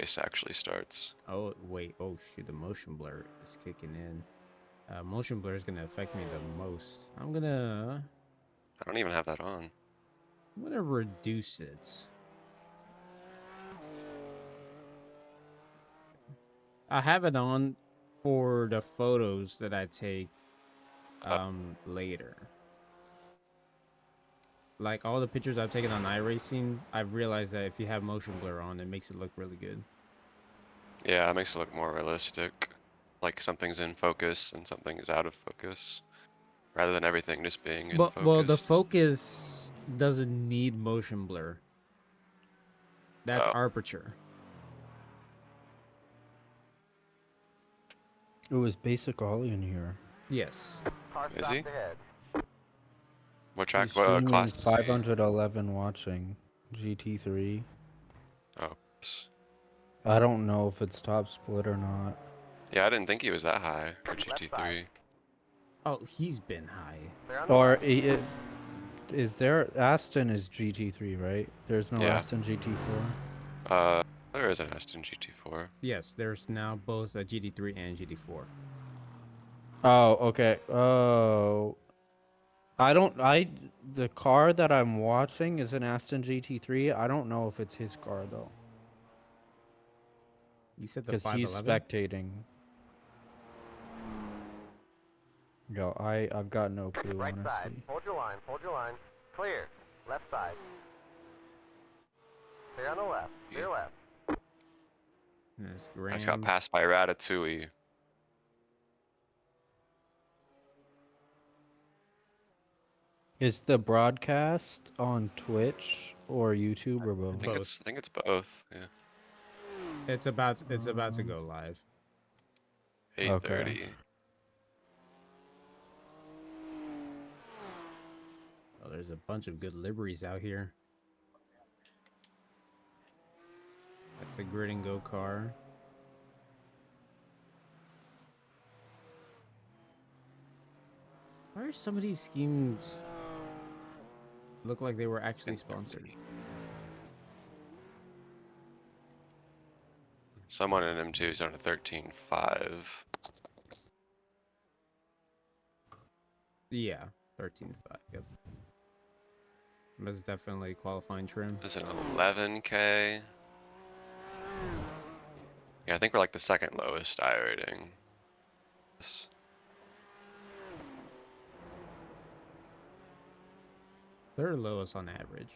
race actually starts. Oh, wait. Oh, shoot. The motion blur is kicking in. Motion blur is going to affect me the most. I'm going to I don't even have that on. reduce it. I have it on for the photos that I take later. Like all the pictures I've taken on iRacing, I've realized that if you have motion blur on, it makes it look really good. Yeah, it makes it look more realistic. Like something's in focus and something is out of focus. Rather than everything just being in focus. Well, the focus doesn't need motion blur. That's Oh. aperture. It was basic Ollie in here. Yes. Is he? What He's track? What streaming class is he? 511 watching GT3. Oh. I don't know if it's top split or not. Yeah, I didn't think he was that high for GT3. Oh, he's been high. Or is there Aston is GT3, right? There's no Yeah. Aston GT4. There is an Aston GT4. Yes, there's now both a GT3 and GT4. Oh, okay. Oh. The car that I'm watching is an Aston GT3. I don't know if it's his car though. You said the Because he's 511? spectating. Yo, I've got no clue, Right honestly. side. Hold your line. Hold your line. Clear. Left side. Clear on the left. Clear left. Yes, I just got passed by Ratatouille. Is the broadcast on Twitch or YouTube or I both? think it's both. Yeah. It's about to go live. 8:30. Okay. Oh, there's a bunch of good liveries out here. That's a grid and go car. Why are some of these schemes look like they were actually sponsored? Someone in M2 is on a 13.5. Yeah, 13.5. Yep. That's definitely qualifying trim. Is it 11K? Yeah, I think we're like the second lowest I rating. Third lowest on average.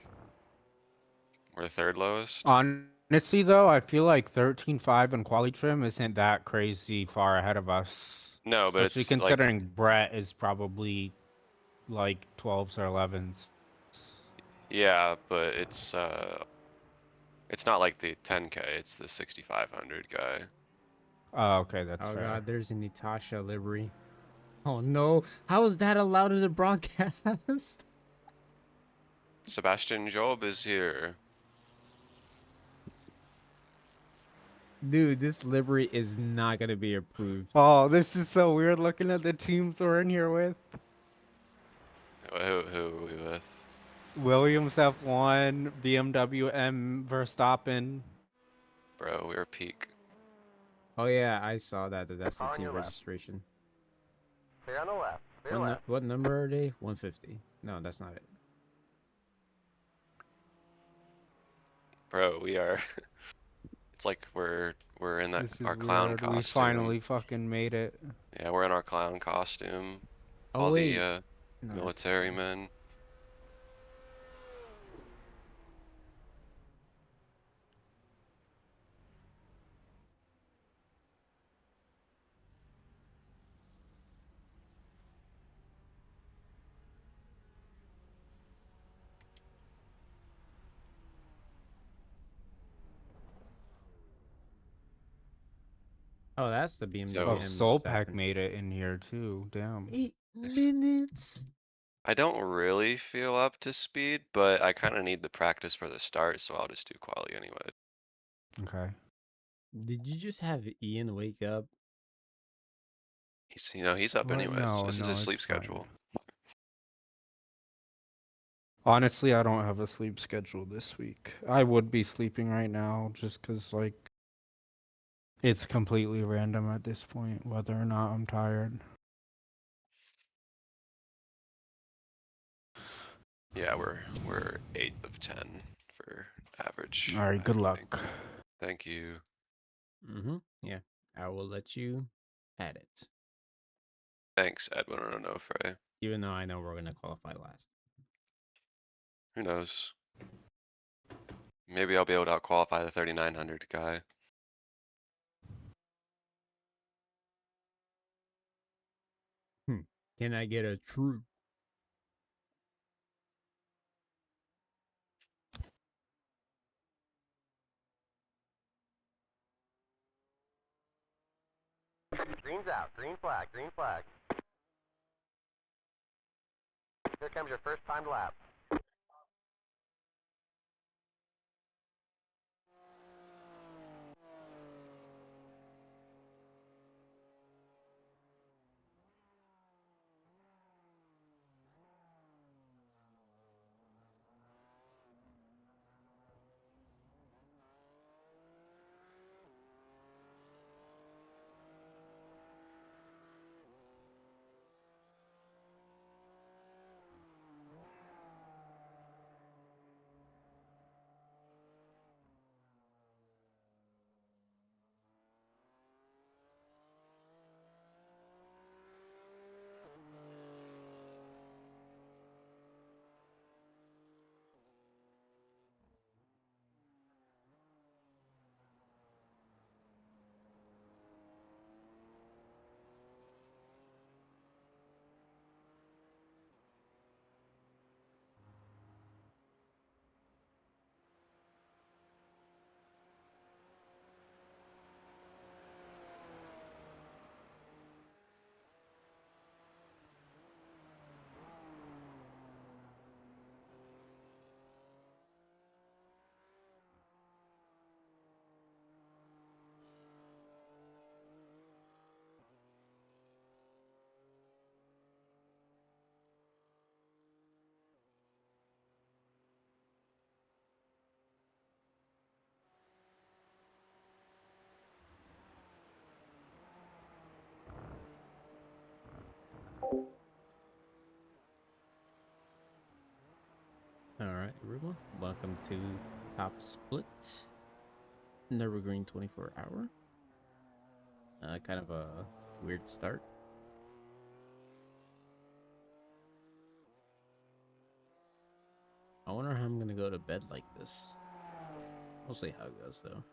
We're the third lowest. Honestly, though, I feel like 13.5 and quali trim isn't that crazy far ahead of us. No, but Especially it's considering like, Brett is probably like 12s or 11s. yeah, but it's not like the 10K, it's the 6,500 guy. Oh, okay, that's Oh fair. god, there's a Natasha livery. Oh no, how is that allowed in the broadcast? Sebastian Job is here. Dude, this livery is not gonna be approved. Oh, this is so weird looking at the teams we're in here with. Who are we with? Williams F1, BMW M Verstappen. Bro, we were peak. Oh yeah, I saw that. That's the On team your left. registration. Clear on the left. Clear left. What number are they? 150. No, that's not it. Bro, we are. It's like we're in that This is our clown weird. costume. We finally fucking made it. Yeah, we're in our clown costume. Oh All wait. the No, military men. Oh, that's the BMW So- Oh, M Soulpack Verstappen. made it in here too. Damn. 8 minutes. I don't really feel up to speed, but I kind of need the practice for the start, so I'll just do quali anyway. Okay. Did you just have Ian wake up? He's up What? anyways. No, This is no, his sleep it's fine. schedule. Honestly, I don't have a sleep schedule this week. I would be sleeping right now just because, like, It's completely random at this point, whether or not I'm tired. Yeah, we're 8th of 10 for average. All right, good I luck. think. Thank you. Yeah, I will let you add it, Thanks, Edwin Onofre. even though I know we're gonna qualify last. Who knows? Maybe I'll be able to qualify the 3900 guy. Can I get a true? Green's out. Green flag. Green flag. Here comes your first timed lap. All right, everyone. Welcome to Top Split Nurbürgring 24-hour. Kind of a weird start. I wonder how I'm gonna go to bed like this. We'll see how it goes, though.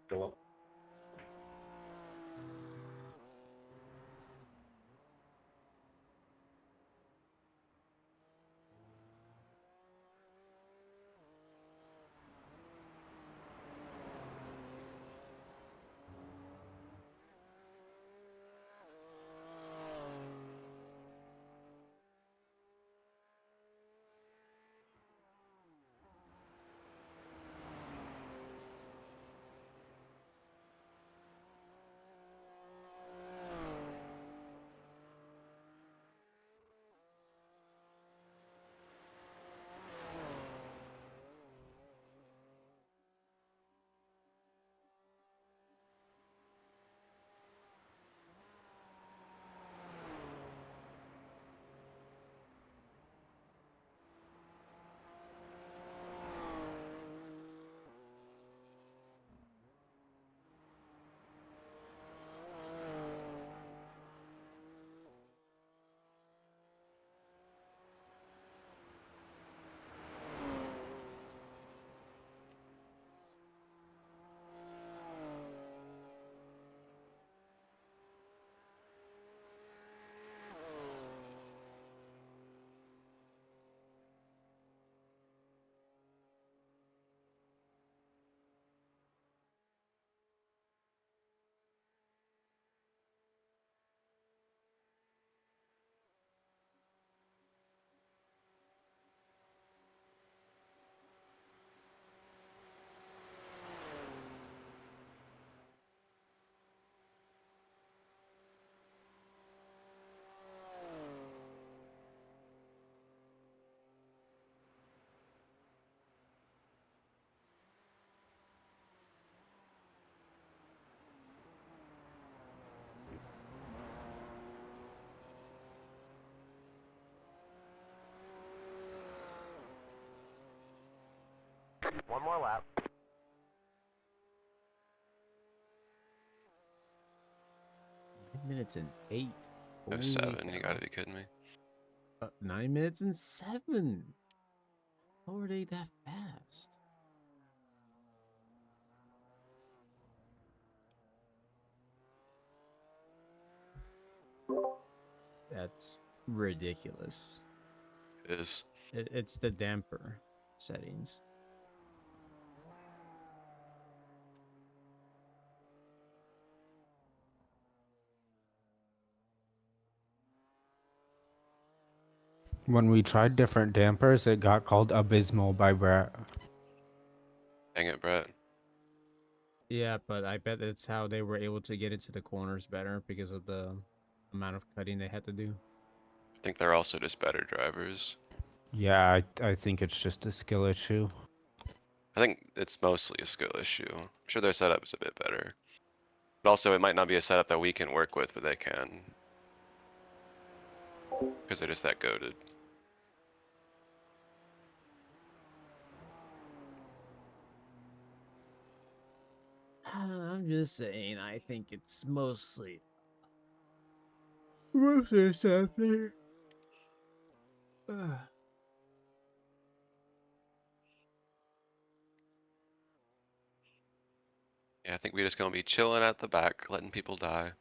Go up. One more lap. 9 minutes and 8. Oh, Holy 7. You cow. gotta be kidding me. 9 minutes and 7. How are they that fast? That's ridiculous. It is. It's the damper settings. When we tried different dampers, it got called abysmal by Brett. Dang it, Brett. Yeah, but I bet that's how they were able to get into the corners better because of the amount of cutting they had to do. I think they're also just better drivers. Yeah, I think it's just a skill issue. I think it's mostly a skill issue. I'm sure their setup is a bit better. But also, it might not be a setup that we can work with, but they can. Because they're just that goated. I'm just saying, I think it's mostly something. Yeah, I think we just gonna be chilling at the back, letting people die.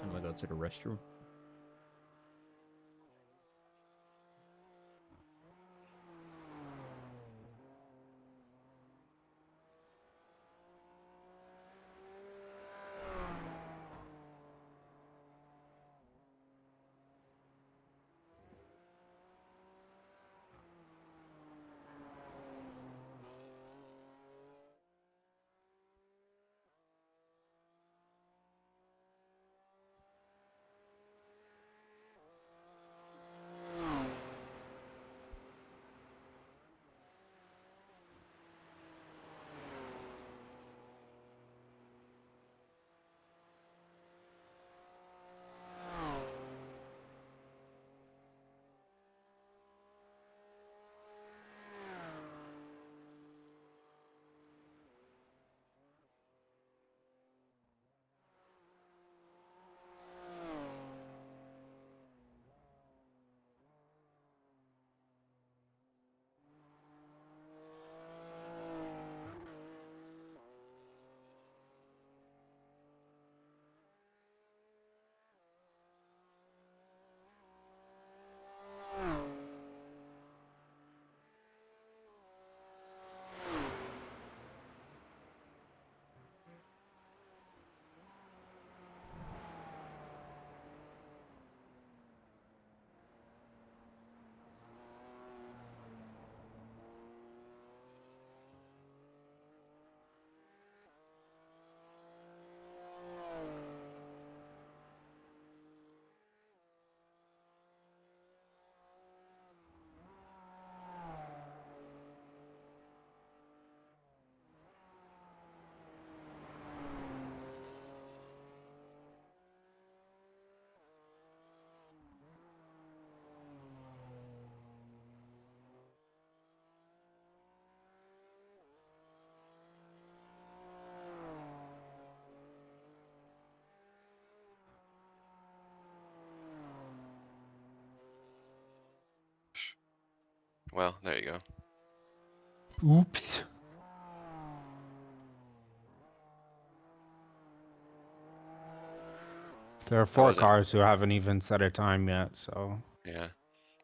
I'm gonna go to the restroom. Well, there you go. Oops. There are I 4 wasn't. cars who haven't even set a time yet, so. Yeah.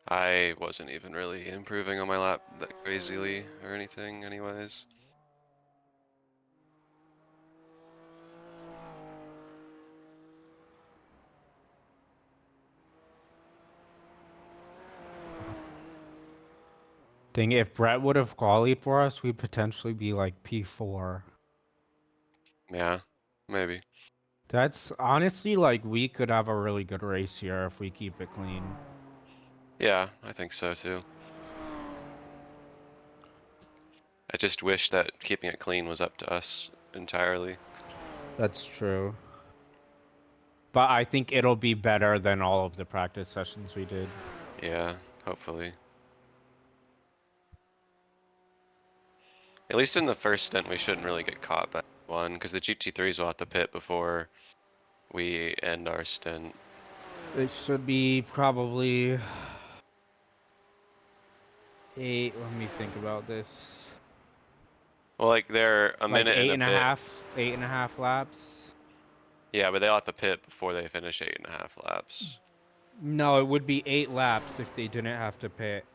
I wasn't even really improving on my lap that crazily or anything anyways. Dang, if Brett would have qualied for us, we'd potentially be like P4. Yeah, maybe. That's honestly like we could have a really good race here if we keep it clean. Yeah, I think so too. I just wish that keeping it clean was up to us entirely. That's true. But I think it'll be better than all of the practice sessions we did. Yeah, hopefully. At least in the first stint, we shouldn't really get caught by one, because the GT3s will have to pit before we end our stint. It should be probably 8. Let me think about this. Well, like they're a Like minute and a bit. 8.5 laps. Yeah, but they'll have to pit before they finish 8.5 laps. No, it would be 8 laps if they didn't have to pit.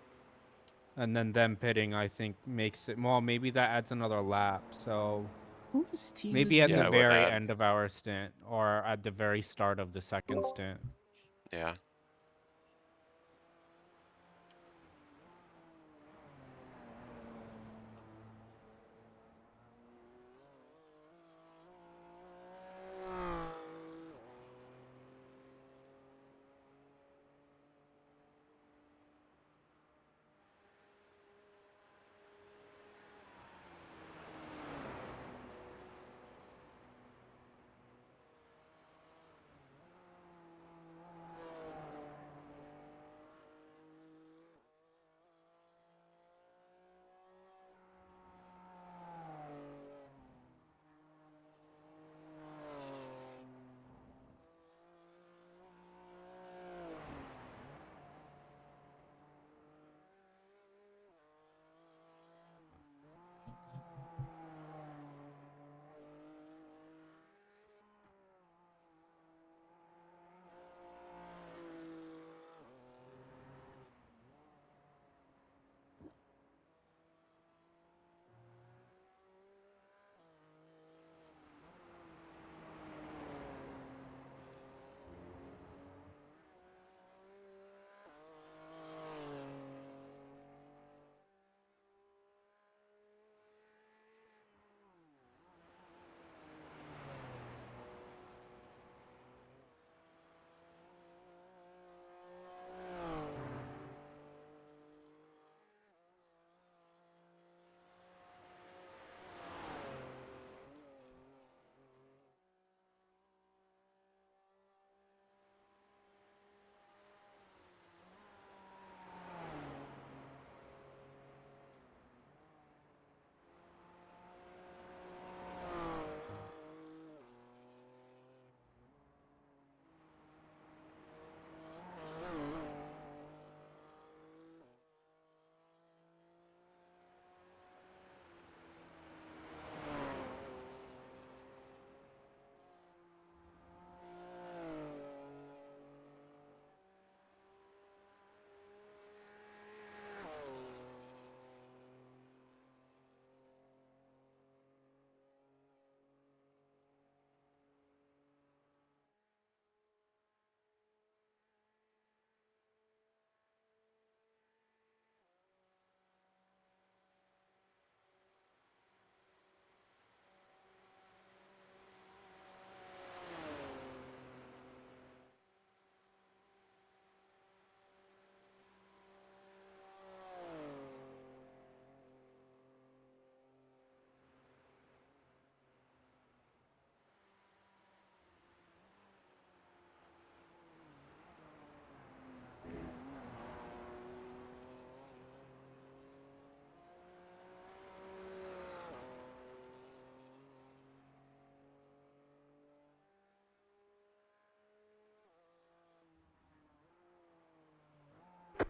And then them pitting, I think, makes it. Well, maybe that adds another lap. So Whose team maybe is at Yeah, the it would very add. end of our stint or at the very start of the second stint. Yeah.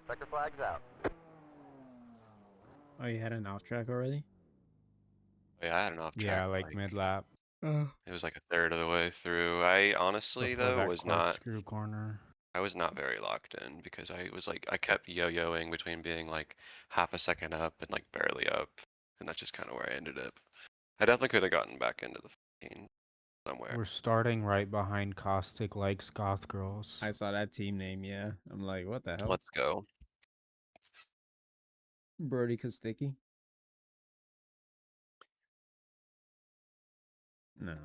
Checker flag's out. Oh, you had an off track already? Yeah, I had an off track. Yeah, like mid lap It was like a third of the way through. I honestly before though that was not. corkscrew corner. I was not very locked in because I was like I kept yo-yoing between being like half a second up and like barely up, and that's just kind of where I ended up. I definitely could have gotten back into the 15 somewhere. We're starting right behind Caustic Likes Goth Girls. I saw that team name, yeah. I'm like, what the hell? Let's go. Brody Kosticki? No.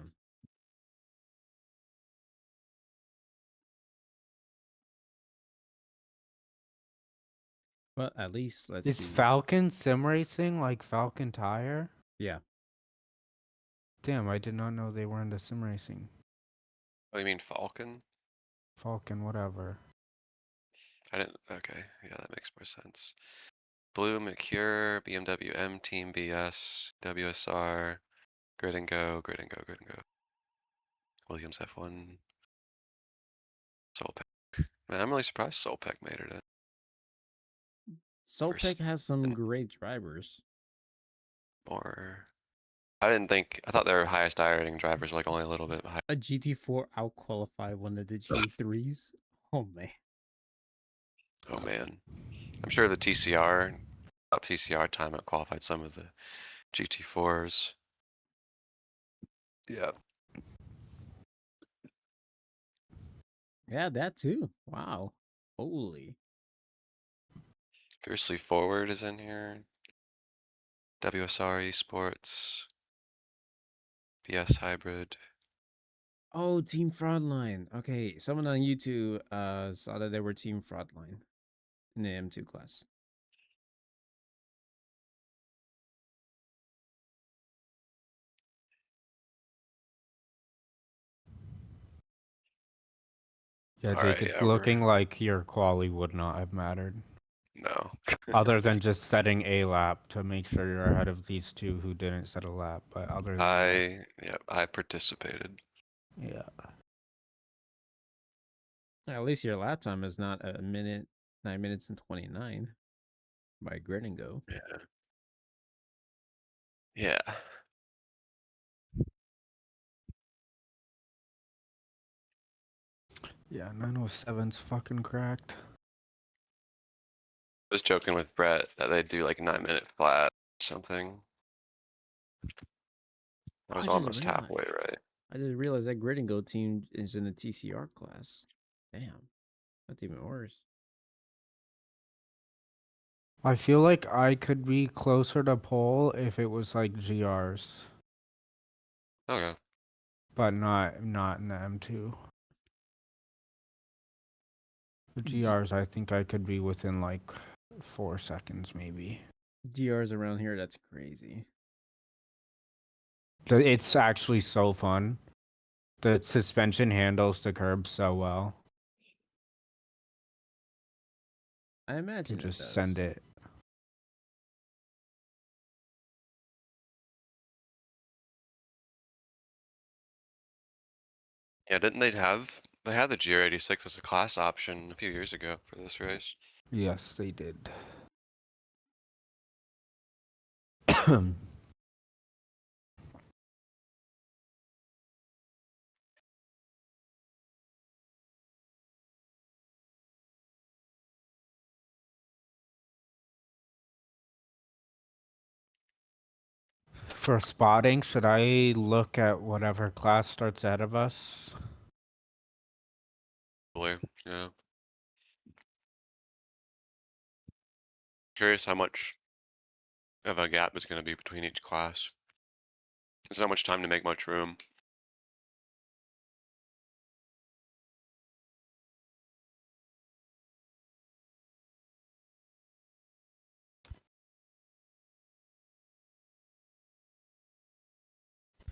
But at least let's Is see. Falcon Sim Racing like Falcon Tire? Yeah. Damn, I did not know they were into sim racing. Oh, you mean Falcon? Falcon, whatever. I didn't. Okay, yeah, that makes more sense. Blue McCure, BMW M Team BS, WSR, Grid and Go, Grid and Go, Grid and Go. Williams F1, Soulpack. Man, I'm really surprised Soulpack made it in. Solpec has some great drivers. More. I thought their highest I rating drivers were like only a little bit high. A GT4 out qualified one of the GT3s. Oh man. Oh man. I'm sure the TCR, top TCR time out qualified some of the GT4s. Yeah. Yeah, that too. Wow. Holy. Fiercely Forward is in here. WSR eSports. BS Hybrid. Oh, Team Fraudline. Okay, someone on YouTube saw that they were Team Fraudline in the M2 class. Yeah, Jake, Alright, it's yeah, looking like your quali would not have mattered. no. Other than just setting a lap to make sure you're ahead of these two who didn't set a lap. But other than that, I participated. yeah. At least your lap time is not a minute, 9 minutes and 29 by Grid and Go. Yeah. Yeah. Yeah, 907's fucking cracked. I was joking with Brett that they'd do like 9-minute flat or something. I was almost halfway right. I just realized that Grid and Go team is in the TCR class. Damn. That's even worse. I feel like I could be closer to pole if it was like GRs, Okay. but not in the M2. The G- GRs, I think I could be within like 4 seconds maybe. GRs around here, that's crazy. It's actually so fun. The suspension handles the curb so well. I You imagine can it just send does. it. Yeah, didn't they had the GR86 as a class option a few years ago for this race? Yes, they did. For spotting, should I look at whatever class starts ahead of us? Boy, yeah. Curious how much of a gap is going to be between each class. There's not much time to make much room.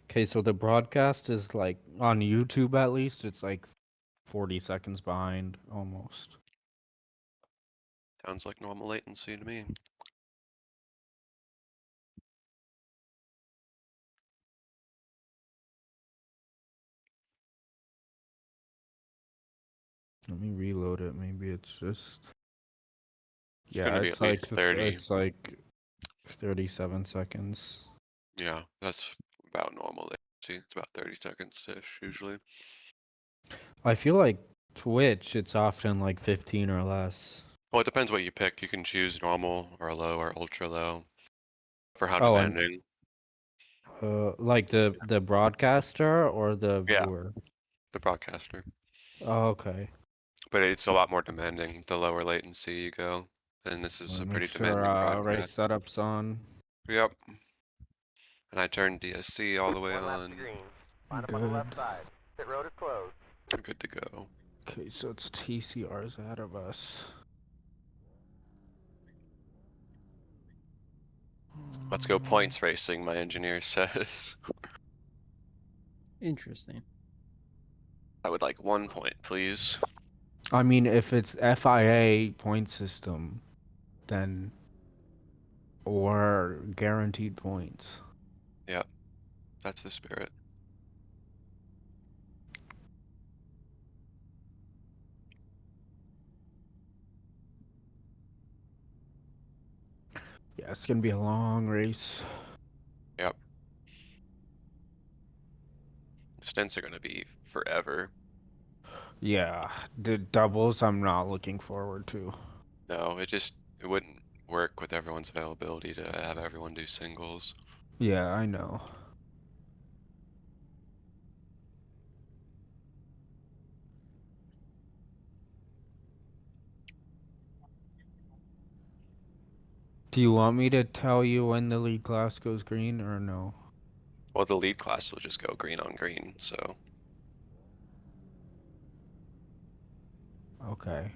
Okay, so the broadcast is like on YouTube at least, it's like 40 seconds behind almost. Sounds like normal latency to me. Let me reload it. Maybe it's just It's going to be at least 30. it's like 37 seconds. Yeah, that's about normal. See, it's about 30 seconds-ish usually. I feel like Twitch, it's often like 15 or less. Well, it depends what you pick. You can choose normal or low or ultra low for how Oh, and demanding. like the broadcaster or the Yeah, viewer? the broadcaster. Oh, okay. But it's a lot more demanding the lower latency you go. And this is Let a me make pretty sure demanding race broadcast. setup's on. Yep. And I turned DSC all the way One lap to on. green. Line up on the Good. left side. Pit road is closed. I'm good to go. Okay, so it's TCR's ahead of us. Let's go points racing, my engineer says. Interesting. I would like 1 point, please. I mean, if it's FIA point system, then or guaranteed points. Yep, that's the spirit. Yeah, it's gonna be a long race. Yep. Stints are gonna be forever. Yeah, the doubles I'm not looking forward to. No, it wouldn't work with everyone's availability to have everyone do singles. Yeah, I know. Do you want me to tell you when the lead class goes green or no? Well, the lead class will just go green on green, so Okay.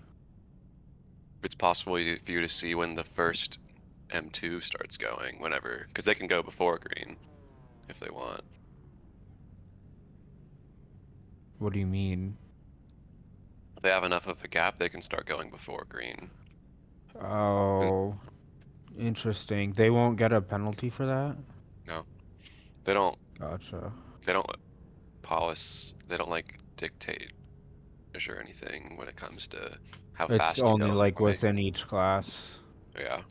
it's possible for you to see when the first M2 starts going, whenever, because they can go before green if they want. What do you mean? If they have enough of a gap, they can start going before green. Oh, interesting. They won't get a penalty for that? No, they don't. Gotcha. They don't polish. They don't like dictate or anything when it comes to how It's fast you only go on like point. within each class. Yeah.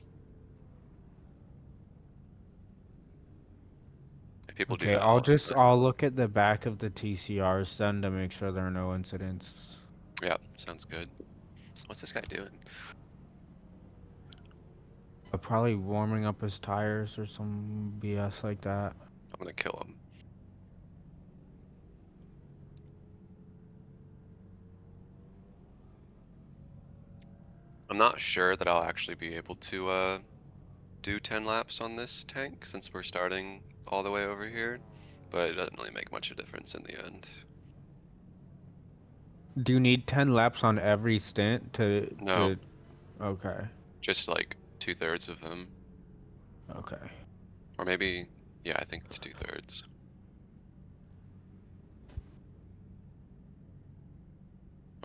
If people do Okay, that all the time. I'll look at the back of the TCRs then to make sure there are no incidents. Yeah, sounds good. What's this guy doing? Probably warming up his tires or some BS like that. I'm gonna kill him. I'm not sure that I'll actually be able to do 10 laps on this tank since we're starting all the way over here, but it doesn't really make much of a difference in the end. Do you need 10 laps on every stint No, to okay. just like 2/3 of them, Okay. or maybe, yeah, I think it's 2/3.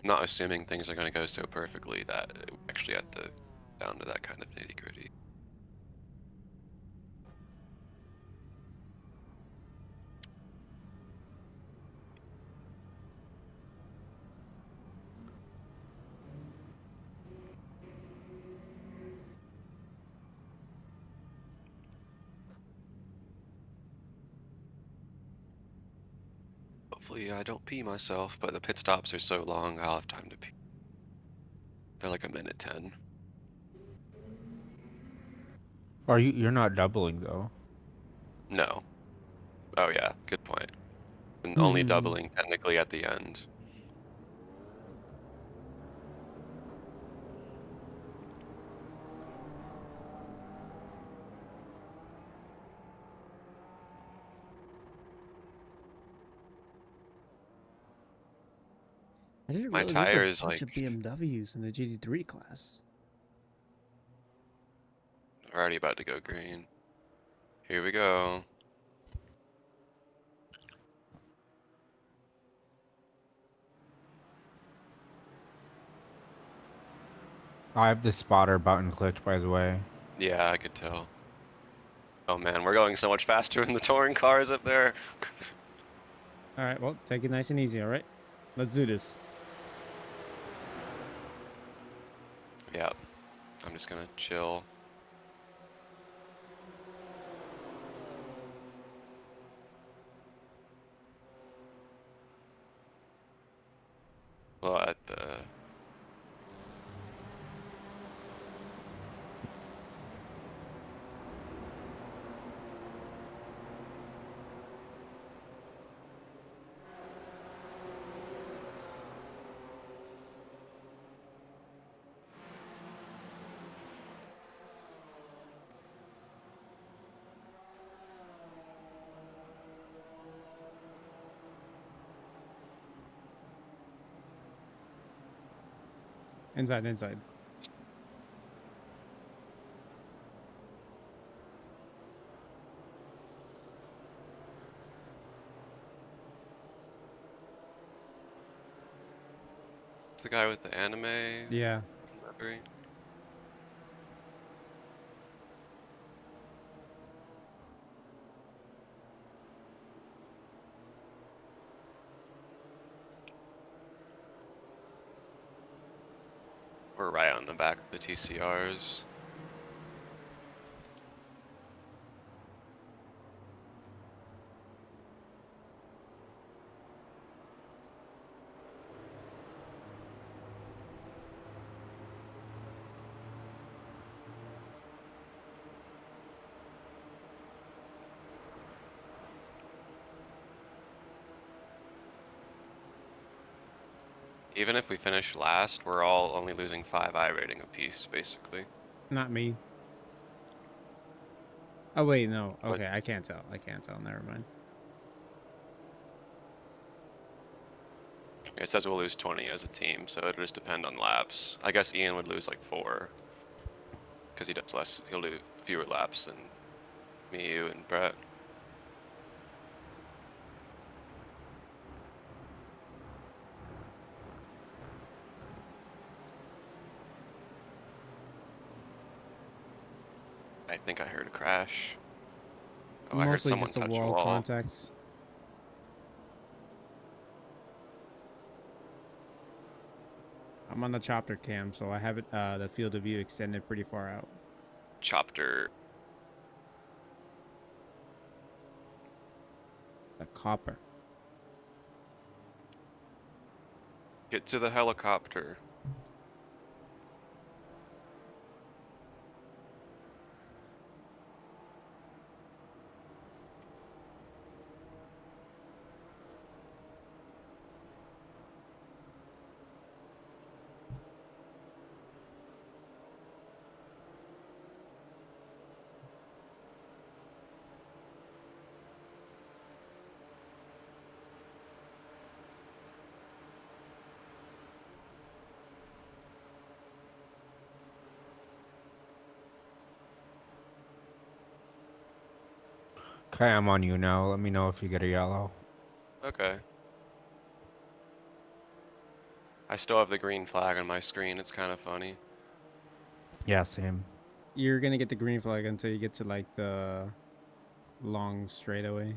I'm not assuming things are gonna go so perfectly that it actually have to down to that kind of nitty-gritty. Hopefully I don't pee myself, but the pit stops are so long, I'll have time to pee. They're like a minute 10. Are you're not doubling though? No. Oh yeah, good point. And only Hmm. doubling technically at the end. I didn't My realize there's a tire is bunch like of BMWs in the GT3 class. already about to go green. Here we go. I have the spotter button clicked by the way. Yeah, I could tell. Oh man, we're going so much faster than the touring cars up there. All right, well, take it nice and easy, all right? Let's do this. Yeah, I'm just gonna chill. Inside, inside. It's the guy with the anime Yeah. livery. We're right on the back of the TCRs. Even if we finish last, we're all only losing 5 I rating apiece, basically. Not me. Oh wait, no. But Okay, I can't tell. I can't tell. Never mind. it says we'll lose 20 as a team, so it'll just depend on laps. I guess Ian would lose like 4, because he does less. He'll do fewer laps than me, you, and Brett. I think I heard a crash. Oh, I heard Mostly someone just the touch a wall wall. contacts. I'm on the chopper cam, so I have it the field of view extended pretty far out. Chopper. The copper. Get to the helicopter. Okay, I'm on you now. Let me know if you get a yellow. Okay. I still have the green flag on my screen. It's kind of funny. Yeah, same. You're gonna get the green flag until you get to like the long straightaway.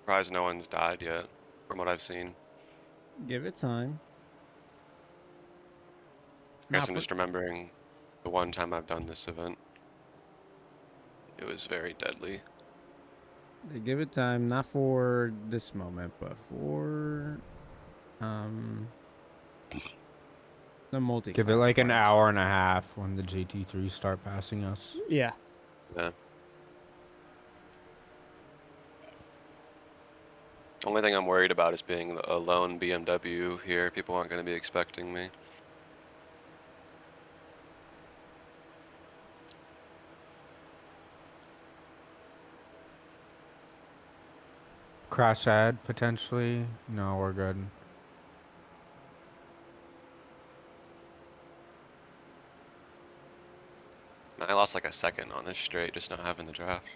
Surprised no one's died yet, from what I've seen. Give it time. I guess Not I'm for just remembering the one time I've done this event. It was very deadly. They give it time, not for this moment, but for the Give it multi-class like an part. hour and a half when the GT3s start passing us. Yeah. Yeah. Only thing I'm worried about is being a lone BMW here. People aren't going to be expecting me. Crash ad potentially. No, we're good. I lost like a second on this straight, just not having the draft.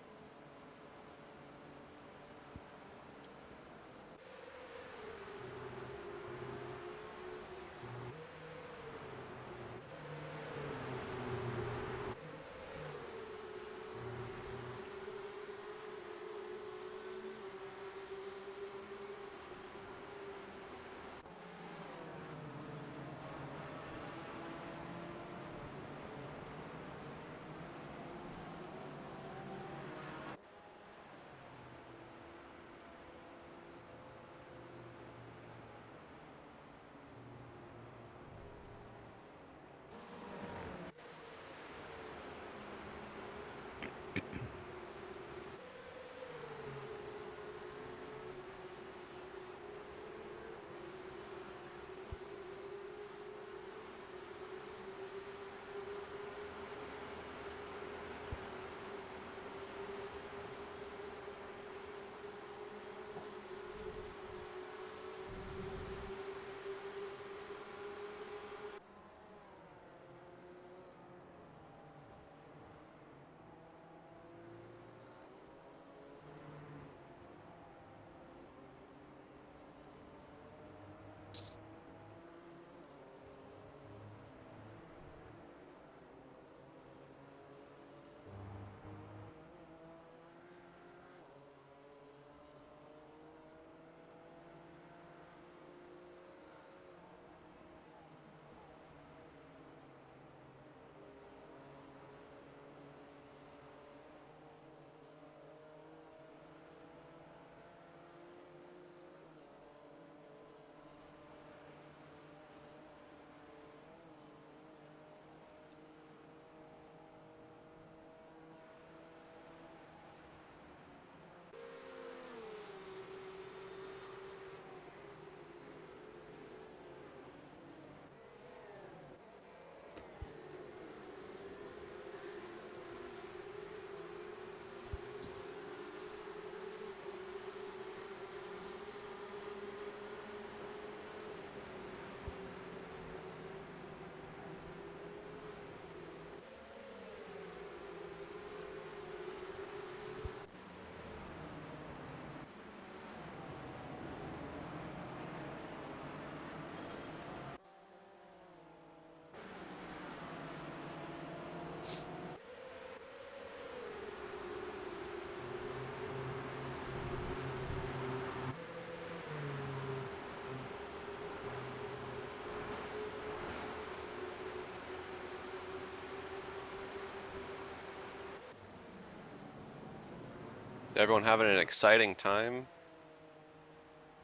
Everyone having an exciting time?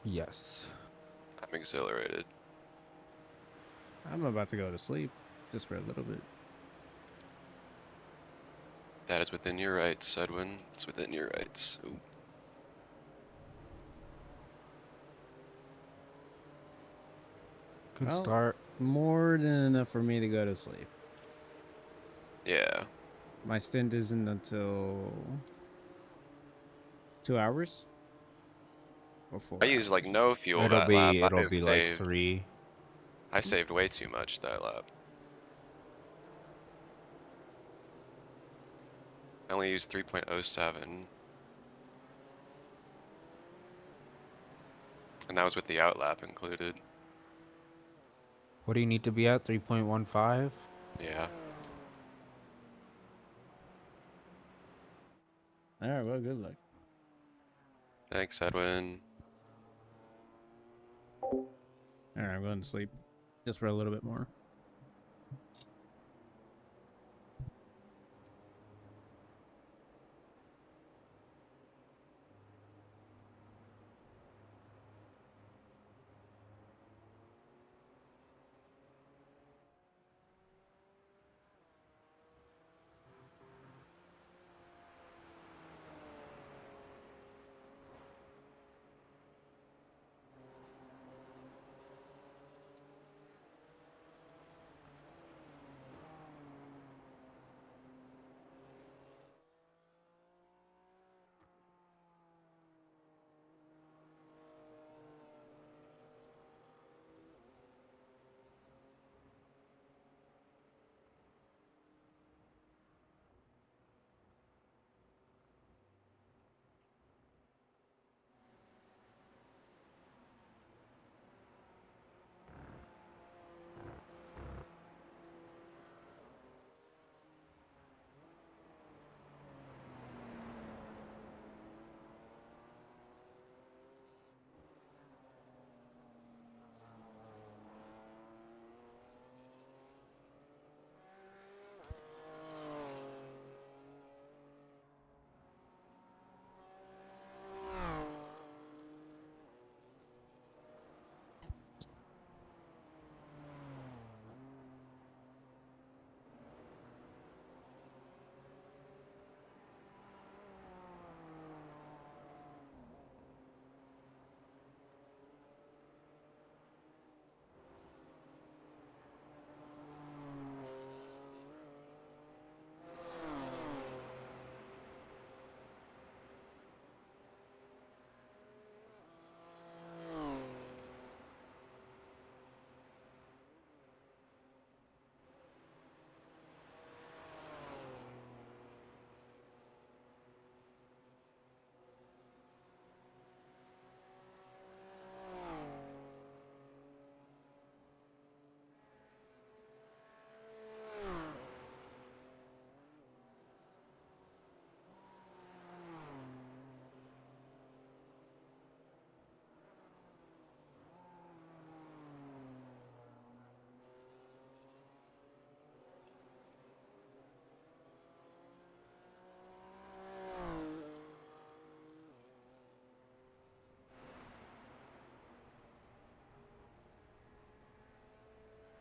Yes. I'm exhilarated. I'm about to go to sleep just for a little bit. That is within your rights, Edwin. It's within your rights. Ooh. Good Well, start. more than enough for me to go to sleep. Yeah. My stint isn't until 2 hours or I 4 used like hours. no fuel It'll that lap. be it'll be like 3. I saved way too much that lap. I only used 3.07. And that was with the outlap included. What do you need to be at? 3.15? Yeah. All right, well, good luck. Thanks, Edwin. All right, I'm going to sleep just for a little bit more.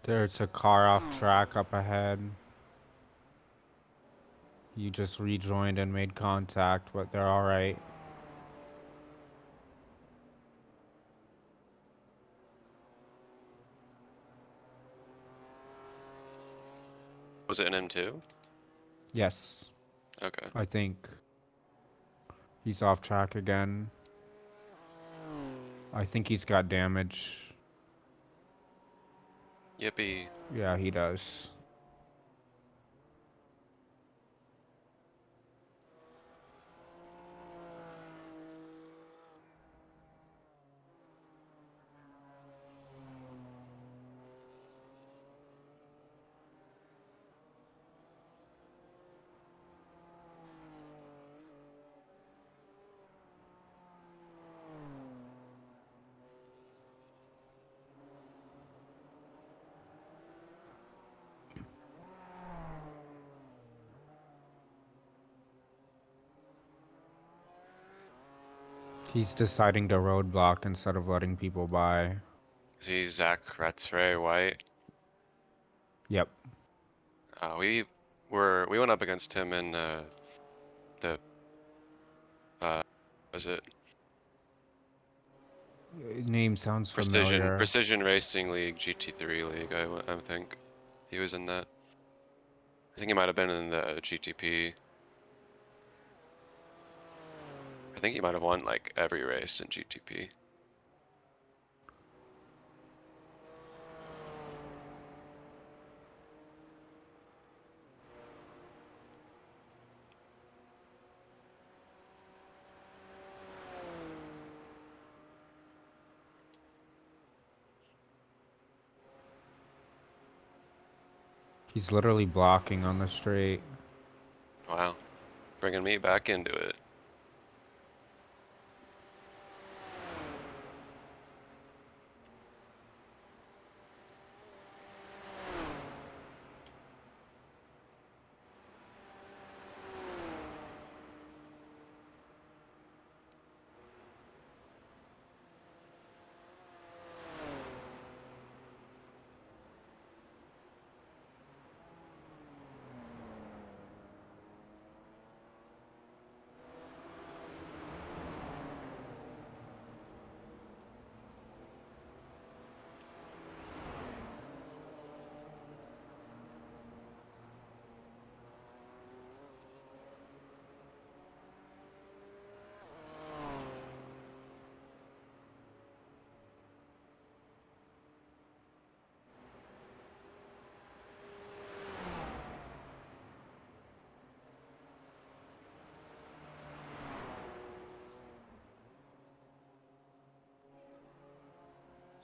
There's a car off track up ahead. You just rejoined and made contact, but they're alright. Was it an M2? Yes, Okay. I think he's off track again. I think he's got damage. Yippee. Yeah, he does. He's deciding to roadblock instead of letting people by. Is he Zach Ratzray White? Yep. We went up against him in the was it Name sounds Precision familiar. Precision Racing League GT3 League? I think he was in that. I think he might have been in the GTP. I think he might have won like every race in GTP. He's literally blocking on the straight. Wow, bringing me back into it.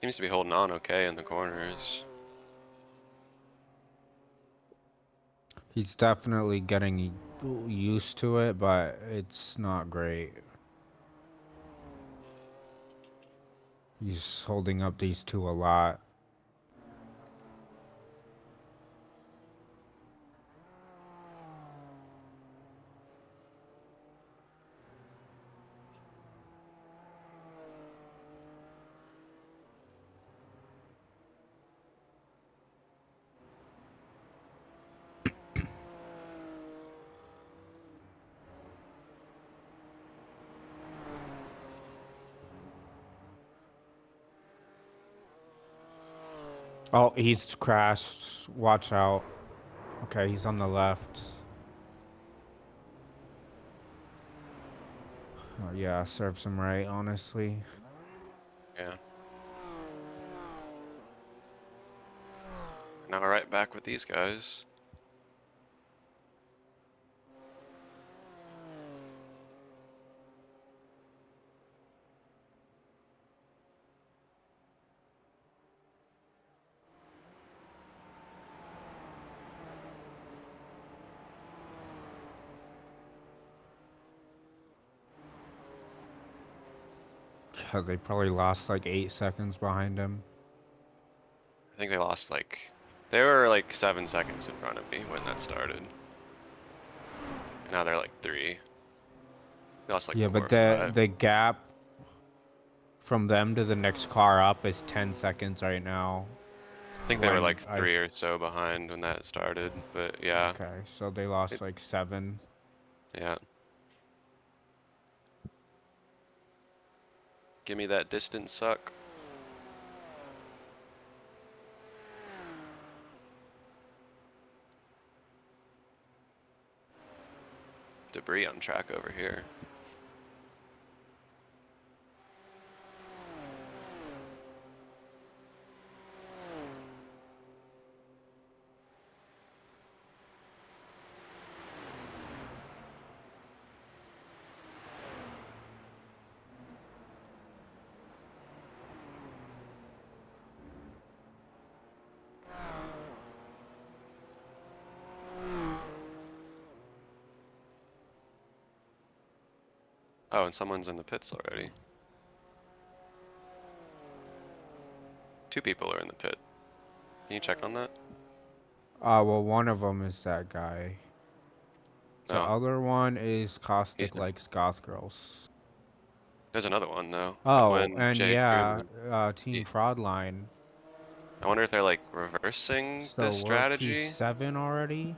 Seems to be holding on okay in the corners. He's definitely getting used to it, but it's not great. He's holding up these two a lot. Oh, he's crashed. Watch out. Okay, he's on the left. Oh, yeah, serves him right, honestly. Yeah. Now right back with these guys. Yeah, they probably lost like 8 seconds behind him. I think they lost like, they were like 7 seconds in front of me when that started. And now they're like 3. They lost like Yeah, 4 but or 5. the gap from them to the next car up is 10 seconds right now. I think they were like I 3 or so behind when that started, but yeah, okay, so they lost it, like 7. yeah. Give me that distance suck. Debris on track over here. Oh, and someone's in the pits already. 2 people are in the pit. Can you check on that? Well, one of them is that guy. The No, other one is he's Caustic not. Likes Goth Girls. There's another one though. Oh, When and Jake yeah, Truman. Team Fraudline. I wonder if they're like reversing So this we're strategy. P7 already?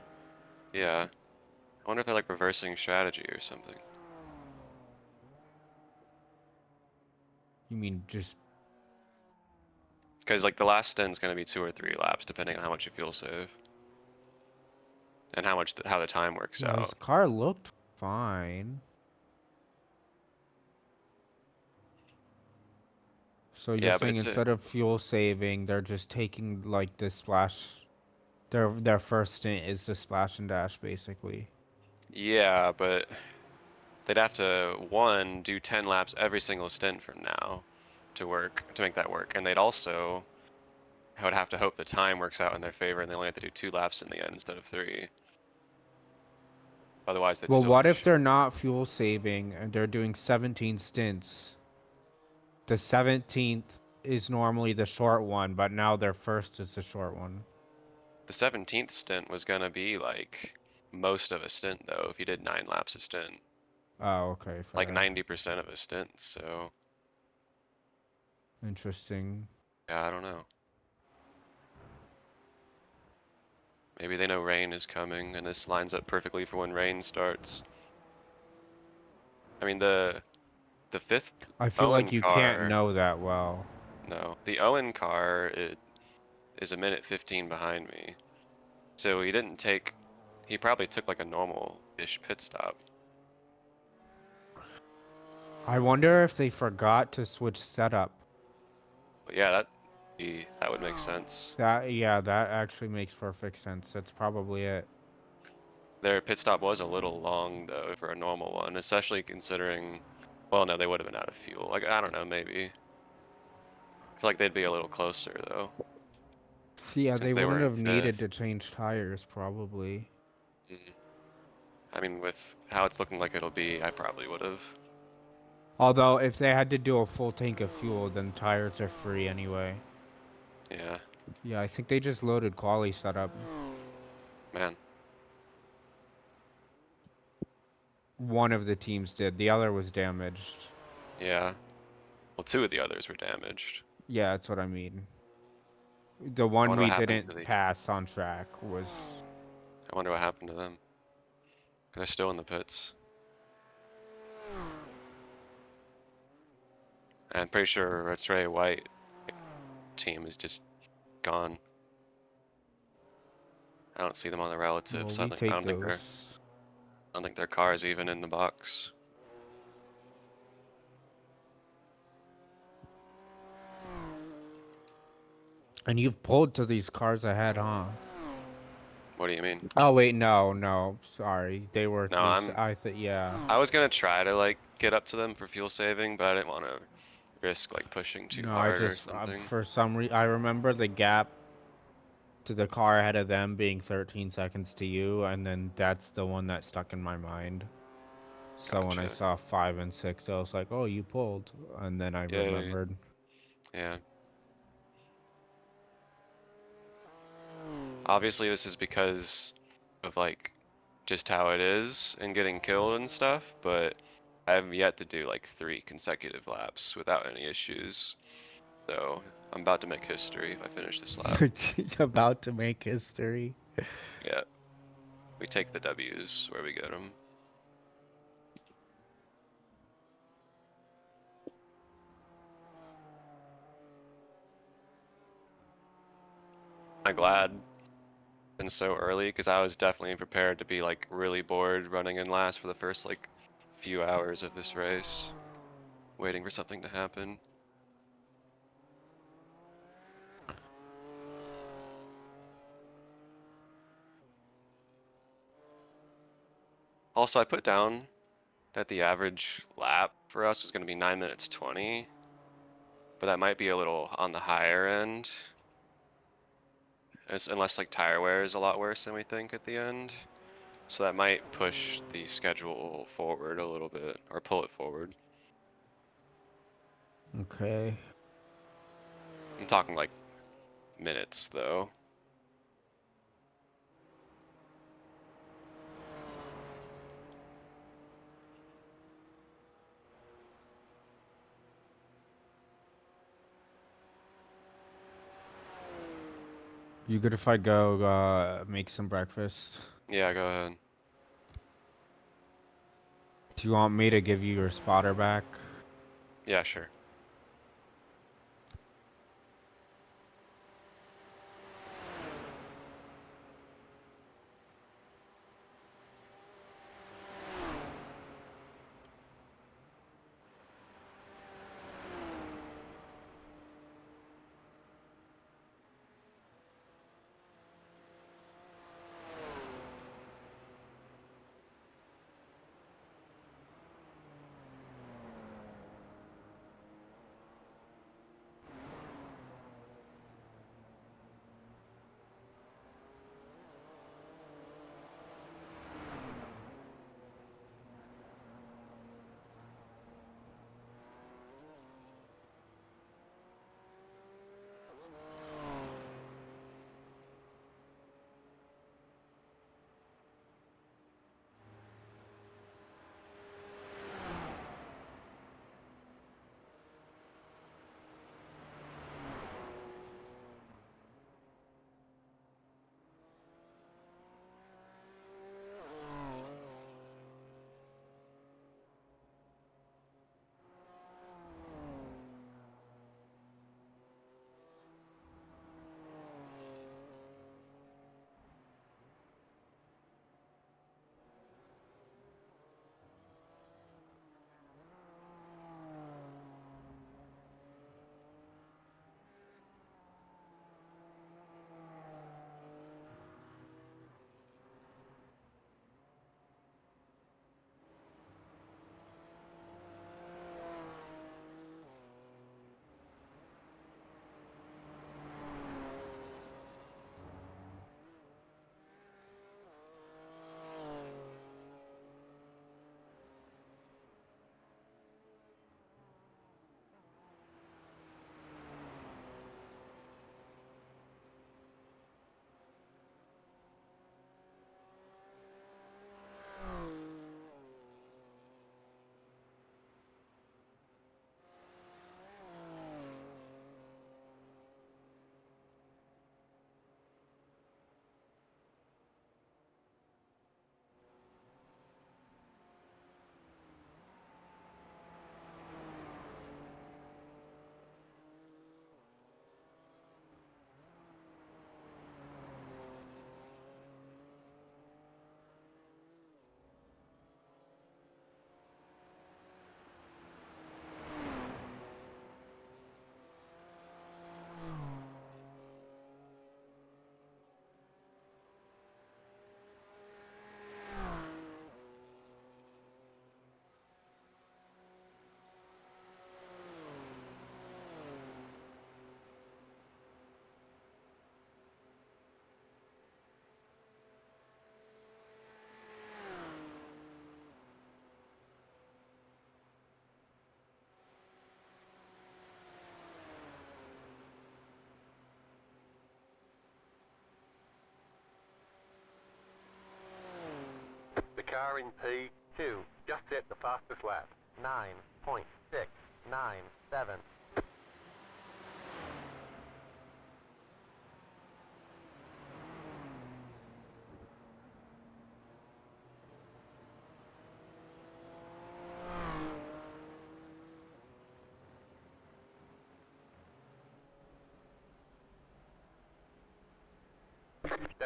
Yeah. I wonder if they're like reversing strategy or something. You mean just... Because like the last stint's gonna be 2 or 3 laps, depending on how much you fuel save and how the time works Yeah, his out. car looked fine. So you're Yeah, but saying it's a instead of fuel saving, they're just taking like the splash... Their first stint is the splash and dash, basically. yeah, but they'd have to one do 10 laps every single stint from now to make that work, and they'd also would have to hope the time works out in their favor, and they only have to do 2 laps in the end instead of 3. Otherwise, they'd Well, still what be if they're short. not fuel saving and they're doing 17 stints? The 17th is normally the short one, but now their first is the short one. The 17th stint was gonna be like most of a stint though, if you did 9 laps a stint, Oh, okay, like fair. 90% of a stint. So Interesting. yeah, I don't know. Maybe they know rain is coming, and this lines up perfectly for when rain starts. I mean, the fifth I feel like Owen you can't car, know that well. no, the Owen car is a minute 15 behind me. So he probably took like a normal-ish pit stop. I wonder if they forgot to switch setup. But yeah, that would make sense. Yeah, that actually makes perfect sense. That's probably it. Their pit stop was a little long though for a normal one, especially considering, well, no, they would have been out of fuel. Like, I don't know, maybe. I feel like they'd be a little closer though, Yeah, since they they were wouldn't in have needed fifth. to change tires, probably. Mm. I mean, with how it's looking like it'll be, I probably would have. Although, if they had to do a full tank of fuel, then tires are free anyway. Yeah, Yeah, I think they just loaded quali setup. man. One of the teams did. The other was damaged. Yeah. Well, 2 of the others were damaged. Yeah, that's what I mean. The I one wonder what we happened didn't to the. pass on track was... I wonder what happened to them. 'Cause they're still in the pits. And I'm pretty sure Rattray White team is just gone. I don't see them on the Well, relatives. we I take don't think those. their car is even in the box. And you've pulled to these cars ahead, huh? What do you mean? Oh, wait, no. Sorry. They were No, 3... I thought, yeah. I was gonna try to like get up to them for fuel saving, but I didn't want to risk like pushing too No, I hard or just... something. for some reason... I remember the gap to the car ahead of them being 13 seconds to you, and then that's the one that stuck in my mind. So when I Gotcha. saw 5 and 6, I was like, oh, you pulled. And then I Yeah, remembered. yeah. Obviously, this is because of like just how it is and getting killed and stuff, but I have yet to do like 3 consecutive laps without any issues. So I'm about to make history if I finish this lap. About to make history. Yeah, we take the W's where we get them. I'm glad been so early because I was definitely prepared to be like really bored running in last for the first like few hours of this race, waiting for something to happen. Also, I put down that the average lap for us was going to be 9 minutes 20, but that might be a little on the higher end, unless like tire wear is a lot worse than we think at the end. So that might push the schedule forward a little bit, or pull it forward. Okay. I'm talking like minutes though. You good if I go make some breakfast? Yeah, go ahead. Do you want me to give you your spotter back? Yeah, sure. The car in P2 just hit the fastest lap. 9.697.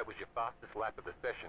That was your fastest lap of the session.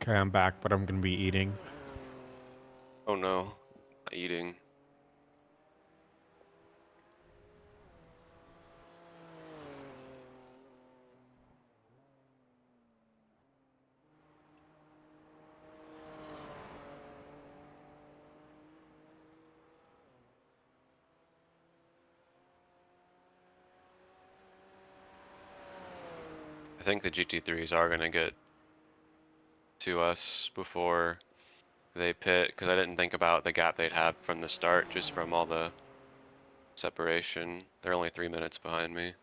Okay, I'm back, but I'm gonna be eating. Oh no, eating. I think the GT3s are gonna get to us before they pit, because I didn't think about the gap they'd have from the start, just from all the separation. They're only 3 minutes behind me.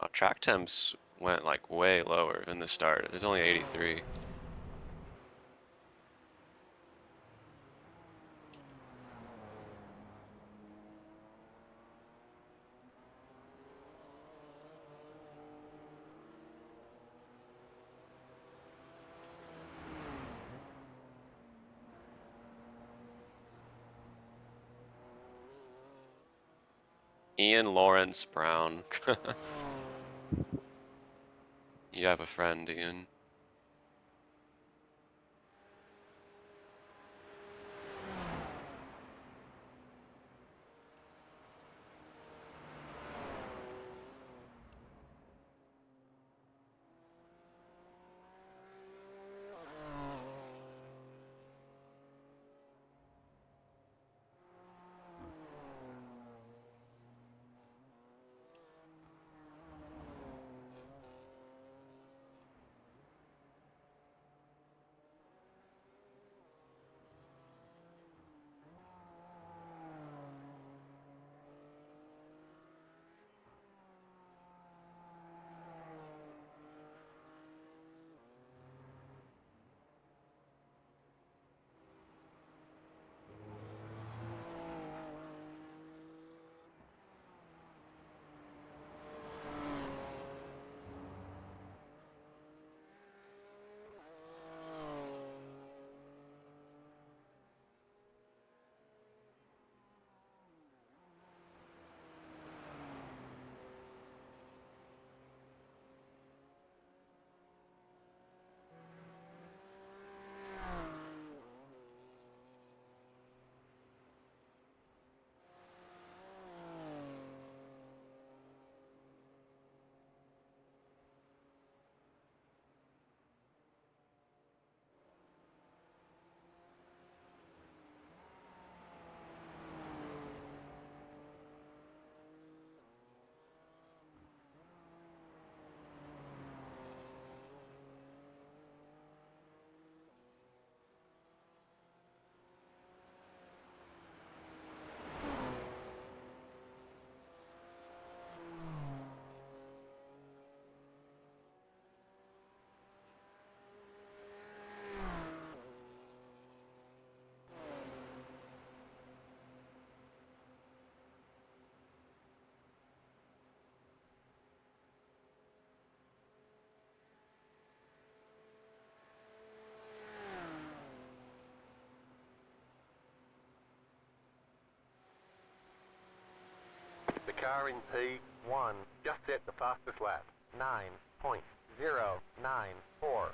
Oh, track temps went like way lower in the start. There's only 83. Ian Lawrence Brown. You have a friend, Ian. The car in P1 just set the fastest lap, 9.094.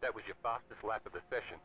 That was your fastest lap of the session.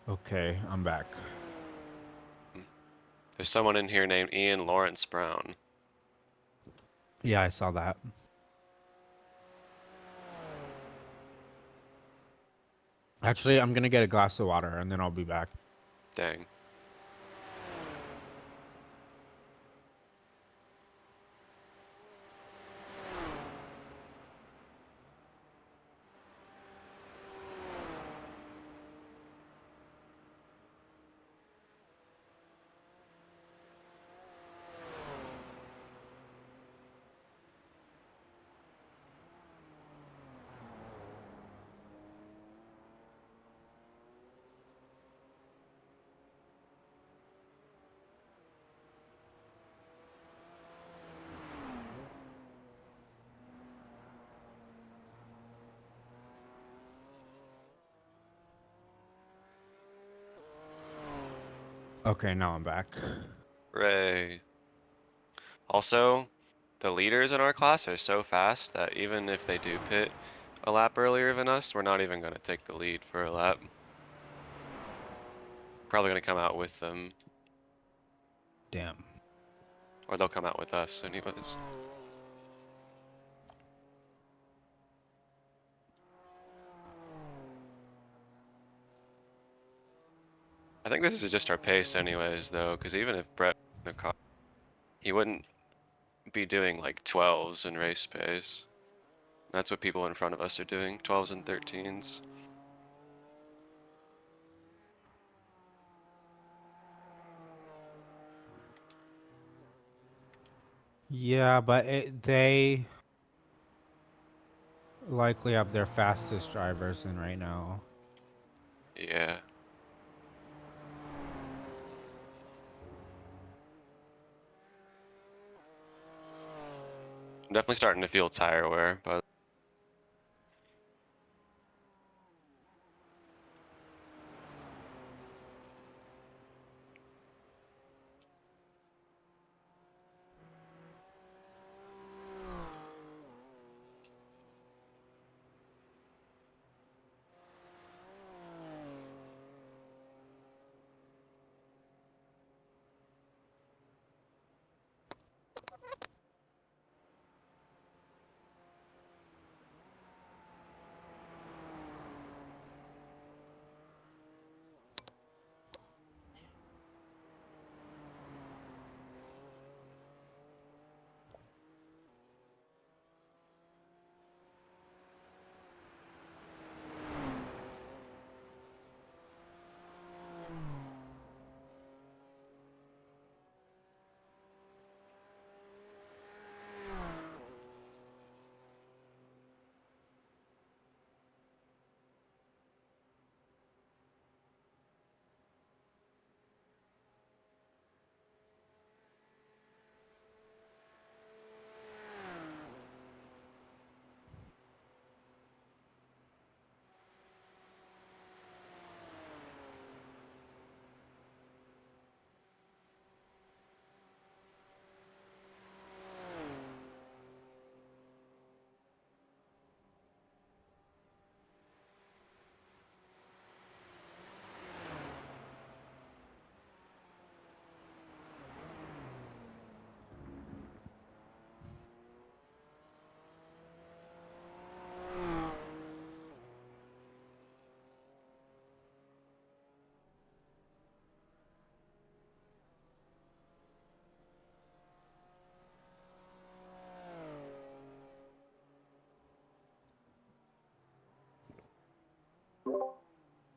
Okay, I'm back. There's someone in here named Ian Lawrence Brown. Yeah, I saw that. Actually, I'm gonna get a glass of water and then I'll be back. Dang. Okay, now I'm back. Hooray. Also, the leaders in our class are so fast that even if they do pit a lap earlier than us, we're not even gonna take the lead for a lap. Probably gonna come out with them, Damn. or they'll come out with us anyways. I think this is just our pace anyways though, because even if Brett in the car, he wouldn't be doing like 12s in race pace. That's what people in front of us are doing, 12s and 13s. Yeah, but they likely have their fastest drivers in right now. Yeah. I'm definitely starting to feel tire wear, but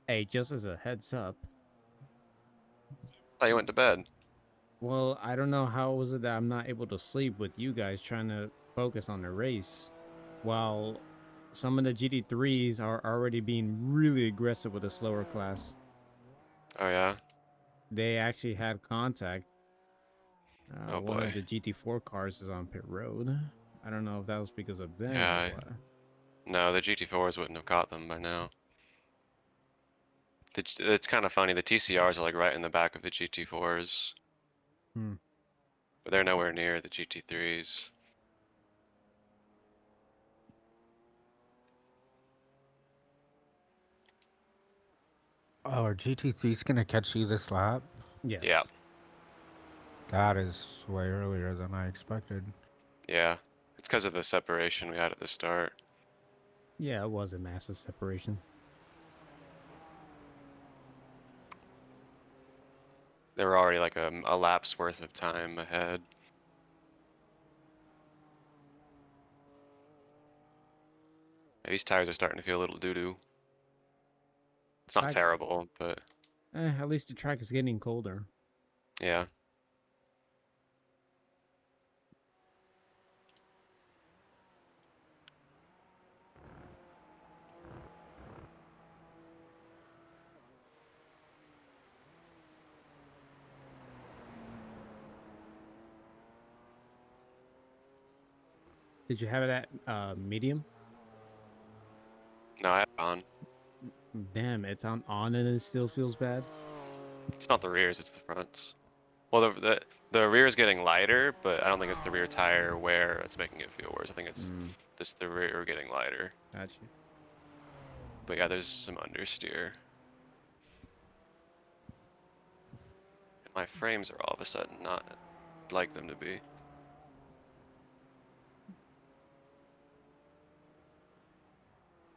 Hey, just as a heads up, I thought you went to bed. well, I don't know how was it that I'm not able to sleep with you guys trying to focus on the race, while some of the GT3s are already being really aggressive with the slower class. Oh yeah? They actually had contact. Oh One boy. of the GT4 cars is on pit road. I don't know if that was because of them or Yeah, what. no, the GT4s wouldn't have caught them by now. It's kind of funny, the TCRs are like right in the back of the GT4s, Hmm. but they're nowhere near the GT3s. Oh, are GT3's gonna catch you this lap? Yes. Yeah. That is way earlier than I expected. Yeah. It's because of the separation we had at the start. Yeah, it was a massive separation. They were already like a lap's worth of time ahead. These tires are starting to feel a little doo-doo. It's not I, terrible, but at least the track is getting colder. yeah. Did you have it at medium? No, I have it on. Damn, it's on and it still feels bad. It's not the rears, it's the fronts. Well, the rear is getting lighter, but I don't think it's the rear tire wear that's making it feel worse. I think it's just the rear getting lighter. Gotcha. But yeah, there's some understeer. My frames are all of a sudden not like them to be.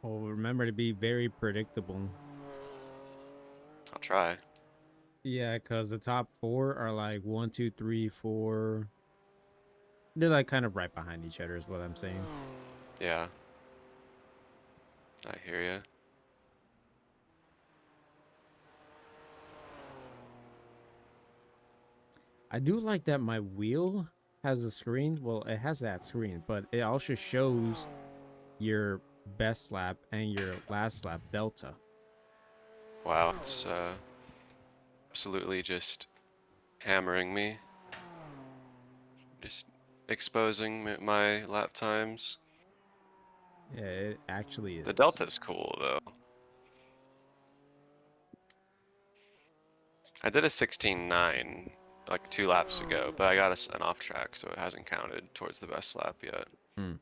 Well, remember to be very predictable. I'll try. Yeah, because the top four are like 1, 2, 3, 4. They're like kind of right behind each other, is what I'm saying. Yeah. I hear ya. I do like that my wheel has a screen. Well, it has that screen, but it also shows your best lap and your last lap delta. Wow, it's absolutely just hammering me. Just exposing my lap times. Yeah, it actually The is. delta's cool though. I did a 16.9 like 2 laps ago, but I got an off track, so it hasn't counted towards the best lap yet. Hmm.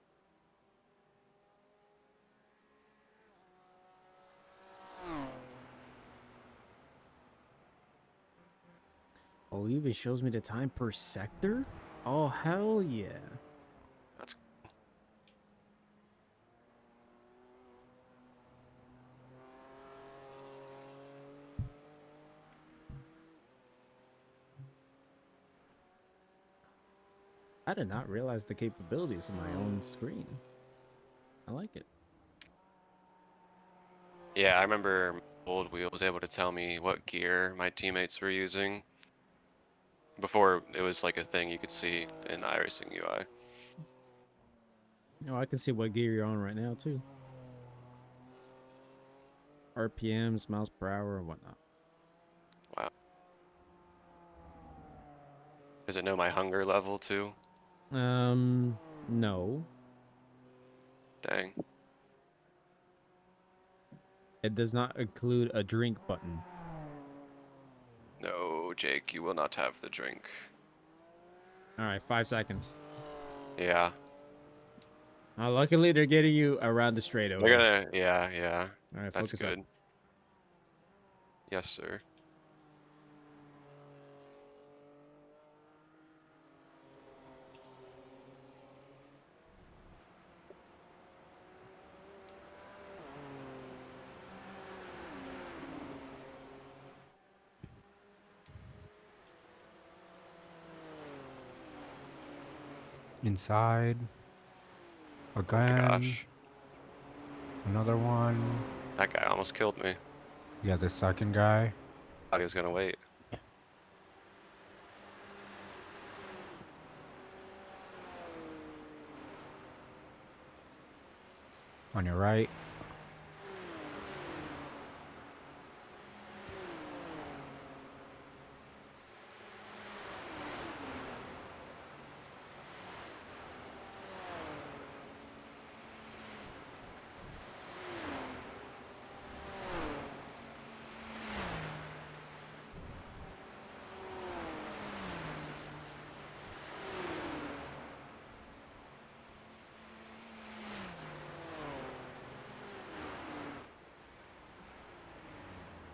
Oh, it even shows me the time per sector? Oh, hell yeah. That's I did not realize the capabilities of my own screen. I like it. yeah, I remember old wheel was able to tell me what gear my teammates were using before it was like a thing you could see in iRacing UI. Oh, I can see what gear you're on right now, too. RPMs, miles per hour, and whatnot. Wow. Does it know my hunger level too? No. Dang. It does not include a drink button. No, Jake, you will not have the drink. All right, 5 seconds. Yeah. Luckily, they're getting you around the straightaway. They're gonna, yeah. All right, That's focus up. good. Yes, sir. Inside. Oh my Again. gosh. Another one. That guy almost killed me. Yeah, the second guy. Thought he was gonna wait. On your right.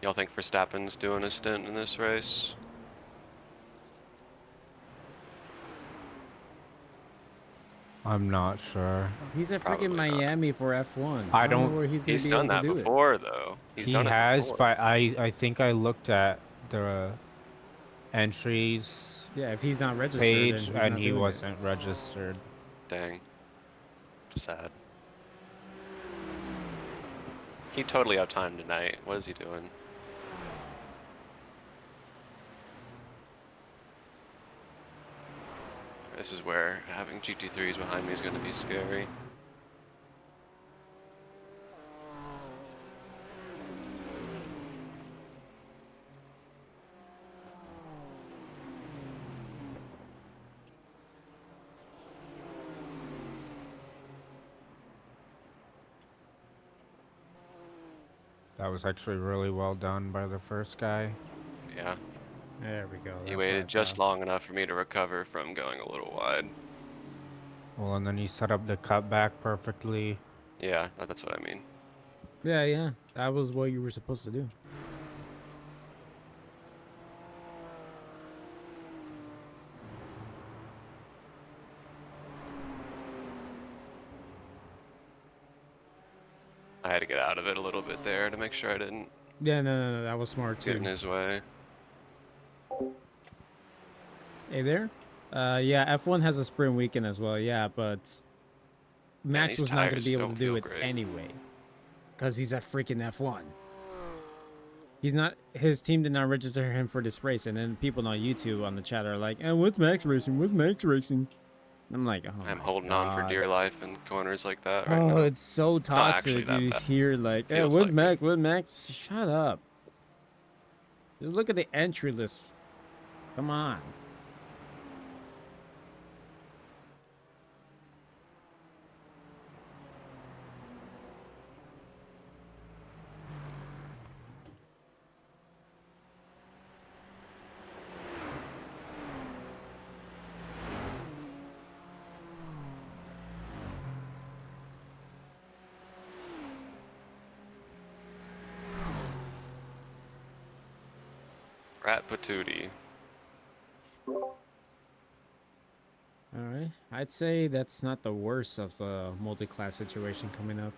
Y'all think Verstappen's doing a stint in this race? I'm not sure. He's at freaking Probably not. Miami for F1. I I don't know don't. where he's gonna He's be able done to that do it. before, though. He's He done it has, before. but I think I looked at the entries Yeah, if he's not registered, then page he's and not he doing it. wasn't registered. Dang. Sad. He totally uptimed tonight. What is he doing? This is where having GT3s behind me is going to be scary. That was actually really well done by the first guy. Yeah, There we go. he That's what I waited just thought. long enough for me to recover from going a little wide. Well, and then he set up the cutback perfectly. Yeah, that's what I mean. Yeah, yeah. That was what you were supposed to do. I had to get out of it a little bit there to make sure I didn't Yeah, no. That was smart get in too. his way. Hey there. Yeah, F1 has a sprint weekend as well. Yeah, but Man, Max these was not gonna tires be able to don't do feel it great. anyway, cause he's a freaking F1. He's not. His team did not register him for this race, and then people on YouTube on the chat are like, "What's Max racing? What's Max racing?" I'm like, "Oh I'm my holding on for god." dear life in corners like that right Oh, now. it's so It's not actually toxic. that You bad. just hear like, "Hey, Feels what's like it. Max? What Max?" Shut up. Just look at the entry list. Come on. Rat patootie. All right. I'd say that's not the worst of the multi-class situation coming up.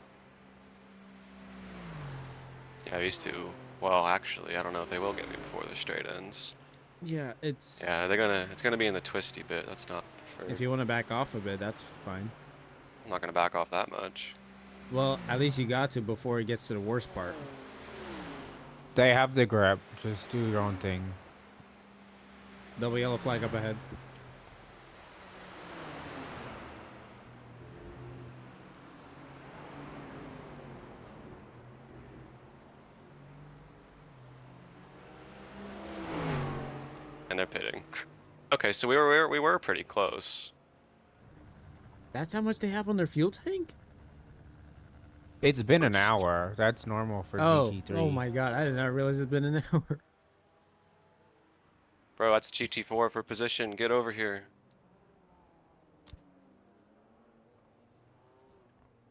Yeah, these two. Well, actually, I don't know if they will get me before the straight ends. Yeah, it's Yeah, it's gonna be in the twisty bit. That's not preferred. if you want to back off a bit, that's fine. I'm not gonna back off that much. Well, at least you got to before it gets to the worst part. They have the grip. Just do your own thing. Double yellow flag up ahead. And they're pitting. Okay, so we were pretty close. That's how much they have on their fuel tank? It's been an First. hour. That's normal for Oh, GT3. oh my god, I did not realize it's been an hour. Bro, that's GT4 for position. Get over here.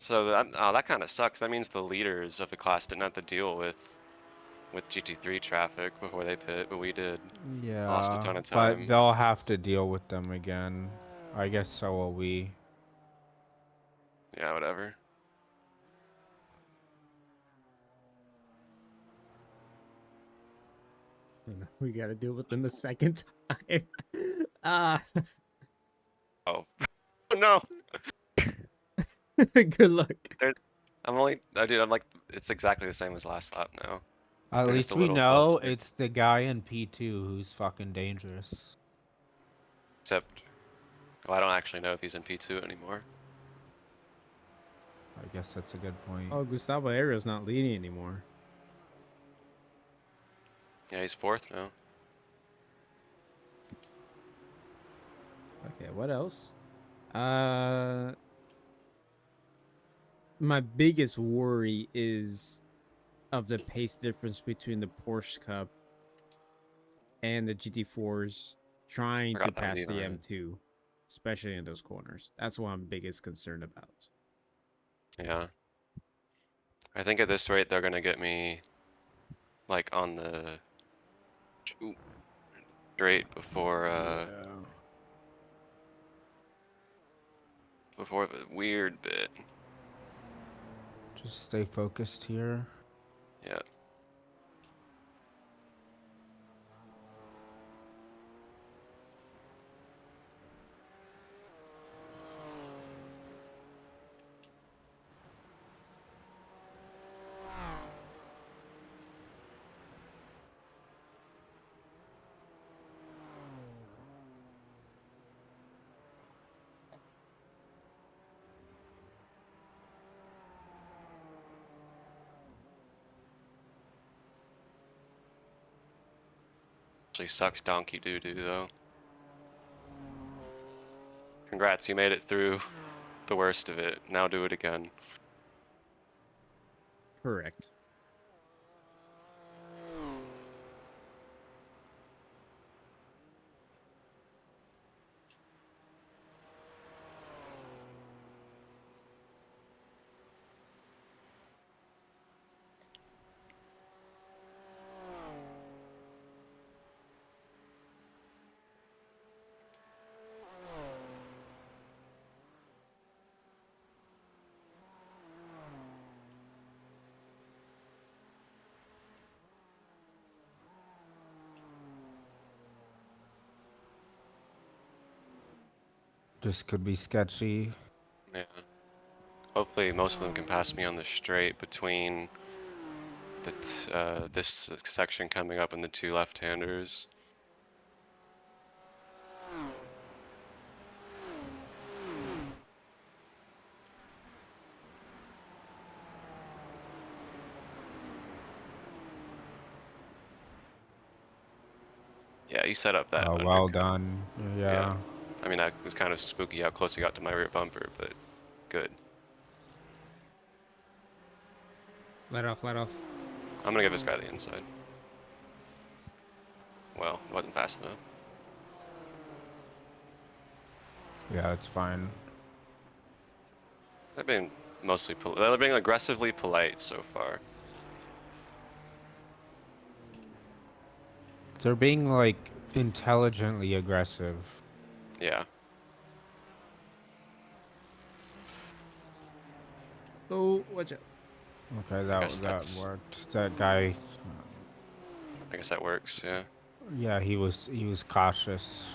So that kind of sucks. That means the leaders of the class didn't have to deal with GT3 traffic before they pit, but we did. Lost a Yeah, ton of but time. they'll have to deal with them again. I guess so will we. Yeah, whatever. We gotta deal with them a second time. Ah, Oh. No. good luck. Dude, I'm like, it's exactly the same as last lap now. At They're just least a we little know closer. it's the guy in P2 who's fucking dangerous. Except, well, I don't actually know if he's in P2 anymore. I guess that's a good point. Oh, Gustavo Areo's not leading anymore. Yeah, he's fourth now. Okay, what else? My biggest worry is of the pace difference between the Porsche Cup and the GT4s trying to Forgot that was pass the even a, M2, especially in those corners. That's what I'm biggest concerned about. yeah. I think at this rate, they're gonna get me like on the straight before Yeah. before the weird bit. Just stay focused here. Yeah. Actually sucks donkey doo-doo though. Congrats, you made it through the worst of it. Now do it again. Correct. This could be sketchy. Yeah. Hopefully most of them can pass me on the straight between this section coming up and the two left-handers. Yeah, you set up that Well undercut. done. Yeah. Yeah. I mean, that was kind of spooky how close he got to my rear bumper, but good. Let off, let off. I'm gonna give this guy the inside. Well, wasn't fast enough. Yeah, it's fine. They're being mostly they're being aggressively polite so far. They're being like intelligently aggressive. Yeah. Oh, watch out. Okay, I guess that that's. worked. That guy, I guess that works. Yeah. yeah, he was cautious.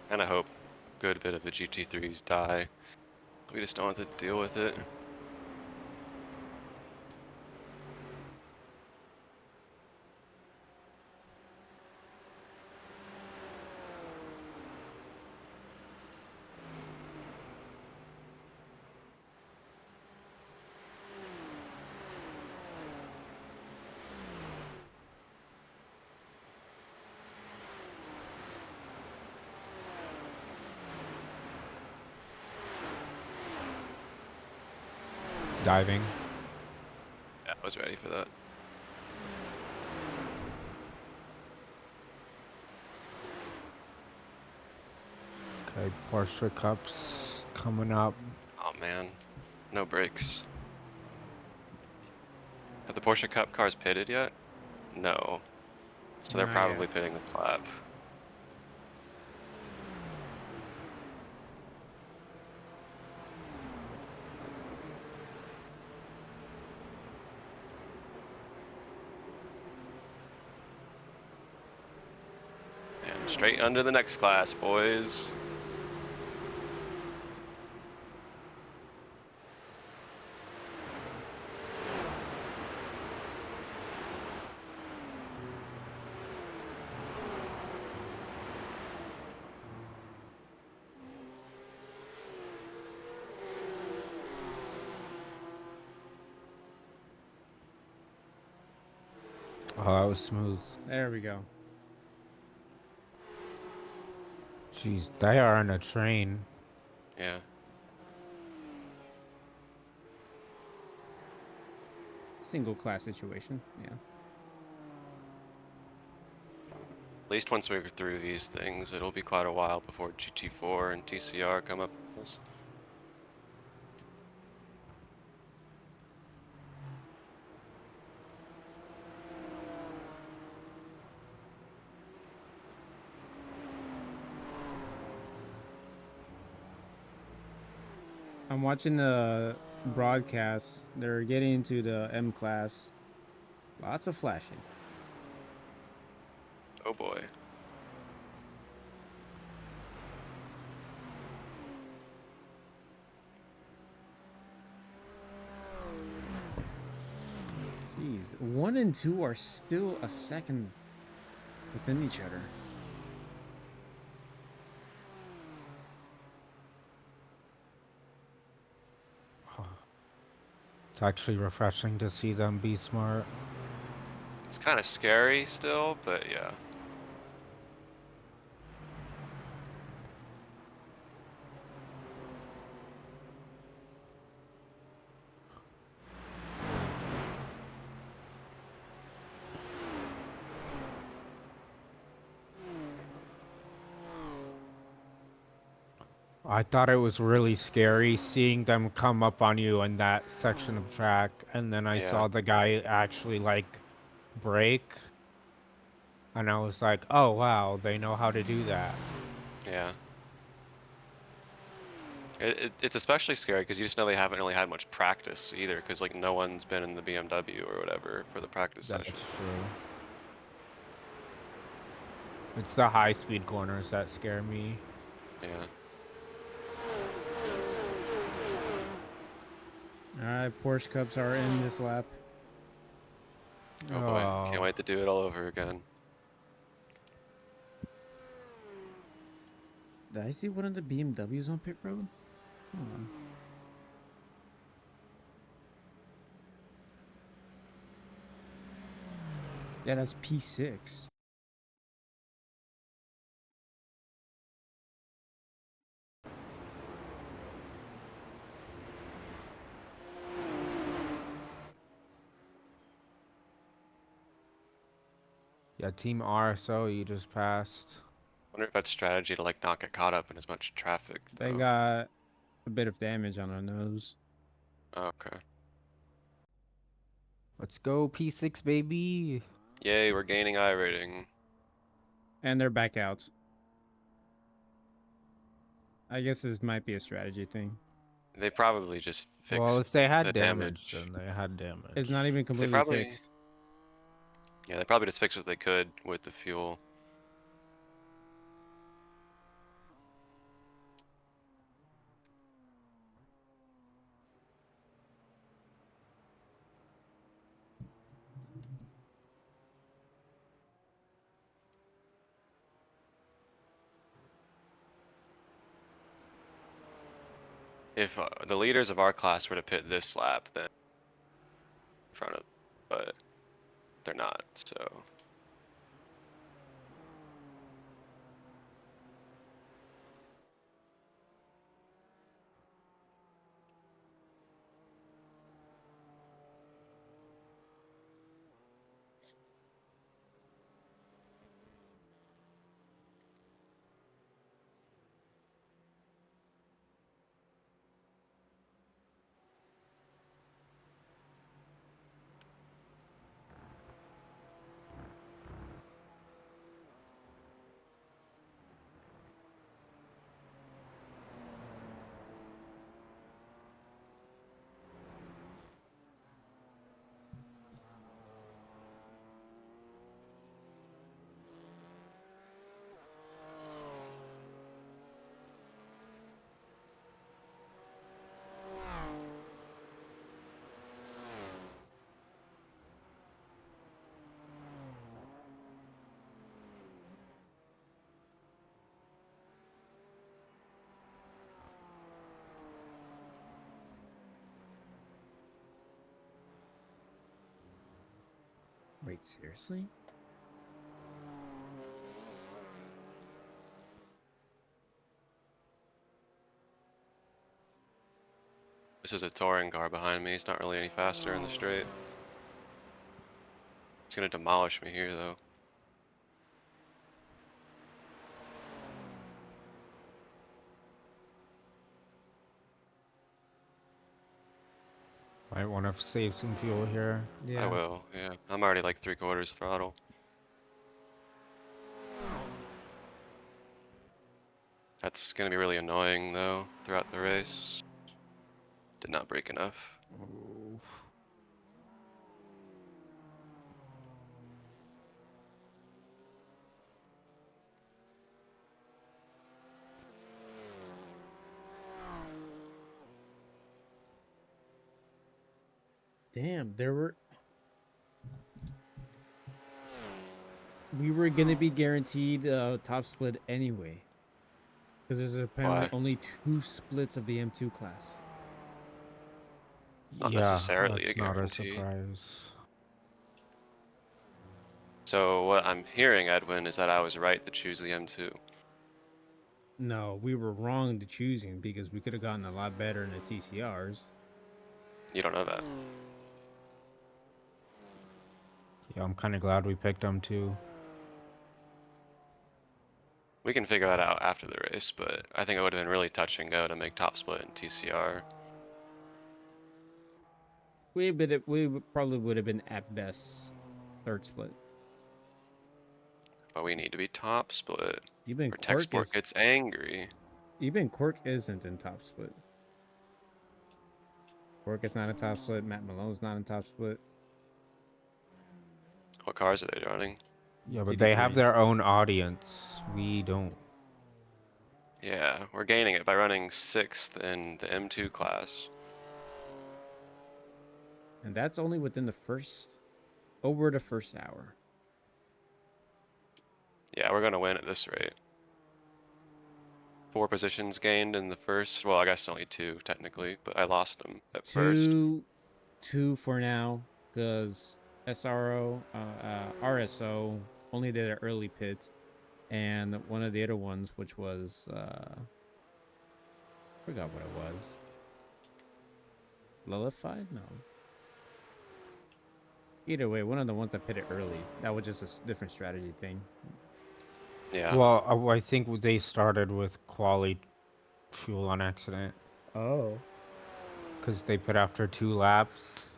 And I hope a good bit of the GT3s die. We just don't have to deal with it. Diving. Yeah, I was ready for that. Okay, Porsche Cups coming up. Oh man, no brakes. Have the Porsche Cup cars pitted yet? No. So they're Not yet. probably pitting this lap. And straight under the next class, boys. Oh, that was smooth. There we go. Jeez, they are on a train. Yeah. Single class situation. Yeah. At least once we're through these things, it'll be quite a while before GT4 and TCR come up with us. I'm watching the broadcast. They're getting into the M class. Lots of flashing. Oh boy. Jeez, 1 and 2 are still a second within each other. It's actually refreshing to see them be smart. It's kind of scary still, but yeah. I thought it was really scary seeing them come up on you in that section of track, and then I Yeah. saw the guy actually like brake, and I was like, oh wow, they know how to do that. Yeah. It's especially scary because you just know they haven't really had much practice either, because like no one's been in the BMW or whatever for the practice That's session. true. It's the high speed corners that scare me. Yeah. Alright, Porsche Cups are in this lap. Oh boy. Can't Oh, wait to do it all over again. Did I see one of the BMWs on pit road? Hold on. Yeah, that's P6. yeah, Team RSO, you just passed. Wonder if that's strategy to like not get caught up in as much traffic They though. got a bit of damage on their nose. Okay. Let's go P6, baby. Yay, we're gaining I rating. And they're back out. I guess this might be a strategy thing. They probably just Well, fixed if they the had damage, damage. then they had damage. It's not even They completely probably, fixed. yeah, they probably just fixed what they could with the fuel. If the leaders of our class were to pit this lap, then in front of, but they're not, so. Wait, seriously? This is a touring car behind me. It's not really any faster in the straight. It's gonna demolish me here though. Might want to save some fuel here. Yeah. I will, yeah. I'm already like 3/4 throttle. That's gonna be really annoying though throughout the race. Did not brake enough. Oh. Damn, we were gonna be guaranteed top split anyway. Because there's apparently Why? only 2 splits of the M2 class. Not Yeah, necessarily a that's not a guarantee. surprise. So what I'm hearing, Edwin, is that I was right to choose the M2. No, we were wrong to choosing because we could have gotten a lot better in the TCRs. You don't know that. Yeah, I'm kind of glad we picked them too. We can figure that out after the race, but I think it would have been really touch and go to make top split in TCR. Probably would have been at best 3rd split. But we need to be top split, Even or Quirk TechSport is gets angry. even Quirk isn't in top split. Quirk is not in top split. Matt Malone's not in top split. What cars are they running? Yeah, but they have their GT3s. own audience. We don't. Yeah, we're gaining it by running 6th in the M2 class. And that's only within the over the first hour. Yeah, we're gonna win at this rate. 4 positions gained in the first, well, I guess only 2 technically, but I lost them at first. Two for now, because RSO only did an early pit, and one of the other ones, which was forgot what it was. Lilified? No. Either way, one of the ones that pitted early. That was just a different strategy thing. Yeah, Well, I think they started with quality fuel on accident Oh. because they put after 2 laps.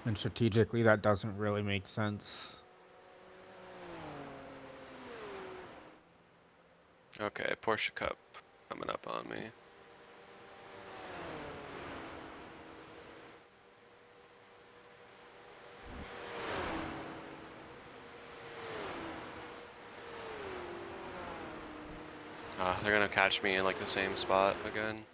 And strategically, that doesn't really make sense. okay, Porsche Cup coming up on me. They're gonna catch me in like the same spot again.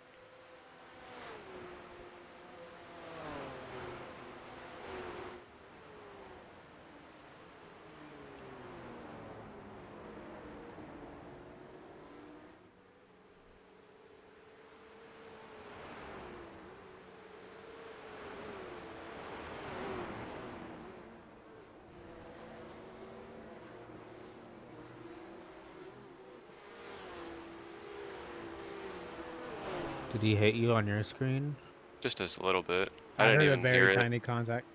Did he hit you on your screen? Just a little bit. I I didn't heard a even hear very it. tiny contact.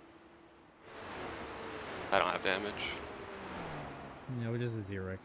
I don't have damage. No, it was just a 0x.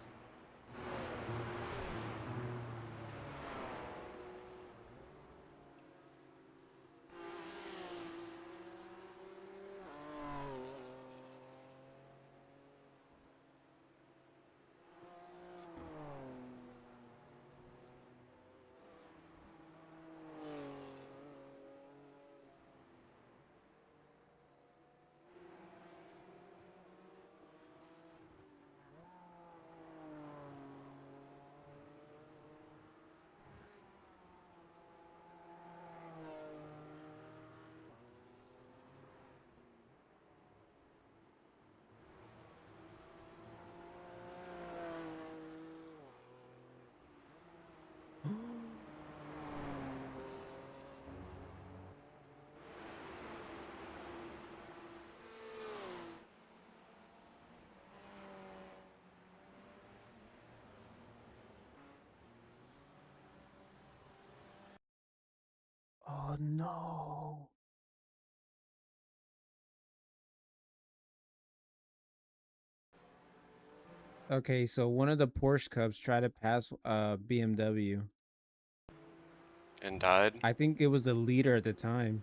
Oh no. Okay, so one of the Porsche Cubs tried to pass BMW. And died. I think it was the leader at the time.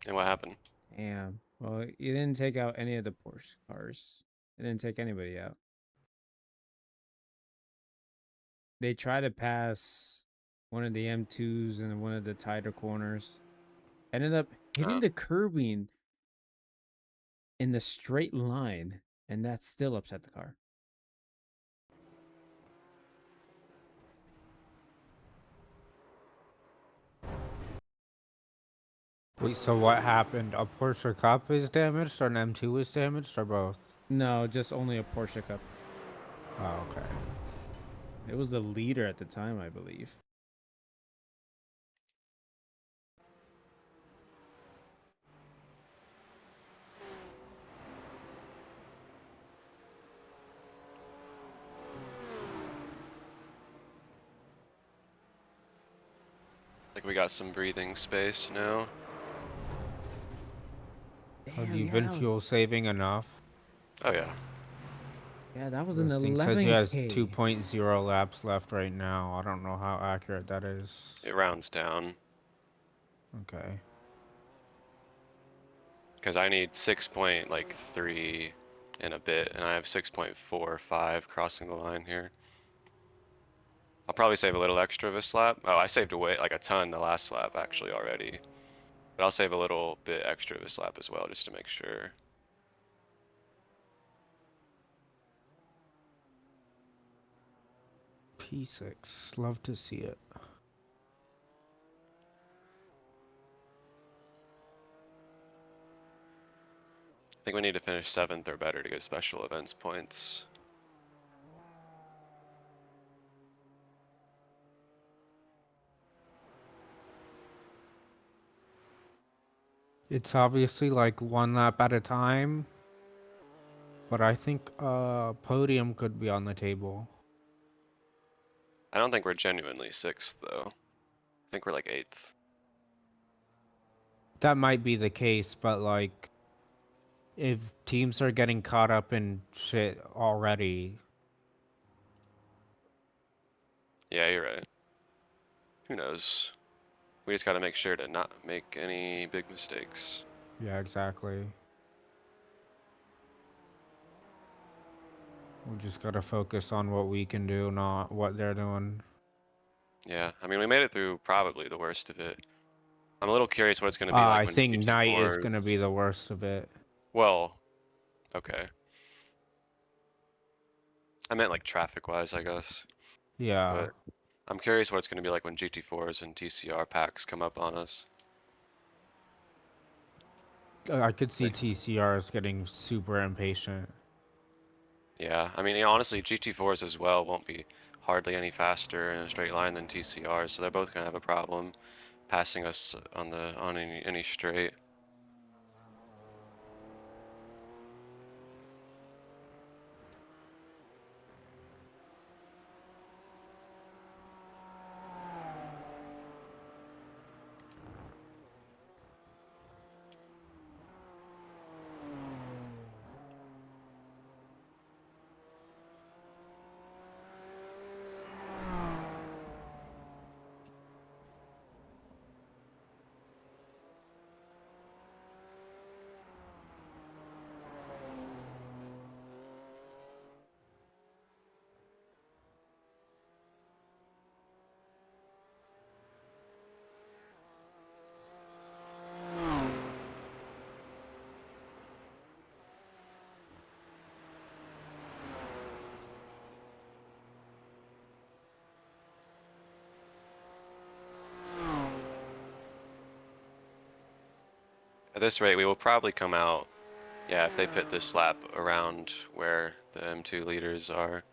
And what happened? Damn. Well, it didn't take out any of the Porsche cars. It didn't take anybody out. They tried to pass one of the M2s and one of the tighter corners. Ended up hitting Oh. the curbing in the straight line, and that still upset the car. Wait, so what happened? A Porsche Cup is damaged, or an M2 is damaged, or both? No, just only a Porsche Cup. Oh, okay. It was the leader at the time, I believe. Like we got some breathing space now. Have Damn, you been yeah. fuel saving enough? Oh yeah. Yeah, that was The an thing says he has 11K. 2.0 laps left right now. I don't know how accurate that is. It rounds down. Okay. Because I need 6.3 in a bit, and I have 6.45 crossing the line here. I'll probably save a little extra this lap. Oh, I saved away like a ton the last lap actually already. But I'll save a little bit extra this lap as well just to make sure. P6. Love to see it. I think we need to finish 7th or better to get special events points. It's obviously like one lap at a time, but I think podium could be on the table. I don't think we're genuinely 6th though. I think we're like 8th. That might be the case, but like if teams are getting caught up in shit already, Yeah, you're right. Who knows? We just gotta make sure to not make any big mistakes. yeah, exactly. We just gotta focus on what we can do, not what they're doing. Yeah, I mean, we made it through probably the worst of it. I'm a little curious what it's gonna be like I when think night is GT4s. gonna be the worst of it. Well, okay. I meant like traffic-wise, I guess. Yeah, But I'm curious what it's gonna be like when GT4s and TCR packs come up on us. I could see Like, TCRs getting super impatient. yeah, I mean, yeah, honestly, GT4s as well won't be hardly any faster in a straight line than TCRs, so they're both gonna have a problem passing us on any straight. At this rate, we will probably come out, yeah, if they pit this lap around where the M2 leaders are.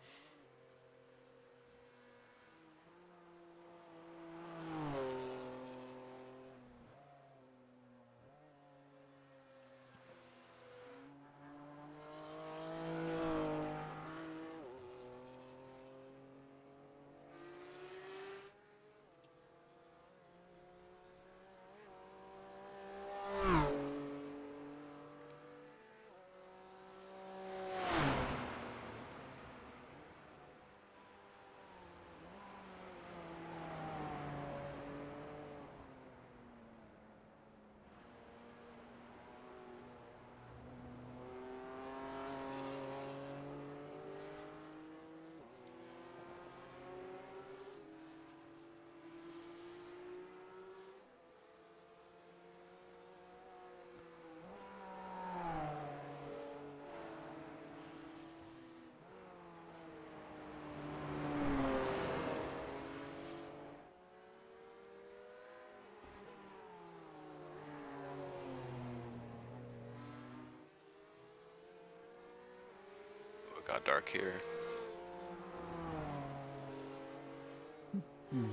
got dark here.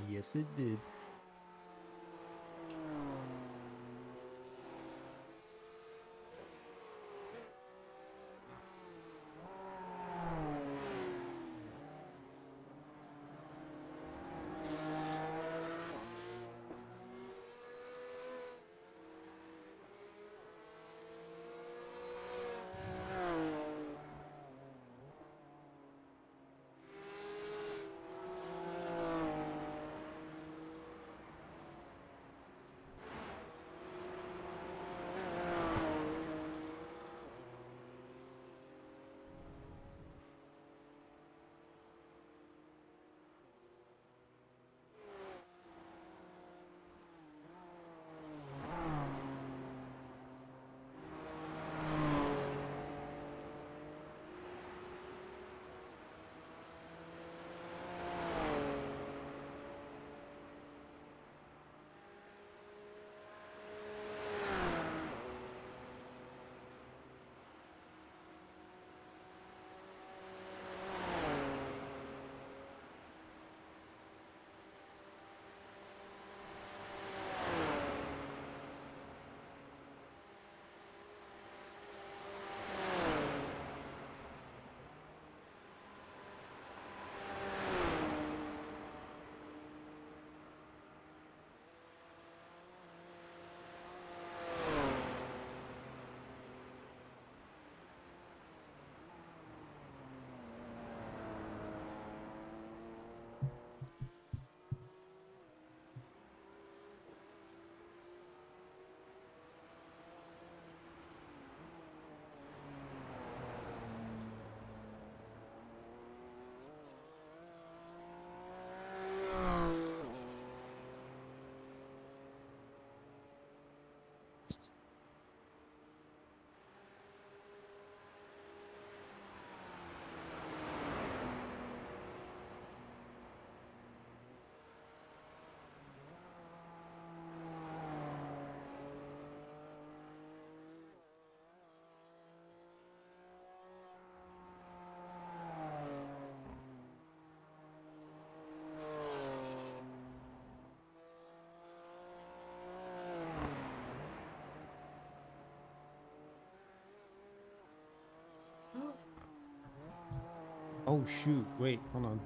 Yes, it did. Oh shoot! Wait, hold on.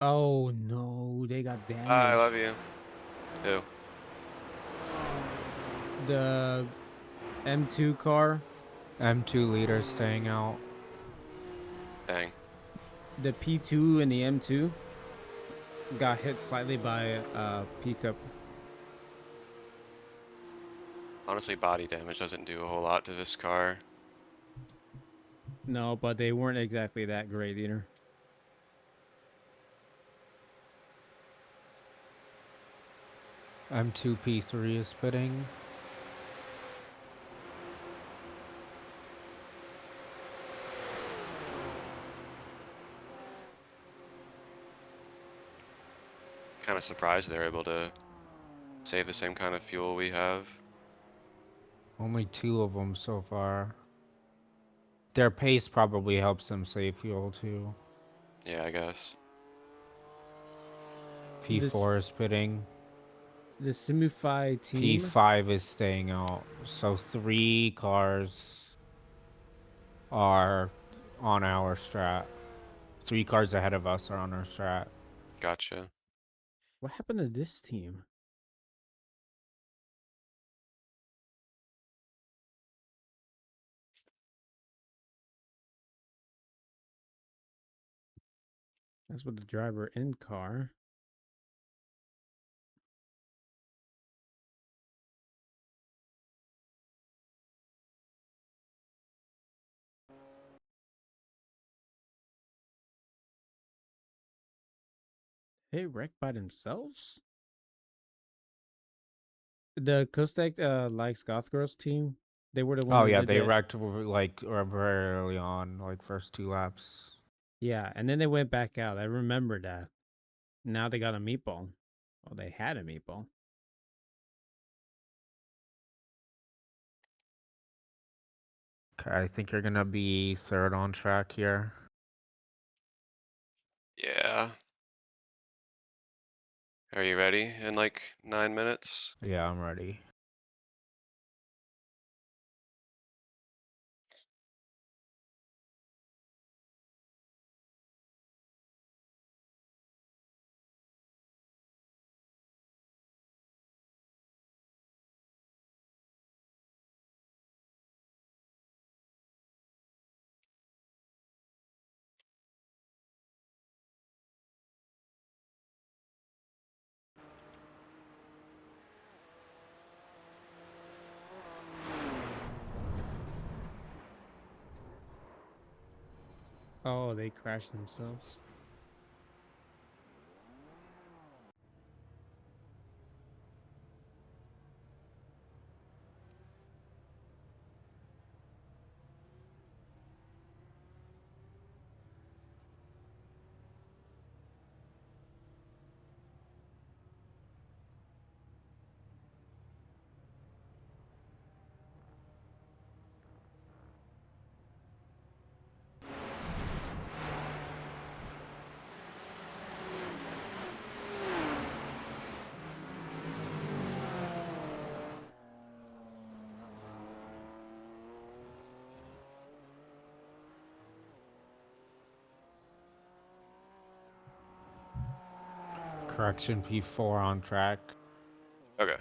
Oh no, they got I love damaged. you. Who? The M2 car, M2 leader staying out. Dang. the P2 and the M2 got hit slightly by a pickup. Honestly, body damage doesn't do a whole lot to this car. No, but they weren't exactly that great either. M2P3 is spitting. Kind of surprised they're able to save the same kind of fuel we have. Only 2 of them so far. Their pace probably helps them save fuel too. Yeah, I guess. This P4 is spitting. the Simify team. P5 is staying out. So 3 cars are on our strat. 3 cars ahead of us are on our strat. Gotcha. What happened to this team? That's with the driver in car. They wrecked by themselves? The Kostek likes Goth Girls team. They were the one Oh that yeah, did they that. wrecked like very early on, like first 2 laps. Yeah, and then they went back out. I remember that. Now they got a meatball. Well, they had a meatball. Okay, I think you're gonna be third on track here. Yeah. Are you ready in like 9 minutes? Yeah, I'm ready. Oh, they crashed themselves. Correction, P4 on track. Okay.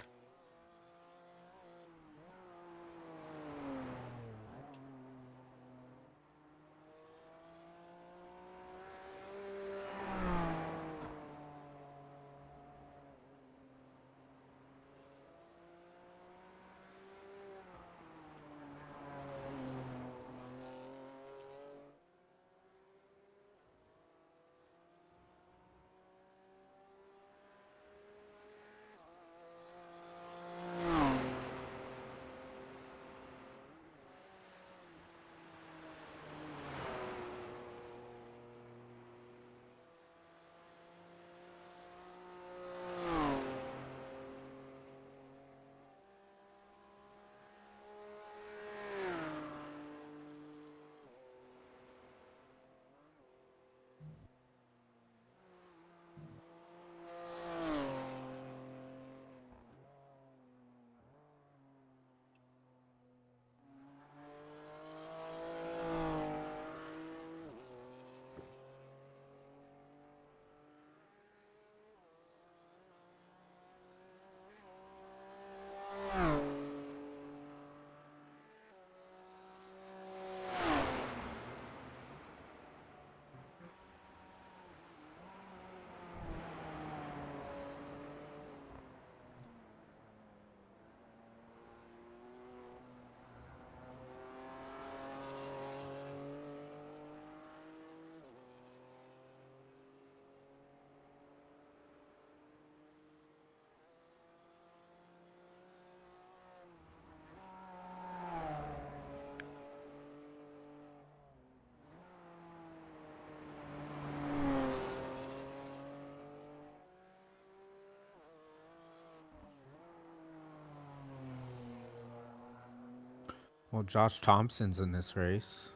Well, Josh Thompson's in this race.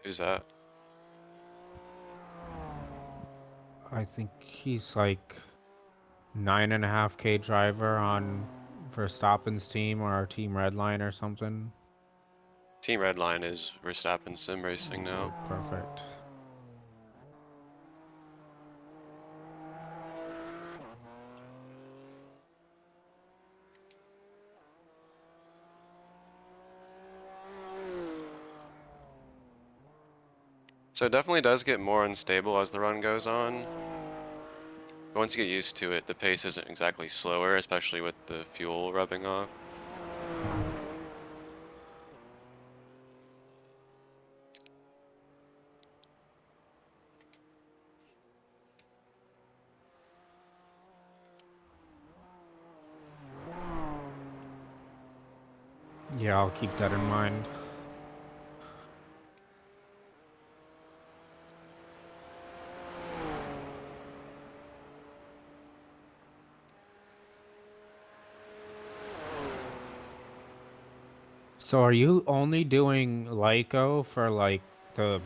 Who's that? I think he's like 9.5K driver on Verstappen's team or our team Redline or something. Team Redline is Verstappen Sim Racing now. Perfect. So it definitely does get more unstable as the run goes on. But once you get used to it, the pace isn't exactly slower, especially with the fuel rubbing off. Yeah, I'll keep that in mind. So are you only doing Lyco for like the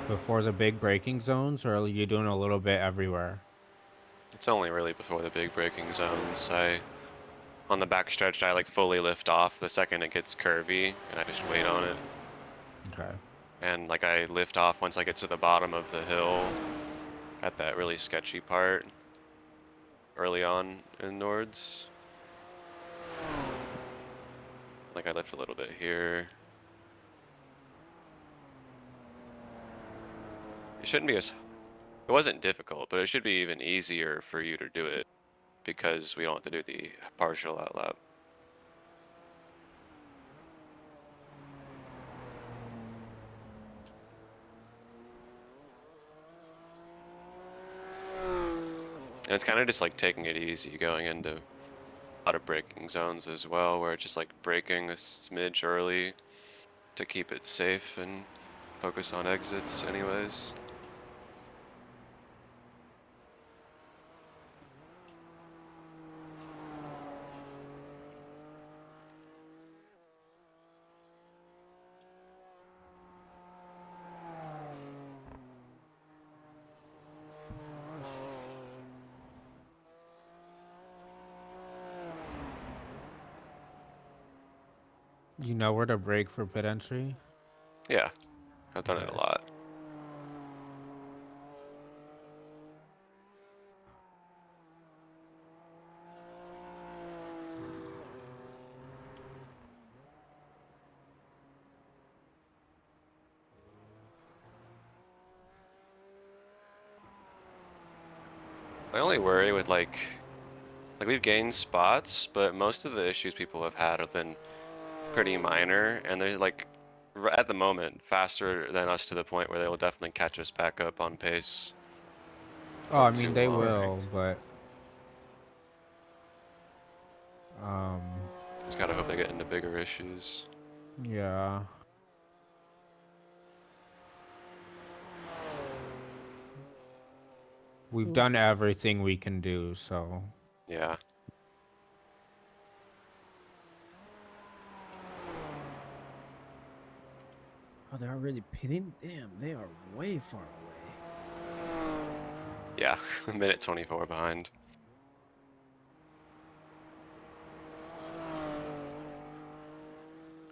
before the big braking zones, or are you doing a little bit everywhere? It's only really before the big braking zones. On the back stretch, I like fully lift off the second it gets curvy, and I just wait on it. Okay. And like I lift off once I get to the bottom of the hill at that really sketchy part early on in Nords. Like I lift a little bit here. It shouldn't be as, it wasn't difficult, but it should be even easier for you to do it because we don't have to do the partial outlap. And it's kind of just like taking it easy going into a lot of braking zones as well, where it's just like braking a smidge early to keep it safe and focus on exits anyways. You know where to brake for pit entry? Yeah, I've done it a Okay. lot. My only worry with like we've gained spots, but most of the issues people have had have been pretty minor, and they're like at the moment faster than us to the point where they will definitely catch us back up on pace Oh, I before mean too they long. will, Correct. but um Just gotta hope they get into bigger issues. yeah. We've Well, done everything we can do, so Yeah, oh, they're already pitting? Damn, they are way far away. yeah, a minute 24 behind.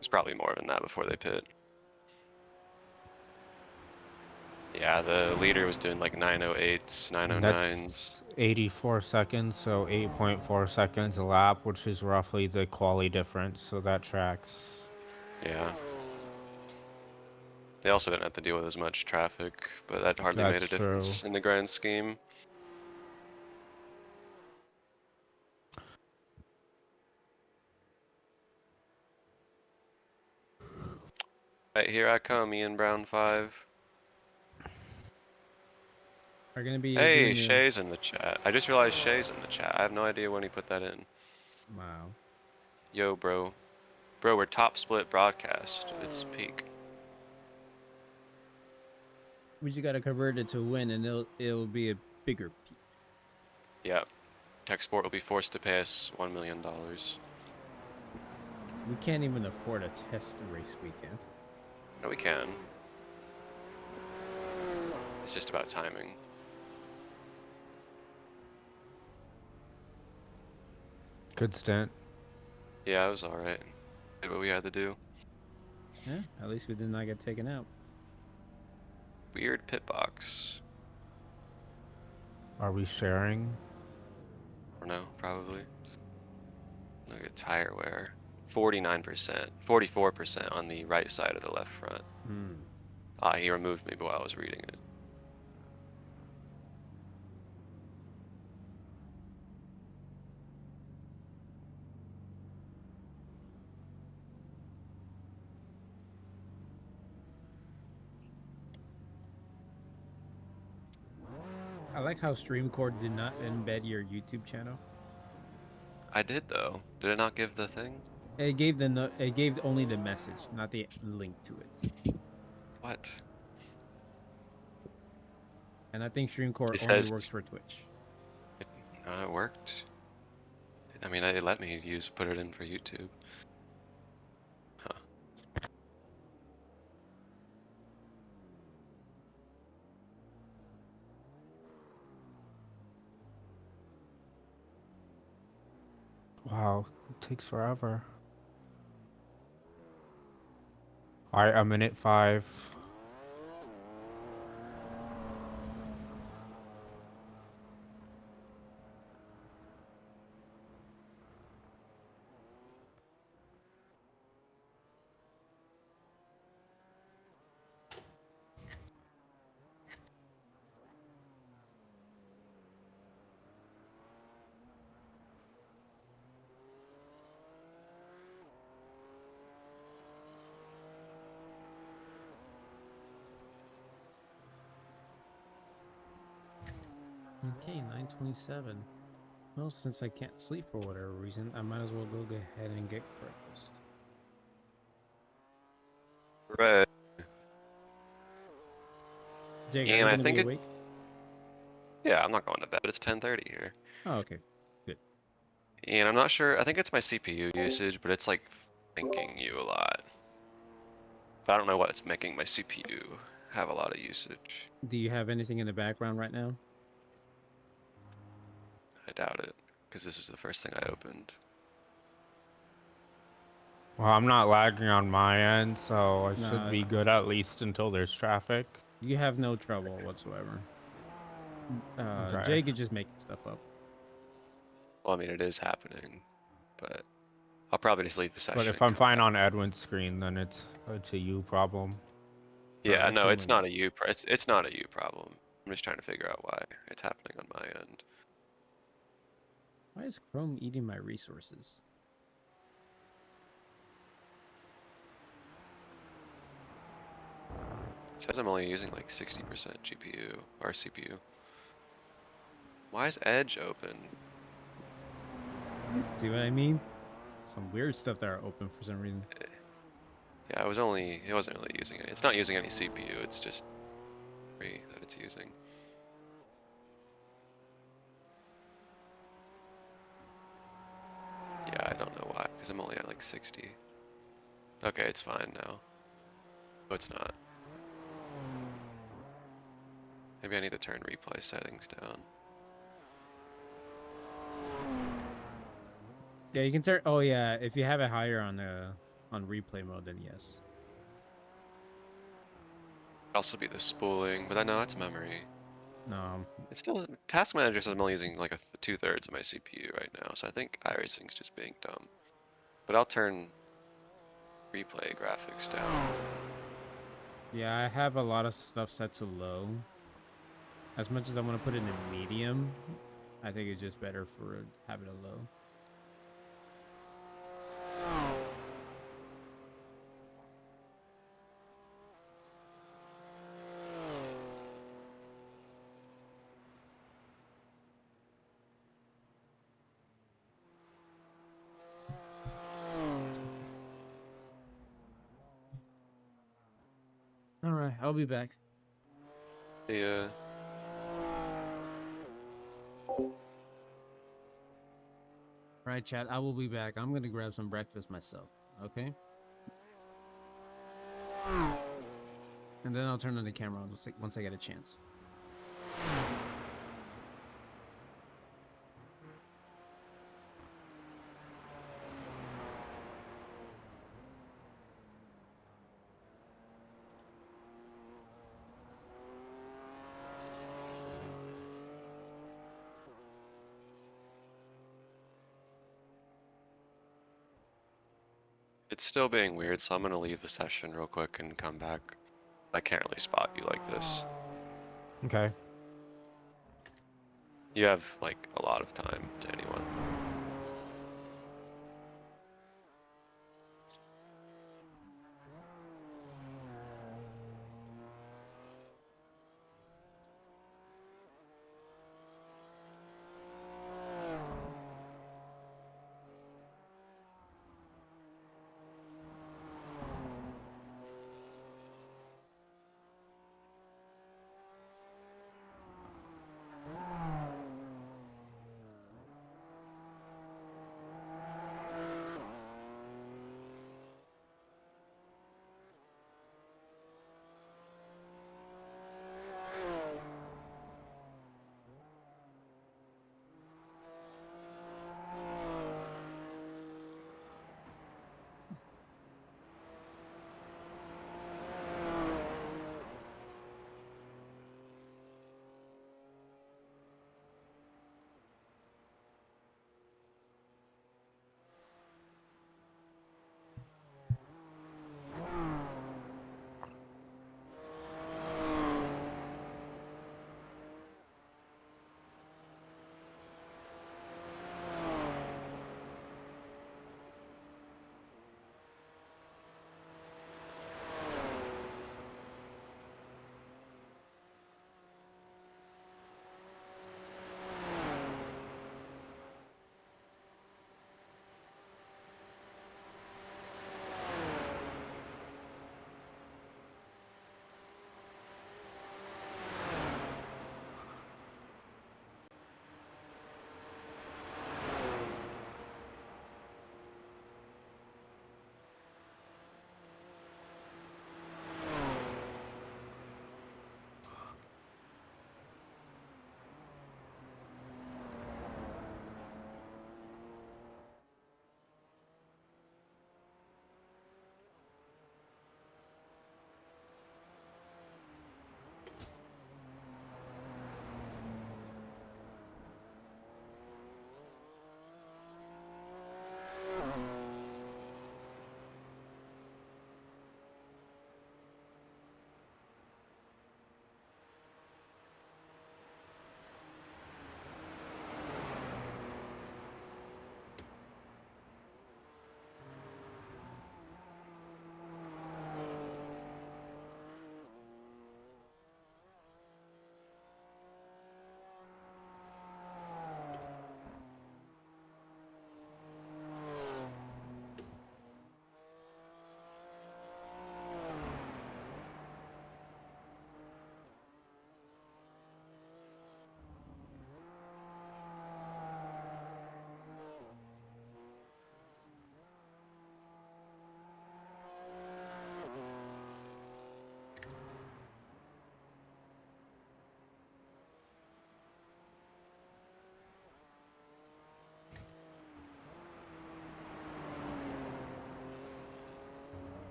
It's probably more than that before they pit. Yeah, the leader was doing like 908s, and 909s. that's 84 seconds, so 8.4 seconds a lap, which is roughly the quality difference, so that tracks. Yeah. They also didn't have to deal with as much traffic, but that hardly made That's a true. difference in the grand scheme. Right, here I come, Ian Brown 5. Are gonna be Hey, doing the Shay's in the chat. I just realized Shay's in the chat. I have no idea when he put that in. wow. Yo, bro. Bro, we're top split broadcast. It's peak. We just gotta convert it to a win, and it'll be a bigger peak. Yeah. TechSport will be forced to pay us $1 million. We can't even afford a test race weekend. No, we can. It's just about timing. Good stint. Yeah, it was alright. Did what we had to do. Yeah, at least we did not get taken out. Weird pit box. Are we sharing? Or no, probably. Look at tire wear. 49%, 44% on the right side of the left front. Hmm. Ah, he removed me while I was reading it. I like how StreamCord did not embed your YouTube channel. I did though. Did it not give the thing? It gave it gave only the message, not the link to it. What? And I think StreamCore It only says works for Twitch. it worked. I mean, it let me put it in for YouTube. Huh. Wow, it takes forever. Alright, a minute 5. Okay, 9:27. Well, since I can't sleep for whatever reason, I might as well go ahead and get breakfast. Right. Jake, are And you I gonna be think it. awake? Yeah, I'm not going to bed. It's 10:30 here. Oh, okay. Good. And I'm not sure. I think it's my CPU usage, but it's like thinking you a lot. But I don't know what's making my CPU have a lot of usage. Do you have anything in the background right now? I doubt it, because this is the first thing I opened. Well, I'm not lagging on my end, so I should No, be good at least until there's traffic. you have no trouble whatsoever. Okay. Jake is just making stuff up. Well, I mean, it is happening, but I'll probably just leave the But session if and I'm come fine back. on Edwin's screen, then it's a you problem. Yeah, I no, can it's wing it. not a you. It's not a you problem. I'm just trying to figure out why it's happening on my end. Why is Chrome eating my resources? It says I'm only using like 60% GPU or CPU. Why is Edge open? See what I mean? Some weird stuff that are open for some reason. Yeah, it wasn't really using it. It's not using any CPU. It's just free that it's using. Yeah, I don't know why, because I'm only at like 60. Okay, it's fine now. Oh, it's not. Maybe I need to turn replay settings down. Yeah, you can turn. Oh yeah, if you have it higher on replay mode, then yes. Could also be the spooling, but I know that's memory. No, It's still Task Manager says I'm only using like 2/3 of my CPU right now, so I think iRacing's just being dumb. But I'll turn replay graphics down. yeah, I have a lot of stuff set to low. As much as I want to put it in medium, I think it's just better for have it a low. All right, I'll be back. Yeah. All right, chat. I will be back. I'm gonna grab some breakfast myself. Okay. And then I'll turn on the camera once I get a chance. It's still being weird, so I'm gonna leave the session real quick and come back. I can't really spot you like this. Okay. You have like a lot of time to anyone.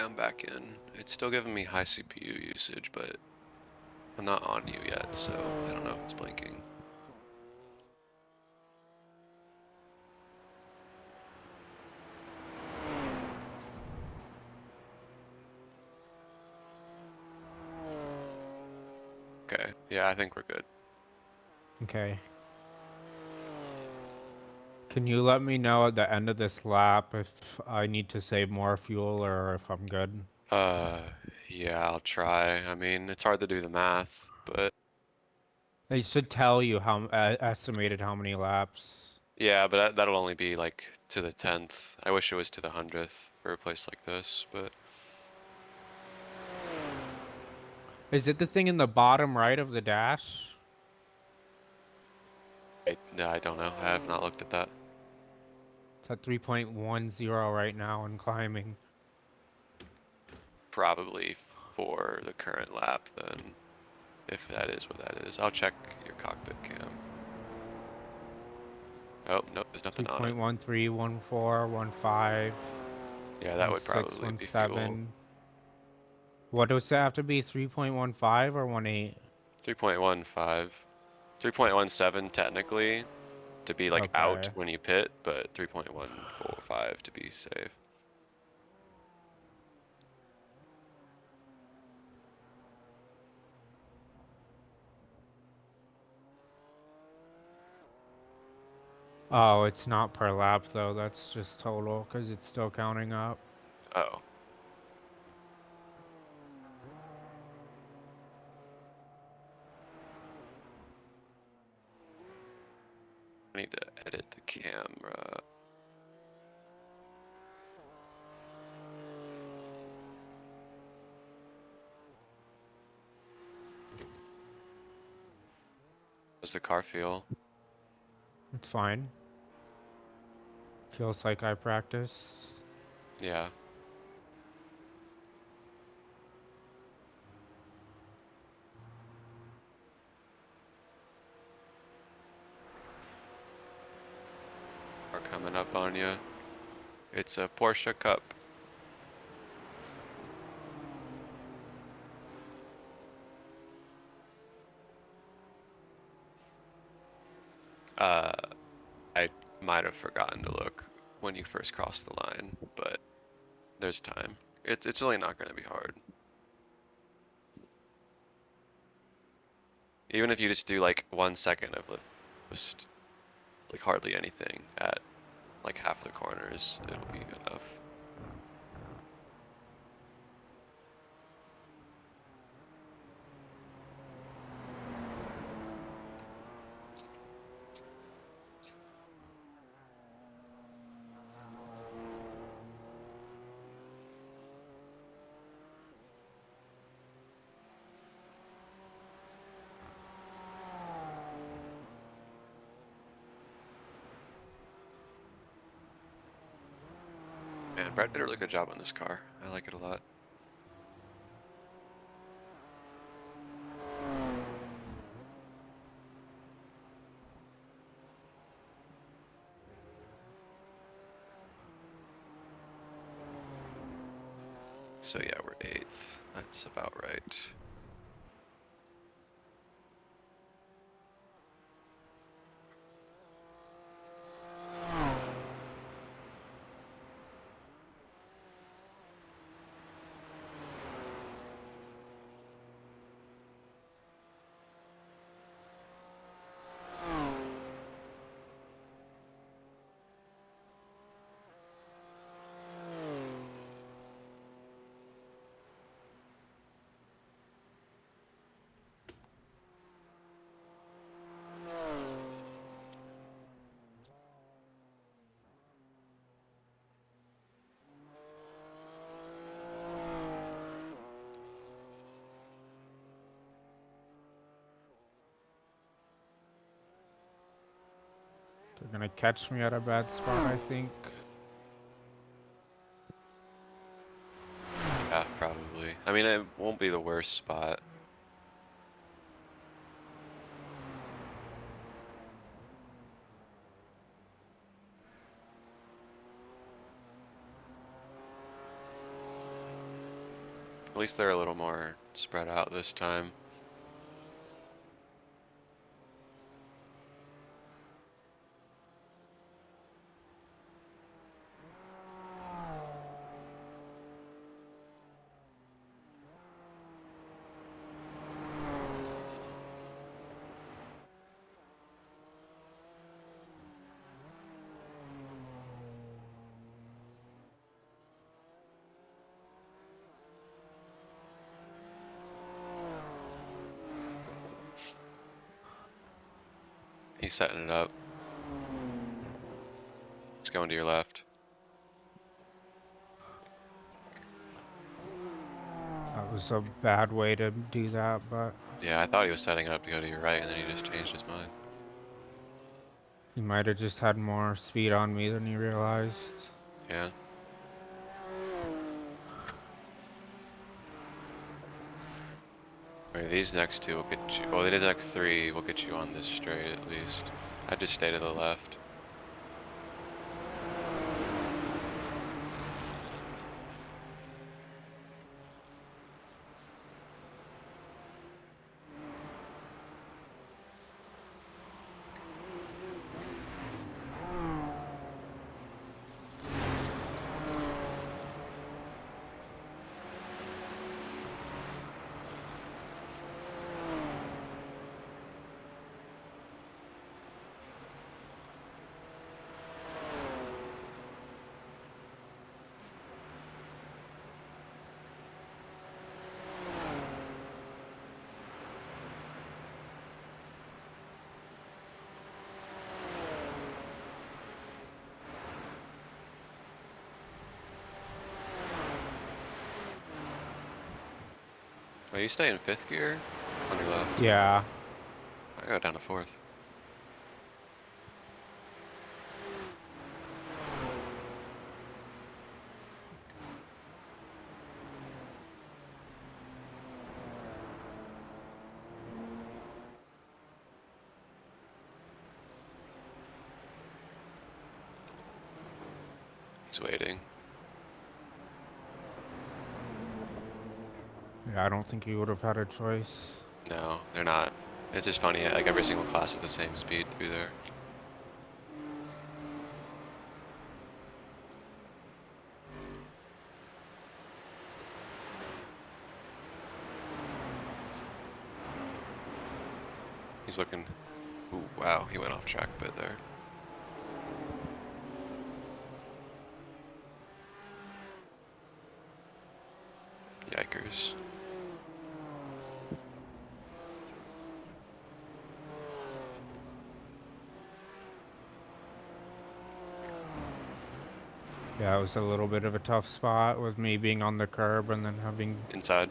I'm back in. It's still giving me high CPU usage, but I'm not on you yet, so I don't know if it's blinking. Okay, yeah, I think we're good. Okay. Can you let me know at the end of this lap if I need to save more fuel or if I'm good? Uh, yeah, I'll try. I mean, it's hard to do the math, but They should tell you how estimated how many laps. yeah, but that'll only be like to the 10th. I wish it was to the 100th for a place like this, but Is it the thing in the bottom right of the dash? I don't know. I have not looked at that. It's at 3.10 right now and climbing. Probably for the current lap then, if that is what that is. I'll check your cockpit cam. Oh, nope, there's nothing on it. 3.13, 14, 15, Yeah, that would 16, probably be fuel. 17. What does it have to be? 3.15 or 18? 3.15. 3.17 technically to be like out Okay. when you pit, but 3.145 to be safe. Oh, it's not per lap though. That's just total because it's still counting up. Oh. I need to edit the camera. How's the car feel? It's fine. Feels like I practice. Yeah. Car coming up on you. It's a Porsche Cup. Uh, I might have forgotten to look when you first crossed the line, but there's time. It's really not going to be hard. Even if you just do like 1 second of lift boost, like hardly anything at like half the corners, it'll be enough. Man, Brett did a really good job on this car. I like it a lot. So yeah, we're 8th. That's about right. They're gonna catch me at a bad spot, I think. Yeah, probably. I mean, it won't be the worst spot. At least they're a little more spread out this time. He's setting it up. He's going to your left. That was a bad way to do that, but Yeah, I thought he was setting it up to go to your right, and then he just changed his mind. he might have just had more speed on me than he realized. Yeah. Alright, these next two will get you. Well, these next three will get you on this straight at least. I just stay to the left. Oh, you stay in fifth gear? On your left. Yeah. I go down to fourth. He's waiting. Yeah, I don't think he would have had a choice. No, they're not. It's just funny, like every single class is the same speed through there. He's looking. Ooh, wow, he went off track a bit there. Yikers. Yeah, it was a little bit of a tough spot with me being on the curb and then having Inside.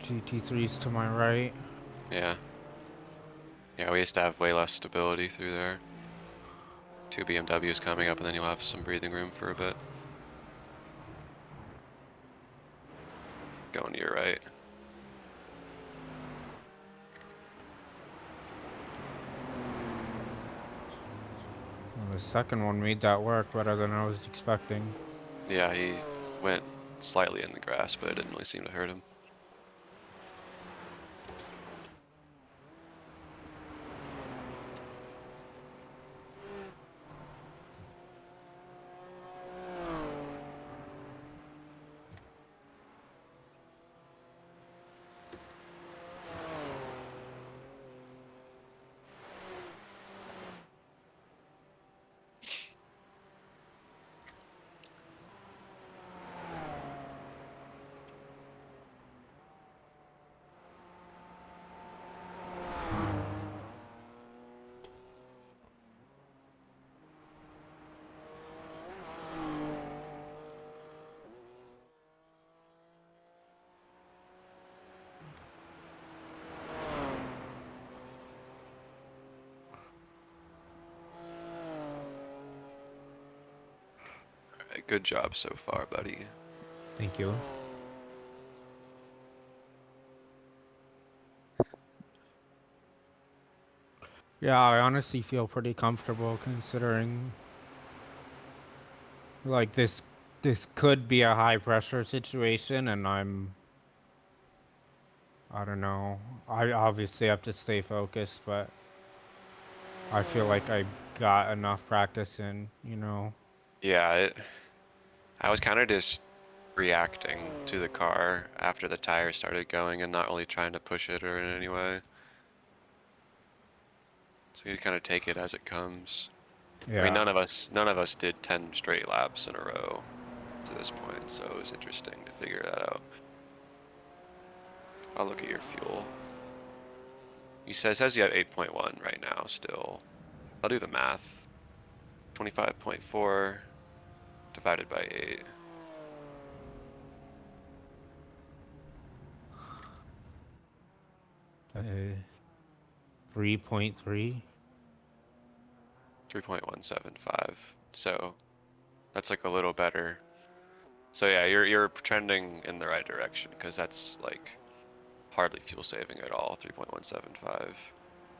GT3s to my right. Yeah. Yeah, we used to have way less stability through there. Two BMWs coming up, and then you'll have some breathing room for a bit. Going to your right. Well, the second one made that work better than I was expecting. Yeah, he went slightly in the grass, but it didn't really seem to hurt him. Alright, good job so far, buddy. Thank you. Yeah, I honestly feel pretty comfortable considering like this this could be a high pressure situation, and I don't know. I obviously have to stay focused, but I feel like I got enough practice in, you know. Yeah, I was kind of just reacting to the car after the tires started going and not really trying to push it or in any way. So you kind of take it as it comes. I mean, Yeah. none of us did 10 straight laps in a row to this point, so it was interesting to figure that out. I'll look at your fuel. It says you have 8.1 right now still. I'll do the math. 25.4 divided by 8. 3.3. 3.175. So that's like a little better. So yeah, you're trending in the right direction because that's like hardly fuel saving at all, 3.175.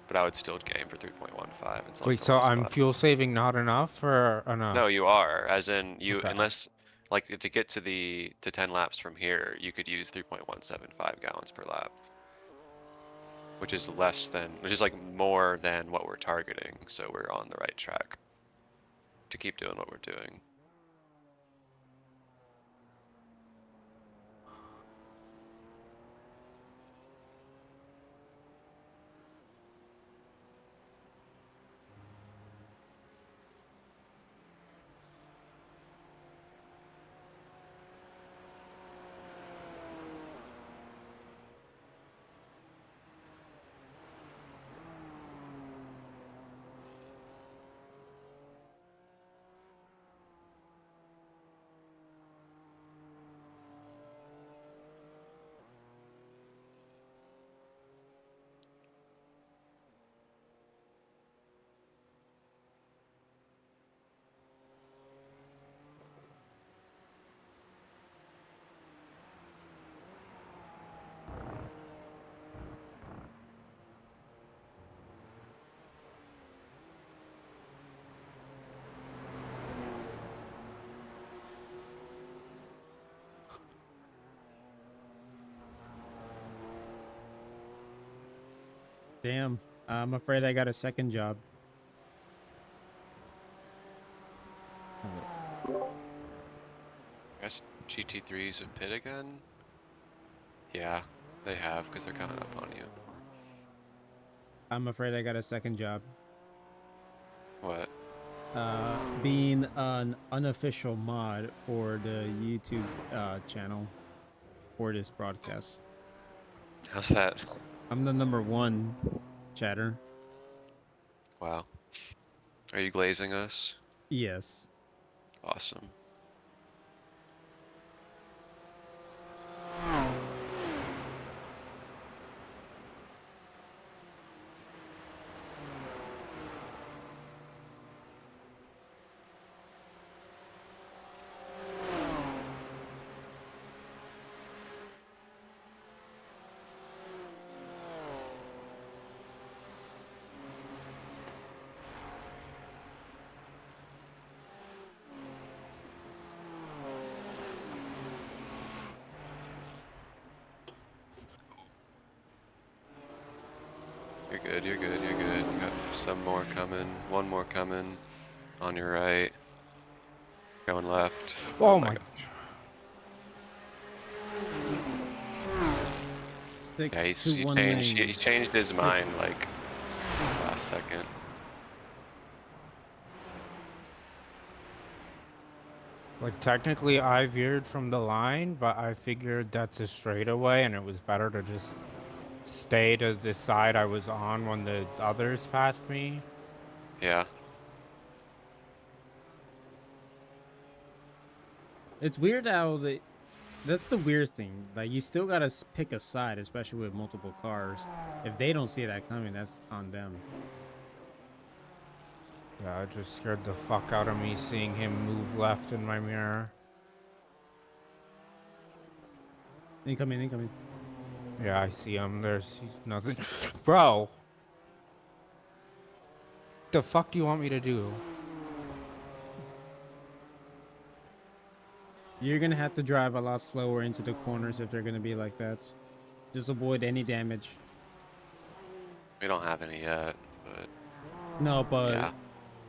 But I would still game for 3.15 until I Wait, fill my so I'm slot. fuel saving not enough or No, enough? you are, as in you, Okay. unless like to get to 10 laps from here, you could use 3.175 gallons per lap, which is like more than what we're targeting. So we're on the right track to keep doing what we're doing. Damn. I'm afraid I got a second job. I guess GT3s have pit again? Yeah, they have because they're coming up on you. I'm afraid I got a second job. What? Being an unofficial mod for the YouTube channel for this broadcast. How's that? I'm the #1 chatter. Wow. Are you glazing us? Yes. Awesome. You're good, you're good, you're good. You got some more coming, one more coming on your right, going left. Oh Oh my my. gosh. Stick Yeah, to he one changed lane. he changed his Stick. mind like last second. Like technically I veered from the line, but I figured that's a straightaway and it was better to just stay to the side I was on when the others passed me. Yeah. It's weird how that's the weird thing. Like, you still gotta pick a side, especially with multiple cars. If they don't see that coming, that's on them. Yeah, it just scared the fuck out of me seeing him move left in my mirror. Incoming, incoming. Yeah, I see him. There's nothing. Bro! The fuck do you want me to do? You're gonna have to drive a lot slower into the corners if they're gonna be like that. Just avoid any damage. We don't have any yet, but No, but yeah,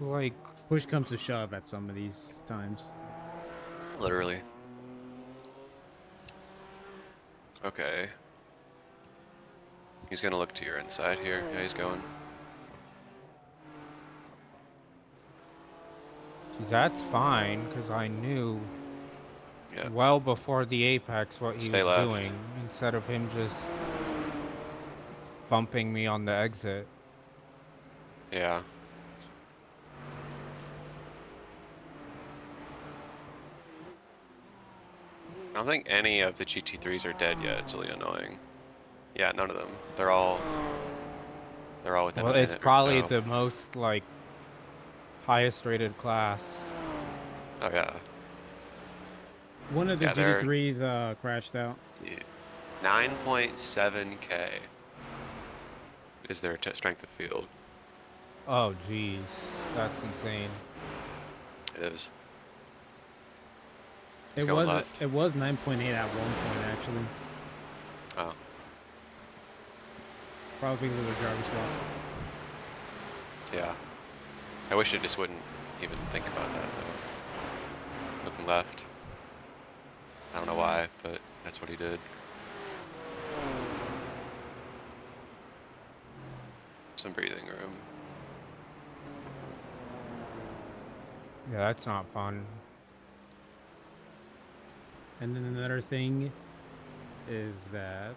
Like, push comes to shove at some of these times. literally. Okay. He's gonna look to your inside here. Yeah, he's going. see, that's fine, because I knew Yeah. well before the apex what he Stay was left. doing, instead of him just bumping me on the exit. Yeah. I don't think any of the GT3s are dead yet. It's really annoying. Yeah, none of them. They're all within a Well, it's minute or probably so. the most, like, highest rated class. Oh yeah. One of the Yeah, they're GT3s crashed out. 9.7K is their strength of field. Oh, jeez. That's insane. It is. He's It going was left. it was 9.8 at one point actually. Oh, Probably because of the driver swap. yeah. I wish it just wouldn't even think about that though. Looking left. I don't know why, but that's what he did. Some breathing room. Yeah, that's not fun. And then another thing is that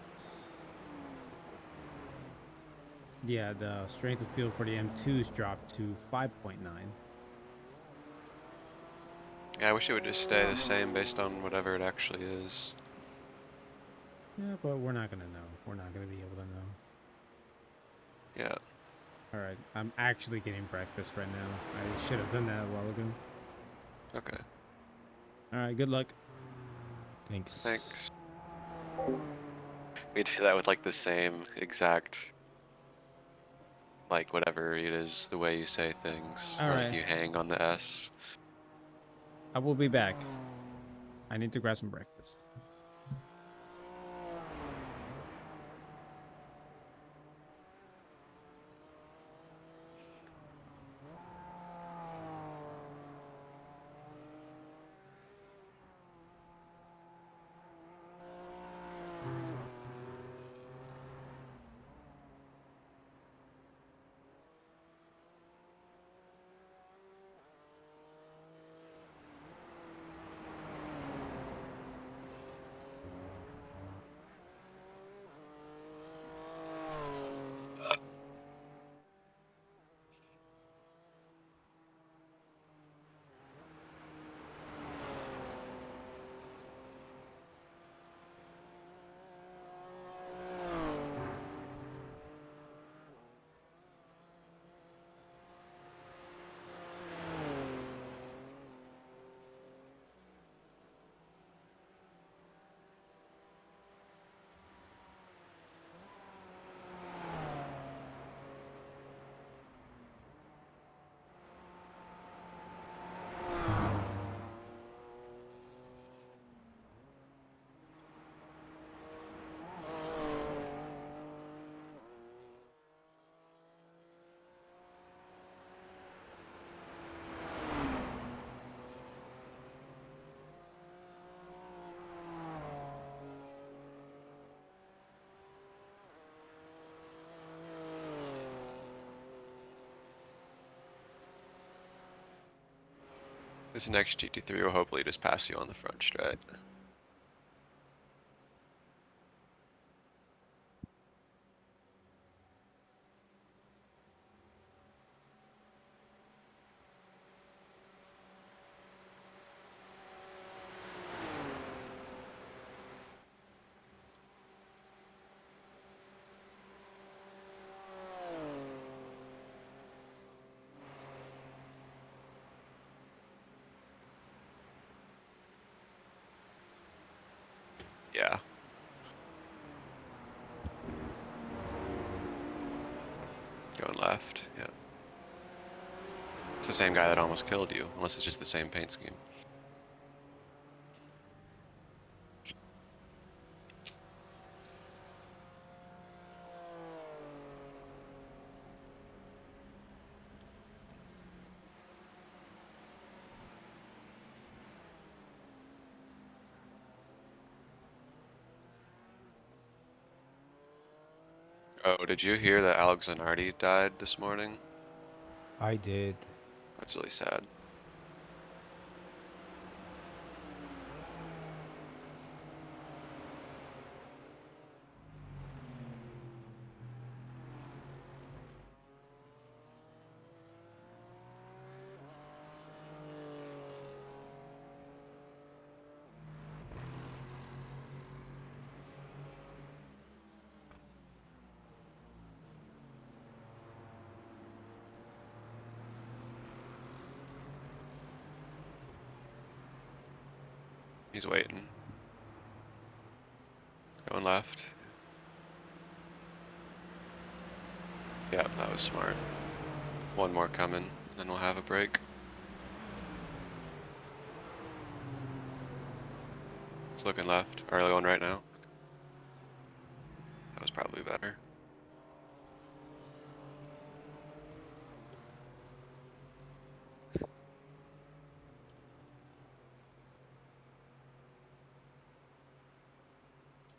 yeah, the strength of field for the M2s dropped to 5.9. Yeah, I wish it would just stay the same based on whatever it actually is. Yeah, but we're not gonna know. We're not gonna be able to know. Yeah. All right, I'm actually getting breakfast right now. I should have done that a while ago. Okay. All right, good luck. Thanks. Thanks. We do that with like the same exact, like whatever it is, the way you say things, All or like right, you hang on the S. I will be back. I need to grab some breakfast. This next GT3 will hopefully just pass you on the front straight. Yeah. Going left, yeah. It's the same guy that almost killed you, unless it's just the same paint scheme. Oh, did you hear that Alex Zanardi died this morning? I did. That's really sad. He's waiting. Going left. Yeah, that was smart. One more coming, then we'll have a break. It's looking left, or going right now. That was probably better.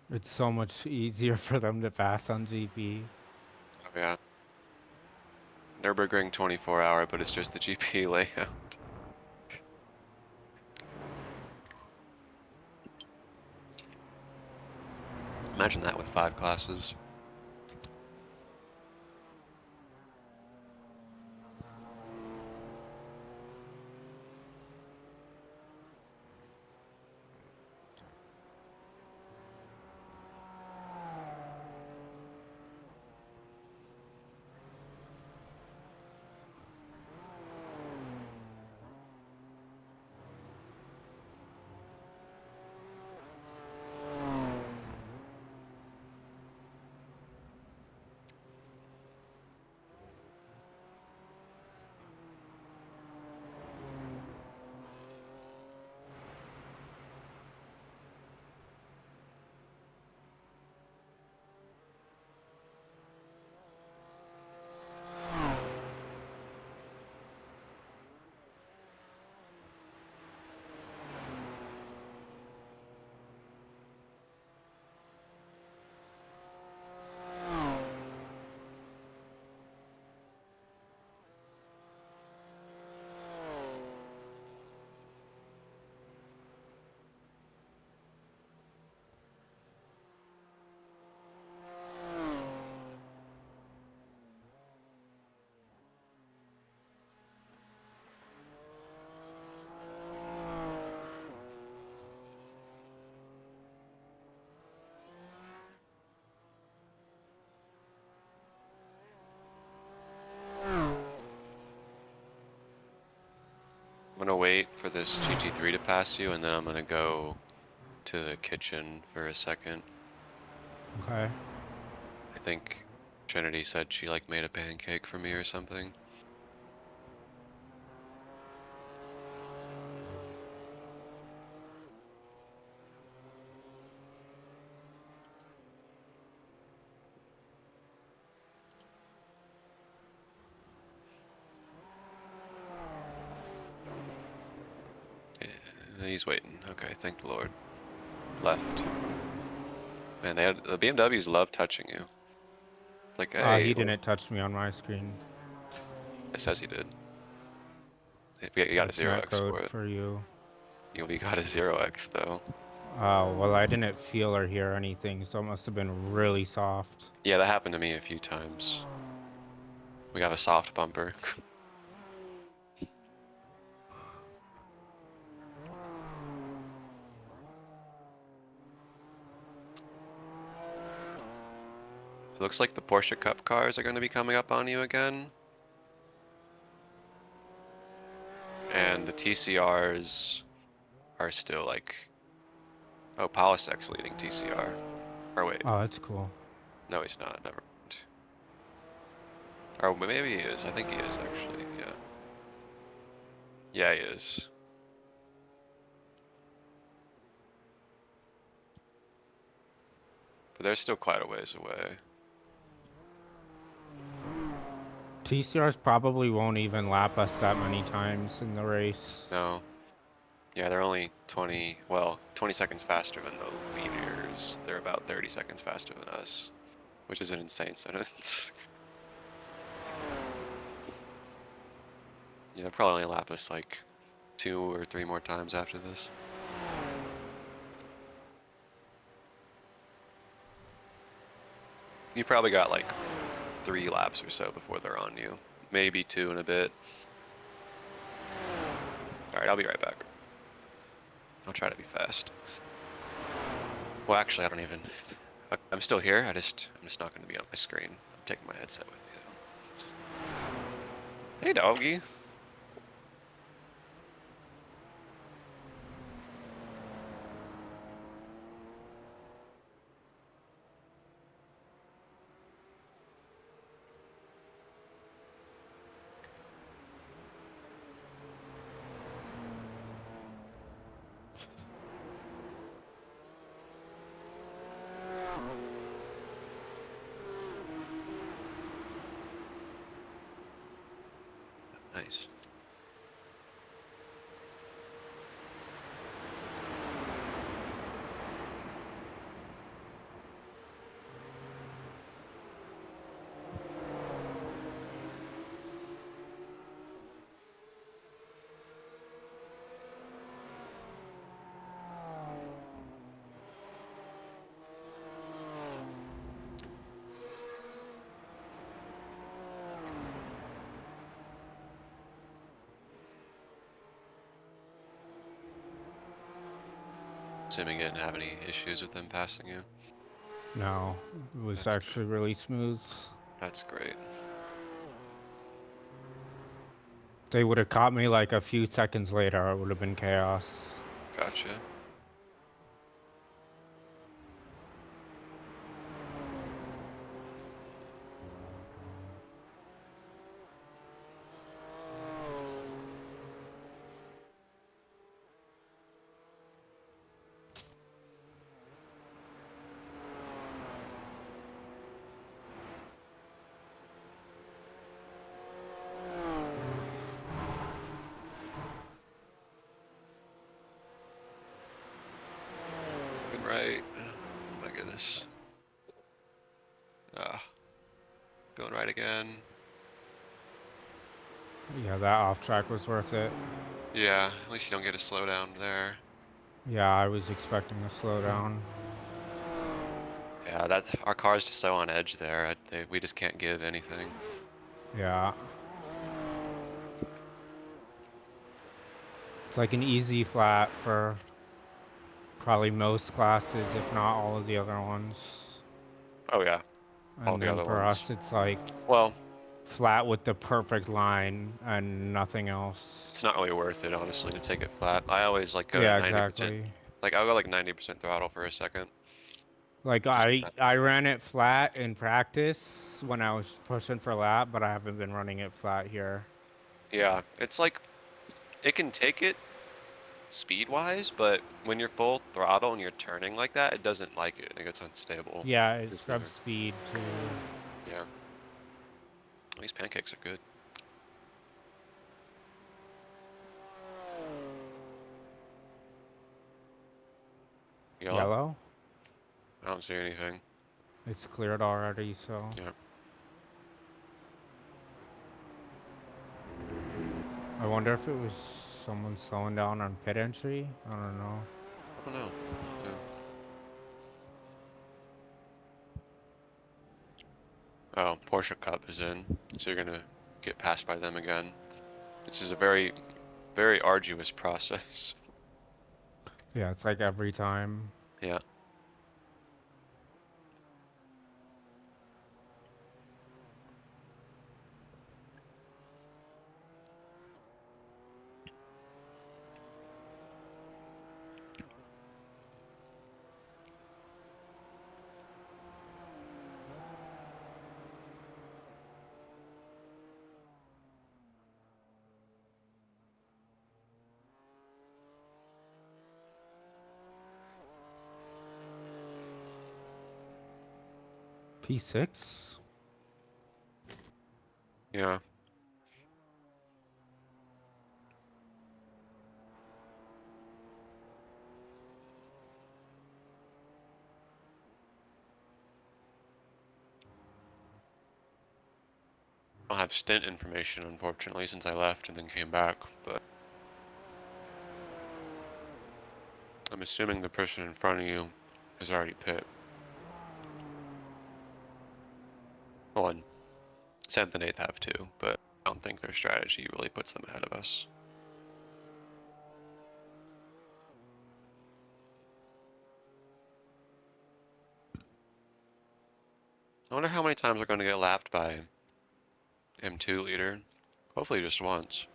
It's so much easier for them to pass on GP. Oh yeah. Nurbürgring 24-hour, but it's just the GP layout. Imagine that with 5 classes. I'm gonna wait for this GT3 to pass you, and then I'm gonna go to the kitchen for a second. Okay. I think Trinity said she like made a pancake for me or something. Yeah, he's waiting. Okay, thank the Lord. Left. Man, the BMWs love touching you. Like, hey, He didn't touch me on my screen. it says he did. You got a That's net 0x code for it. for you. You got a 0x though. Well, I didn't feel or hear anything, so it must have been really soft. Yeah, that happened to me a few times. We got a soft bumper. It looks like the Porsche Cup cars are going to be coming up on you again. And the TCRs are still like, oh, Polisec's leading TCR. Or wait, Oh, that's cool. no, he's not. Never mind. Or maybe he is. I think he is actually. Yeah. Yeah, he is. But they're still quite a ways away. TCRs probably won't even lap us that many times in the race. No. Yeah, they're only 20, well, 20 seconds faster than the leaders. They're about 30 seconds faster than us. which is an insane sentence. Yeah, they'll probably only lap us like 2 or 3 more times after this. You probably got like 3 laps or so before they're on you. Maybe 2 in a bit. Alright, I'll be right back. I'll try to be fast. Well, actually, I don't even... I'm still here, I'm just not going to be on my screen. I'm taking my headset with me, though. Hey, doggy. Nice. Assuming you didn't have any issues with them passing you. No, it was That's actually really smooth. That's great. They would have caught me like a few seconds later, it would have been chaos. Gotcha. Good right. Oh my goodness. Ah, going right again. Yeah, that off track was worth it. Yeah, at least you don't get a slowdown there. Yeah, I was expecting a slowdown. Yeah, that's our car's just so on edge there. We just can't give anything. Yeah. It's like an easy flat for probably most classes, if not all of the other ones. Oh yeah, all And the then other for ones. us, it's like Well, flat with the perfect line and nothing else. it's not really worth it, honestly, to take it flat. I always like go to Yeah, 90%. exactly. Like I'll go like 90% throttle for a second. Like Just I ran it flat in practice when I was pushing for lap, but I haven't been running it flat here. yeah, it's like it can take it speed-wise, but when you're full throttle and you're turning like that, it doesn't like it. It gets unstable. Yeah, it It's scrubs speed too. yeah. These pancakes are good. Yellow? Yellow? I don't see anything. It's cleared already, so. Yeah. I wonder if it was someone slowing down on pit entry? I don't know. I don't know. Yeah. Oh, Porsche Cup is in, so you're gonna get passed by them again. This is a very, very arduous process. Yeah, it's like every time. Yeah. P6? Yeah. I don't have stint information, unfortunately, since I left and then came back, but I'm assuming the person in front of you is already pit. Well, and 7th and 8th have too, but I don't think their strategy really puts them ahead of us. I wonder how many times we're going to get lapped by M2 leader. Hopefully just once.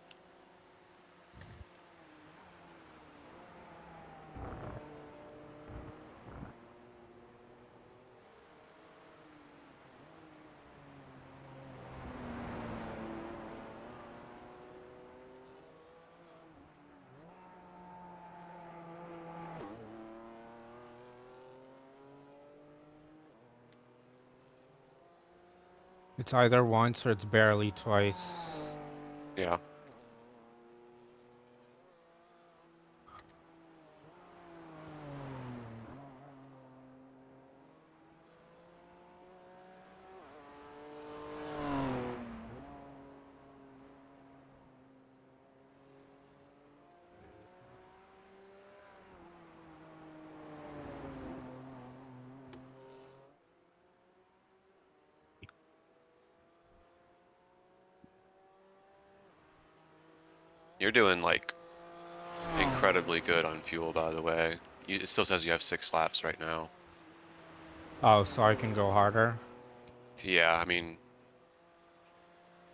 It's either once or it's barely twice. Yeah. You're doing like incredibly good on fuel, by the way. It still says you have 6 laps right now. Oh, so I can go harder? So yeah, I mean,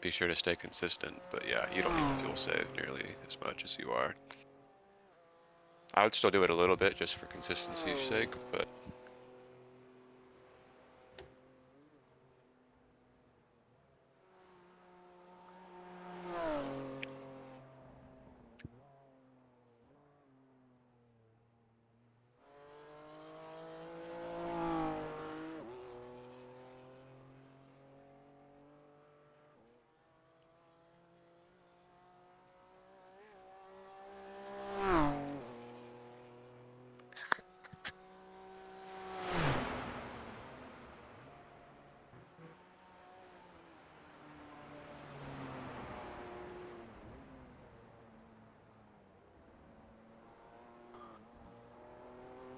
be sure to stay consistent, but yeah, you don't need to fuel save nearly as much as you are. I would still do it a little bit just for consistency's sake, but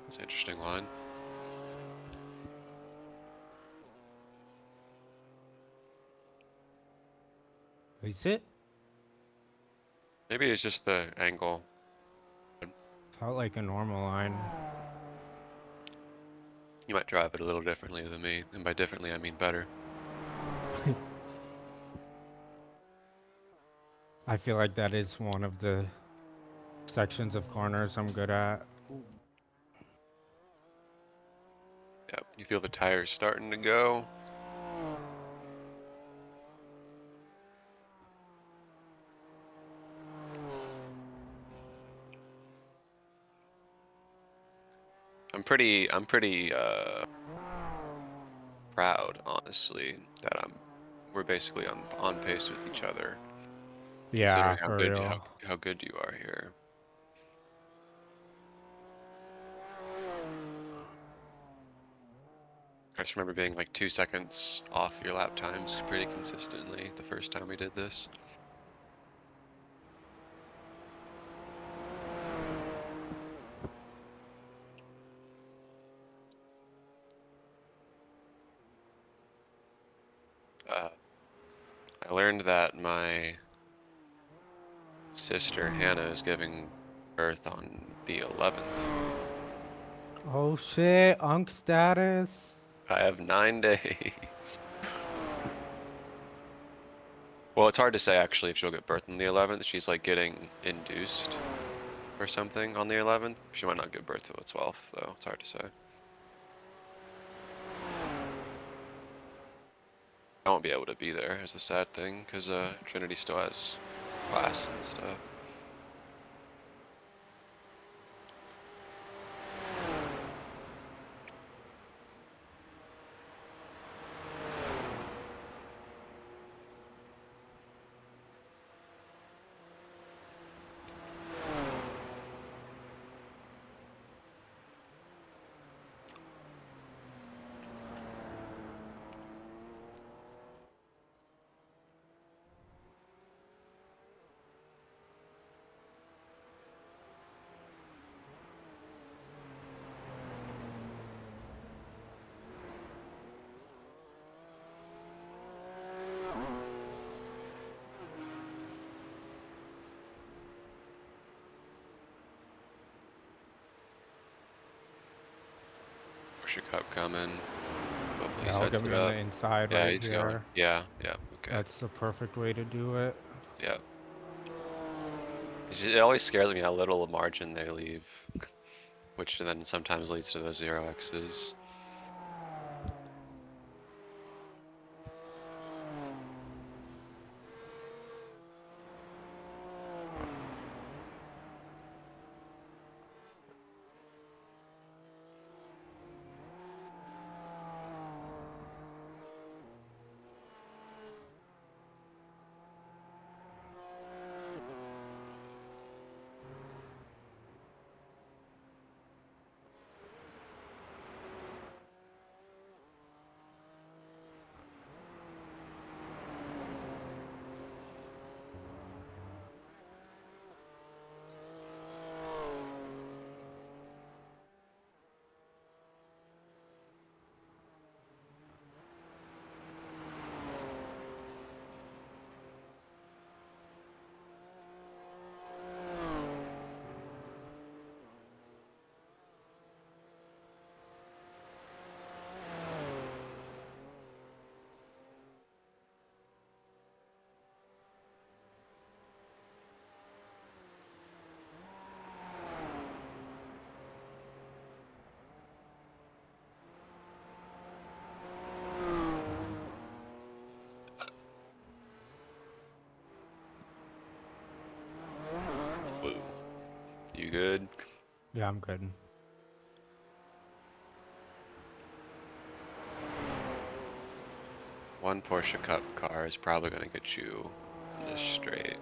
it's an interesting line. Is it? Maybe it's just the angle. Felt like a normal line. You might drive it a little differently than me, and by differently I mean better. I feel like that is one of the sections of corners I'm good at. Yep, you feel the tires starting to go. I'm pretty proud, honestly, that we're basically on pace with each other, Yeah, considering how for good real. how good you are here. I just remember being like 2 seconds off your lap times pretty consistently the first time we did this. Uh, I learned that my sister Hannah is giving birth on the 11th. Oh shit, Unk status. I have 9 days. Well, it's hard to say actually if she'll get birth on the 11th. She's like getting induced or something on the 11th. She might not give birth till the 12th, though. It's hard to say. I won't be able to be there, is the sad thing, because Trinity still has class and stuff. Porsche Cup coming. Hopefully he Yeah, I'll sets get it him in the up. inside Yeah, right he's going. here. Yeah, yeah, okay. That's the perfect way to do it. Yeah. It always scares me how little margin they leave, which then sometimes leads to those 0x's. Whoa. You good? Yeah, I'm good. One Porsche Cup car is probably going to get you on this straight.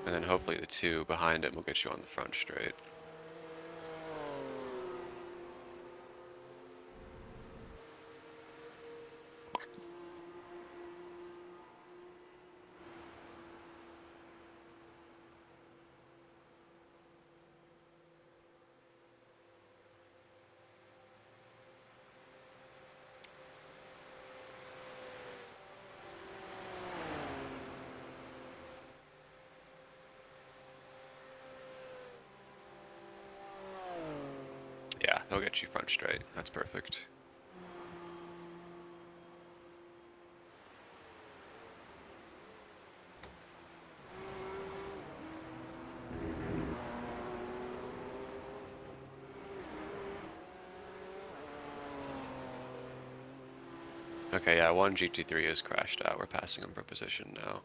And then hopefully the two behind it will get you on the front straight. Yeah, they'll get you front straight. That's perfect. Okay, yeah, one GT3 is crashed out. We're passing him for position now.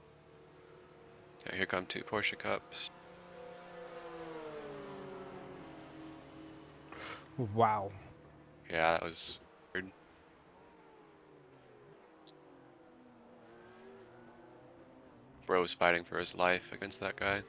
Okay, here come two Porsche Cups. Wow. Yeah, that was weird. Bro's fighting for his life against that guy.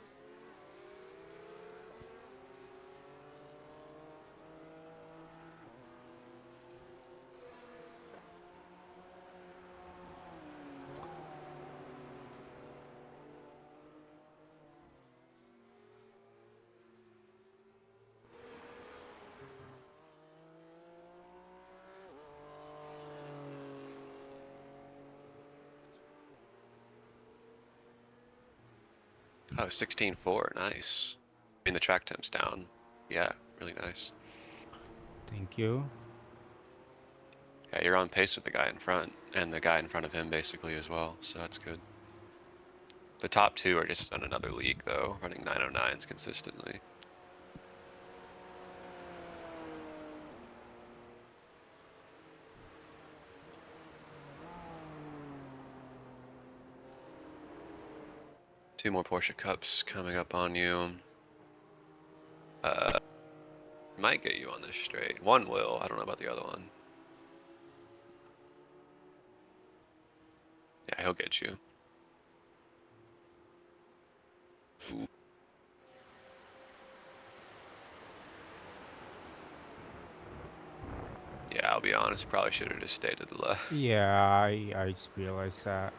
Oh, 16.4, nice. I mean, the track time's down. Yeah, really nice. Thank you. Yeah, you're on pace with the guy in front, and the guy in front of him basically as well, so that's good. The top two are just on another league though, running 909s consistently. Two more Porsche Cups coming up on you. Might get you on this straight. One will, I don't know about the other one. Yeah, he'll get you. Ooh. Yeah, I'll be honest, probably should have just stayed to the left. Yeah, I just realized that.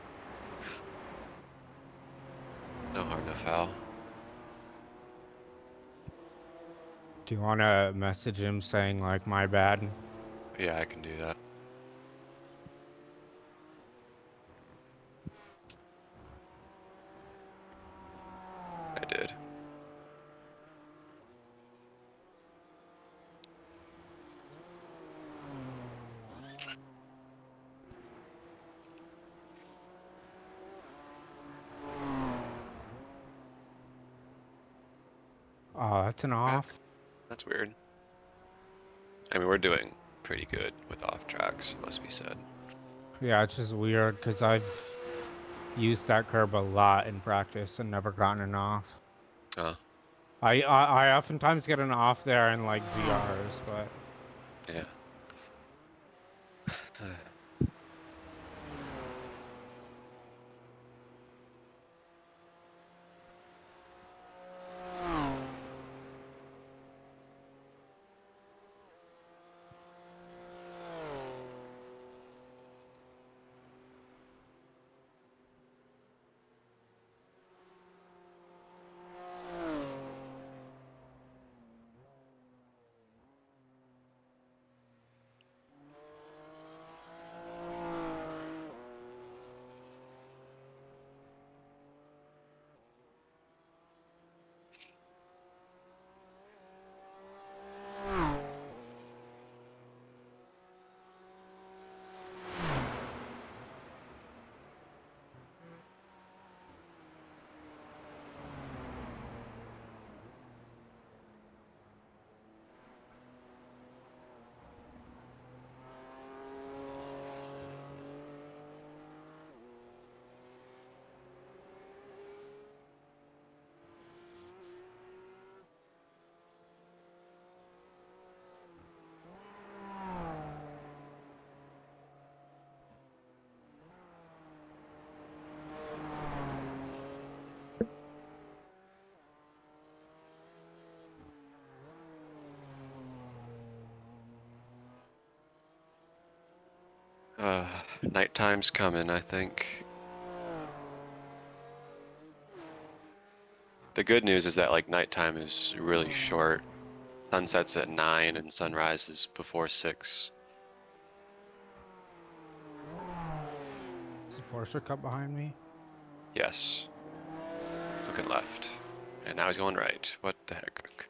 No harm, no foul. Do you want to message him saying, like, my bad? Yeah, I can do that. I did. Oh, that's an Okay, off. that's weird. I mean, we're doing pretty good with off tracks, it must be said. Yeah, it's just weird because I've used that curb a lot in practice and never gotten an off. Huh, I oftentimes get an off there in like GRs, but yeah. Nighttime's coming, I think. The good news is that like nighttime is really short. Sunset's at 9 and sunrise is before 6. is the Porsche Cup behind me? Yes. Looking left. And now he's going right. What the heck?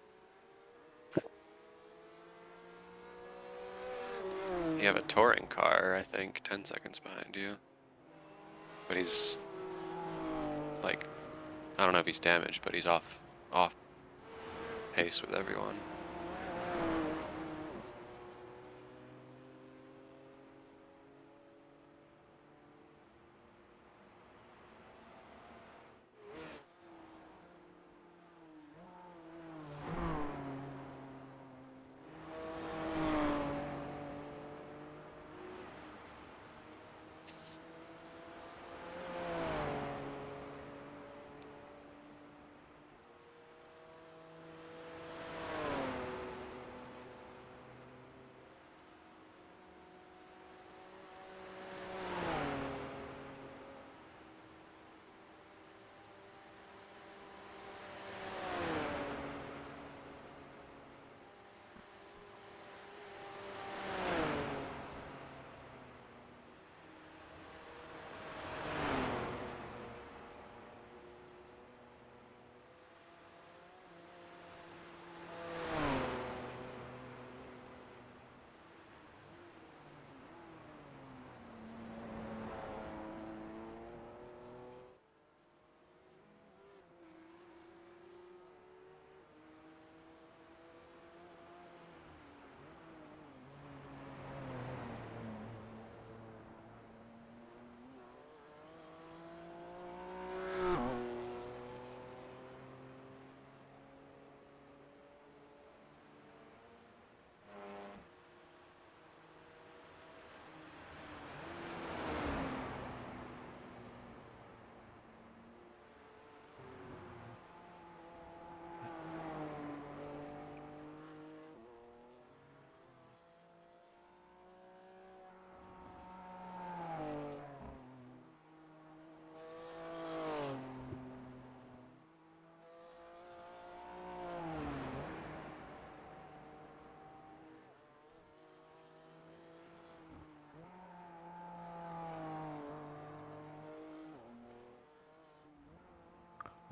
You have a touring car, I think, 10 seconds behind you. But he's like, I don't know if he's damaged, but he's off pace with everyone.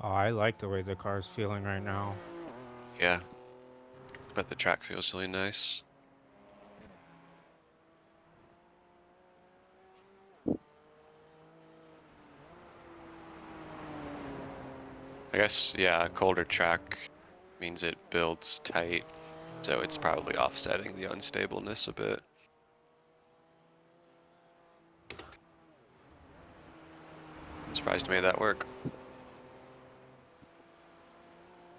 Oh, I like the way the car's feeling right now. Yeah, but the track feels really nice. I guess, yeah, a colder track means it builds tight, so it's probably offsetting the unstableness a bit. I'm surprised you made that work.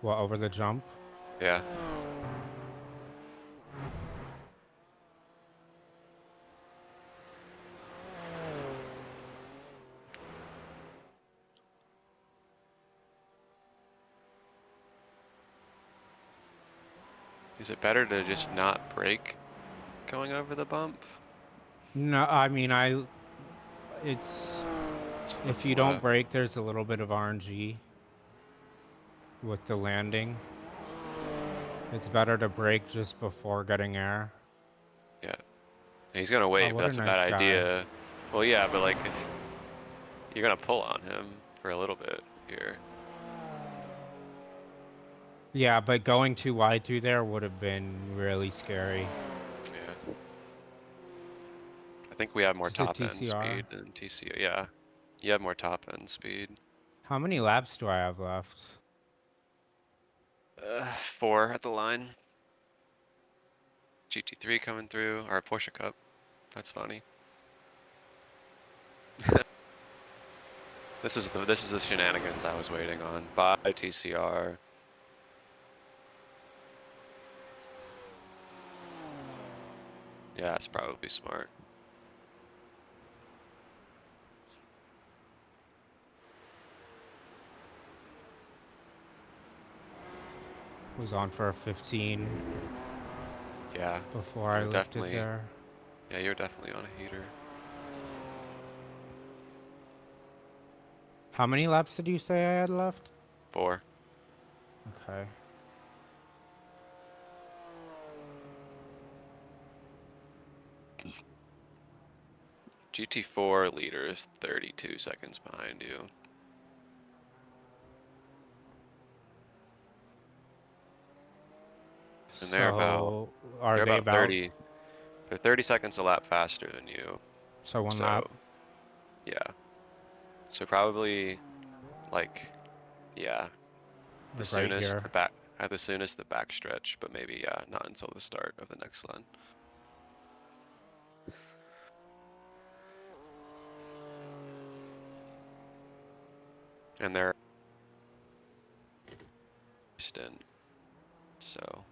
What, over the jump? Yeah. Is it better to just not brake going over the bump? No, I mean, it's, Just if look you don't left. brake, there's a little bit of RNG with the landing. It's better to brake just before getting air. Yeah. He's gonna Oh, wait, but what a that's a bad nice guy. idea. Well, yeah, but like if you're gonna pull on him for a little bit here. Yeah, but going too wide through there would have been really scary. Yeah. I think we have more Just a top end TCR. speed than TCO. Yeah. You have more top end speed. How many laps do I have left? 4 at the line. GT3 coming through, or Porsche Cup. That's funny. This is the shenanigans I was waiting on. Bye TCR. Yeah, it's probably smart. Was on for a 15 Yeah, before I you're lifted definitely there. yeah, you're definitely on a heater. How many laps did you say I had left? 4. Okay. GT4 leader is 32 seconds behind you. And So, are they're they about about, 30 they're 30 seconds a lap faster than you. so one So, lap? yeah. So probably like yeah, the Like right soonest here. the back at the soonest the back stretch, but maybe yeah, not until the start of the next run. And they're stint, so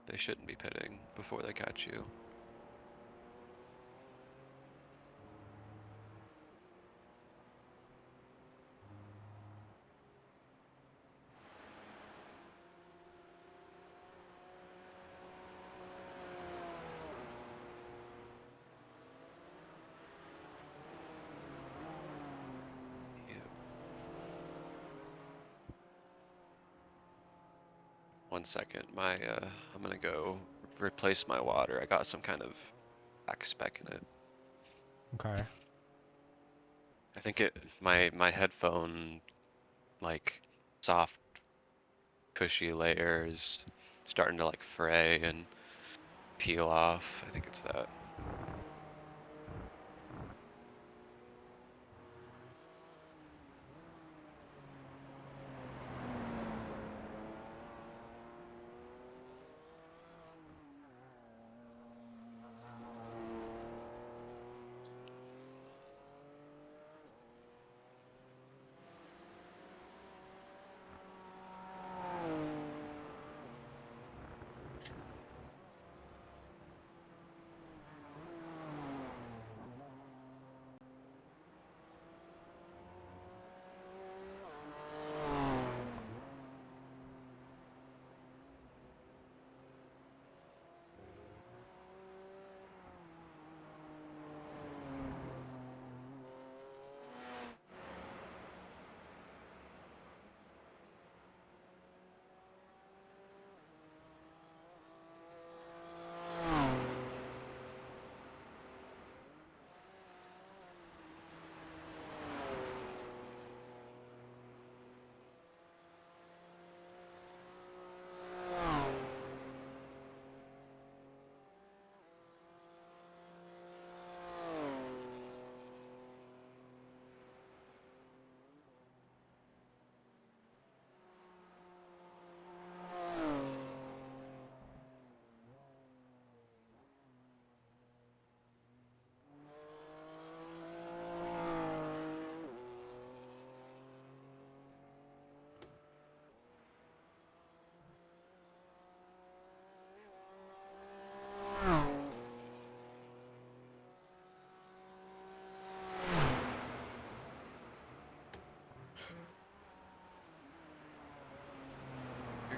they shouldn't be pitting before they catch you. Yeah. 1 second, I'm gonna go replace my water. I got some kind of back spec in it. Okay. I think my headphone like soft cushy layers starting to like fray and peel off. I think it's that.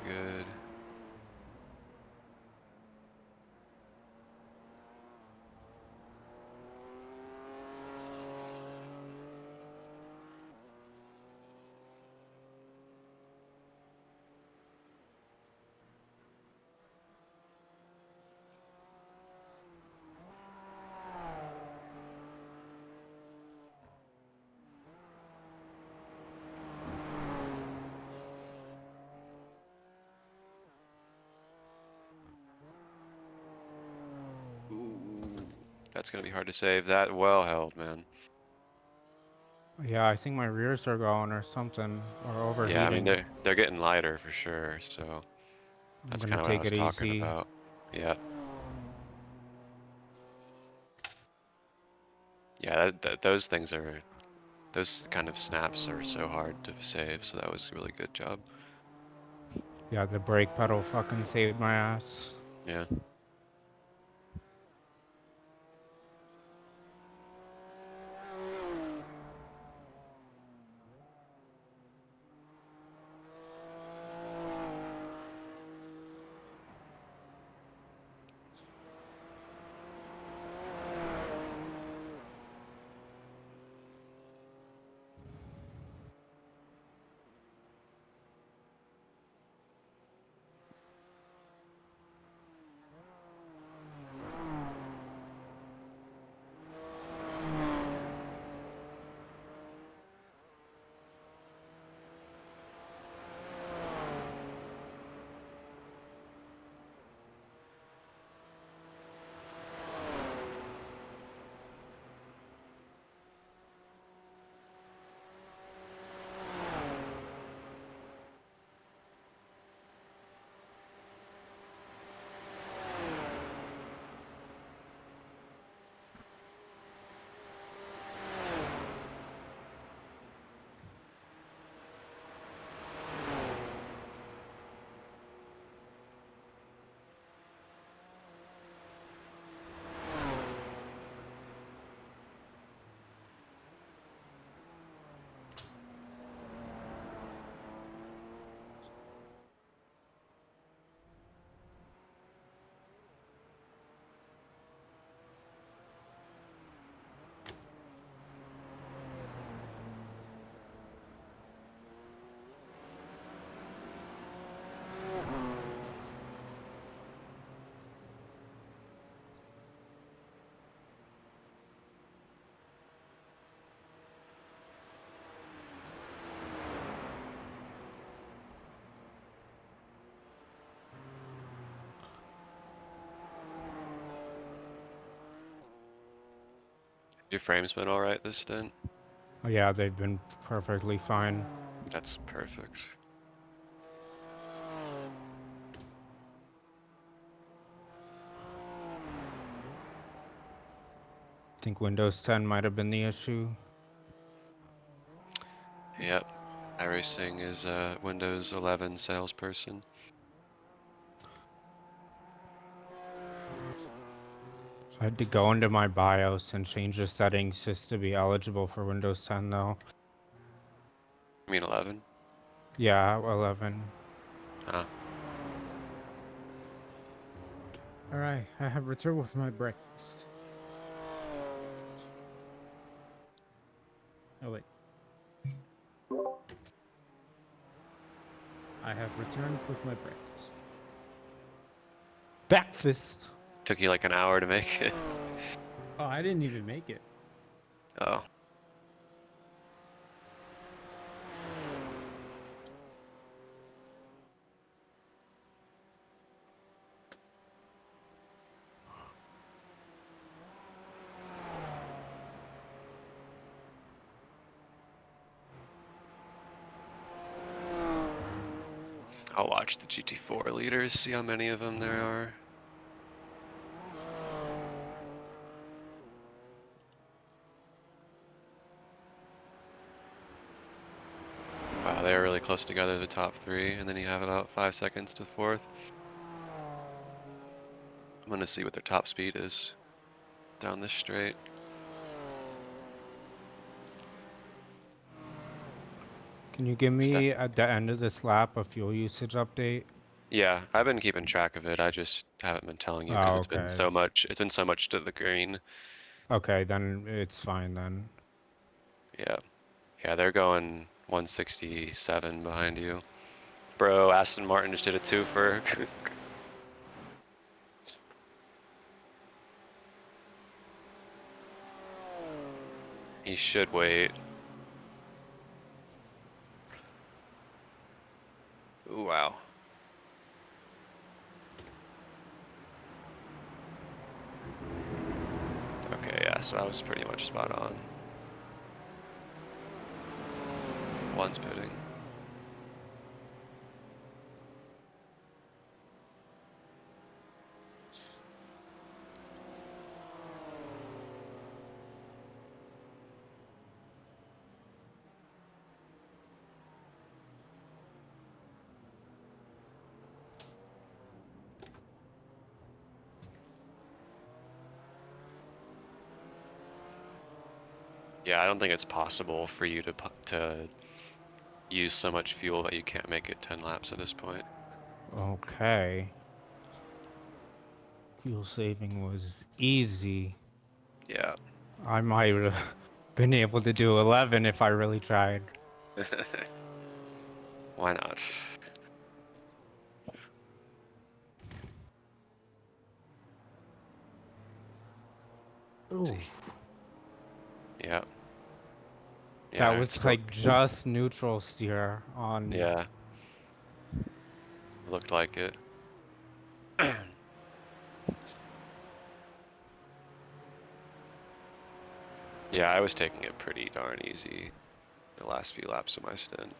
you're good. Ooh, that's gonna be hard to save. That well held, man. Yeah, I think my rears are going or something, or Yeah, I mean overheating. they're getting lighter for sure, so I'm that's gonna kind of what I take was it talking easy. about. Yeah. Yeah, those things are, those kind of snaps are so hard to save, so that was a really good job. Yeah, the brake pedal fucking saved my ass. Yeah. Your frame's been all right this stint? Oh, yeah, they've been perfectly fine. That's perfect. I think Windows 10 might have been the issue. Yep. iRacing is a Windows 11 salesperson. I had to go into my BIOS and change the settings just to be eligible for Windows 10 though. I mean 11? Yeah, 11. Ah, All right, I have returned with my breakfast. Oh wait. I have returned with my breakfast. Backfist! took you like an hour to make it. Oh, I didn't even make it. Oh, I'll watch the GT4 leaders, see how many of them there are. Wow, they're really close together, the top three, and then you have about 5 seconds to fourth. I'm gonna see what their top speed is down this straight. Can you give It's not, me at the end of this lap a fuel usage update? yeah, I've been keeping track of it. I just haven't been telling you because Oh, it's been okay. so much. It's been so much to the green. Okay, then it's fine then. Yeah, yeah, they're going 167 behind you. Bro, Aston Martin just did a twofer. He should wait. Ooh, wow. Okay, yeah, so I was pretty much spot on. One's pitting. Yeah, I don't think it's possible for you to use so much fuel that you can't make it 10 laps at this point. Okay. Fuel saving was easy. Yeah. I might have been able to do 11 if I really tried. Why not? Ooh. See. Yeah. That Yeah, it's was still, like just neutral steer on. yeah, looked like it. Yeah, I was taking it pretty darn easy the last few laps of my stint.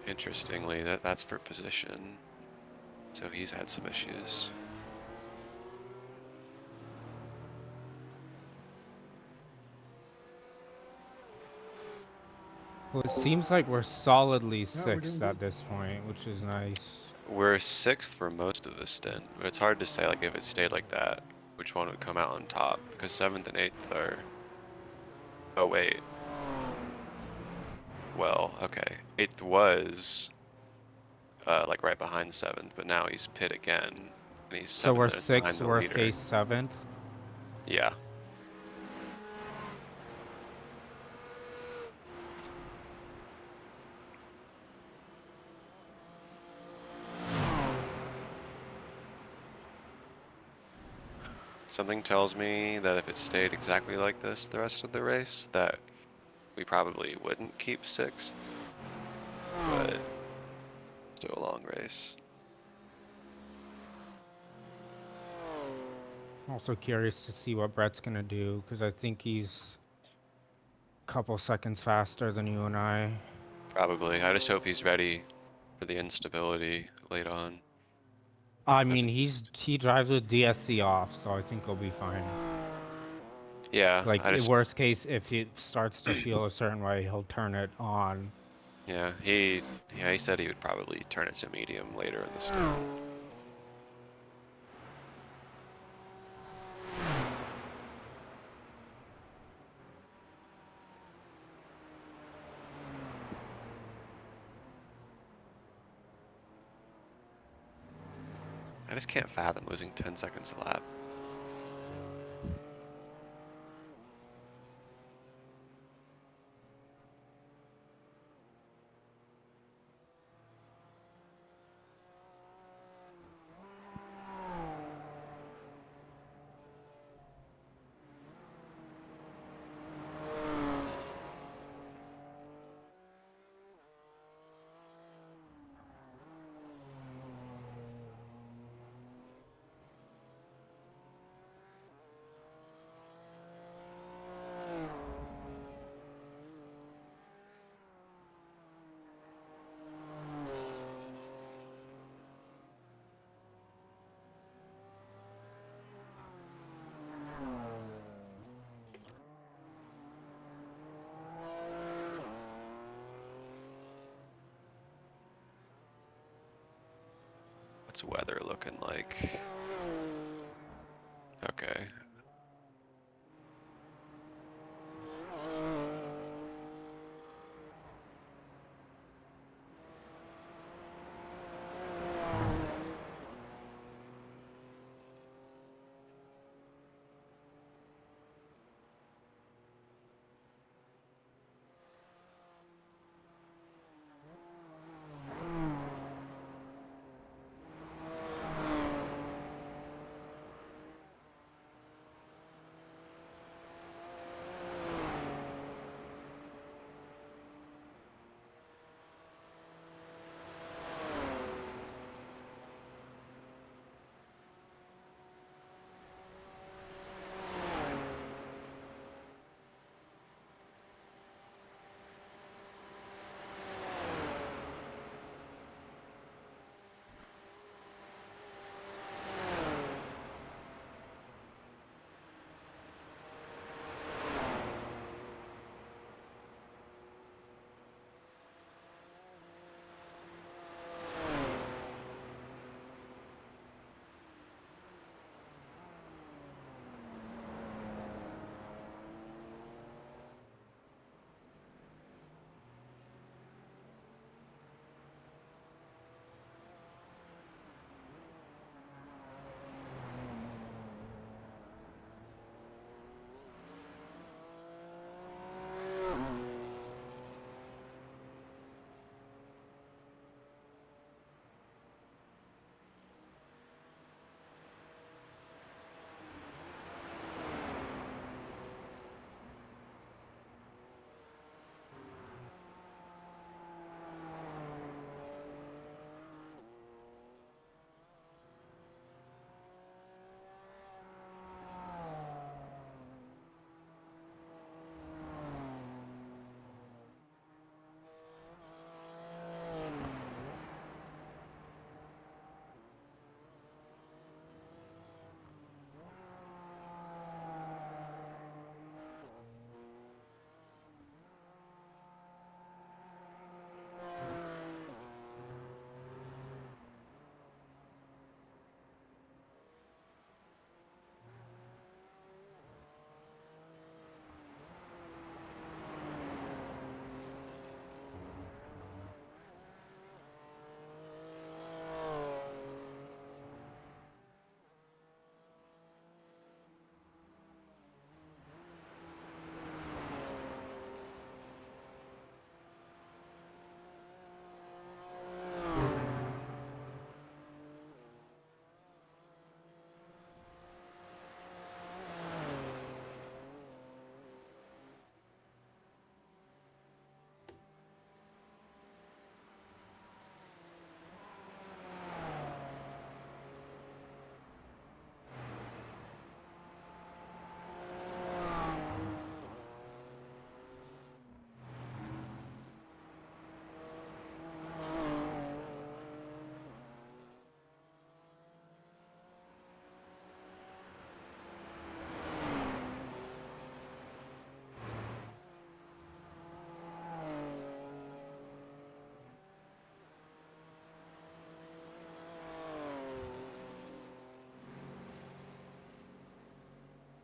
Interestingly, that's for position. So he's had some issues. Well, it seems like we're solidly we're doing sixth good. at this point, which is nice. We're sixth for most of the stint, but it's hard to say like if it stayed like that, which one would come out on top because seventh and eighth are. Oh wait. Well, okay. Eighth was like right behind seventh, but now he's pit again, and he's So 7 we're minutes behind sixth, the worst leader. case seventh. Yeah. Something tells me that if it stayed exactly like this the rest of the race, that we probably wouldn't keep sixth, but still a long race. Also curious to see what Brett's gonna do because I think he's a couple seconds faster than you and I. Probably. I just hope he's ready for the instability late on. I Because mean, he drives with DSC off, so I think he'll be fine. yeah, Like, I just, worst case, if it starts to feel a certain way, he'll turn it on. yeah, he said he would probably turn it to medium later in the stint. I just can't fathom losing 10 seconds a lap. What's weather looking like? Okay.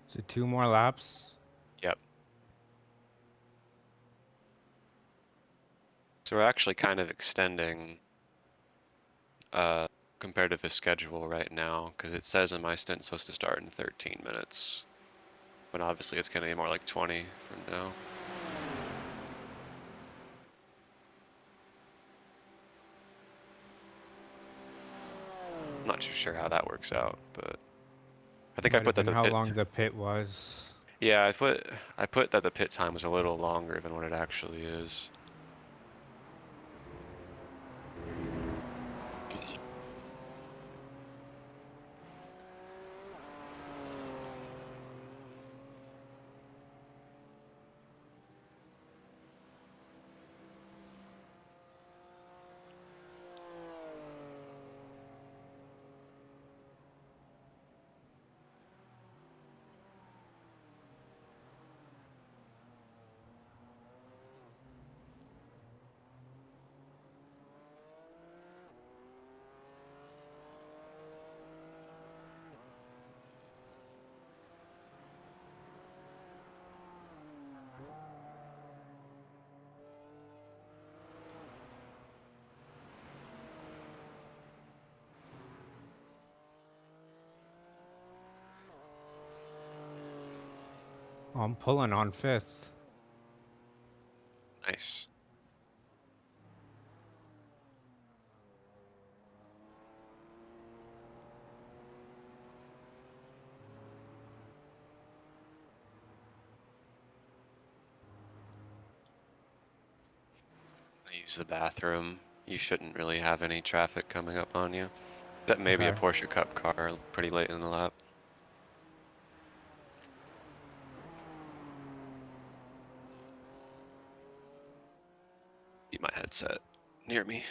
So 2 more laps. Yep. So we're actually kind of extending compared to the schedule right now, because it says in my stint it's supposed to start in 13 minutes. But obviously it's going to be more like 20 from now. I'm not too sure how that works out, but I think I Might have put that been the how pit. long the pit was. Yeah, I put that the pit time was a little longer than what it actually is. I'm pulling on 5th. Nice. I use the bathroom. You shouldn't really have any traffic coming up on you. That may be a Okay. Porsche Cup car pretty late in the lap. Keep my headset near me.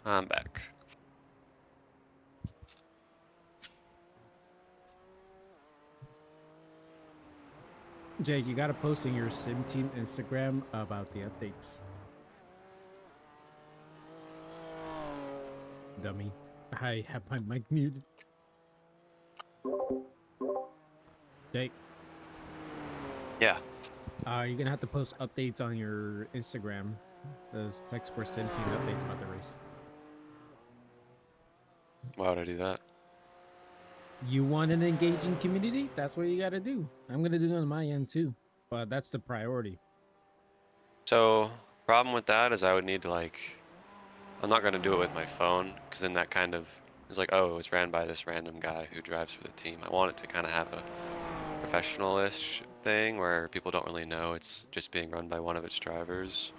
I'm back. Jake, you gotta post in your Sim Team Instagram about the updates. Dummy. I have my mic muted. Jake, Yeah. you're gonna have to post updates on your Instagram. Those TechSport Sim Team updates about the race. Why would I do that? You want an engaging community? That's what you gotta do. I'm gonna do it on my end too, but that's the priority. So, problem with that is I would need to like, I'm not gonna do it with my phone, because then that kind of is like, oh, it's ran by this random guy who drives for the team. I want it to kind of have a professional-ish thing where people don't really know it's just being run by one of its drivers.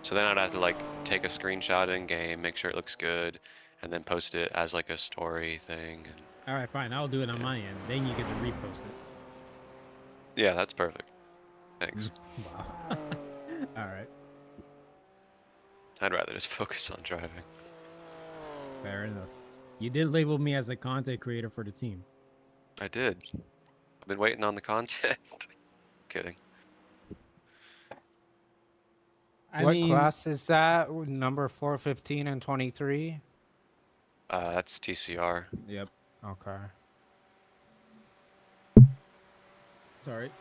So then I'd have to like take a screenshot in game, make sure it looks good, and then post it as like a story thing. And All right, fine. I'll do it on yeah, my end. Then you get to repost it. yeah, that's perfect. Thanks. Wow. All right. I'd rather just focus on driving. Fair enough. You did label me as a content creator for the team. I did. I've been waiting on the content. Kidding. I What mean, class is that? Number 415 and 23? That's TCR. yep. Okay. Sorry.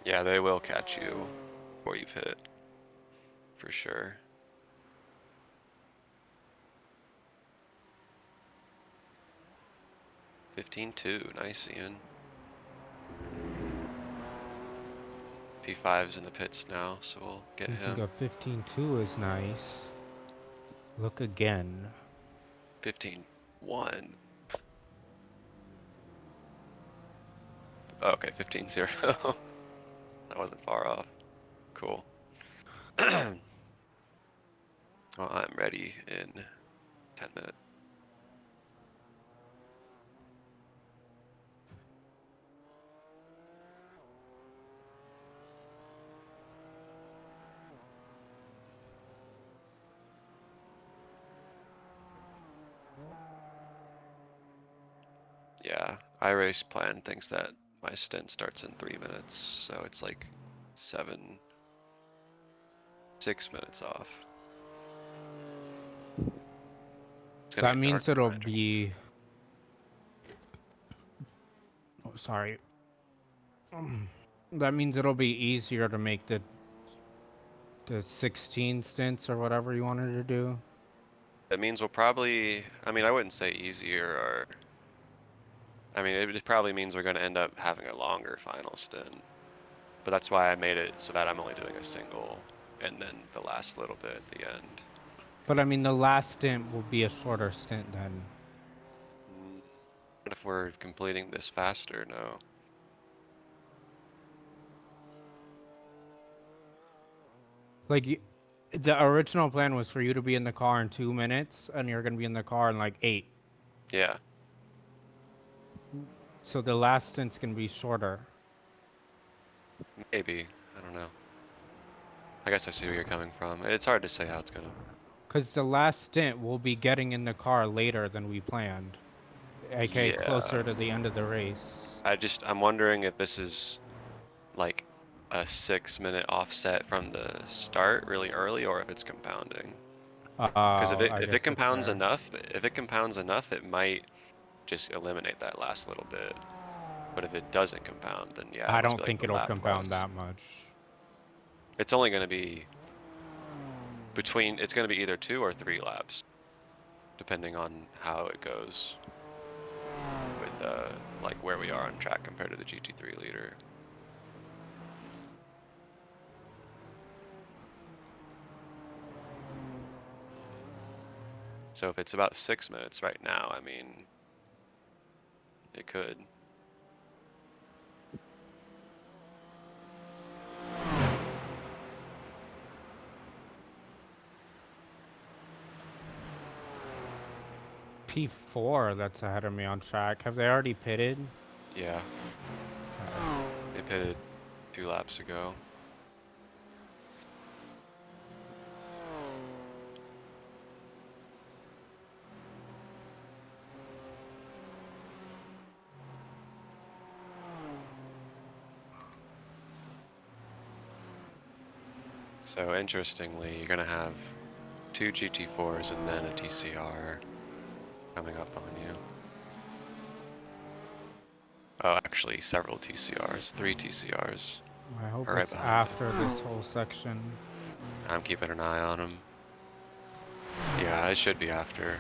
Yeah, they will catch you before you've hit. For sure. $15.2, nice, Ian. P5's in the pits now, so we'll get You think him. a 15.2 is nice. Look again. 15.1. Oh, okay, 15.0. That wasn't far off. Cool. Well, I'm ready in 10 minutes. Yeah, iRace plan thinks that my stint starts in 3 minutes, so it's like 6 minutes off. It's gonna That get dark means when it'll I enter. be. Oh, sorry. That means it'll be easier to make the 16 stints or whatever you wanted to do. That means we'll probably, I mean, I wouldn't say easier or, I mean, it probably means we're gonna end up having a longer final stint. But that's why I made it so that I'm only doing a single and then the last little bit at the end. But I mean, the last stint will be a shorter stint then. What if we're completing this faster? No. Like, the original plan was for you to be in the car in 2 minutes, and you're gonna be in the car in like 8. Yeah. So the last stint's gonna be shorter. Maybe. I don't know. I guess I see where you're coming from. It's hard to say how it's gonna. Because the last stint will be getting in the car later than we planned, aka Yeah. closer to the end of the race. I'm wondering if this is like a 6 minute offset from the start really early or if it's compounding. Because if it I if it guess that's compounds fair. enough, it might just eliminate that last little bit. But if it doesn't compound, then yeah, it I must don't be like think the it'll lap compound less. that much. It's only gonna be it's gonna be either 2 or 3 laps, depending on how it goes with like where we are on track compared to the GT3 leader. So if it's about 6 minutes right now, I mean, it could. P4 that's ahead of me on track. Have they already pitted? Yeah, Okay. they pitted 2 laps ago. So interestingly, you're gonna have 2 GT4s and then a TCR coming up on you. Oh, actually, several TCRs, 3 TCRs. I hope Are right it's behind. after this whole section. I'm keeping an eye on them. Yeah, it should be after.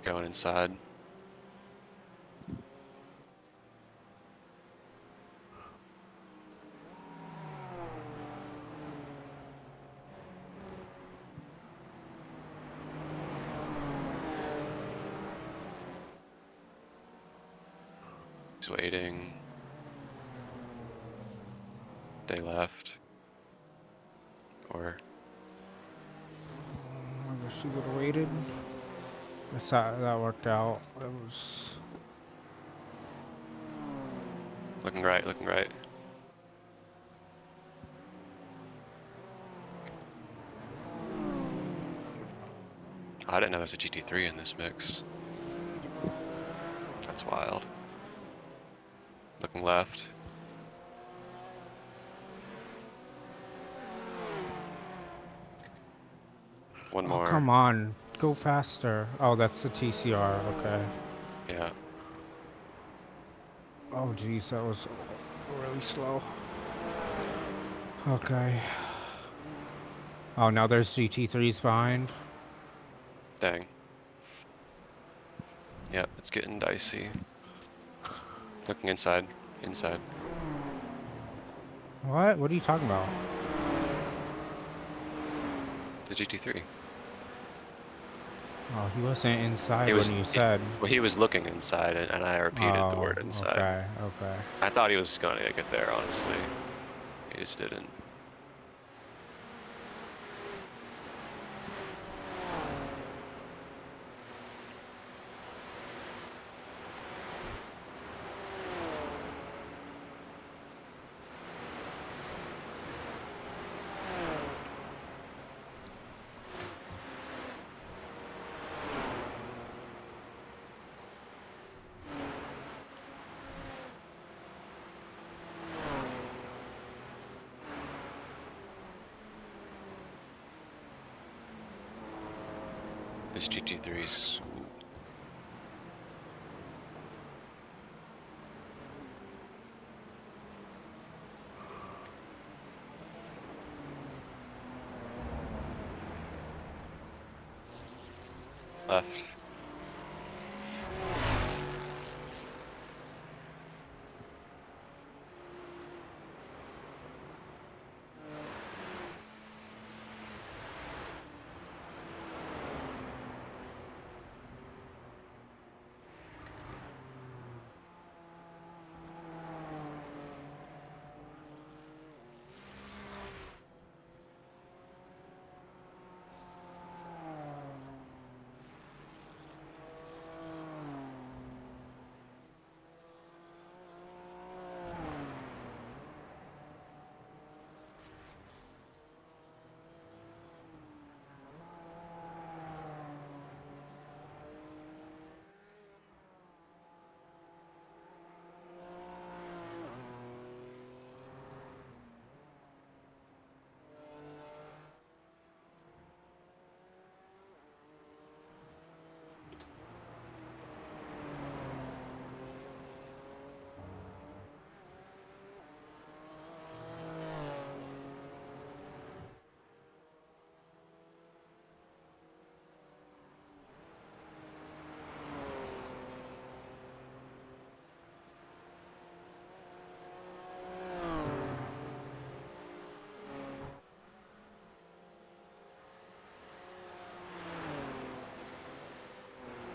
Going inside. He's waiting. They left. Or I wish he would have waited. That worked out. It was. looking right, looking right. I didn't know there's a GT3 in this mix. That's wild. Looking left. One Oh, more. come on. Go faster. Oh, that's the TCR. Okay. Yeah. Oh, geez. That was really slow. Okay. Oh, now there's GT3s behind. Dang. Yep, it's getting dicey. Looking inside. Inside. What? What are you talking about? The GT3. Oh, he wasn't inside He was when you said. well, he was looking inside, and I repeated the Oh, word inside. okay, okay. I thought he was gonna get there, honestly. He just didn't. This GT3's left.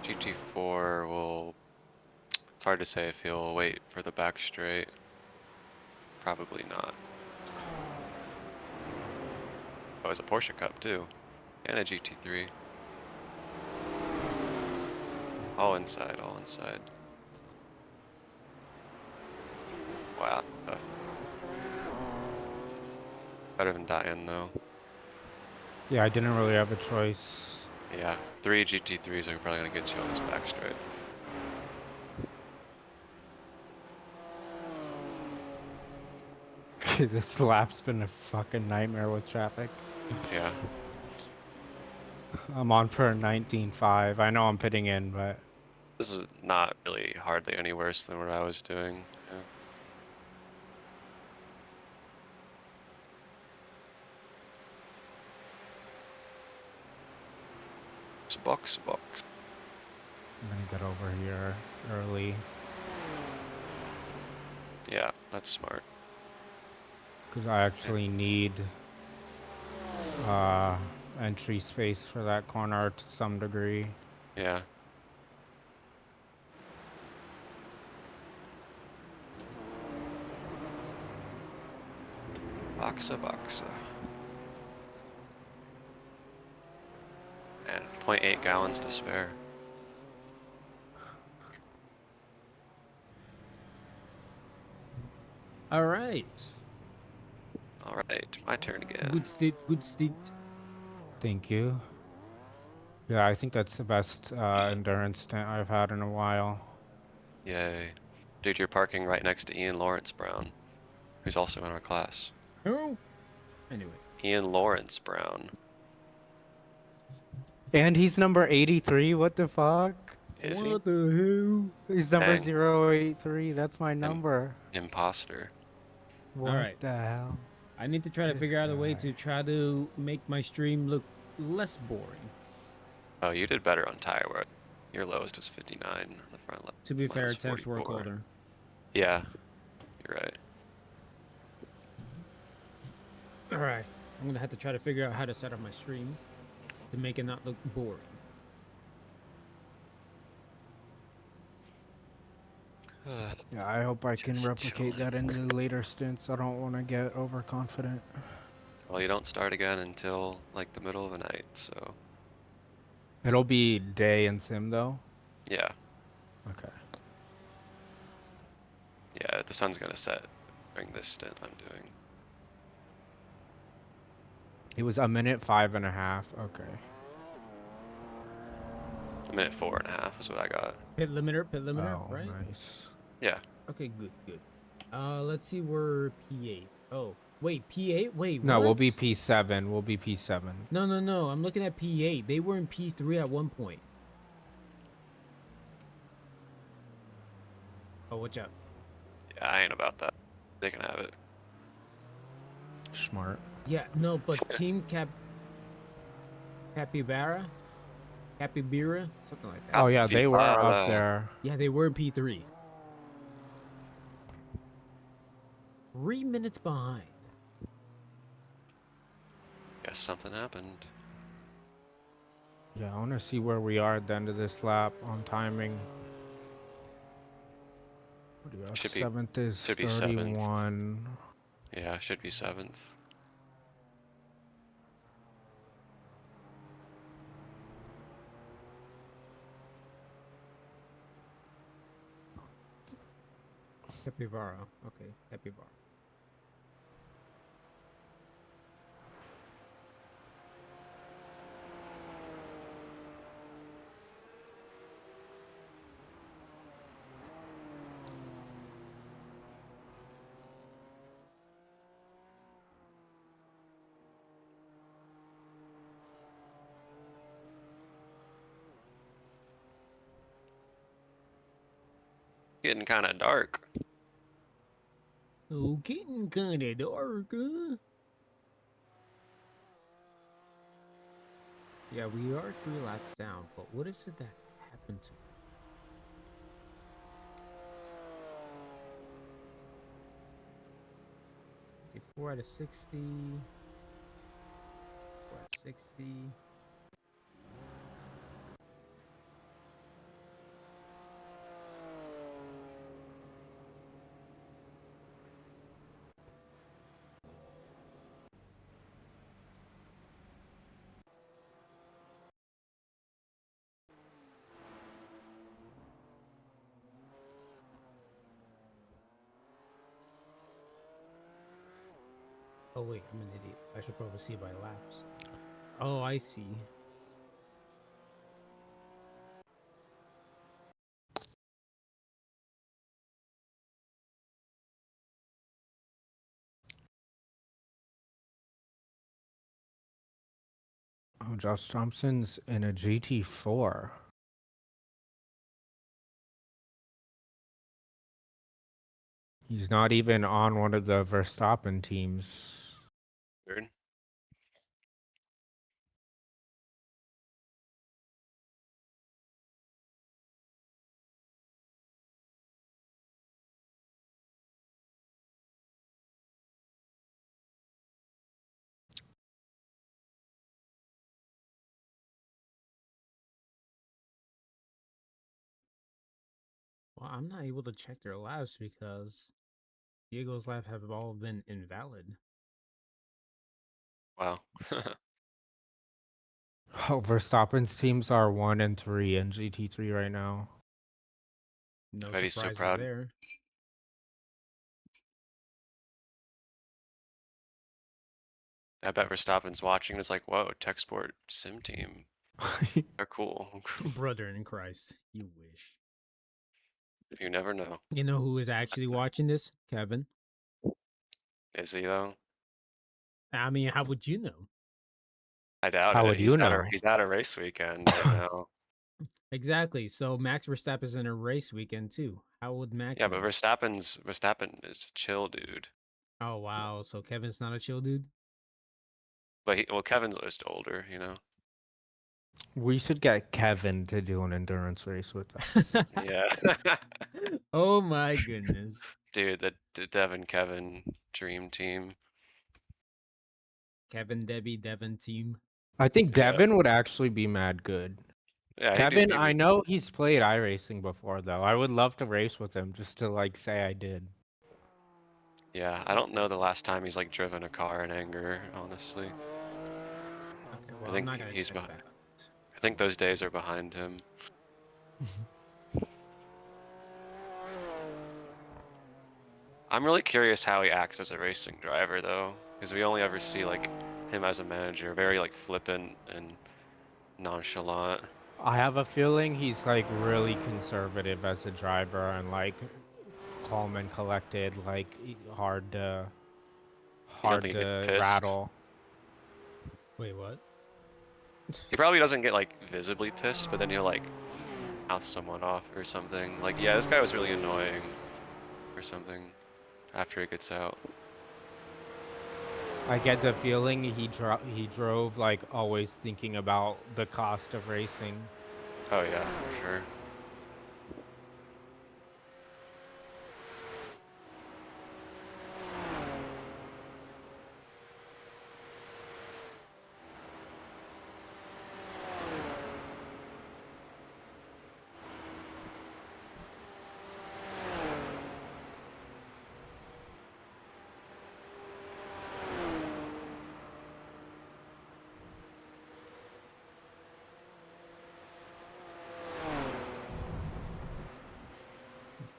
GT4 will It's hard to say if he'll wait for the back straight. Probably not. Oh, it's a Porsche Cup too. And a GT3. All inside, all inside. Wow. Better than dying though. Yeah, I didn't really have a choice. Yeah, 3 GT3s are probably gonna get you on this back straight. This lap's been a fucking nightmare with traffic. Yeah. I'm on for a 19.5. I know I'm pitting in, but This is not really hardly any worse than what I was doing. Yeah. Box. I'm gonna get over here early Yeah, that's smart. because I actually need entry space for that corner to some degree. Yeah. Boxa. And 0.8 gallons to spare. All right. All right, my turn again. Good state. Good state. Thank you. Yeah, I think that's the best endurance stint I've had in a while. Yay. Dude, you're parking right next to Ian Lawrence Brown, who's also in our class. Oh. Anyway. Ian Lawrence Brown. And he's number 83. What the fuck? Is he? What the He's number Dang. 083. That's my Im- number. Imposter. What right. the hell? I need to try to This figure out a way guy. to try to make my stream look less boring. Oh, you did better on tire wear. Your lowest was 59 on the front left. To be Mine fair, was temps were 44. colder. Yeah, you're right. All right. I'm gonna have to try to figure out how to set up my stream to make it not look boring. Yeah, I hope I can Just replicate chilling. that in the later stints. I don't want to get overconfident. Well, you don't start again until like the middle of the night, so It'll be day in sim though. yeah. Okay. Yeah, the sun's gonna set during this stint I'm doing. It was a minute 5.5. Okay. A minute 4.5 is what I got. Pit limiter, Oh, right? nice. Yeah. Okay, good. Let's see, we're P8. Oh, wait, P8? Wait, No, what? we'll be P7. We'll be P7. No. I'm looking at P8. They were in P3 at one point. Oh, watch out. Yeah, I ain't about that. They can have it. Smart. Yeah, no, but Team Capybara? Capybara? Something like that. Oh yeah, they were Capybara. up there. Yeah, they were in P3. 3 minutes behind. Guess something happened. Yeah, I want to see where we are at the end of this lap on timing. What do you got? Should be- Seventh is should be seventh. 31. Yeah, should be 7th. Capybara. Okay, Capybara. Getting kind of dark. Oh, getting kinda dark, huh? Yeah, we are 3 laps down, but what is it that happened to me? Okay, 4 out of 60. 4 out of 60. Oh wait, I'm an idiot. I should probably see by laps. Oh, I see. Oh, Josh Thompson's in a GT4. He's not even on one of the Verstappen teams. Weird. Well, I'm not able to check their laps because Diego's lap have all been invalid. Wow. Oh, Verstappen's teams are 1 and 3 in GT3 right now. No Bet he's so surprises proud. there. I bet Verstappen's watching and is like, whoa, TechSport Sim Team. They're cool. Brother in Christ, you wish. You never know. You know who is actually watching this? Kevin. Is he though? I mean, how would you know? I doubt How it. would you know? He's at a race weekend right now. Exactly. So Max Verstappen's in a race weekend too. How would Max Yeah, but know? Verstappen is a chill dude. Oh wow. So Kevin's not a chill dude? But well, Kevin's just older, you know. We should get Kevin to do an endurance race with us. Yeah. Oh my goodness. Dude, the Devin Kevin dream team. Kevin, Debbie, Devin team. I think Yeah. Devin would actually be mad good. Yeah, Kevin, he'd I be, know he's played iRacing before, though. I would love to race with him just to, like, say I did. yeah, I don't know the last time he's like driven a car in anger, honestly. Okay, I well I'm think not gonna he's check behind. back on it. I think those days are behind him. I'm really curious how he acts as a racing driver though, because we only ever see like him as a manager, very like flippant and nonchalant. I have a feeling he's, like, really conservative as a driver and, like, calm and collected, like, You don't hard think he gets to pissed? rattle. Wait, what? He probably doesn't get like visibly pissed, but then he'll like mouth someone off or something. Like, yeah, this guy was really annoying or something after he gets out. I get the feeling he drove, like, always thinking about the cost of racing. Oh yeah, for sure.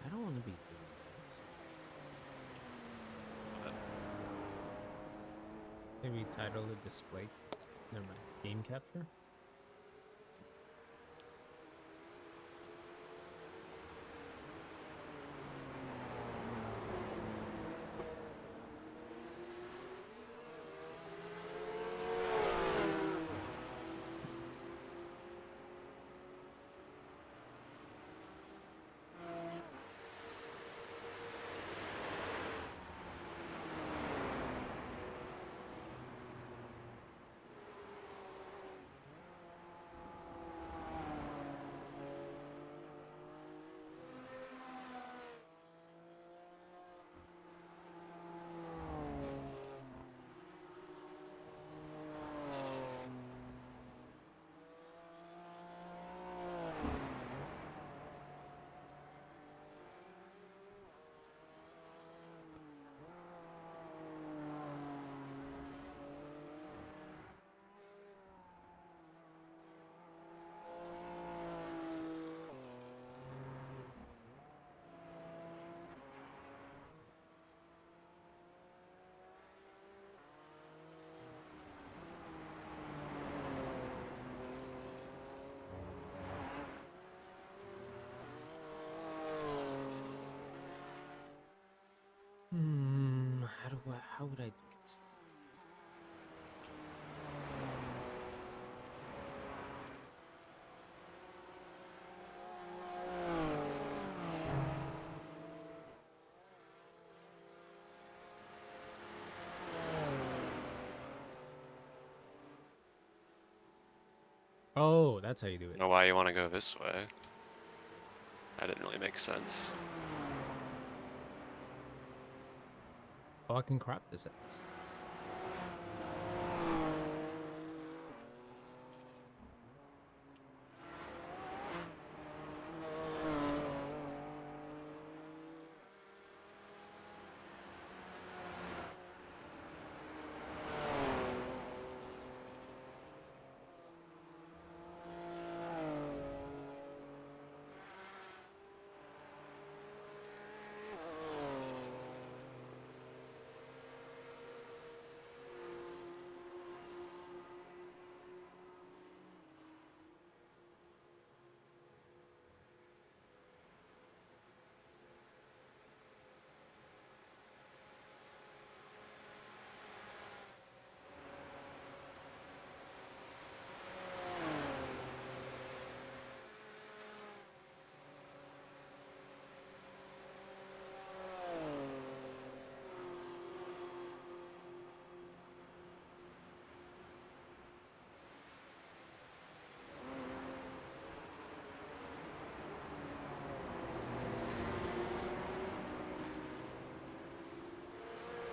I don't want to be doing that. Maybe title it display. Never mind. Game capture. How would I do this? Oh, that's how you do I it. don't know why you want to go this way. That didn't really make sense. Oh, I can crop this at least.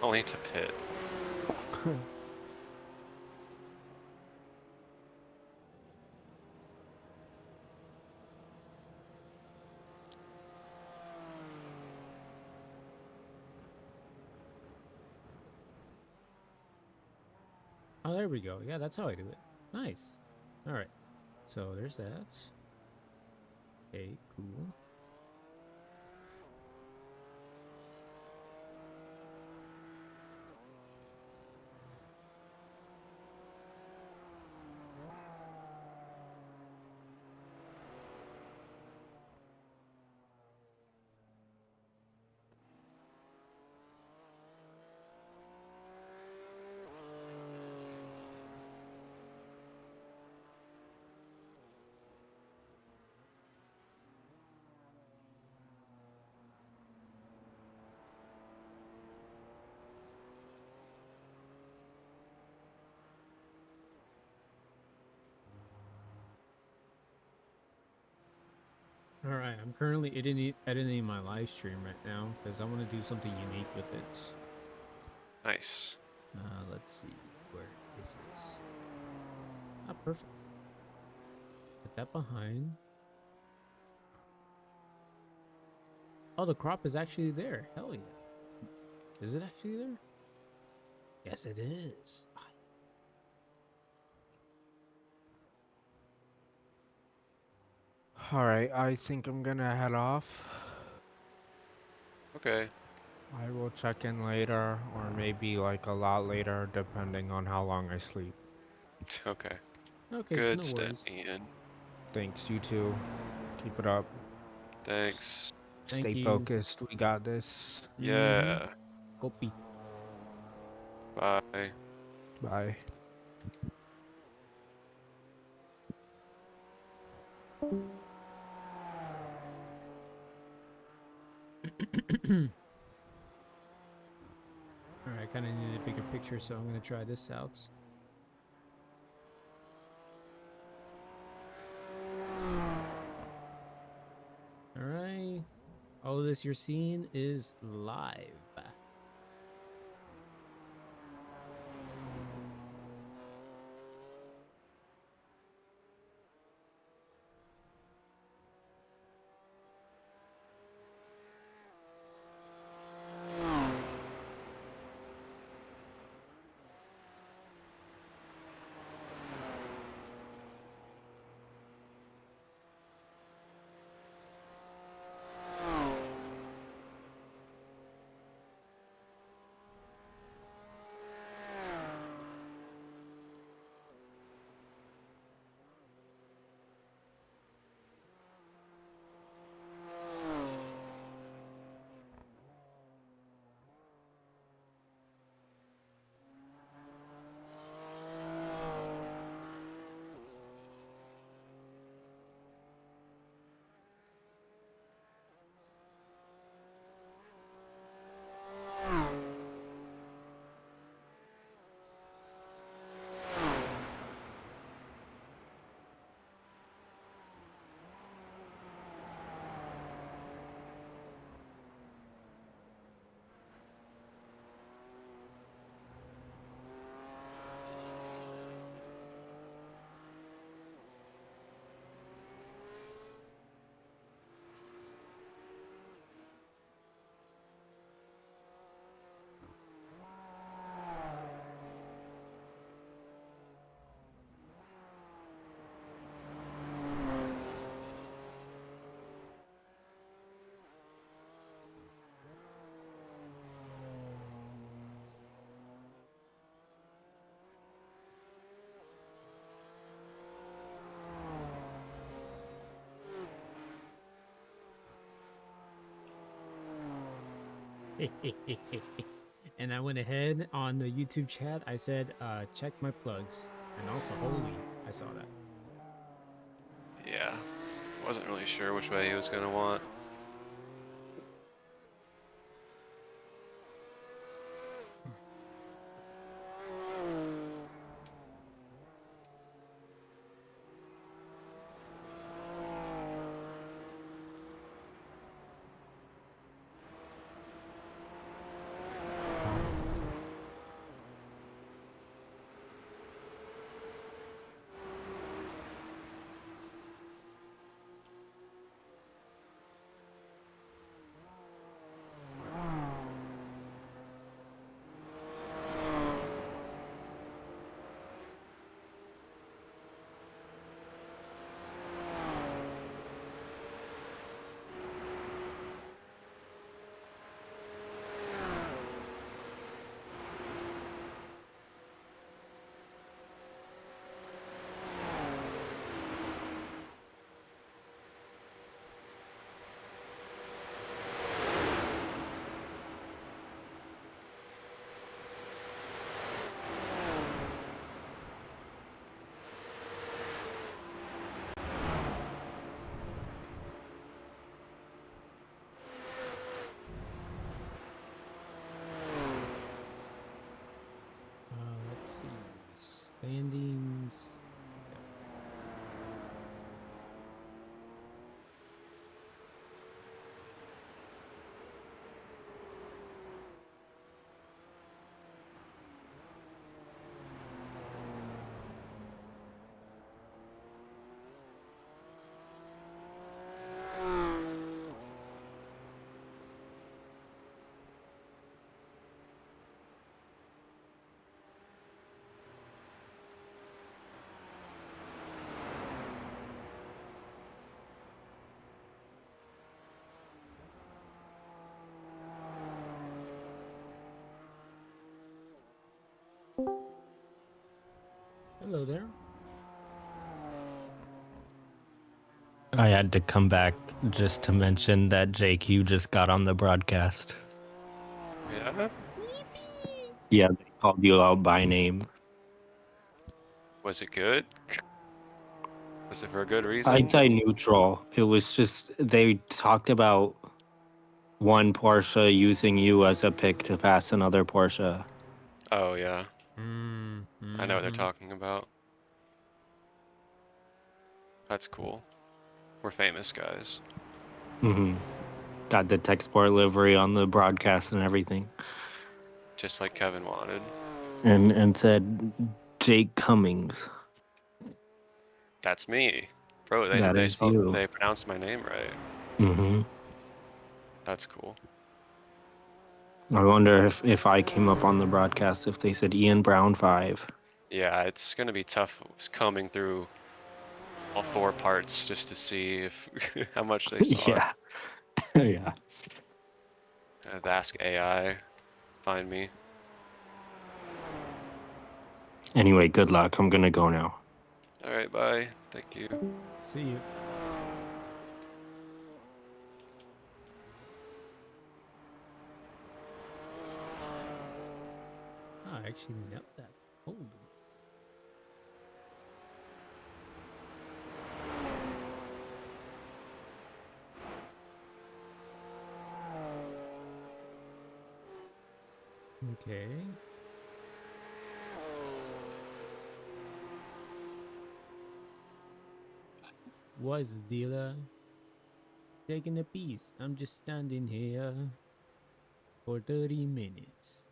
Only to pit. Oh, there we go. Yeah, that's how I do it. Nice. All right. So there's that. Okay, cool. All right, I'm currently editing my live stream right now because I want to do something unique with it. Nice. Let's see, where is it? Ah, perfect. Put that behind. Oh, the crop is actually there. Hell yeah. Is it actually there? Yes, it is. Ah, Alright, I think I'm gonna head off. Okay. I will check in later, or maybe like a lot later, depending on how long I sleep. Okay. okay, Good no step, worries. Ian. Thanks, you too. Keep it up. Thanks. Thank Stay you. focused. We got this. Mm-hmm. Yeah. Copy. Bye. Bye. All right, kind of need a bigger picture, so I'm gonna try this out. All right, all of this you're seeing is live. And I went ahead on the YouTube chat. I said, check my plugs. And also, holy, I saw that. Yeah. Wasn't really sure which way he was gonna want. Let's see. Standings. Yep. Hello there. I had to come back just to mention that Jake, you just got on the broadcast. Yeah? Yeah, they called you out by name. Was it good? Was it for a good I'd reason? say neutral. It was just they talked about one Porsche using you as a pick to pass another Porsche. Oh yeah. I know what they're Mm-hmm. talking about. That's cool. We're famous guys. Hmm. Got the TechSport livery on the broadcast and everything, Just like Kevin wanted. and said Jake Cummings. That's me. Bro, That is you. they pronounced my name right. Hmm. That's cool. I wonder if I came up on the broadcast if they said Ian Brown 5. Yeah, it's gonna be tough combing through all 4 parts just to see if how much they saw it. Yeah. Yeah. Ask AI, find me. Anyway, good luck. I'm gonna go now. All right, bye. Thank you. See you. Oh, I actually nailed that. Holy. Okay. What's the dealer? Taking a piece. I'm just standing here for 30 minutes.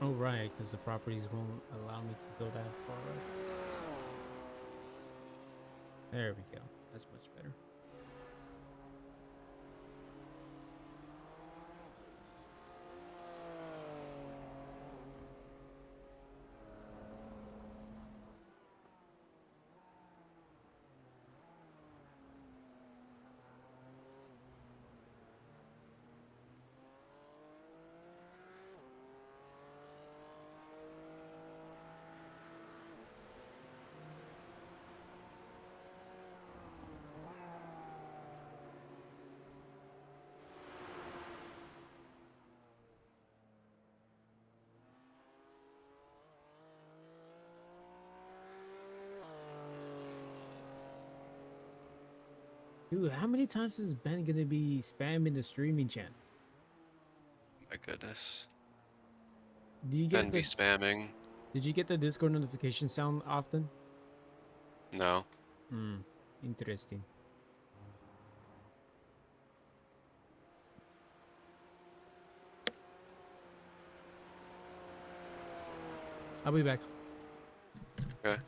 Oh, right, because the properties won't allow me to go that far. There we go. That's much better. Dude, how many times is Ben gonna be spamming the streaming chat? My goodness. Do you Ben get be the spamming. Did you get the Discord notification sound often? No. Hmm. Interesting. I'll be back. Okay.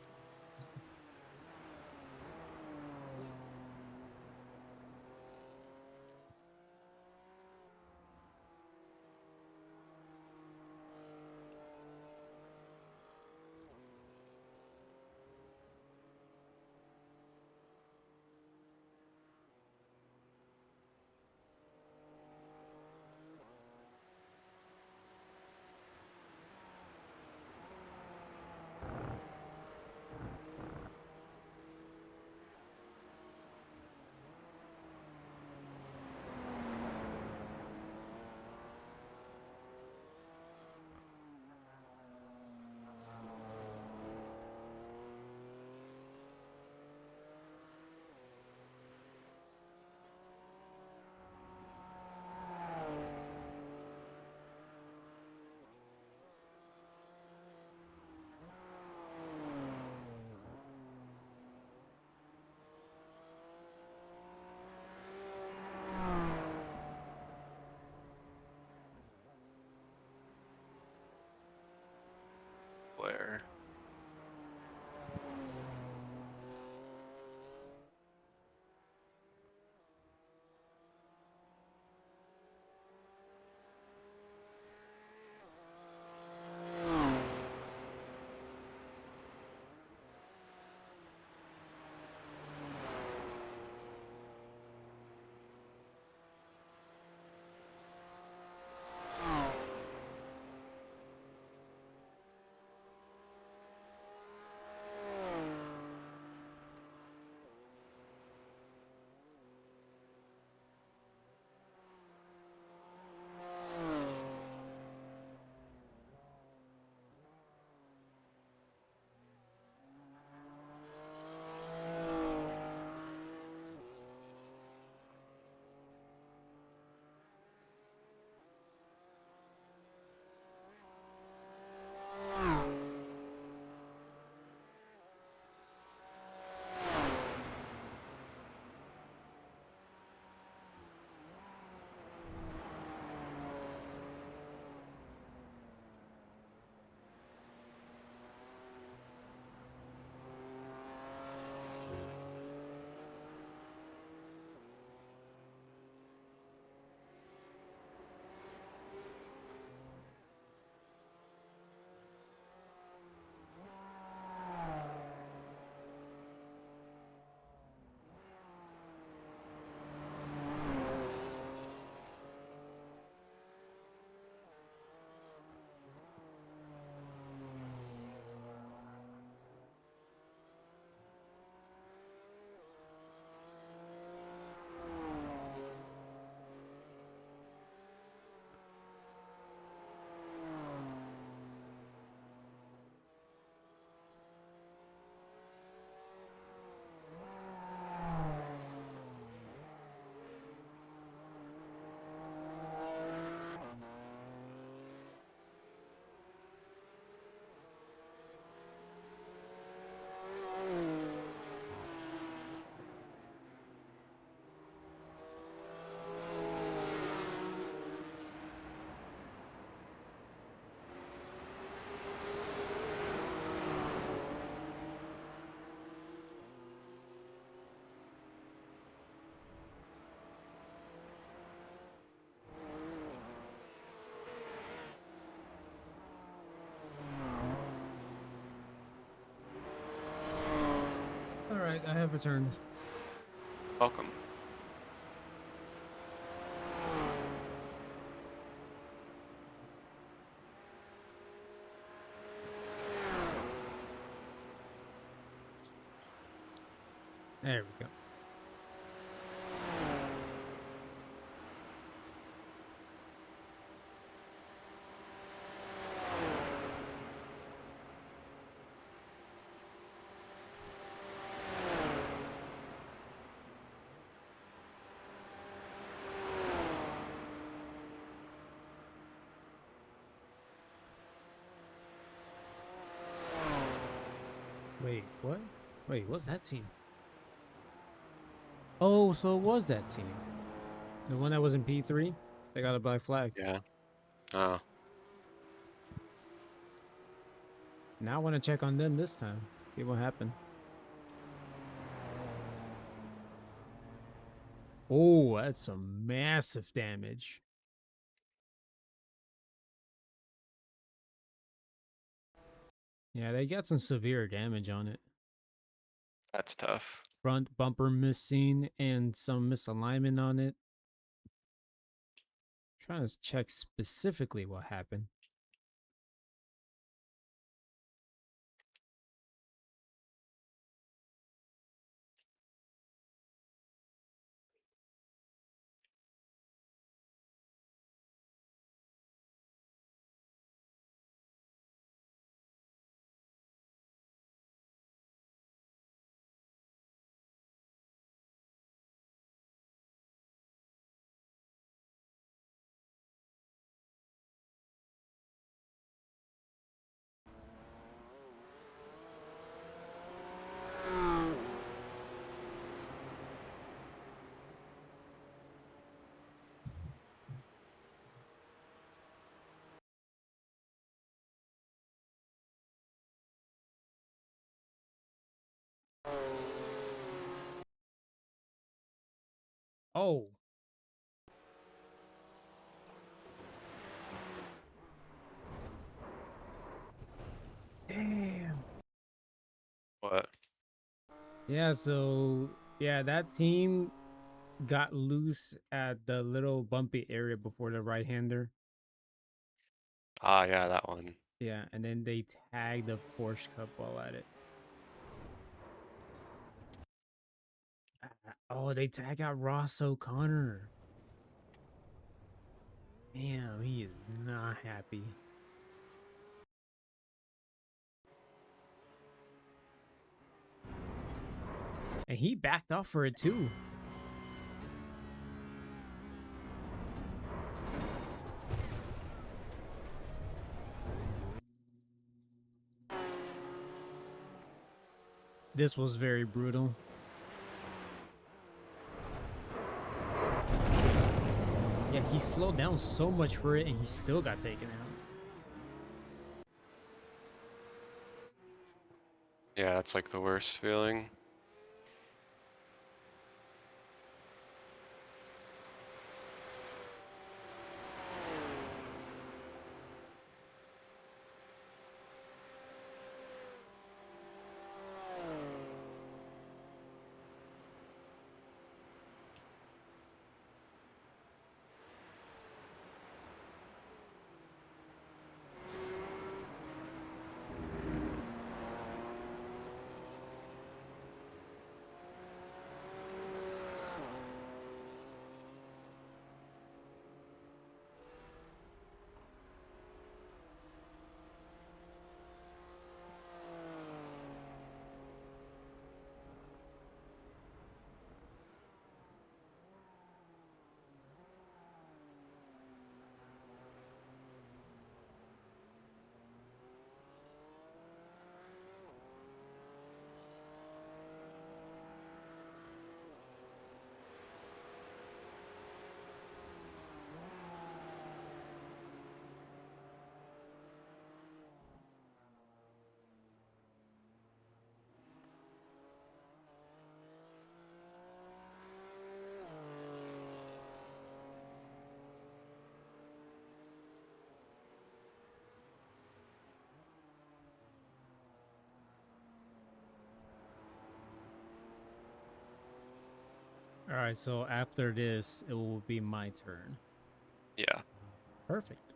Where? All right, I have returned. Welcome. There we go. Wait, what? Wait, what's that team? Oh, so it was that team. The one that was in P3? They got a black flag. Yeah. Oh, Now I want to check on them this time. See what happened. Oh, that's some massive damage. Yeah, they got some severe damage on it. that's tough. Front bumper missing and some misalignment on it. Trying to check specifically what happened. Oh. Damn. What? Yeah, so yeah, that team got loose at the little bumpy area before the right-hander. Ah, yeah, that one. Yeah, and then they tagged the Porsche Cup while at it. Oh, they tag out Ross O'Connor. Damn, he is not happy. And he backed off for it too. This was very brutal. Yeah, he slowed down so much for it and he still got taken out. Yeah, that's like the worst feeling. All right, so after this, it will be my turn. Yeah. Perfect.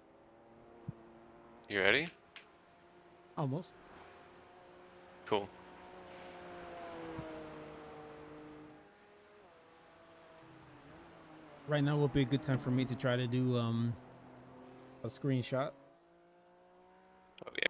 You ready? Almost. Cool. Right now will be a good time for me to try to do a screenshot. Oh, yeah.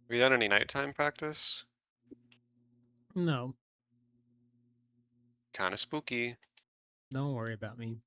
Have you done any nighttime practice? No, Kind of spooky. don't worry about me.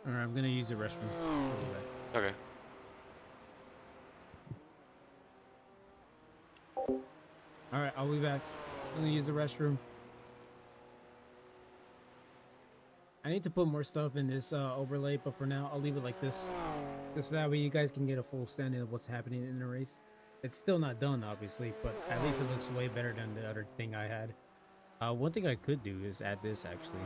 All right, I'm gonna use the restroom. I'll be back. Okay. All right, I'll be back. I'm gonna use the restroom. I need to put more stuff in this overlay, but for now, I'll leave it like this. Just so that way you guys can get a full standing of what's happening in the race. It's still not done, obviously, but at least it looks way better than the other thing I had. One thing I could do is add this, actually.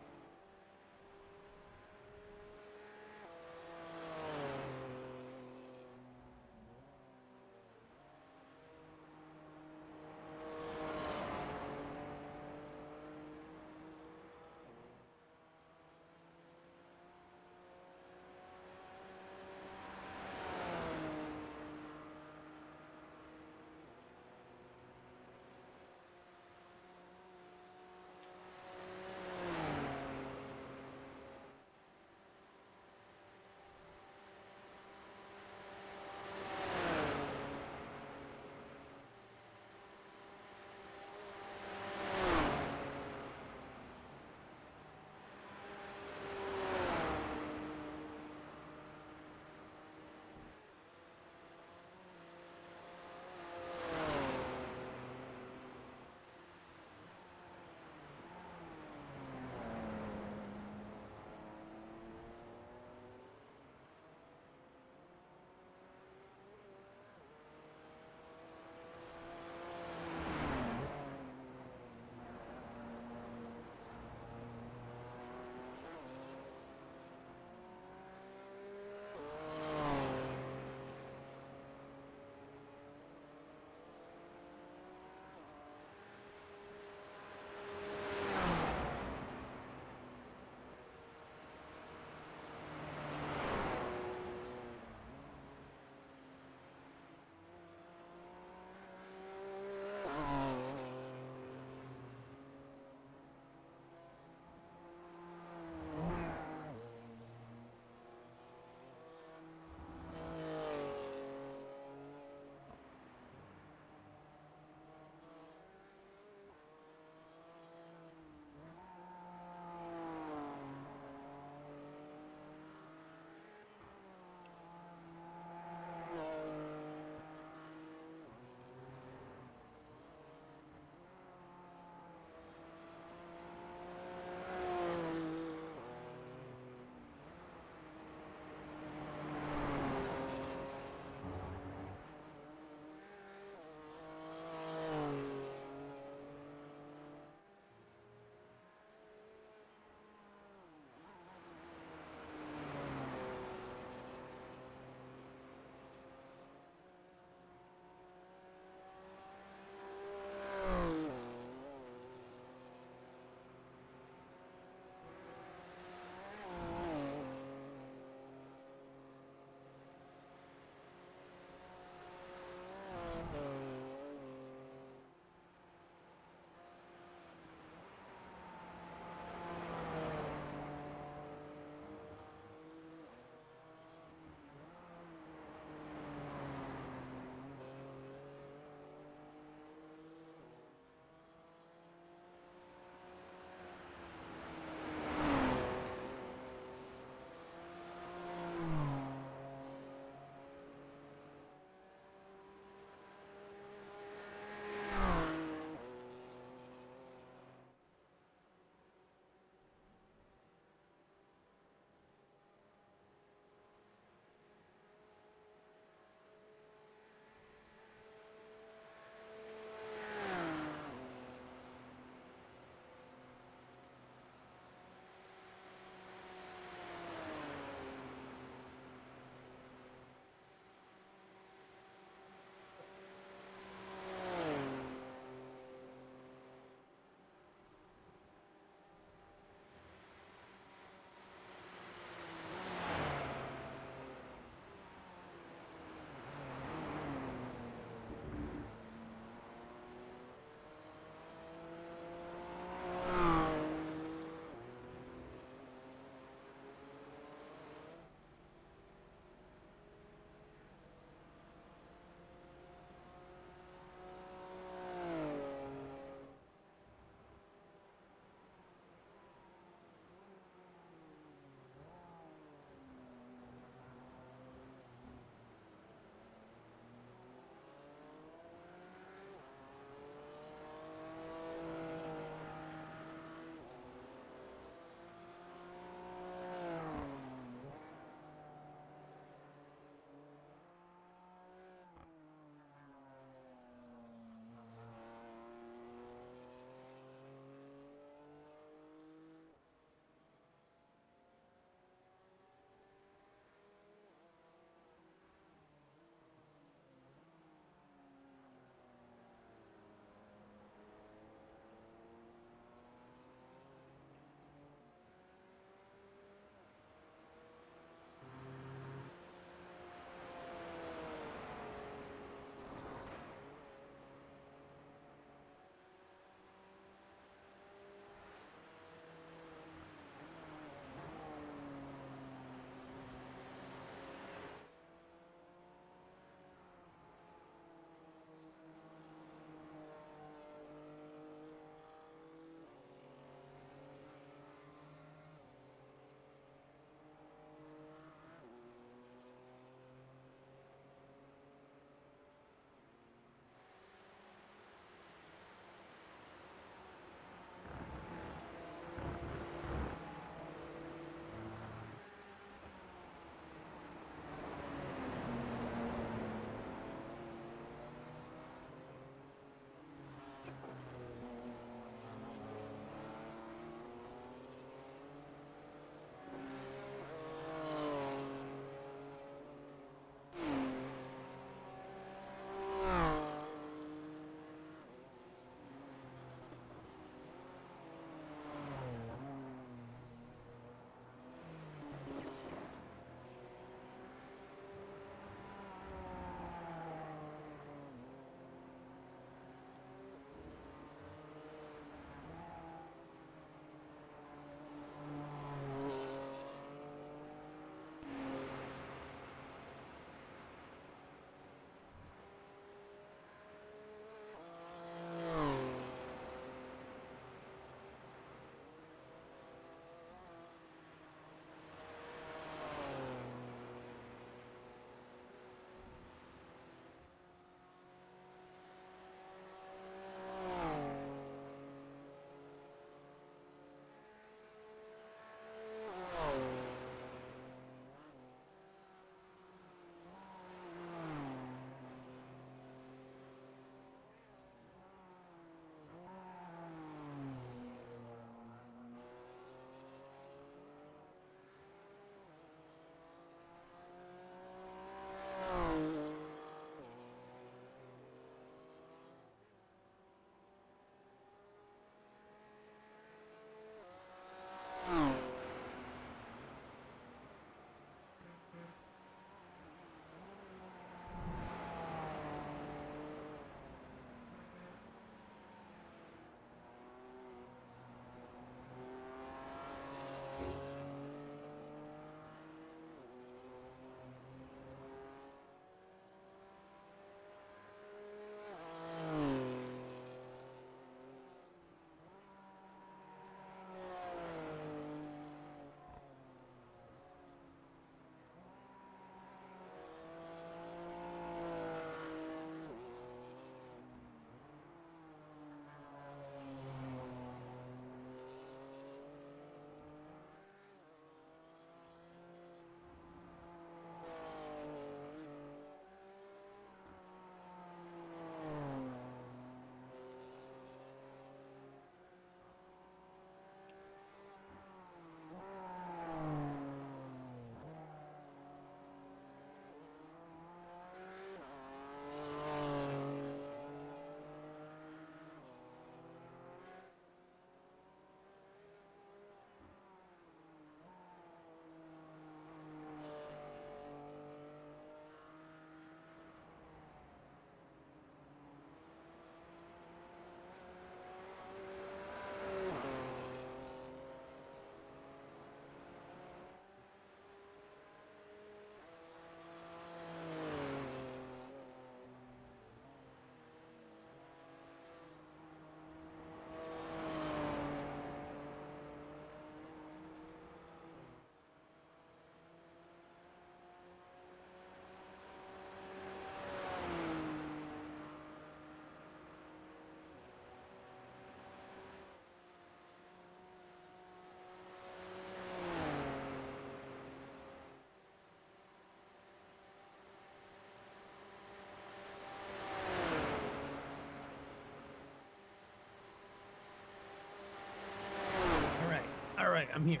I'm here.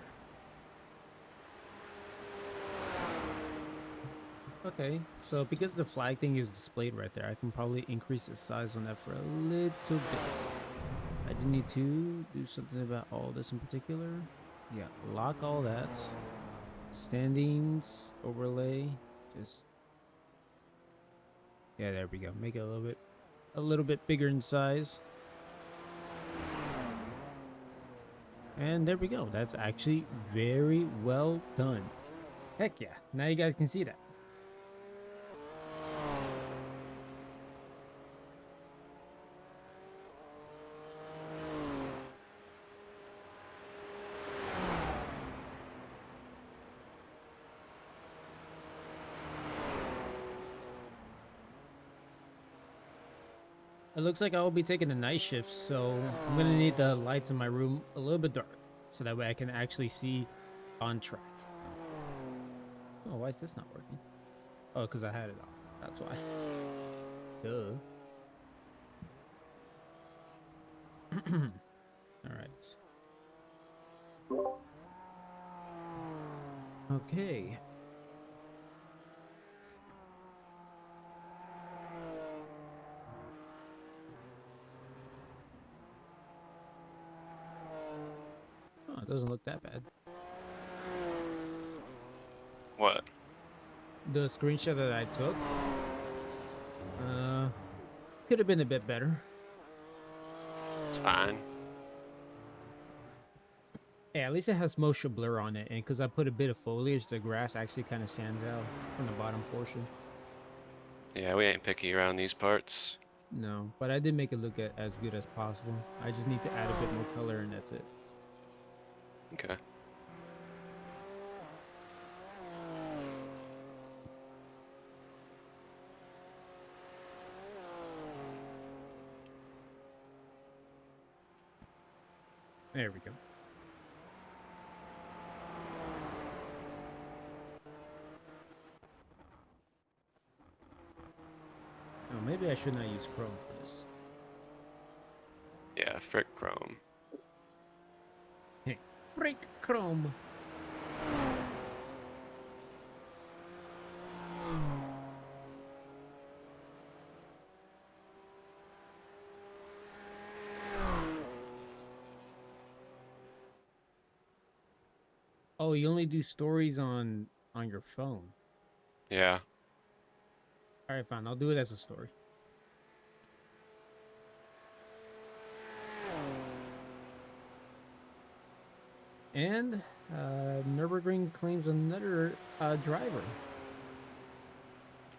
Okay, so because the flag thing is displayed right there, I can probably increase the size on that for a little bit. I do need to do something about all this in particular. Yeah, lock all that. Standings, overlay, just... Yeah, there we go. Make it a little bit bigger in size. And there we go. That's actually very well done. Heck yeah. Now you guys can see that. It looks like I will be taking a night shift, so I'm gonna need the lights in my room a little bit dark, so that way I can actually see on track. Oh, why is this not working? Oh, because I had it on. That's why. Duh. All right. Okay. Oh, it doesn't look that bad. What? The screenshot that I took, uh, could have been a bit better. It's fine. Yeah, at least it has motion blur on it, and because I put a bit of foliage, the grass actually kind of stands out from the bottom portion. Yeah, we ain't picky around these parts. No, but I did make it look as good as possible. I just need to add a bit more color, and that's it. Okay. There we go. Oh, maybe I should not use Chrome for this. Yeah, frick chrome. Hey, freak Chrome. Oh, you only do stories on your phone. Yeah. All right, fine. I'll do it as a story. And Nurbürgring claims another driver.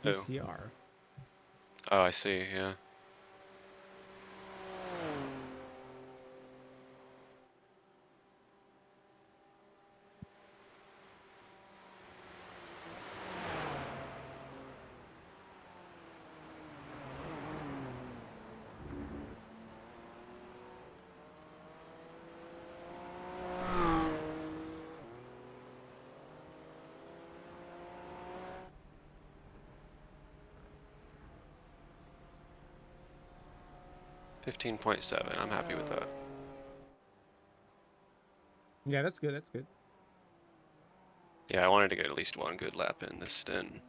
Who? PCR. Oh, I see, yeah. $15.7. I'm happy with that. Yeah, that's good. That's good. Yeah, I wanted to get at least one good lap in this stint. And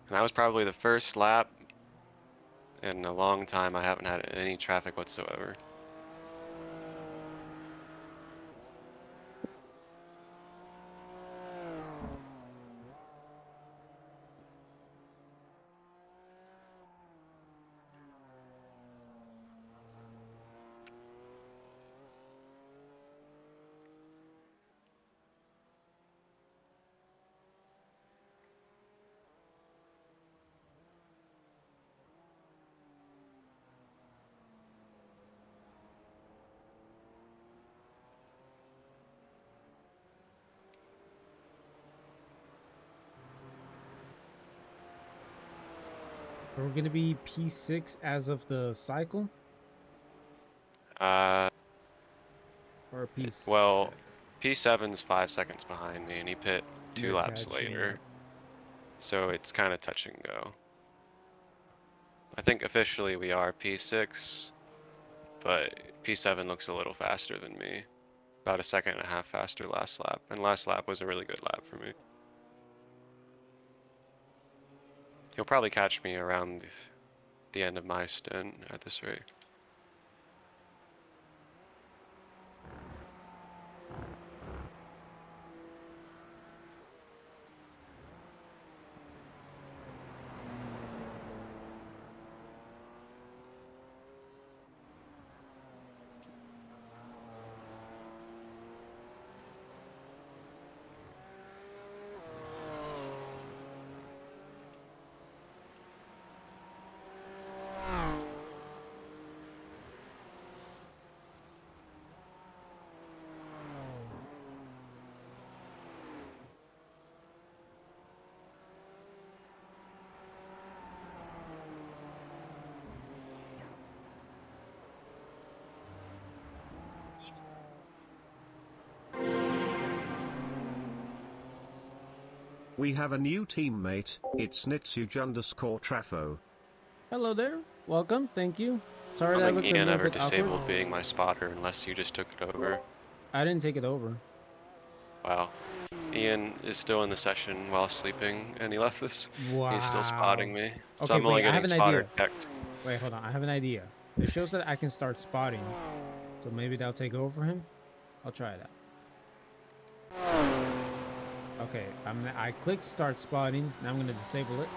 that was probably the first lap in a long time I haven't had any traffic whatsoever. We're gonna be P6 as of the cycle, Uh, or P7. well, P7's 5 seconds behind me and he pit two You're laps catching later. up. So it's kind of touch and go. I think officially we are P6, but P7 looks a little faster than me. about a second and a half faster last lap, and last lap was a really good lap for me. He'll probably catch me around the end of my stint at this rate. We have a new teammate, it's Nitsuj_Trafo. Hello there. Welcome. Thank you. Sorry I that don't looked think a Ian little ever bit awkward. disabled being my spotter unless you just took it over. I didn't take it over. Wow. Ian is still in the session while sleeping, and he left this. He's still Wow. spotting me. So Okay, I'm only wait, I have getting an spotter idea. checked. Wait, hold on. I have an idea. It shows that I can start spotting. So maybe that'll take over for him. I'll try that. Okay, I clicked start spotting. Now I'm gonna disable it.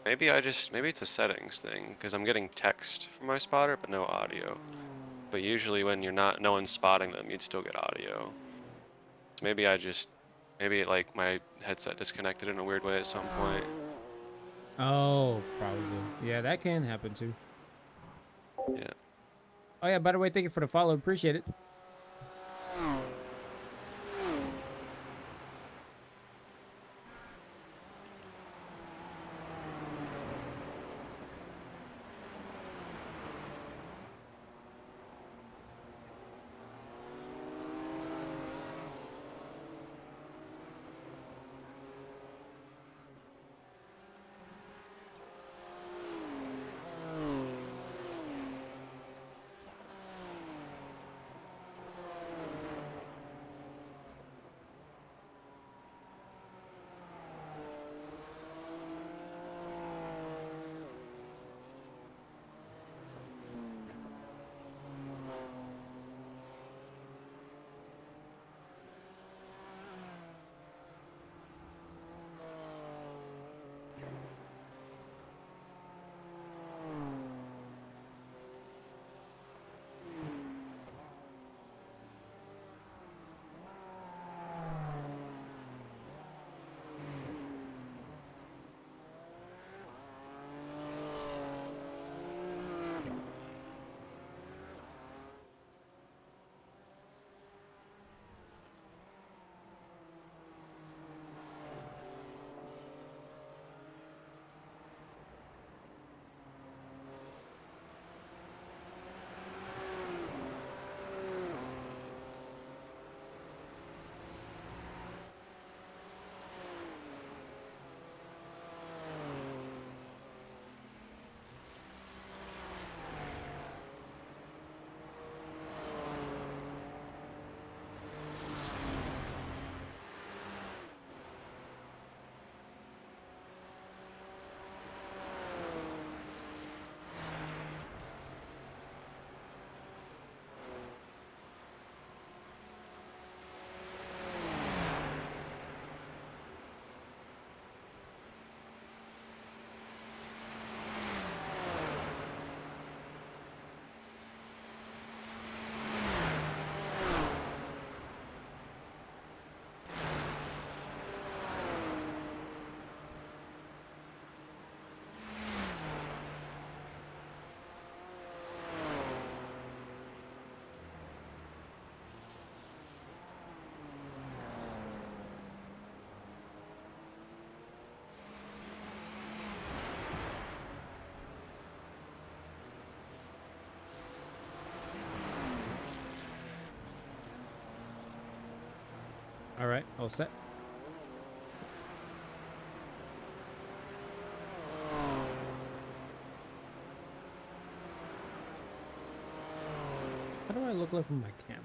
Maybe it's a settings thing, because I'm getting text from my spotter, but no audio. But usually when no one's spotting them, you'd still get audio. So maybe like my headset disconnected in a weird way at some point. Oh, probably. Yeah, that can happen too. Yeah. Oh yeah, by the way, thank you for the follow. Appreciate it. All right, all set. How do I look like with my camera?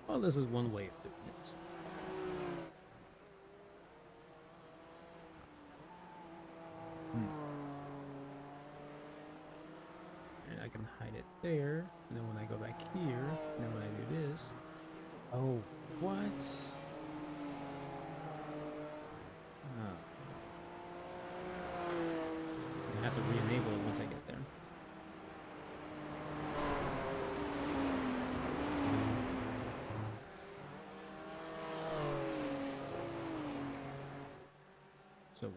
Well, this is one way of doing it. And I can hide it there. And then when I go back here, and then when I do this. Oh, what? Oh. I have to re-enable it once I get there. So wait.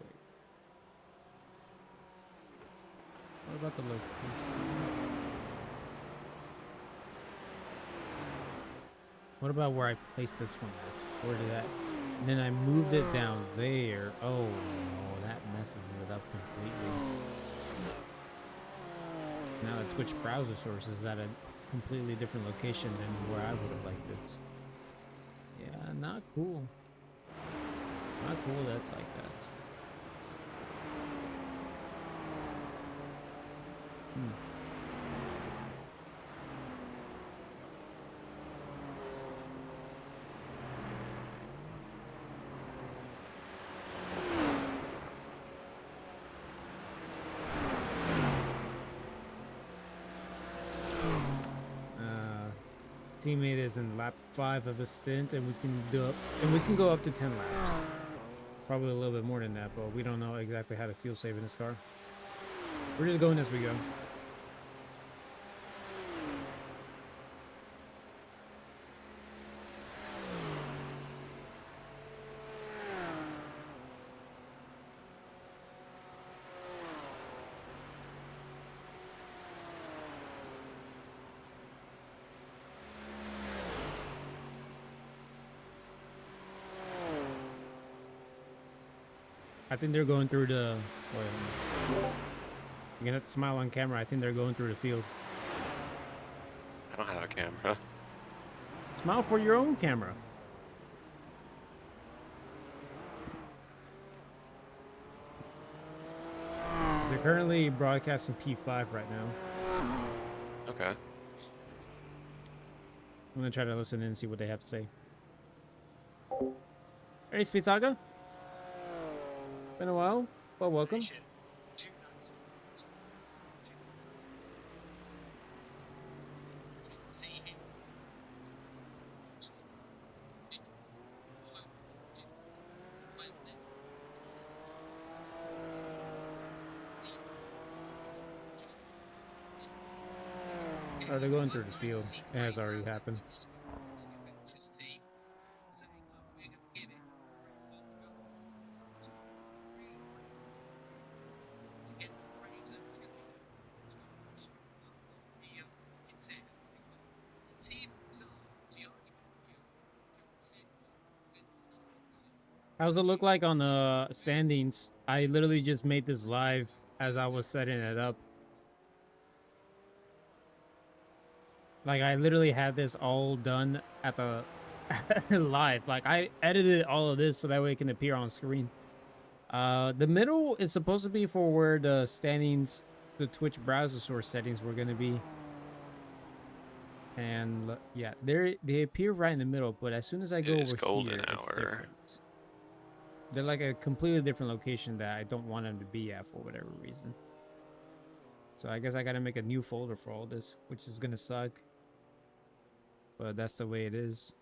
What about the location? What about where I placed this one at? Where did that? And then I moved it down there. Oh no, that messes it up completely. Now the Twitch browser source is at a completely different location than where I would have liked it. Yeah, not cool. Not cool that's like that. Teammate is in lap 5 of a stint, and we can go up to 10 laps. Probably a little bit more than that, but we don't know exactly how to fuel save in this car. We're just going as we go. I think they're going through the... Wait, you're gonna have to smile on camera. I think they're going through the field. I don't have a camera. Smile for your own camera. They're currently broadcasting P5 right now. Okay. I'm gonna try to listen in and see what they have to say. Hey, Spitaga. Been a while. Well, welcome. Oh, they're going through the field. It has already happened. How's it look like on the standings? I literally just made this live as I was setting it up. Like, I literally had this all done at the live. Like, I edited all of this so that way it can appear on screen. The middle is supposed to be for where the standings, the Twitch browser source settings were going to be. And yeah, they appear right in the middle, but as soon as I go It is over golden here, it's hour. different. They're like a completely different location that I don't want them to be at for whatever reason. So I guess I gotta make a new folder for all this, which is gonna suck. But that's the way it is.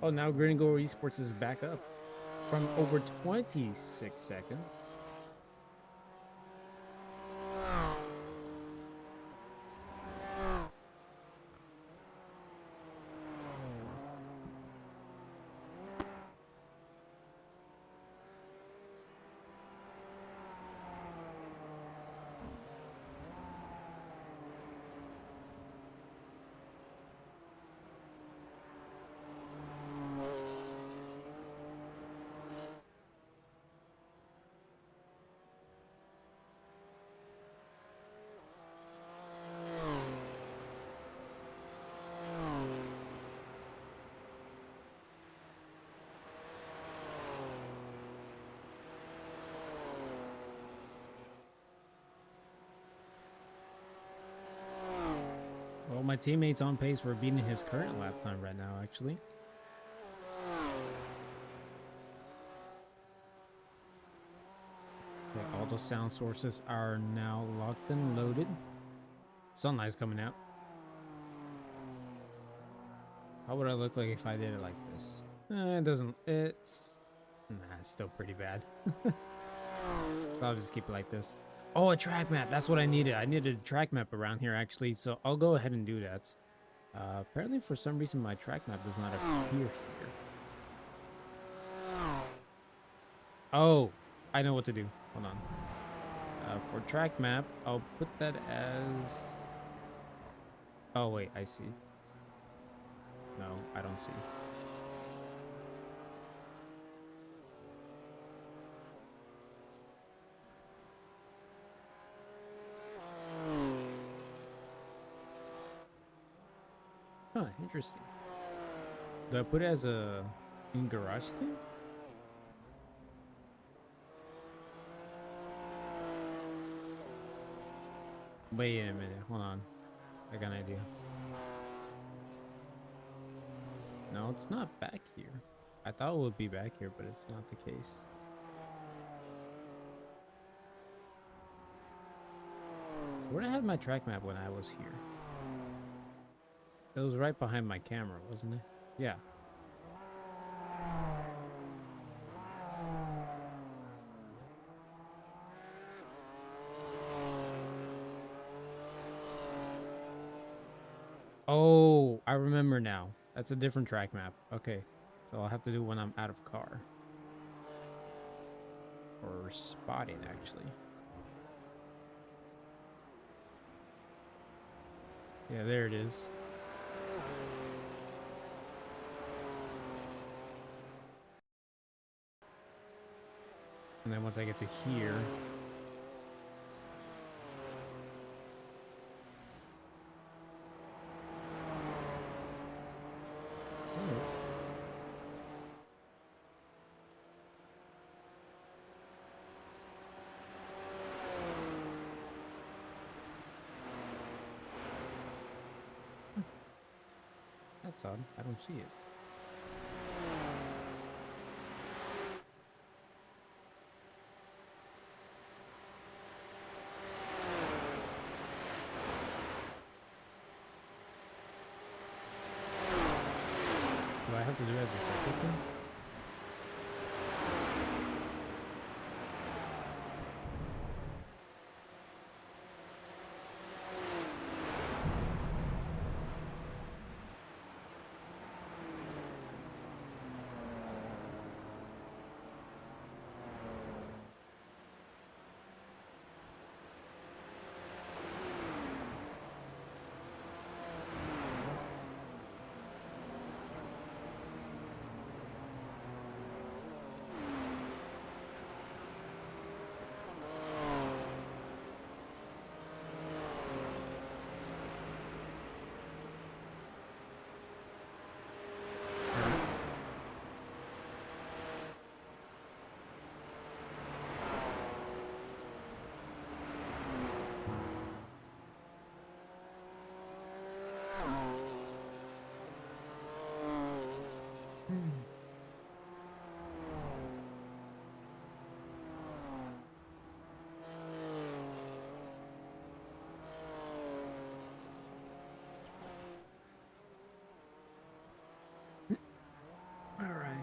Oh, now Green Go Esports is back up from over 26 seconds. my teammate's on pace for beating his current lap time right now, actually. Okay, all the sound sources are now locked and loaded. Sunlight's coming out. How would I look like if I did it like this? It doesn't, it's still pretty bad. So I'll just keep it like this. Oh, a track map. That's what I needed. I needed a track map around here, actually. So I'll go ahead and do that. Apparently, for some reason, my track map does not appear here. Oh, I know what to do. Hold on. For track map, I'll put that as... Oh, wait, I see. No, I don't see. Huh, interesting. Do I put it as a in garage thing? Wait a minute, hold on. I got an idea. No, it's not back here. I thought it would be back here, but it's not the case. So where did I have my track map when I was here? It was right behind my camera, wasn't it? Yeah. Oh, I remember now. That's a different track map. Okay. So I'll have to do when I'm out of car. Or spotting, actually. Yeah, there it is. And then once I get to here... There it is. That's odd. I don't see it. Do I have to do it as a separate thing? Alright.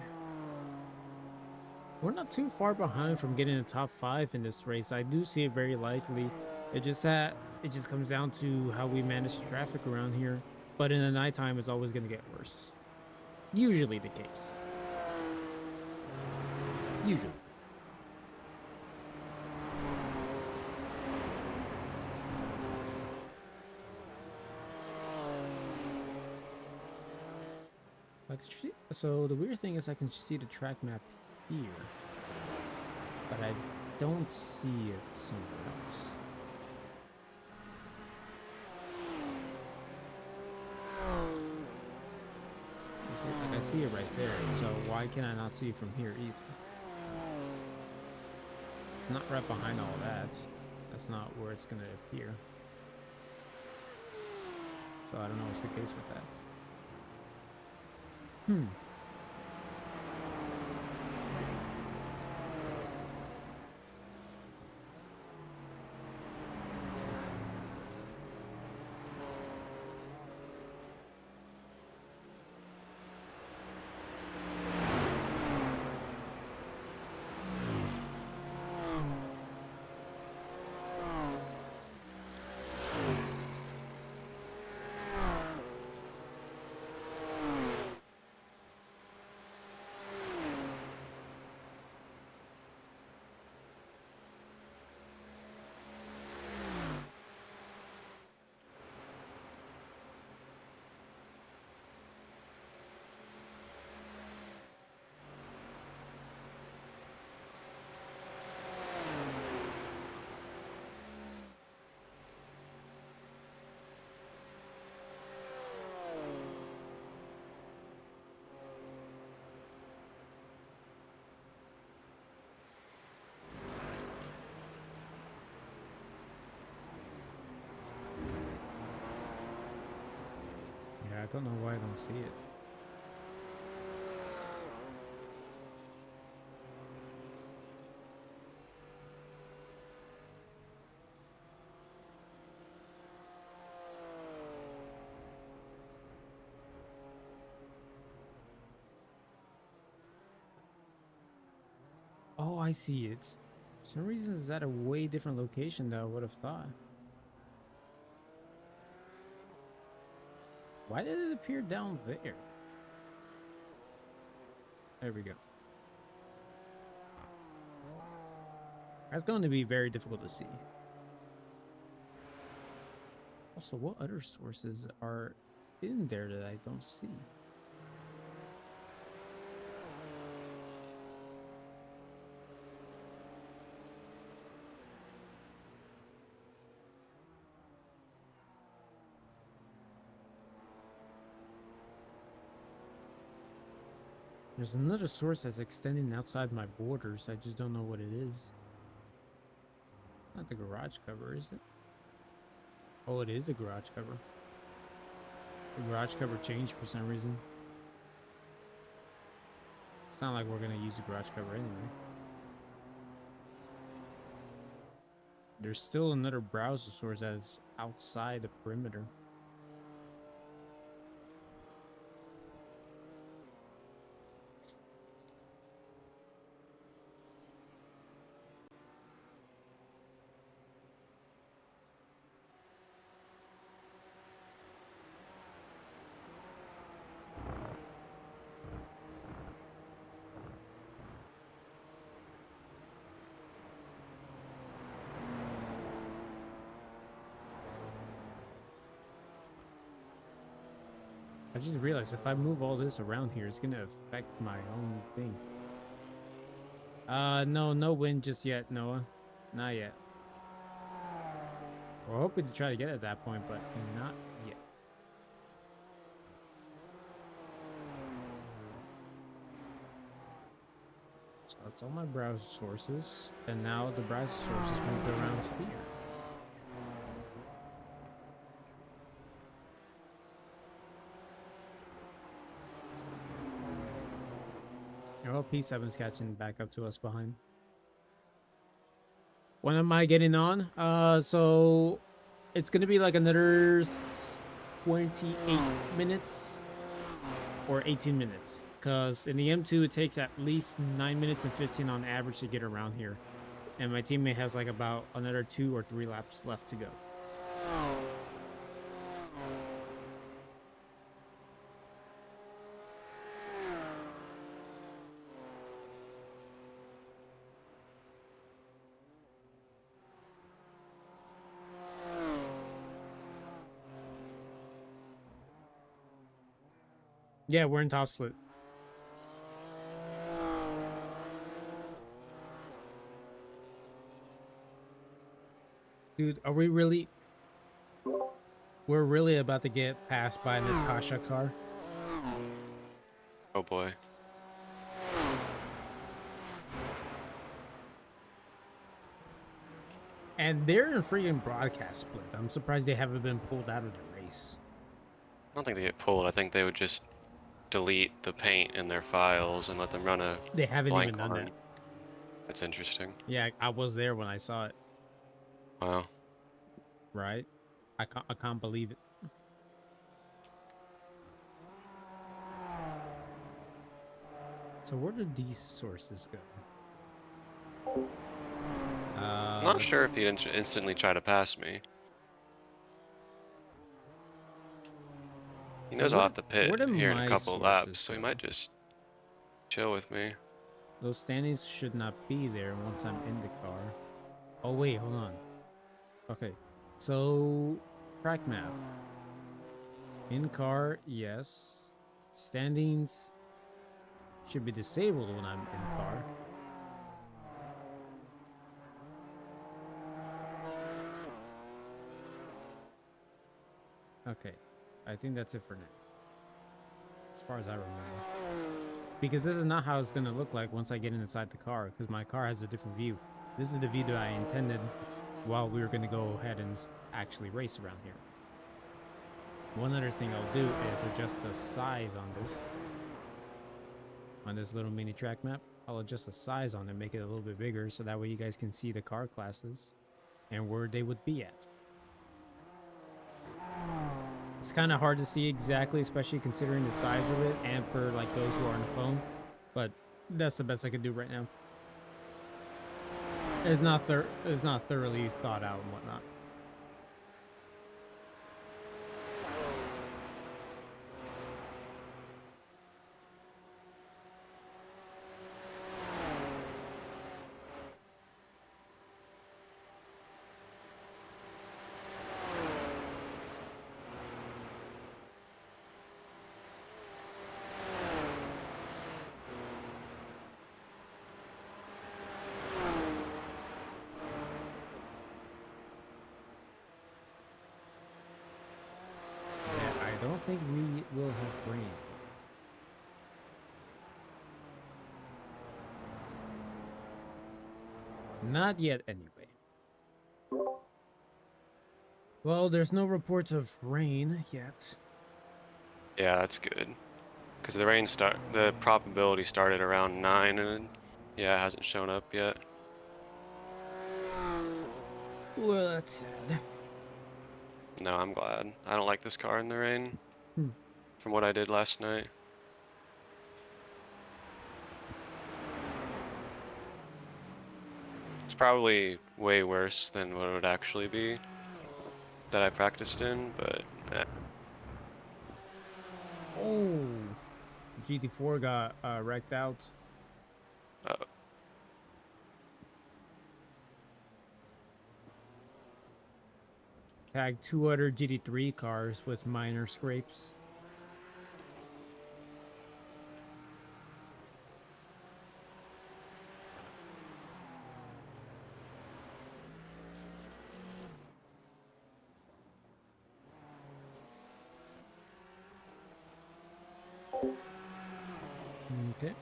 We're not too far behind from getting a top 5 in this race. I do see it very likely. It just comes down to how we manage the traffic around here. But in the nighttime, it's always going to get worse. Usually the case. Usually. So the weird thing is I can see the track map here, but I don't see it somewhere else. Like I see it right there, so why can I not see it from here either? It's not right behind all that. That's not where it's gonna appear. So I don't know what's the case with that. Hmm. Yeah, I don't know why I don't see it. Oh, I see it. For some reason, it's at a way different location than I would have thought. Why did it appear down there? There we go. That's going to be very difficult to see. Also, what other sources are in there that I don't see? There's another source that's extending outside my borders. I just don't know what it is. Not the garage cover, is it? Oh, it is the garage cover. The garage cover changed for some reason. It's not like we're gonna use the garage cover anyway. There's still another browser source that's outside the perimeter. I just realized if I move all this around here, it's gonna affect my own thing. No, no wind just yet, Noah. Not yet. We're hoping to try to get at that point, but not yet. So that's all my browser sources, and now the browser sources move around here. Yeah, well, P7's catching back up to us behind. When am I getting on? So it's gonna be like another 28 minutes or 18 minutes. Because in the M2, it takes at least 9 minutes and 15 on average to get around here. And my teammate has like about another 2 or 3 laps left to go. Yeah, we're in top split. Dude, are we really... We're really about to get passed by Natasha car. Oh boy. And they're in freaking broadcast split. I'm surprised they haven't been pulled out of the race. don't think they get pulled. I think they would just delete the paint in their files and let them run a They haven't even blank done one. that. That's interesting. Yeah, I was there when I saw it. Wow. Right? I can't believe it. So where did these sources go? I'm not sure if he'd instantly try to pass me. He So knows I'll have to pit where did here in a my couple of laps, sources so go? he might just chill with me. Those standings should not be there once I'm in the car. Oh wait, hold on. Okay, so track map. In car, yes. Standings should be disabled when I'm in car. Okay, I think that's it for now. As far as I remember. Because this is not how it's going to look like once I get inside the car, because my car has a different view. This is the view that I intended while we were going to go ahead and actually race around here. One other thing I'll do is adjust the size on this little mini track map. I'll adjust the size on it, make it a little bit bigger, so that way you guys can see the car classes and where they would be at. It's kind of hard to see exactly, especially considering the size of it and for like those who are on the phone, but that's the best I could do right now. It's not thoroughly thought out and whatnot. Yeah, I don't think we will have rain. Not yet, anyway. Well, there's no reports of rain yet. Yeah, that's good. Because the probability started around 9 and yeah, it hasn't shown up yet. Well, that's sad. No, I'm glad. I don't like this car in the rain. Hmm. From what I did last night. It's probably way worse than what it would actually be that I practiced in, but Oh, GT4 got wrecked out. uh, Tagged 2 other GT3 cars with minor scrapes. Okay.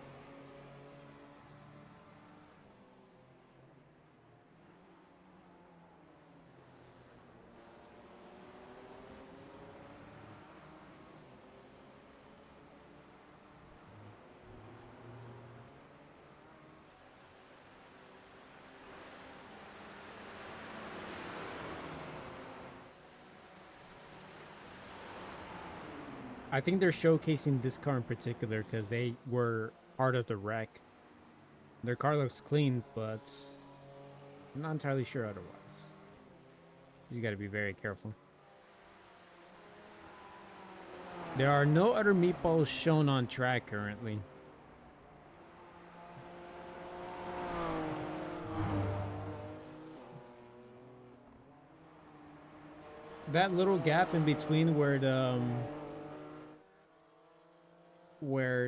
I think they're showcasing this car in particular because they were part of the wreck. Their car looks clean, but I'm not entirely sure otherwise. You got to be very careful. There are no other meatballs shown on track currently. That little gap in between where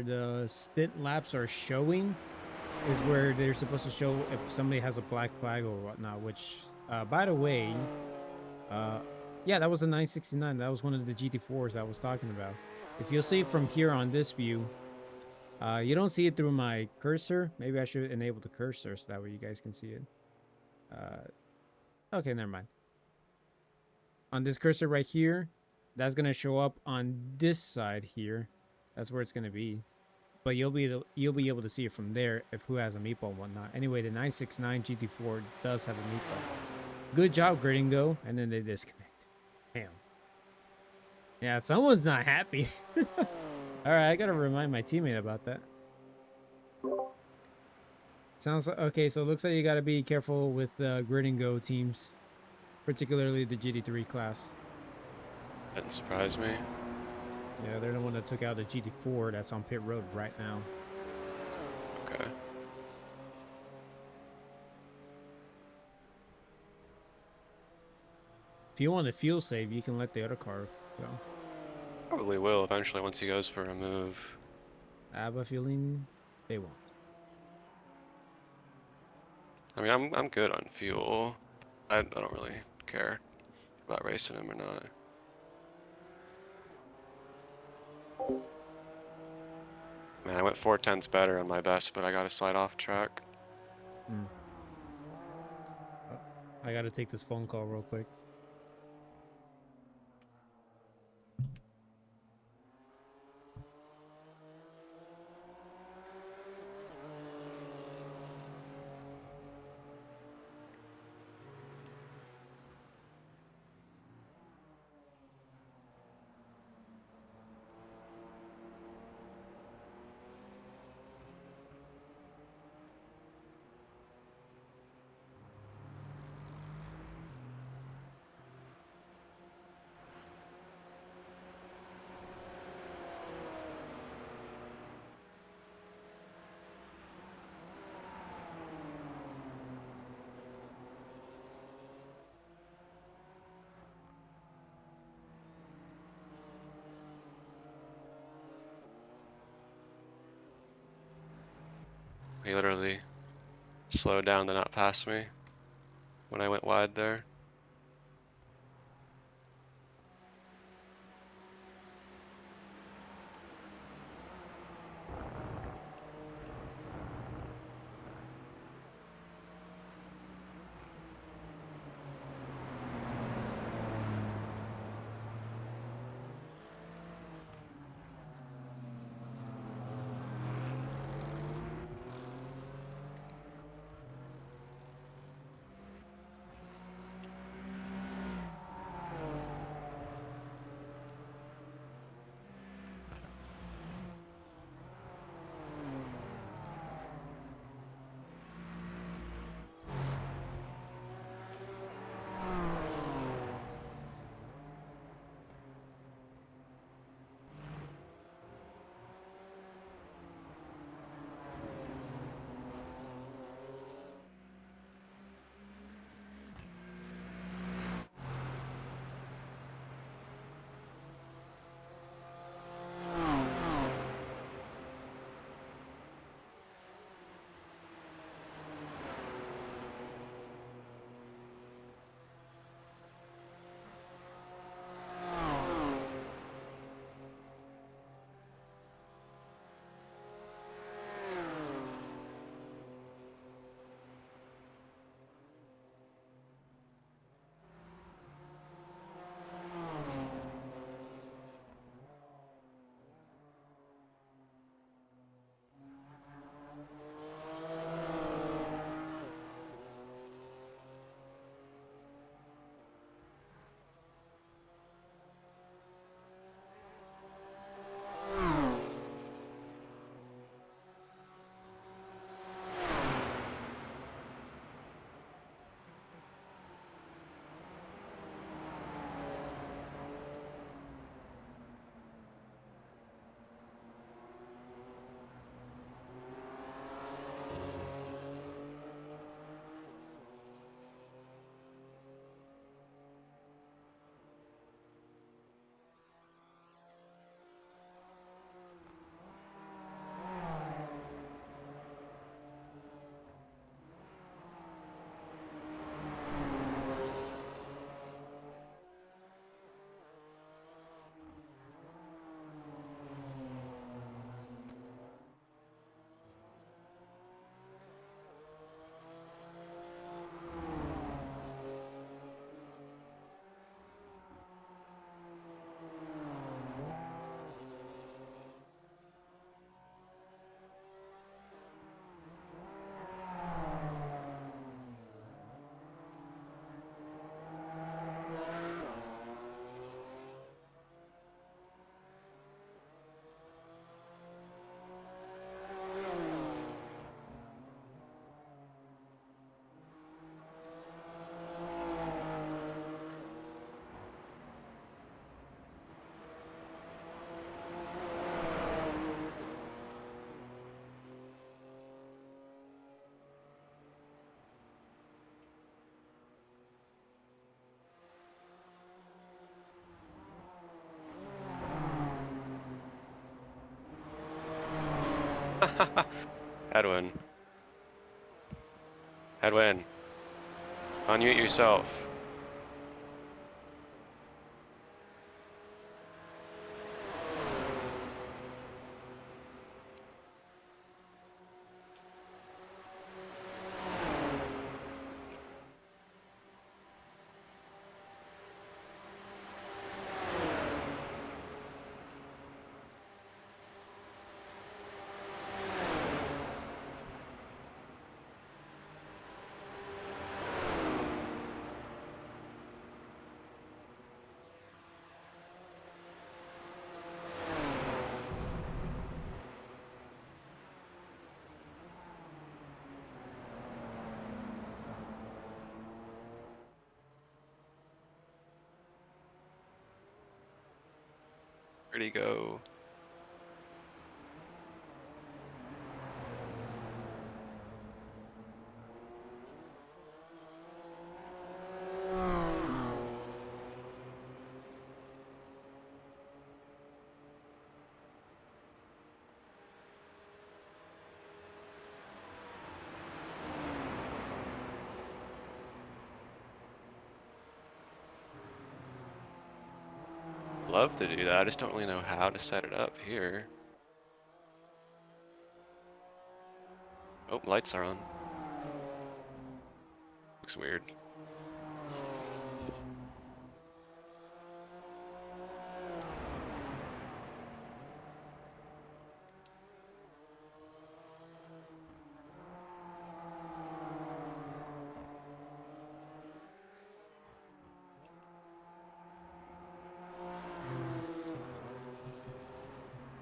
the stint laps are showing is where they're supposed to show if somebody has a black flag or whatnot, which by the way, yeah, that was a 969. That was one of the GT4s that I was talking about. If you'll see it from here on this view, you don't see it through my cursor. Maybe I should enable the cursor so that way you guys can see it. Okay, never mind. On this cursor right here, That's gonna show up on this side here. That's where it's gonna be. But you'll be able to see it from there if who has a meatball and whatnot. Anyway, the 969 GT4 does have a meatball. Good job, Grid and Go. And then they disconnect. Damn. Yeah, someone's not happy. All right, I gotta remind my teammate about that. Sounds like, okay, so it looks like you gotta be careful with the Grid and Go teams, particularly the GT3 class. Didn't surprise me. Yeah, they're the one that took out the GT4 that's on pit road right now. Okay. If you want to fuel save, you can let the other car go. Probably will eventually once he goes for a move. I have a feeling they won't. I mean, I'm good on fuel. I don't really care about racing him or not. Man, I went 4/10 better on my best, but I got to slide off track. Hmm. Oh, I gotta take this phone call real quick. He literally slowed down to not pass me when I went wide there. Edwin. Edwin. Unmute yourself. Where'd he go? Love to do that. I just don't really know how to set it up here. Oh, lights are on. Looks weird.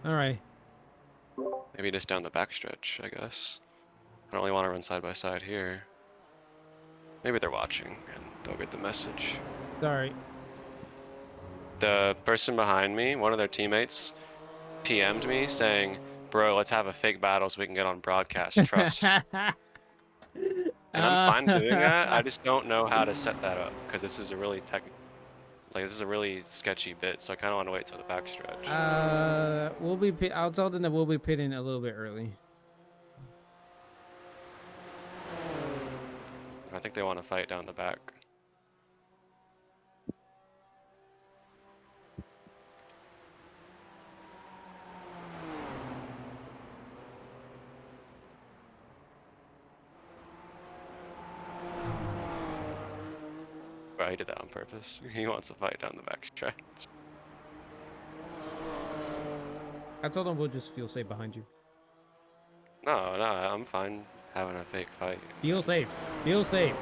All right. Maybe just down the backstretch, I guess. I don't really want to run side by side here. Maybe they're watching and they'll get the message. Sorry. The person behind me, one of their teammates, PM'd me saying, "Bro, let's have a fake battle so we can get on broadcast. Trust." And I'm fine doing that. I just don't know how to set that up because this is a really this is a really sketchy bit. So I kind of want to wait till the backstretch. We'll be. I'll tell them that we'll be pitting a little bit early. I think they want to fight down the back. But he did that on purpose. He wants to fight down the backstretch. I told them we'll just feel safe behind you. No, I'm fine having a fake fight. Feel safe. Feel safe.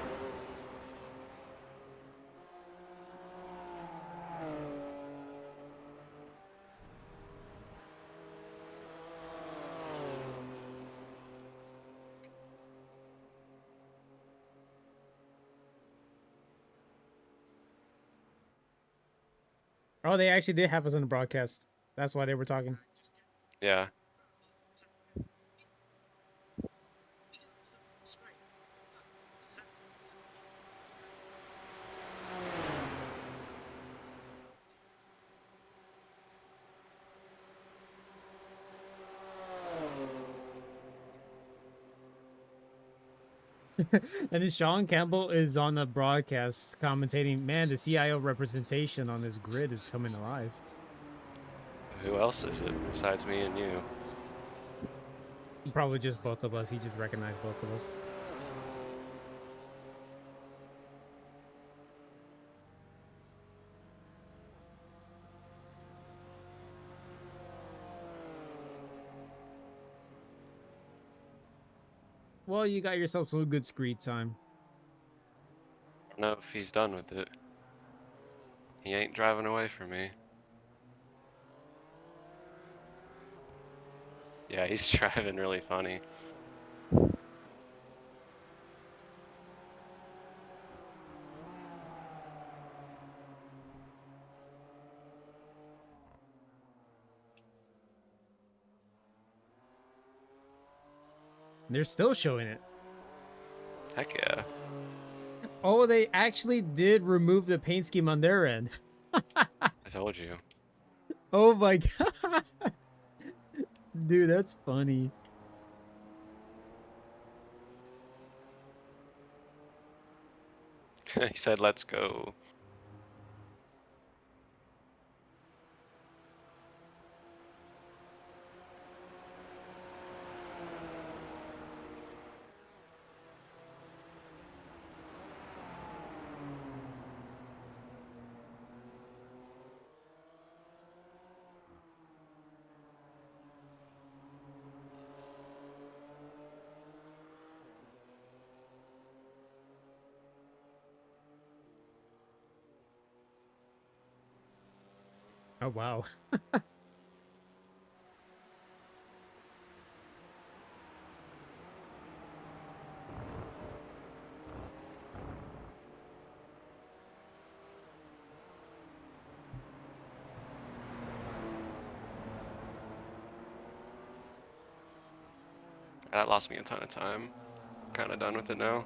Oh, they actually did have us on the broadcast. That's why they were talking. Yeah. And then Sean Campbell is on the broadcast commentating, man, the CIO representation on this grid is coming alive. Who else is it besides me and you? Probably just both of us. He just recognized both of us. Well, you got yourself some good screen time. I don't know if he's done with it. He ain't driving away from me. Yeah, he's driving really funny. They're still showing it. Heck yeah. Oh, they actually did remove the paint scheme on their end. I told you. Oh my god. Dude, that's funny. He said, let's go. Oh wow. That lost me a ton of time. Kind of done with it now.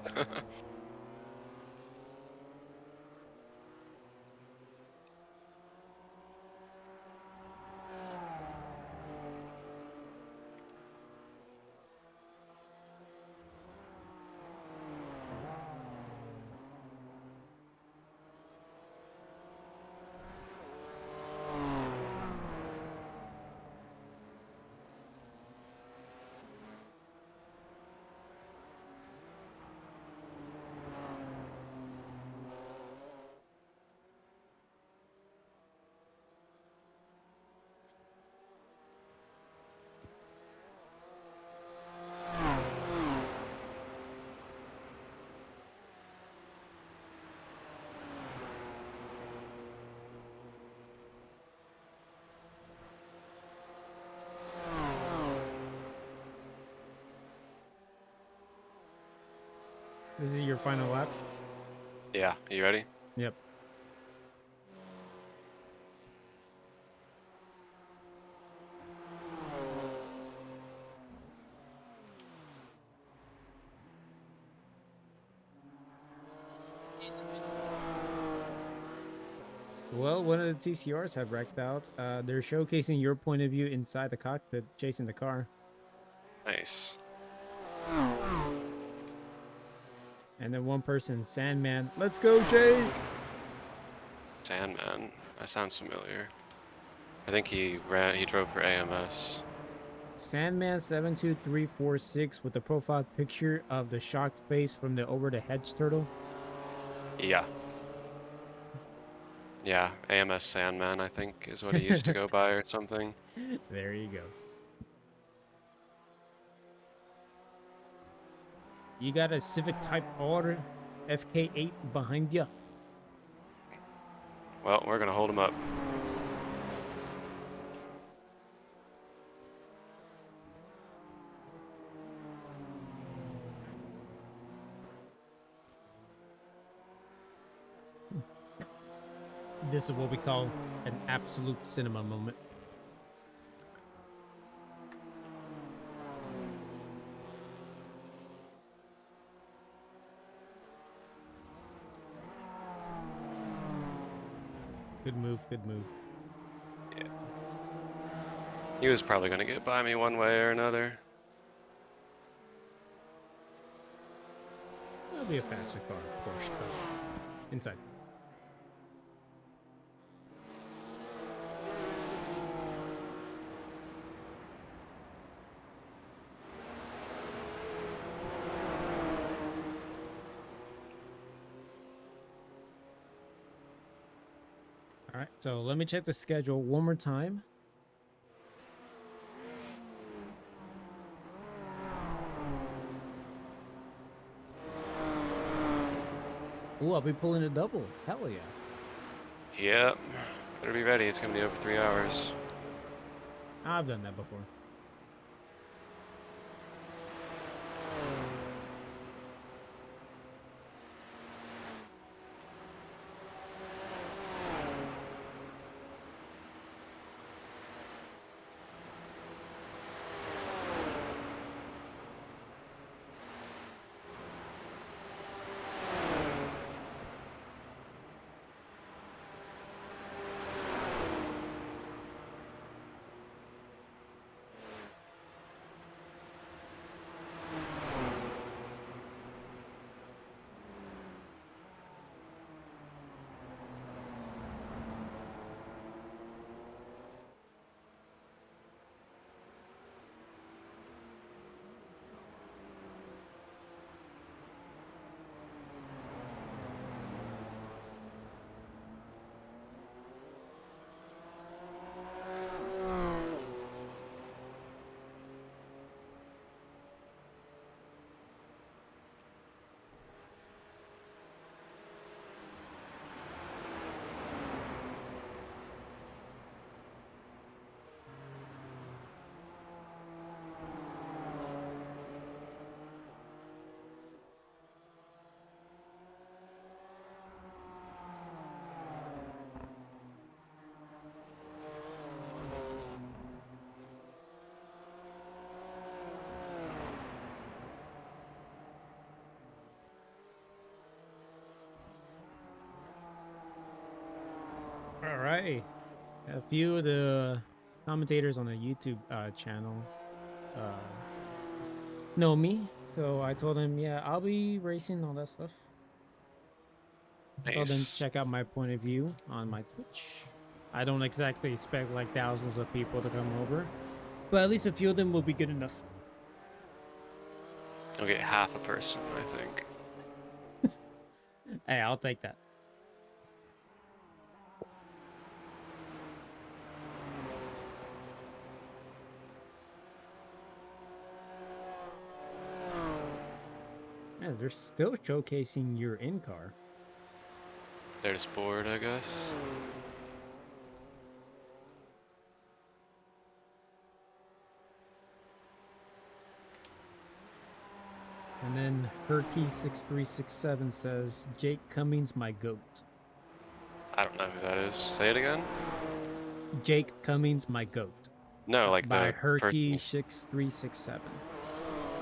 This is your final lap? Yeah, you ready? Yep. Well, one of the TCRs have wrecked out. They're showcasing your point of view inside the cockpit, chasing the car. Nice. And then one person, Sandman. Let's go, Jake! Sandman. That sounds familiar. I think he drove for AMS. Sandman72346 with the profile picture of the shocked face from the over the hedge turtle. Yeah. Yeah, AMS Sandman, I think, is what he used to go by or something. There you go. You got a Civic Type R FK8 behind you. Well, we're gonna hold him up. This is what we call an absolute cinema moment. Good move, good move. Yeah. He was probably gonna get by me one way or another. That'll be a faster car, Porsche car. Inside. All right, so let me check the schedule one more time. Ooh, I'll be pulling a double. Hell yeah. Yep. Better be ready, it's gonna be over 3 hours. I've done that before. Hey, a few of the commentators on the YouTube channel know me, so I told them, yeah, I'll be racing all that stuff. I told them Nice. check out my point of view on my Twitch. I don't exactly expect like thousands of people to come over, but at least a few of them will be good enough. I'll get half a person, I think. Hey, I'll take that. Man, they're still showcasing your in-car. They're just bored, I guess. And then Herky6367 says, Jake Cummings, my goat. I don't know who that is. Say it again? Jake Cummings, my goat. No, like By the person. Herky6367.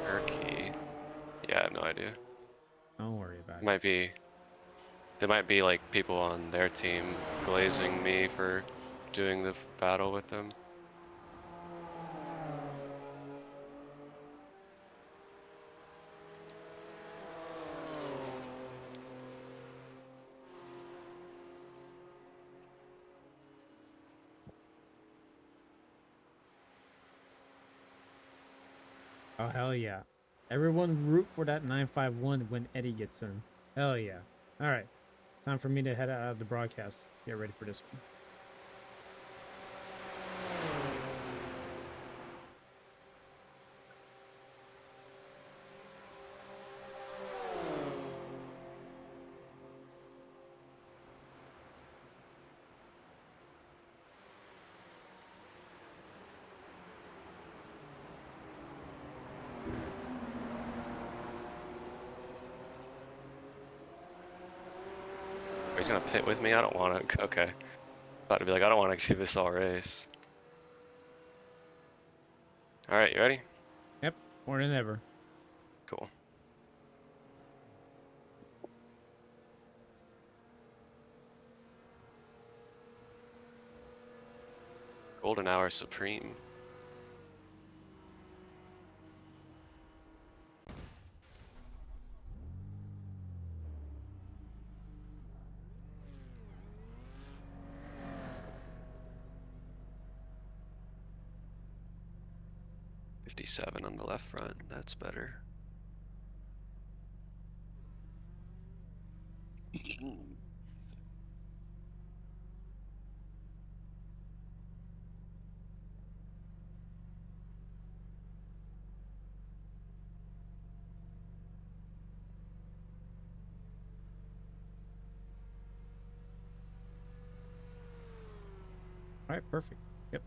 Herky. Yeah, I have no idea. Don't worry about it. Might be. There might be like people on their team glazing me for doing the battle with them. Oh, hell yeah. Everyone root for that 951 when Eddie gets in. Hell yeah. All right. Time for me to head out of the broadcast. Get ready for this one. He's gonna pit with me? I don't wanna. Okay. About to be like, I don't wanna do this all race. Alright, you ready? Yep. More than ever. Cool. Golden Hour Supreme. .57 on the left front. That's better. All right. Perfect. Yep.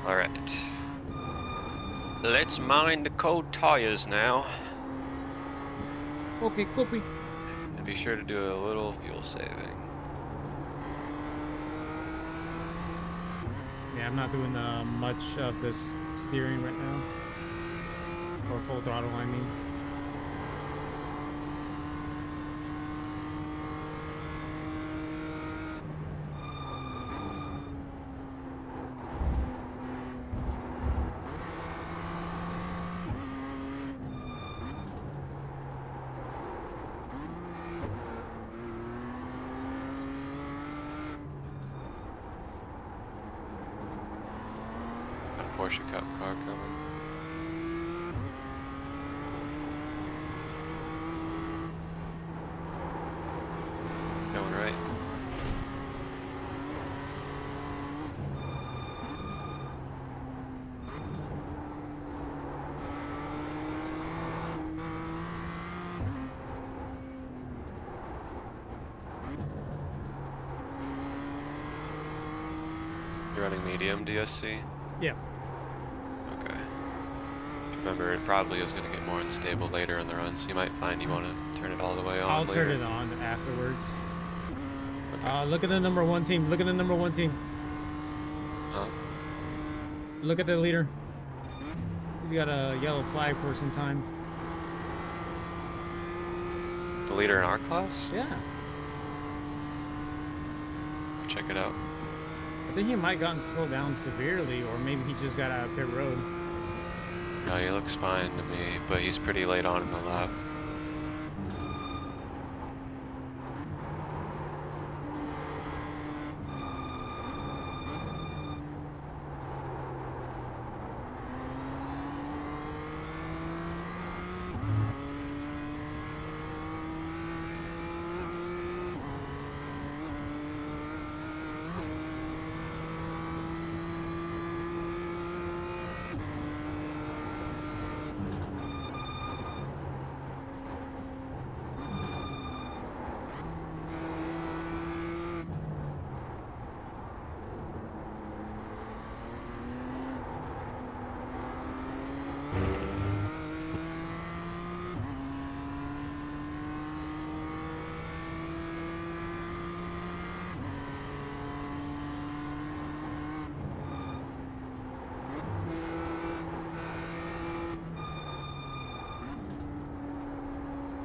Alright. Let's mine the cold tires now. Okay, copy. And be sure to do a little fuel saving. Yeah, I'm not doing much of this steering right now. Or full throttle, I mean. Got a Porsche Cup car coming. Going right. You're running medium DSC? Yeah. Okay. Remember, it probably is going to get more unstable later in the run, so you might find you want to turn it all the way on I'll later. turn it on afterwards. Okay. Look at the number 1 team. Look at the number 1 team. Huh? Look at the leader. He's got a yellow flag for some time. The leader in our class? Yeah. Check it out. I think he might have gotten slowed down severely, or maybe he just got out of pit road. No, he looks fine to me, but he's pretty late on in the lap.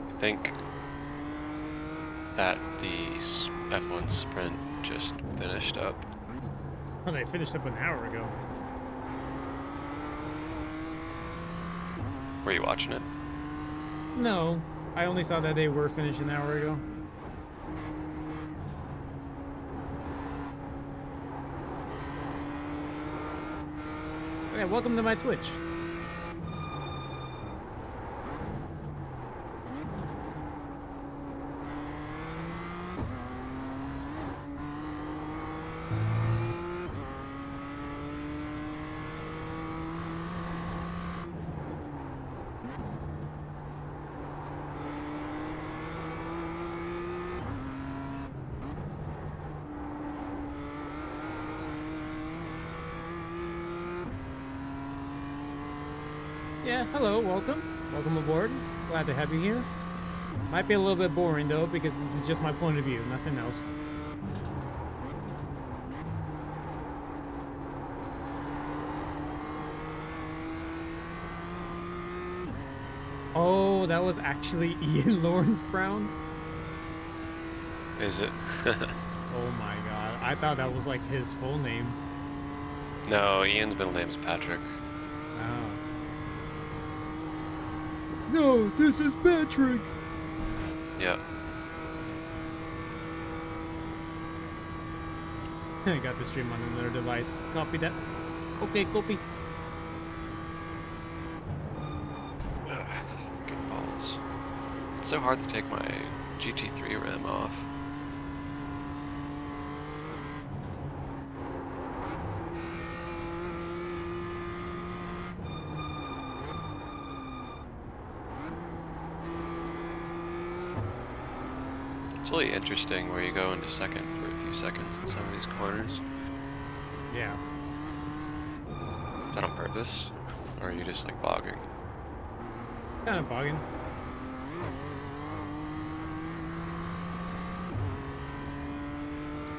I think that the F1 sprint just finished up. Oh, they finished up an hour ago. Were you watching it? No, I only saw that they were finished an hour ago. Yeah, welcome to my Twitch. Yeah, hello, welcome. Welcome aboard. Glad to have you here. Might be a little bit boring though, because this is just my point of view, nothing else. Oh, that was actually Ian Lawrence Brown? Is it? Oh my god, I thought that was like his full name. No, Ian's middle name's Patrick. Oh. No, this is Patrick! Yeah. I got the stream on another device. Copy that. Okay, copy. Good balls. It's so hard to take my GT3 rim off. It's really interesting where you go into second for a few seconds in some of these corners. Yeah. Is that on purpose? Or are you just like bogging? Kind of bogging.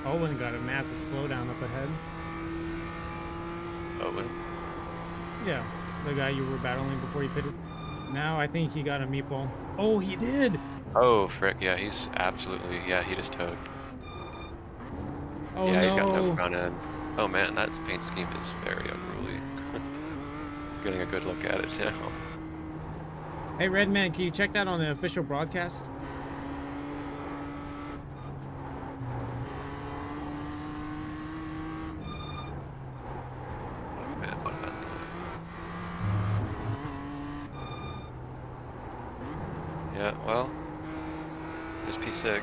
Owen got a massive slowdown up ahead. Owen. Yeah, the guy you were battling before you pitted. Now I think he got a meatball. Oh, he did! Oh, frick. Yeah, he's absolutely. Yeah, he just towed. Oh Yeah, he's got no no! front end. Oh man, that paint scheme is very unruly. Getting a good look at it now. Hey, Redman, can you check that on the official broadcast? Man, what about that? Yeah, well, there's P6.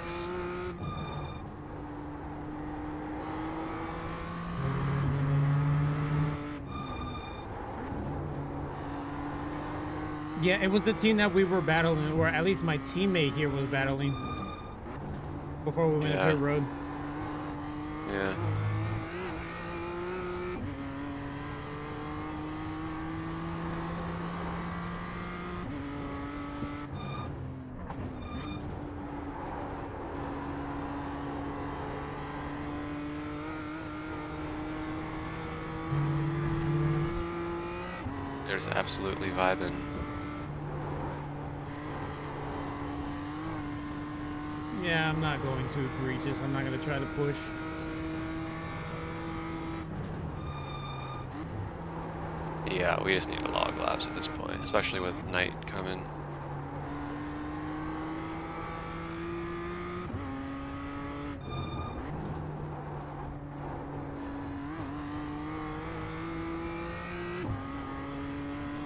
Yeah, it was the team that we were battling, or at least my teammate here was battling before we went to Yeah. pit road. Yeah. There's absolutely vibing. Yeah, I'm not going too egregious. I'm not going to try to push. Yeah, we just need to log laps at this point, especially with night coming.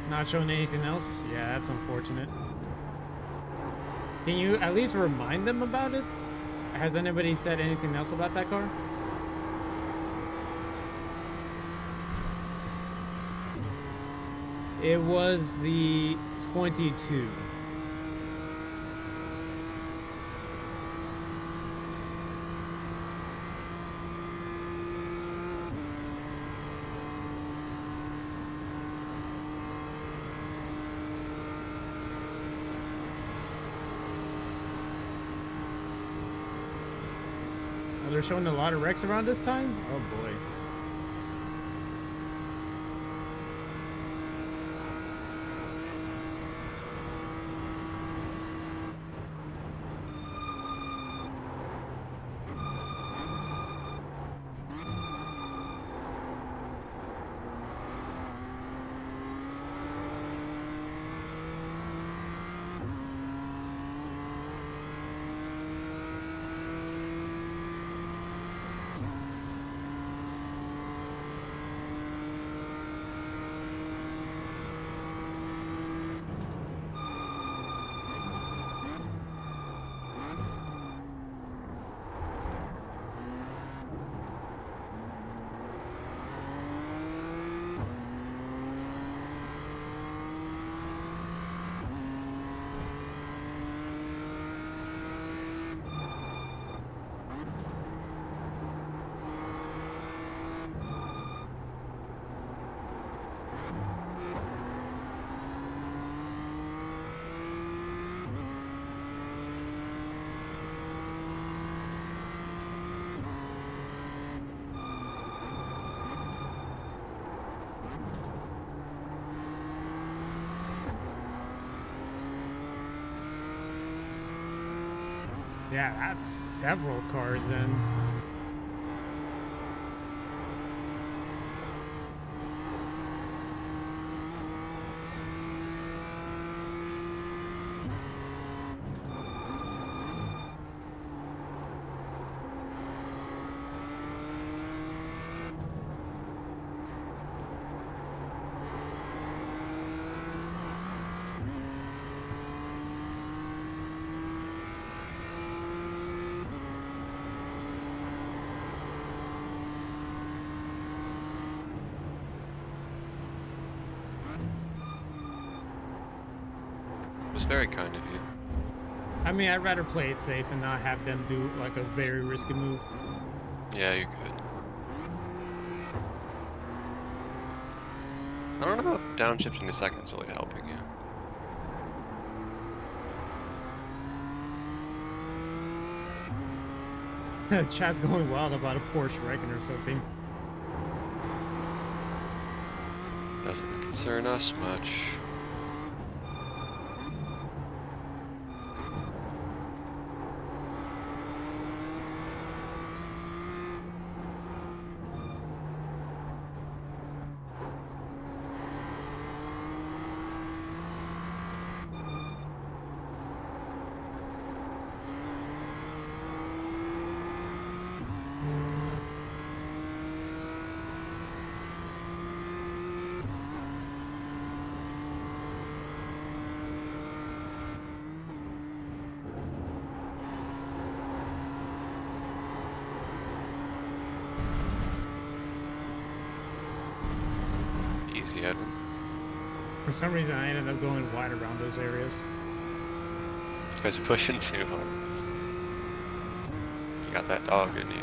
Not showing anything else? Yeah, that's unfortunate. Can you at least remind them about it? Has anybody said anything else about that car? It was the 22. Oh, they're showing a lot of wrecks around this time? Oh boy. Yeah, that's several cars then. It was very kind of you. I mean, I'd rather play it safe and not have them do like a very risky move. Yeah, you're good. I don't know if downshifting to second's really helping you. Chat's going wild about a Porsche wrecking or something. Doesn't concern us much. Easy, Edwin. For some reason, I ended up going wide around those areas. You guys are pushing too hard. You got that dog in you.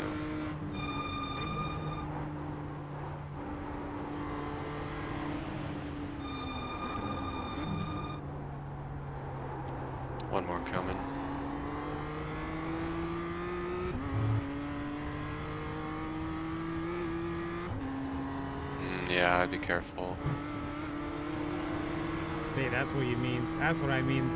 One more coming. Yeah, I'd be careful. Hey, that's what you mean. That's what I mean.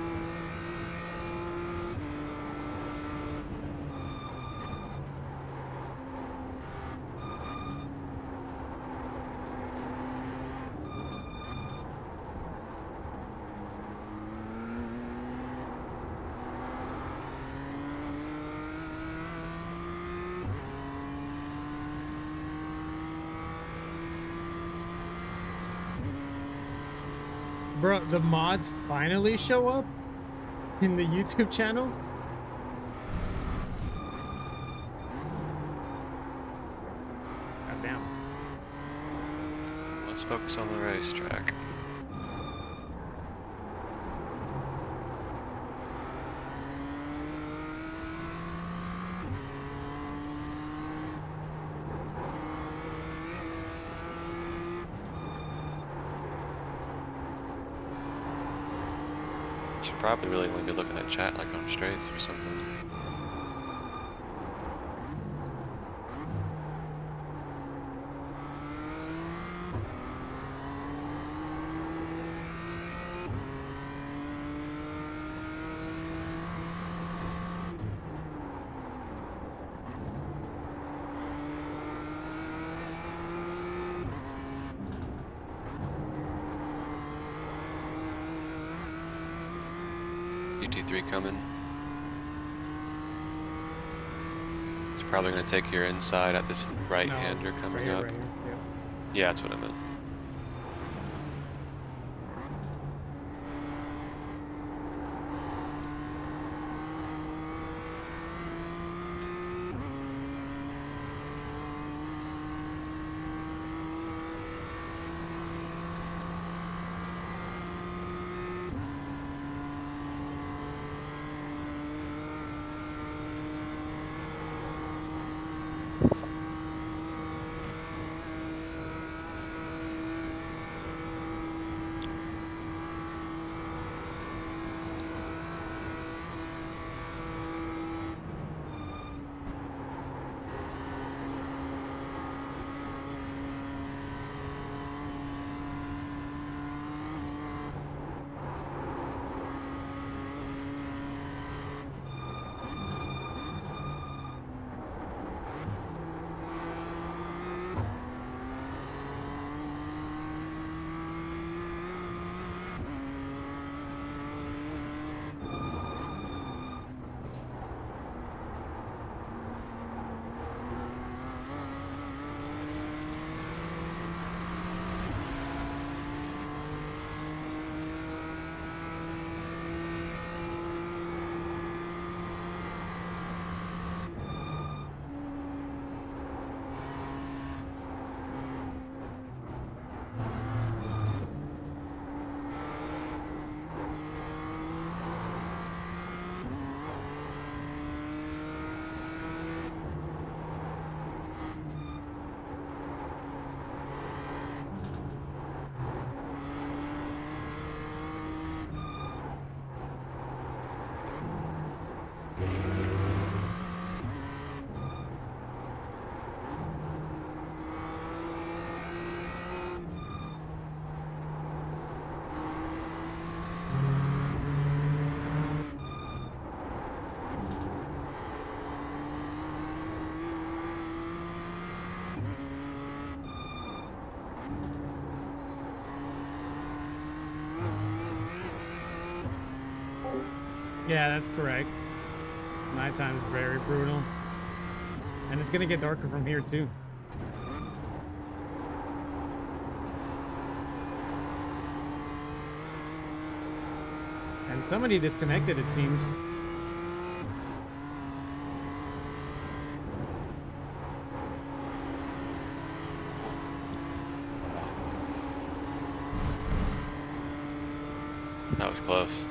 Bro, the mods finally show up in the YouTube channel? Goddamn. Let's focus on the racetrack. Should probably really only be looking at chat like on straights or something. UT3 coming. It's probably going to take your inside at this right-hander coming up. Right here, yeah. Yeah, that's what I meant. Yeah, that's correct. Nighttime is very brutal. And it's gonna get darker from here too. And somebody disconnected, it seems. That was close.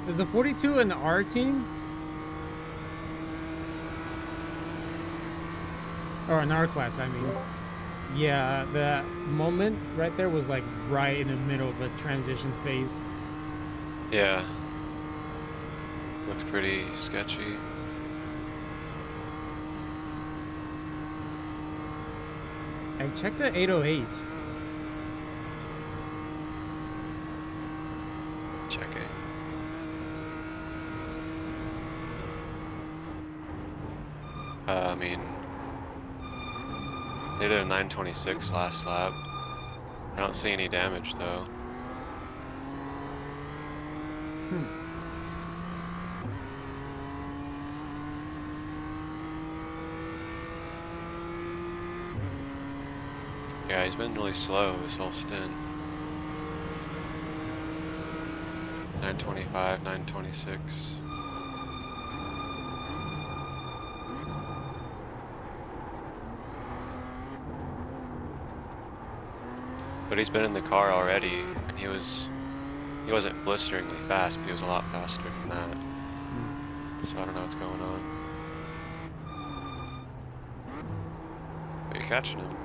Is the 42 in the R team? Or an R class, I mean. Yeah, that moment right there was like right in the middle of a transition phase. Yeah. Looks pretty sketchy. I checked the 808. Checking. I mean, they did a 926 last lap. I don't see any damage though. Yeah, he's been really slow this whole stint. 925, 926. But he's been in the car already, and he wasn't blisteringly fast, but he was a lot faster than that. So I don't know what's going on. But you're catching him.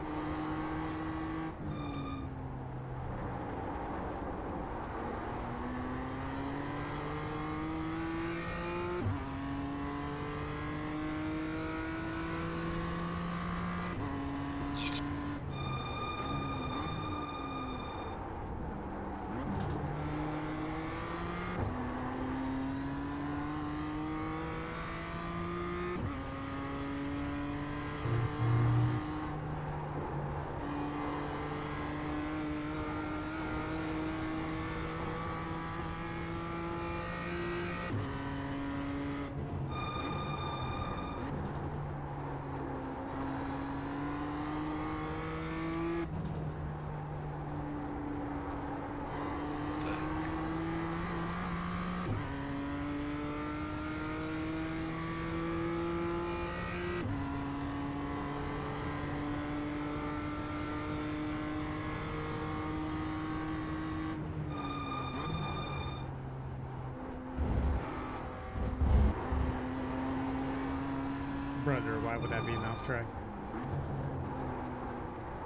Brother, why would that be an off track?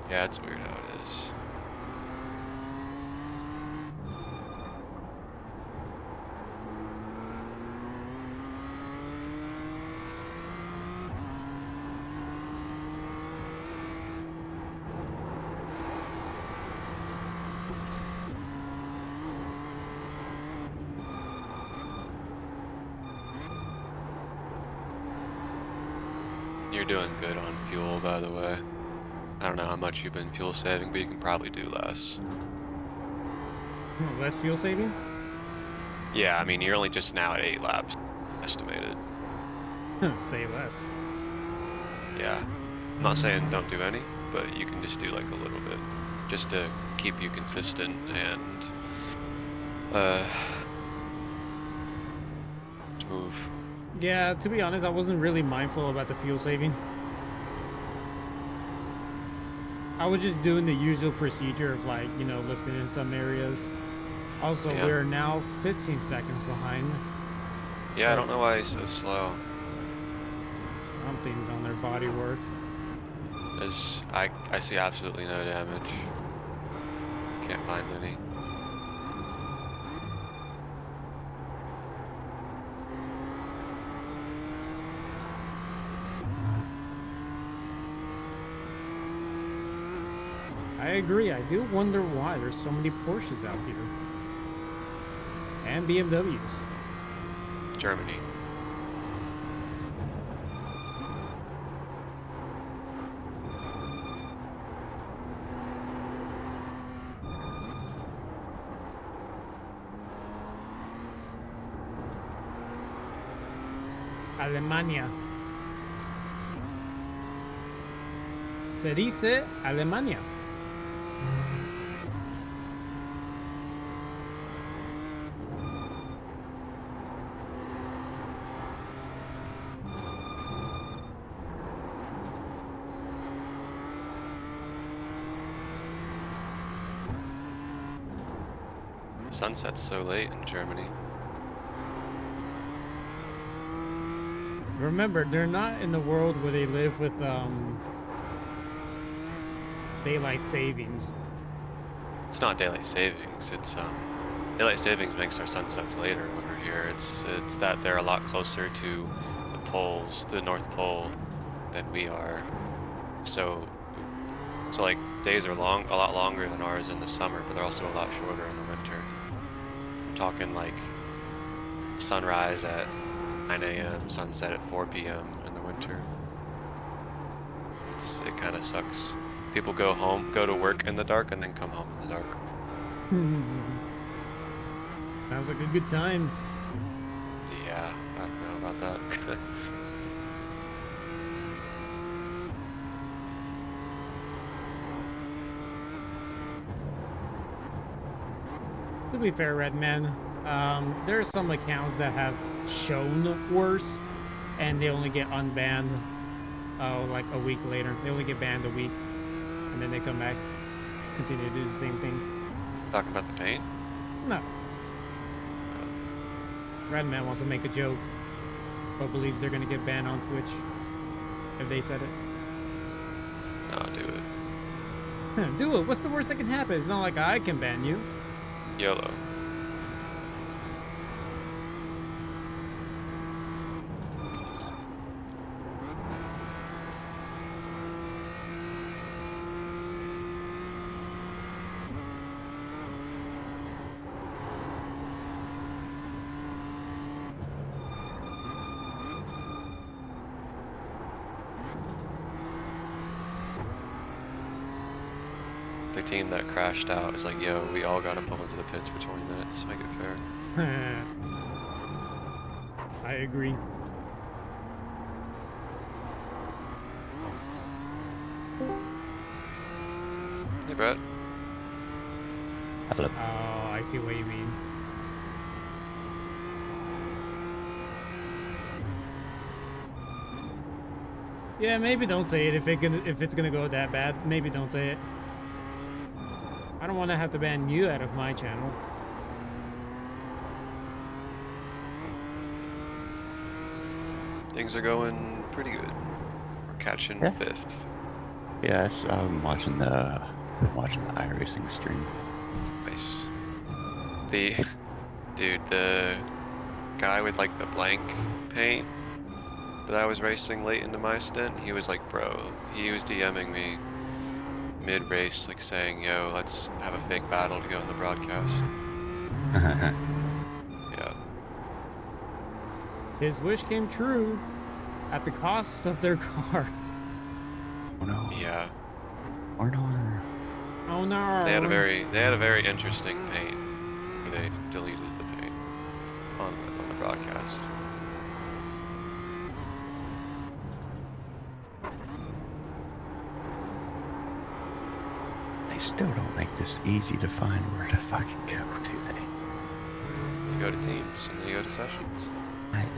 Yeah, it's weird how it is. You're doing good on fuel, by the way. I don't know how much you've been fuel saving, but you can probably do less. Less fuel saving? Yeah, I mean, you're only just now at 8 laps, estimated. Say less. Yeah. I'm not saying don't do any, but you can just do like a little bit, just to keep you consistent and, move. Yeah, to be honest, I wasn't really mindful about the fuel saving. I was just doing the usual procedure of like, you know, lifting in some areas. Also, Yeah. we're now 15 seconds behind. Yeah, I don't know why he's so slow. Something's on their body work. I see absolutely no damage. Can't find any. I agree. I do wonder why there's so many Porsches out here. And BMWs. Germany. Alemania. Se dice Alemania. Sunset's so late in Germany. Remember, they're not in the world where they live with daylight savings. It's not daylight savings. It's daylight savings makes our sunsets later when we're here. It's that they're a lot closer to the poles, the North Pole, than we are. So like days are a lot longer than ours in the summer, but they're also a lot shorter in the winter. I'm talking like sunrise at 9 a.m., sunset at 4 p.m. in the winter. It kind of sucks. People go to work in the dark, and then come home in the dark. Sounds like a good time. Yeah, I don't know about that. To be fair, Redman, there are some accounts that have shown worse, and they only get unbanned, like a week later. They only get banned a week, and then they come back, continue to do the same thing. Talking about the paint? No. Redman wants to make a joke, but believes they're gonna get banned on Twitch if they said it. No, do it. Do it. What's the worst that can happen? It's not like I can ban you. YOLO. The team that crashed out is like, yo, we all gotta pull into the pits for 20 minutes, make it fair. I agree. Hey, Brett. Hello. Oh, I see what you mean. Yeah, maybe don't say it if it's gonna go that bad. Maybe don't say it. I don't want to have to ban you out of my channel. Things are going pretty good. We're catching Yeah. 5th. Yes, I'm watching the iRacing stream. Nice. The guy with like the blank paint that I was racing late into my stint, he was like, bro, he was DMing me mid-race, like saying, yo, let's have a fake battle to go in the broadcast. Yeah. His wish came true at the cost of their car. Oh no. Yeah. Or no. Oh no. They had a very interesting paint where they deleted the paint on the broadcast. They still don't make this easy to find where to fucking go, do they? You go to teams and you go to sessions.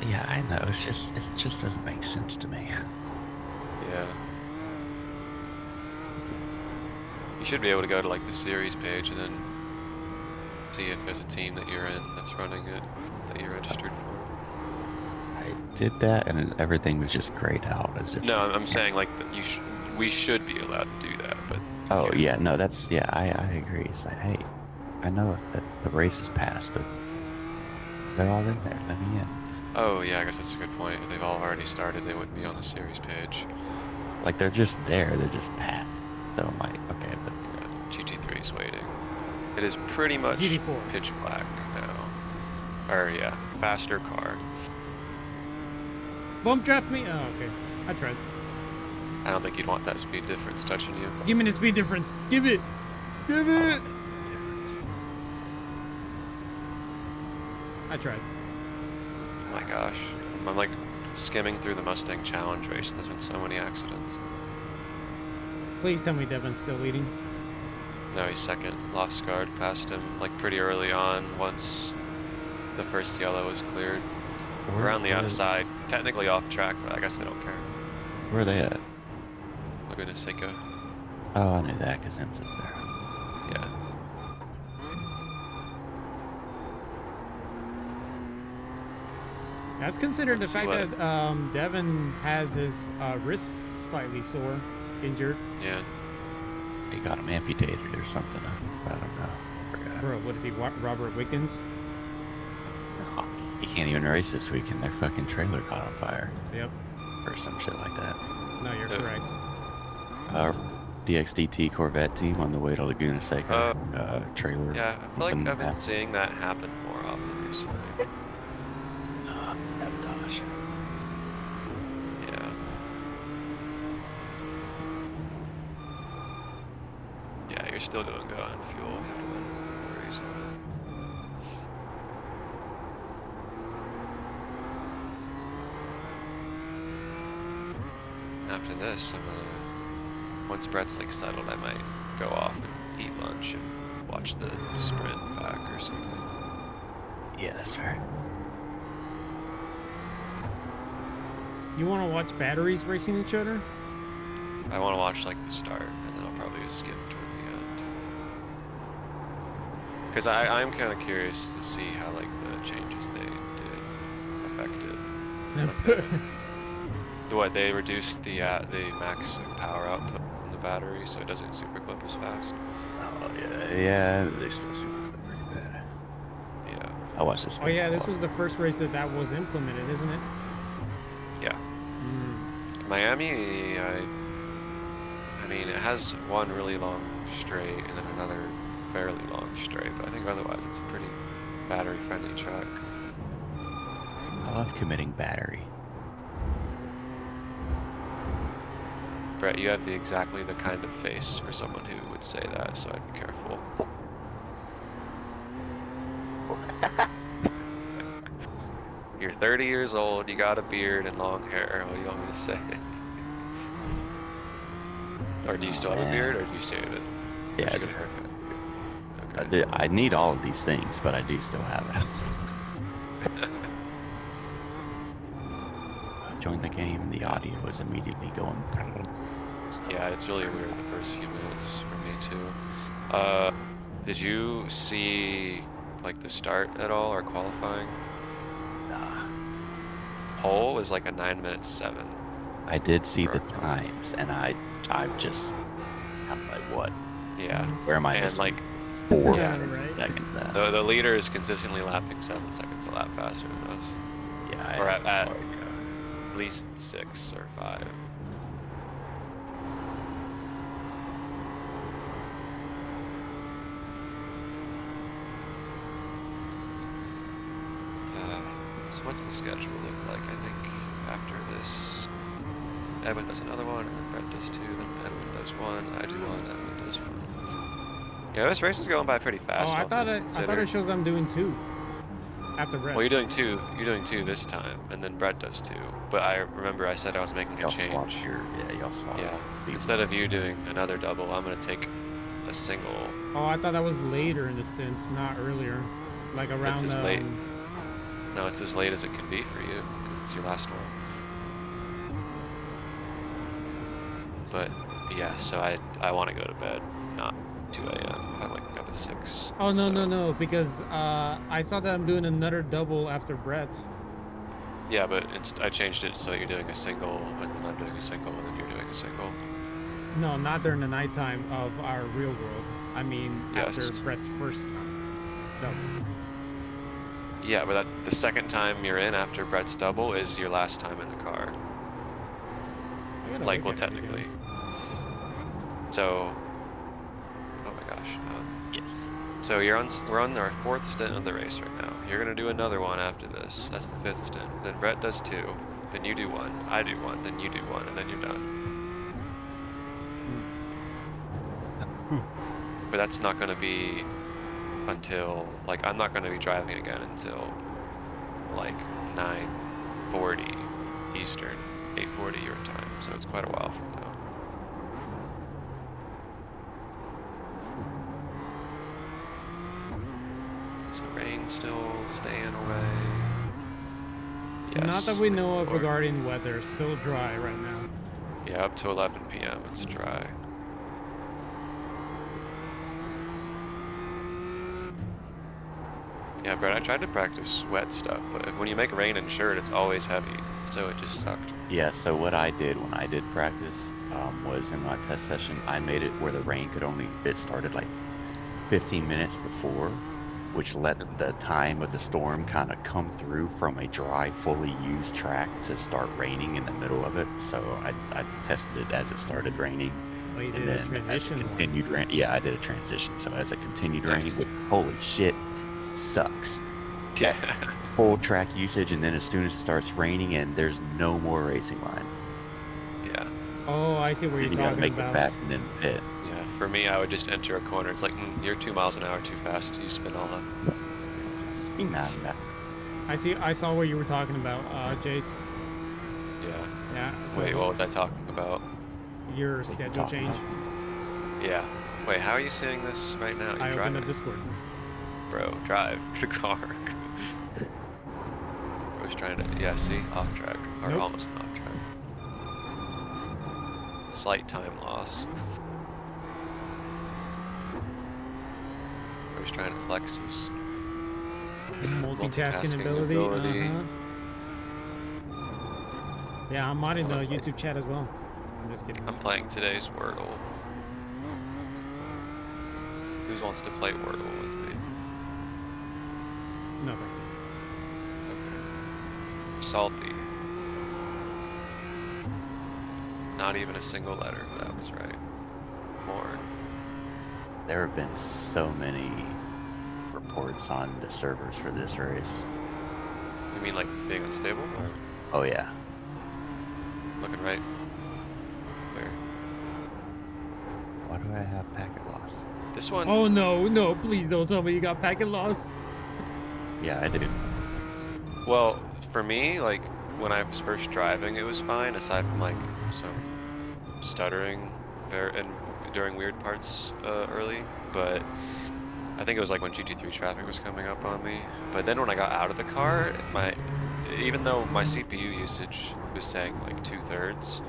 Yeah, I know. It just doesn't make sense to me. Yeah. You should be able to go to like the series page and then see if there's a team that you're in that's running it that you're registered for. I did that, and everything was just grayed out as if. No, I'm saying like that we should be allowed to do that, but Oh yeah, no, that's yeah. I agree. It's like, hey, I know that the race is past, but they're all in there. Let me in. Oh yeah, I guess that's a good point. If they've all already started, they wouldn't be on the series page. Like they're just there. They're just pat. So I'm like, okay, but GT3 is waiting. It is pretty much GT4. pitch black now. Or yeah, faster car. Bump draft me? Oh, okay. I tried. I don't think you'd want that speed difference touching you. Give me the speed difference. Give it. Give it. I tried. Oh my gosh. I'm like skimming through the Mustang Challenge race and there's been so many accidents. Please tell me Devin's still leading. No, he's second. Lost guard passed him like pretty early on once the first yellow was cleared. Around the outside, technically off track, but I guess they don't care. where are they at? Laguna Seca. Oh, I knew that because Ems is there. Yeah. That's considered Let's the see fact what- that Devin has his wrist slightly sore, injured. Yeah. He got him amputated or something. I don't know. I forgot. Bro, what is he? Robert Wiggins? He can't even race this weekend. Their fucking trailer caught on fire Yep. or some shit like that. No, you're correct. DXDT Corvette team on the way to Laguna Seca. Trailer. Yeah, I feel like open I've been back. seeing that happen more often recently. Sabotage. Yeah. Yeah, you're still doing good on fuel. No worries. After this, I'm gonna, once Brett's like settled, I might go off and eat lunch and watch the sprint back or something. Yeah, that's fair. You want to watch batteries racing each other? I want to watch like the start, and then I'll probably just skip towards the end. Because I'm kind of curious to see how like the changes they did affected. What, they reduced the max power output on the battery, so it doesn't super clip as fast. Oh yeah, they still super clip pretty bad. Yeah. I watched this. Oh yeah, this was the first race that was implemented, isn't it? Yeah. Miami, I mean, it has one really long straight and then another fairly long straight, but I think otherwise it's a pretty battery-friendly track. I love committing battery. Brett, you have exactly the kind of face for someone who would say that, so I'd be careful. You're 30 years old, you got a beard and long hair, what do you want me to say? Or do you still have a beard, or do you shave it? Yeah, Or did you get a haircut? Okay. I need all of these things, but I do still have it. I joined the game and the audio was immediately going. Yeah, it's really weird the first few minutes for me too. Did you see like the start at all or qualifying? Nah. Pole was like a 9:07. I did see the Correct. times, and I'm just, I'm like, what? Yeah, Where am I and missing like 4 yeah, right. seconds? That? the leader is consistently lapping 7 seconds a lap faster than us, Yeah, or I, at least 6 or 5. So what's the schedule look like? I think after this, Edwin does another one, and then Brett does 2, then Edwin does 1, I do 1, Edwin does 1. Yeah, this race is going by pretty fast. Oh, I all thought things it considered. shows I'm doing 2 after Brett. Well, you're doing 2 this time, and then Brett does 2. But I remember I said I was making a y'all swap change. y'all swap. Yeah, people. instead of you doing another double, I'm gonna take a single. Oh, I thought that was later in the stints, not earlier. Like around as late. No, it's as late as it can be for you, 'cause it's your last one. But yeah, so I want to go to bed, not 2 a.m. I like up at 6. Oh no so, no, because I saw that I'm doing another double after Brett. Yeah, but I changed it so you're doing a single, and then I'm doing a single, and then you're doing a single. No, not during the nighttime of our real world. I mean, after Yes. Brett's first double. Yeah, but the second time you're in after Brett's double is your last time in the car. I gotta Like, look well, at it again. technically. So, oh my gosh. Yes. So we're on our 4th stint of the race right now. You're gonna do another one after this. That's the 5th stint. Then Brett does 2. Then you do 1. I do 1. Then you do 1, and then you're done. But that's not gonna be until like I'm not gonna be driving again until like 9:40 Eastern, 8:40 your time. So it's quite a while from now. Is the rain still staying away? Yes. Not that we know of or- regarding weather. Still dry right now. Yeah, up to 11 p.m. it's dry. Yeah, Brett, I tried to practice wet stuff, but when you make rain and shirt, it's always heavy, so it just sucked. Yeah, so what I did when I did practice was in my test session, I made it where the rain it started like 15 minutes before, which let the time of the storm kind of come through from a dry, fully used track to start raining in the middle of it. So I tested it as it started raining. Oh, you And did a then as it transition one. continued rain, yeah, I did a transition. So as it continued Nice. raining, which, holy shit, sucks. Yeah. Full track usage, and then as soon as it starts raining and there's no more racing line, Yeah. Oh, I see what then you're you gotta talking make about. it back and then pit. Yeah. For me, I would just enter a corner. It's like, you're 2 miles an hour too fast. You spin all up. Speaking of that, I saw what you were talking about, Jake. Yeah. Yeah. So Wait, what was I talking about? your what you schedule talking change. about? Yeah. Wait, how are you seeing this right now? You're I opened driving. the Discord. Bro, drive the car. Bro's trying to, yeah, see? Off track. Or Nope. almost off track. Slight time loss. Bro's trying to flex his Multitasking ability. Uh-huh. Yeah, I'm modding the YouTube chat as well. I'm just kidding. I'm playing today's Wordle. Who wants to play Wordle with me? No, thank you. Okay. Salty. Not even a single letter, that was right. Mourn. There have been so many reports on the servers for this race. You mean like being unstable? Or Oh yeah. looking right? Where? Why do I have packet loss? This one? Oh no, please don't tell me you got packet loss. Yeah, I do. Well, for me, like, when I was first driving, it was fine, aside from, like, some stuttering during weird parts early, but I think it was, like, when GT3 traffic was coming up on me. But then when I got out of the car, even though my CPU usage was saying, like, 2/3,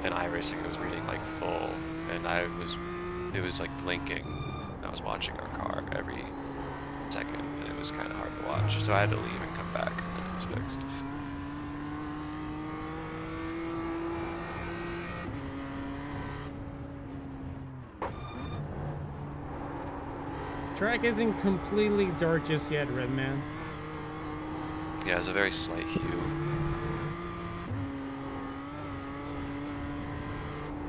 and iRacing it was reading, like, full, and it was, like, blinking. I was watching our car every second, and it was kind of hard to watch. So I had to leave and come back, and then it was fixed. Track isn't completely dark just yet, Redman. Yeah, it's a very slight hue.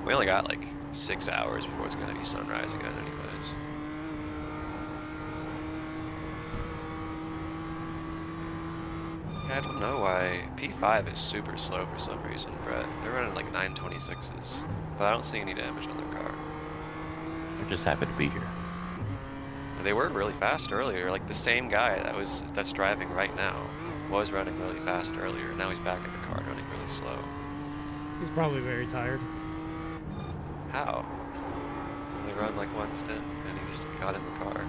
We only got like 6 hours before it's gonna be sunrise again anyways. Yeah, I don't know why. P5 is super slow for some reason, Brett. They're running like 926s, but I don't see any damage on their car. I just happen to be here. They were really fast earlier, like the same guy that's driving right now was running really fast earlier, and now he's back in the car running really slow. He's probably very tired. How? They run like one stint, and he just got in the car.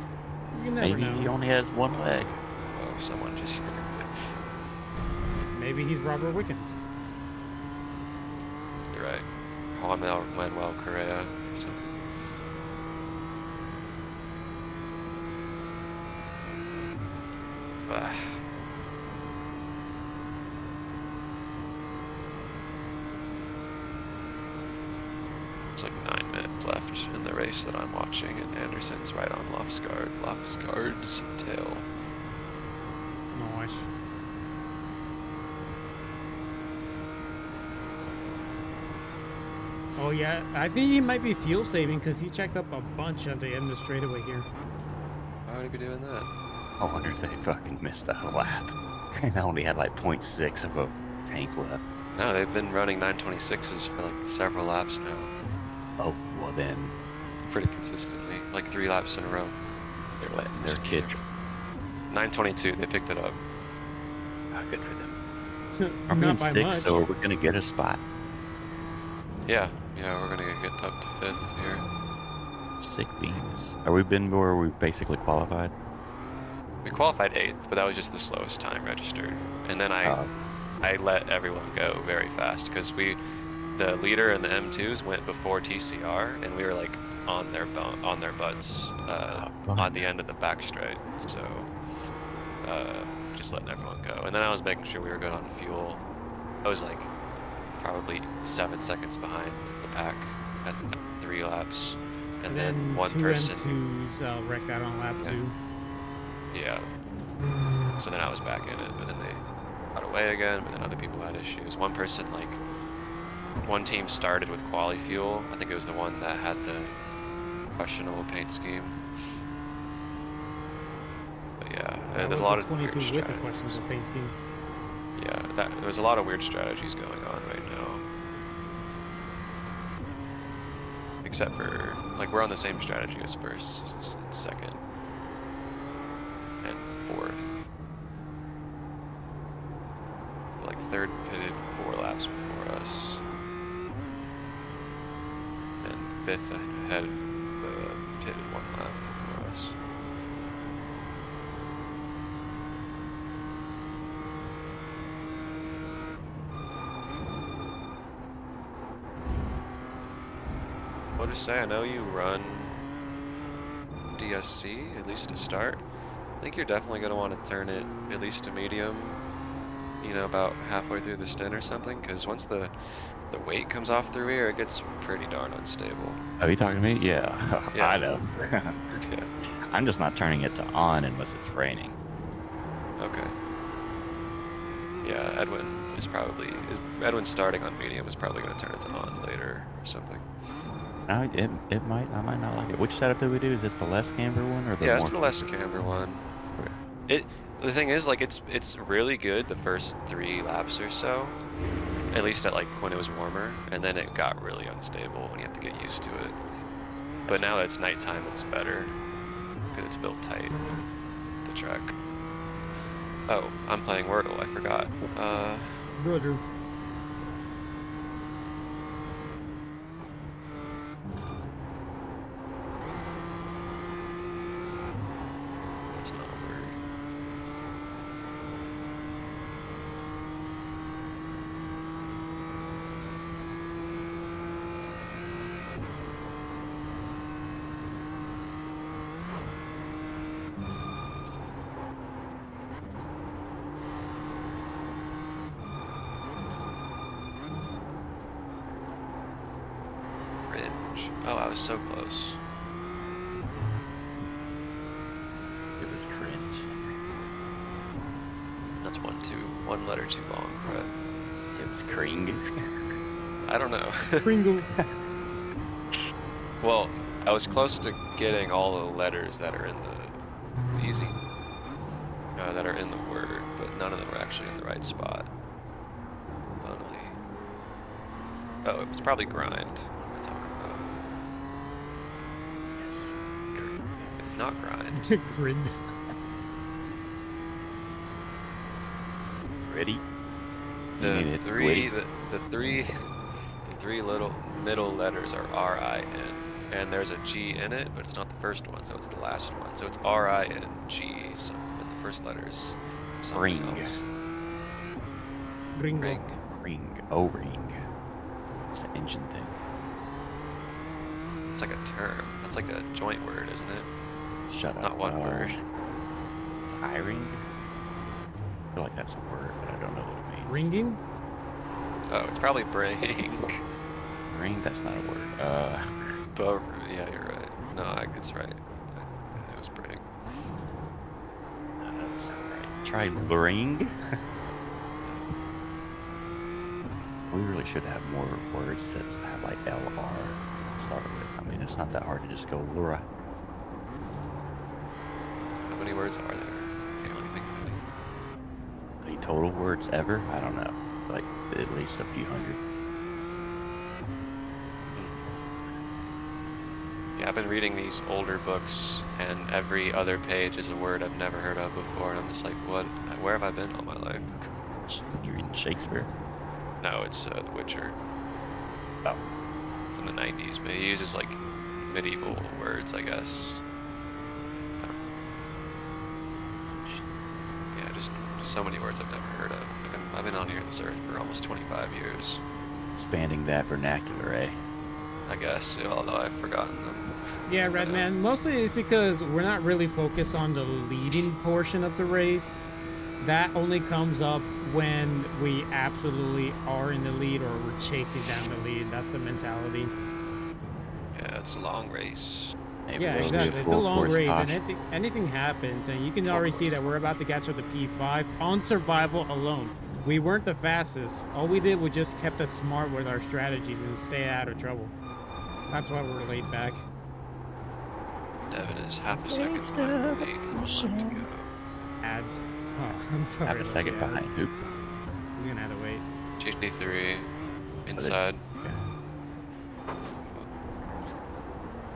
You never Maybe know. he only has one leg. Oh, someone just... Maybe he's Robert Wickens. You're right. Juan Manuel Correa or something. Ah. There's like 9 minutes left in the race that I'm watching, and Anderson's right on Lofsgaard's tail. Nice. Oh yeah, I think he might be fuel saving because he checked up a bunch at the end of the straightaway here. Why would he be doing that? I wonder if they fucking missed a lap. And I only had like 0.6 of a tank left. No, they've been running 926s for like several laps now. Oh, well then, Pretty consistently. Like 3 laps in a row. they're letting their kid. 922, they picked it up. Oh, good for them. I'm Not in by 6th, much. so we're gonna get a spot. Yeah, we're gonna get up to 5th here. Sick beans. Are we been where we basically qualified? We qualified 8th, but that was just the slowest time registered. And then I let everyone go very fast because the leader and the M2s went before TCR, and we were like on their butts on the end of the back straight. So just letting everyone go. And then I was making sure we were good on fuel. I was like probably 7 seconds behind the pack at 3 laps. And then one two person. M2s wrecked out on lap 2. Yeah. So then I was back in it, but then they got away again, but then other people had issues. One team started with quali fuel. I think it was the one that had the questionable paint scheme. But yeah, That there's was a lot the of 22 weird with the strategies. questionable paint scheme. Yeah, there's a lot of weird strategies going on right now. Except for, like, we're on the same strategy as first and second. And 4th. Like 3rd pitted 4 laps before us. And 5th ahead of the pitted 1 lap before us. What to say? I know you run DSC, at least to start. I think you're definitely going to want to turn it at least to medium, you know, about halfway through the stint or something, because once the weight comes off the rear, it gets pretty darn unstable. Are you talking to me? Yeah, Yeah. I know. Yeah. I'm just not turning it to on unless it's raining. Okay. Yeah, Edwin's starting on medium is probably going to turn it to on later or something. No, it might. I might not like it. Which setup did we do? Is this the less camber one or the Yeah, more? it's the less camber one. The thing is, like, it's really good the first 3 laps or so, at least at like when it was warmer, and then it got really unstable and you have to get used to it. But now that it's nighttime, it's better because it's built tight, the track. Oh, I'm playing Wordle, I forgot. Brother. That's not a word. Cringe. Oh, I was so close. It was cringe. That's one letter too long, Brett. It was cring. I don't know. Pringle. Well, I was close to getting all the letters that are in the easy, that are in the word, but none of them were actually in the right spot. Funnily. Oh, it was probably grind. What am I talking about? Yes. Cring. It's not grind. Grid. Ready? The You mean three, it the three little middle letters are R-I-N, and there's a G in it, but it's not the first one, so it's the last one. So it's R-I-N-G, and the first letter is something Ring. else. Gringo. Ring. Ring. O-ring. It's the engine thing. It's like a term. That's like a joint word, isn't it? Shut up. Not one word. I-ring? I feel like that's a word, but I don't know what it means. Ringing? Oh, it's probably bring. Nurburgring? That's not a word. But yeah, you're right. No, it's right. It was Bring. That doesn't sound right. Try luring? We really should have more words that have like LR to start with. I mean, it's not that hard to just go lura. How many words are there? Can't really think of any. Any total words ever? I don't know. Like at least a few hundred. Yeah, I've been reading these older books, and every other page is a word I've never heard of before, and I'm just like, what? Where have I been all my life? You reading Shakespeare? No, it's The Witcher. Oh. From the 90s, but he uses like medieval words, I guess. Yeah, just so many words I've never heard of. I've been on here this earth for almost 25 years, Expanding that vernacular, eh? I guess, although I've forgotten them. Yeah, Redman, mostly it's because we're not really focused on the leading portion of the race. That only comes up when we absolutely are in the lead or we're chasing down the lead. That's the mentality. Yeah, it's a long race. Maybe Yeah, we'll exactly. do It's a full long course race, and caution. anything happens, and you can already see that we're about to catch up to P5 on survival alone. We weren't the fastest. All we did was just kept us smart with our strategies and stay out of trouble. That's why we're laid back. Devin is half a second behind the lead. Left to go. Ads. Oh, I'm sorry. Half a about second the behind ads. who? He's gonna have to wait. GP3 inside.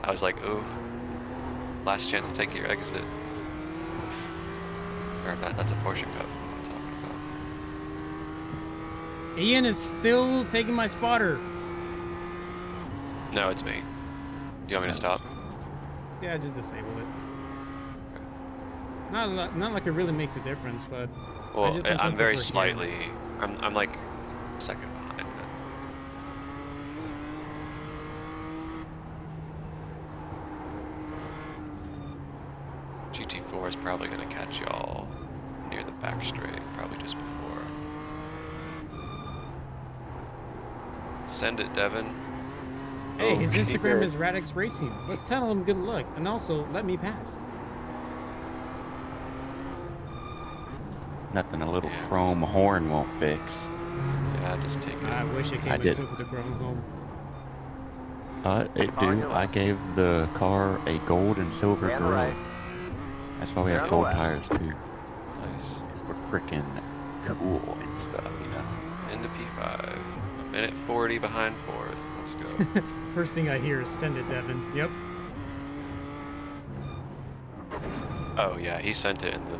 I was like, ooh, last chance to take your exit. Or that's a Porsche Cup I'm talking about. Ian is still taking my spotter. No, it's me. Do you want me to stop? Yeah, just disable it. Okay. Not like it really makes a difference, but Well, just don't I'm think very we're slightly. I'm like a second behind. GT4 is probably gonna catch y'all near the back straight, probably just before. Send it, Devin. hey, his Okay, Instagram good. is Radix Racing. Let's tell him good luck, and also let me pass. Nothing a little Yeah. chrome horn won't fix. Yeah, just take it. I wish it I came did. equipped with the chrome home. It do. I gave the car a gold and silver Stay on the grill. right. That's why we Stay have on the gold left. tires too. Nice. We're freaking cool and stuff, you know. Into P5. A minute 40 behind fourth. Let's go. First thing I hear is send it, Devin. Yep. Oh yeah, he sent it in the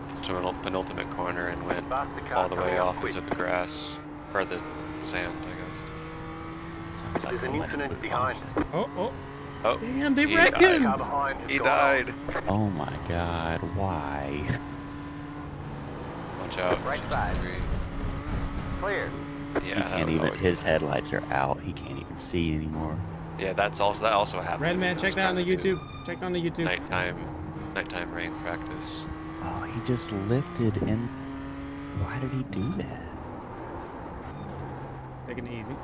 penultimate corner and went Box the car all the way coming up off quick. into the grass. Or the sand, I guess. Sounds like There's an a lemon incident food behind. box. Oh. Oh, Damn, they he wrecked died. him. Car behind has He gone died. Oh my god, why? Watch out. Right side. GT3. Clear. Yeah, He that can't was even, always- his headlights are out. He can't even see anymore. Yeah, that also happened. Redman, when check I that on the was trying YouTube. Check that on the to do YouTube. Nighttime rain practice. Oh, he just lifted and why did he do that? Taking it easy.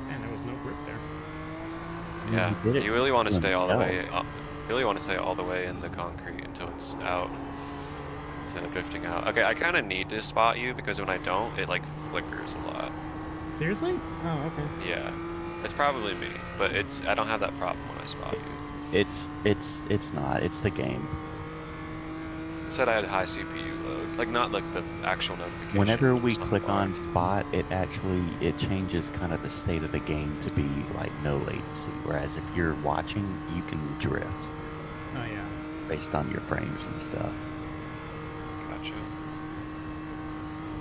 Man, there was no grip there. I mean, Yeah, he did it you really want to to stay all the way. himself. You really want to stay all the way in the concrete until it's out, instead of drifting out. Okay, I kind of need to spot you because when I don't, it like flickers a lot. Seriously? Oh, okay. Yeah, it's probably me, but I don't have that problem when I spot you. It's not. It's the game. It said I had high CPU load, like not like the actual notification. Whenever but we just the click bar. on spot, it changes kind of the state of the game to be like no latency. Whereas if you're watching, you can drift Oh, yeah. based on your frames and stuff. Gotcha.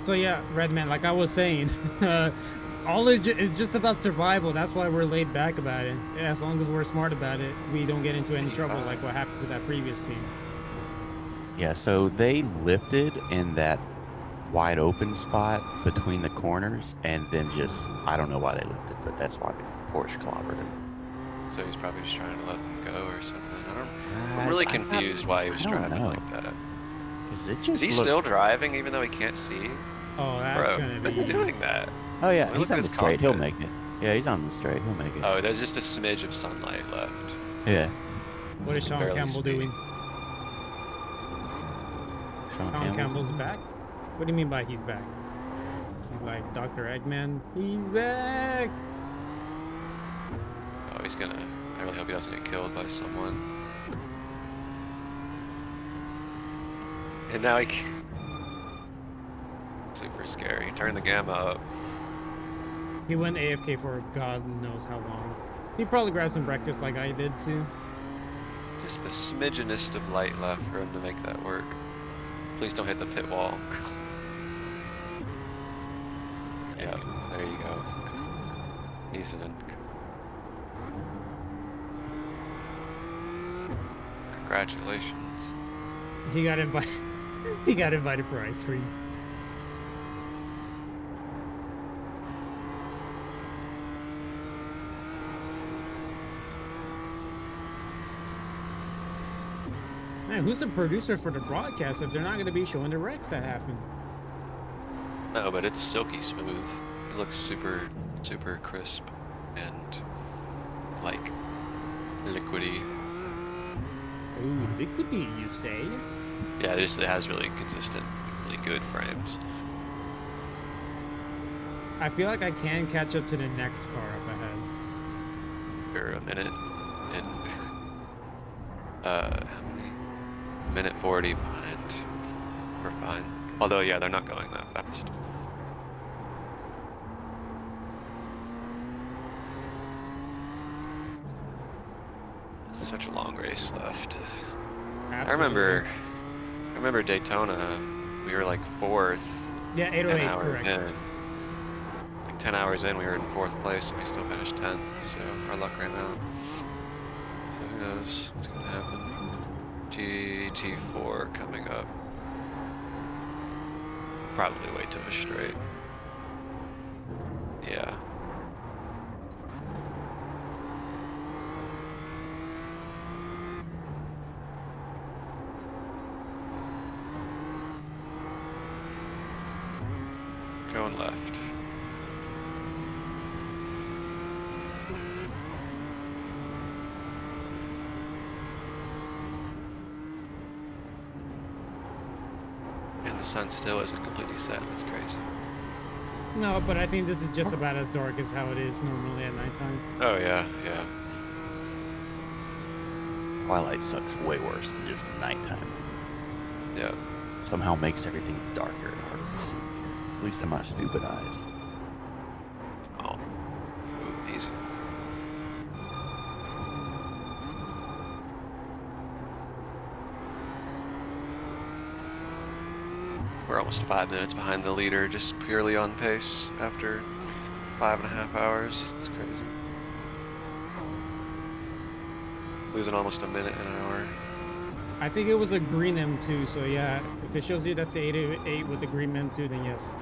So, yeah, Redman, like I was saying, all is just about survival. That's why we're laid back about it. Yeah, as long as we're smart about it, we don't get into any trouble like what happened to that previous team. Yeah, so they lifted in that wide open spot between the corners, and then just I don't know why they lifted, but that's why the Porsche clobbered him. So he's probably just trying to let them go or something. I'm really confused why he was I don't driving know. like that. Is it Is just he still driving even though he can't see? Oh, that's Bro, gonna who's be... doing that? Oh yeah, Look he's at on his the straight. He'll cockpit. make it. Yeah, he's on the straight. He'll make it. Oh, there's just a smidge of sunlight left. Yeah. What is You can Sean barely Campbell see. doing? Sean Sean Campbell's back. back? What do you mean by he's back? He's like Dr. Eggman. He's back! Oh, he's gonna. I really hope he doesn't get killed by someone. And now he. Super scary. Turn the gamma up. He went AFK for God knows how long. He probably grabbed some breakfast like I did too. Just the smidgenest of light left for him to make that work. Please don't hit the pit wall. Yeah, there you go. He's in. Congratulations. He got invited. He got invited for ice cream. Man, who's the producer for the broadcast if they're not going to be showing the wrecks that happen? No, but it's silky smooth. It looks super, super crisp and like liquidy. Ooh, liquidy, you say? Yeah, it has really consistent, really good frames. I feel like I can catch up to the next car up ahead. For a minute and how many? Minute 40 behind. We're fine. Although yeah, they're not going that fast. There's such a long race left. Absolutely. I remember Daytona. We were like fourth. Yeah, 10 808, hours correct. in. Like 10 hours in, we were in 4th place, and we still finished 10th. So our luck ran out. So who knows what's gonna happen? GT4 coming up. Probably wait till the straight. Yeah. Going left. And the sun still isn't completely set. That's crazy. No, but I think this is just about as dark as how it is normally at nighttime. Oh yeah, yeah. Twilight sucks way worse than just nighttime. Yeah. Somehow makes everything darker and harder to see. At least to my stupid eyes. Oh. Ooh, easy. We're almost 5 minutes behind the leader, just purely on pace after 5.5 hours. It's crazy. Losing almost a minute an hour. I think it was a green M2, so yeah, if it shows you that's the 808 with the green M2, then yes.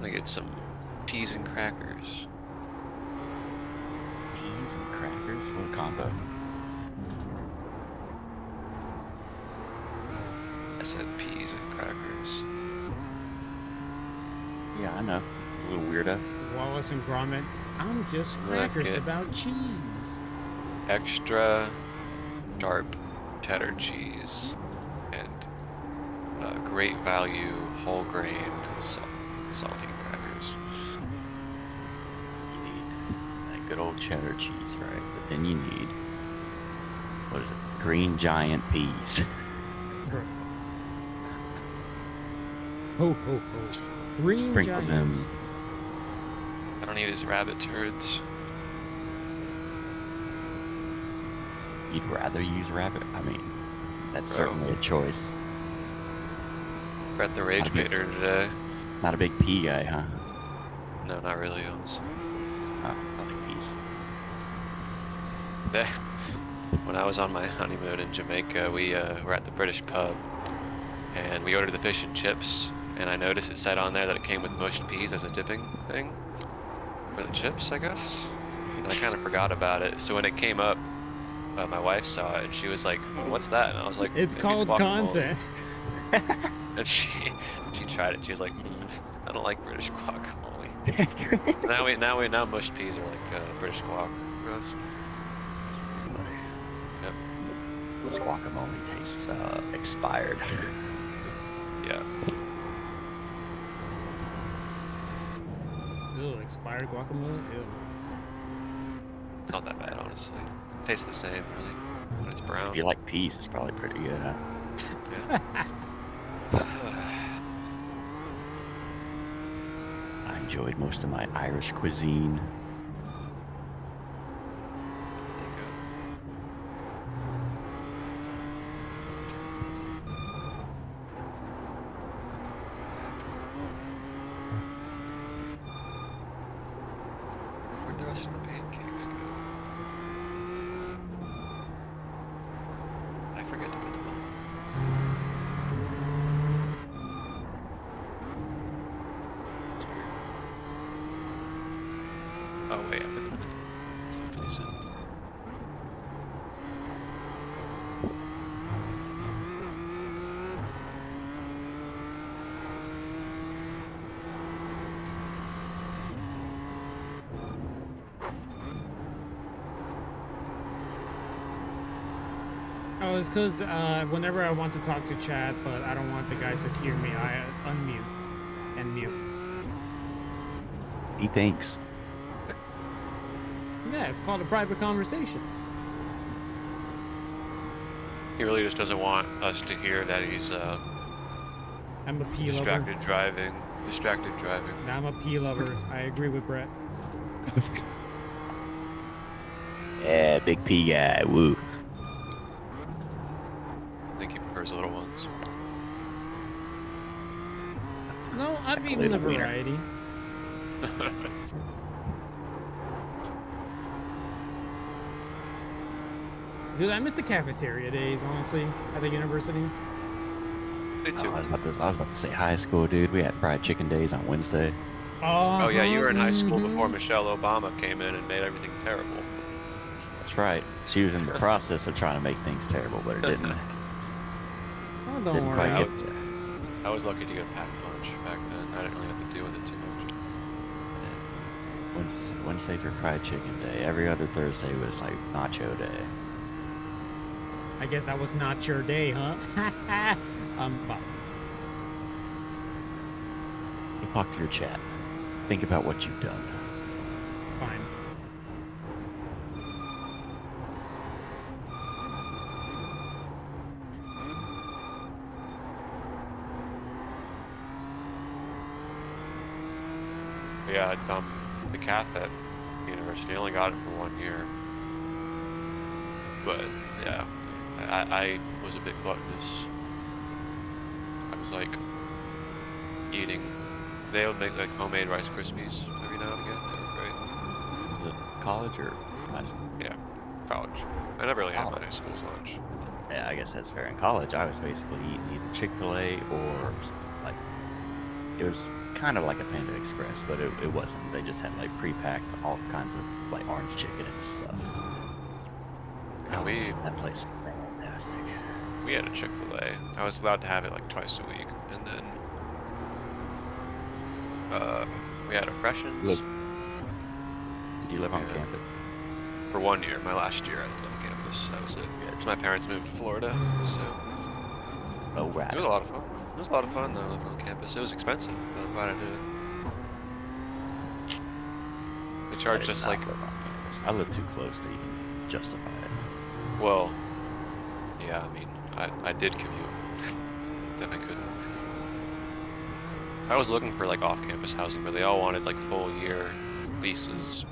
I'm gonna get some peas and crackers. Peas and crackers? What a combo. I said peas and crackers. Yeah, I know. A little weirdo. Wallace and Gromit, I'm just crackers Okay. about cheese. Extra sharp cheddar cheese, and great value whole grain saltine crackers. You need that good old cheddar cheese, right? But then you need, what is it? Green giant peas. Ho, ho, ho. Green Sprinkle giant. them. I don't need his rabbit turds. You'd rather use rabbit? I mean, that's Bro. certainly a choice. Brett the Rage big- Baiter today. Not a big pea guy, huh? No, not really, honestly. I like peas. When I was on my honeymoon in Jamaica, we were at the British pub, and we ordered the fish and chips, and I noticed it said on there that it came with mushed peas as a dipping thing for the chips, I guess. And I kind of forgot about it. So when it came up, my wife saw it, and she was like, "What's that?" And I was like, It's "Maybe called guacamole." content. And she tried it. She was like, "I don't like British guacamole." now mushed peas are like British guac for us. Yep. This guacamole tastes expired. Yeah. Ew, expired guacamole? Ew. It's not that bad, honestly. Tastes the same, really, when it's brown. If you like peas, it's probably pretty good, huh? Yeah. I enjoyed most of my Irish cuisine. Where'd the rest of the pancakes go? I forget to put them on. That's weird. Oh wait, I put them in. Stuff these in. Oh, it's because whenever I want to talk to chat, but I don't want the guys to hear me, I unmute and mute. He thinks. Yeah, it's called a private conversation. He really just doesn't want us to hear that he's I'm a pea lover. distracted driving. Distracted driving. Nah, I'm a pea lover. I agree with Brett. Yeah, big pea guy. Woo. I think he prefers little ones. No, I've Like a eaten a little wiener. variety. Dude, I miss the cafeteria days, honestly, at the university. Me too. I was about to say high school, dude. We had fried chicken days on Wednesday. Oh yeah, you were in high school mhm. before Michelle Obama came in and made everything terrible. That's right. She was in the process of trying to make things terrible, but it didn't. Oh, don't Didn't worry. quite I'll- get. I was lucky to get a packed lunch back then. I didn't really have to deal with it too much. Wednesdays were fried chicken day. Every other Thursday was like nacho day. I guess that was not your day, huh? But You talk to your chat. Think about what you've done. fine. But yeah, the cath at university I only got it for 1 year. But yeah, I was a bit gluttonous. I was like eating. They would make like homemade Rice Krispies every now and again. They were great. Was it college or high school? Yeah, college. I never really had my College. high school's lunch. Yeah, I guess that's fair. In college, I was basically eating either Chick-fil-A or like it was kind of like a Panda Express, but it wasn't. They just had like pre-packed all kinds of like orange chicken and stuff. Yeah, That place was fantastic. we had a Chick-fil-A. I was allowed to have it like twice a week, and then we had a Freshens Look. Did you live on Yeah. campus? for 1 year. My last year I lived on campus. campus. That was it. Yeah, 'cause my parents moved to Florida, so Oh, it right. was a lot of fun. It was a lot of fun though, living on campus. It was expensive, but I'm glad I did it. They I charged did us not like, live on campus. I live too close to even justify it. well, yeah, I mean, I did commute. Then I couldn't. I was looking for like off-campus housing, but they all wanted like full year leases.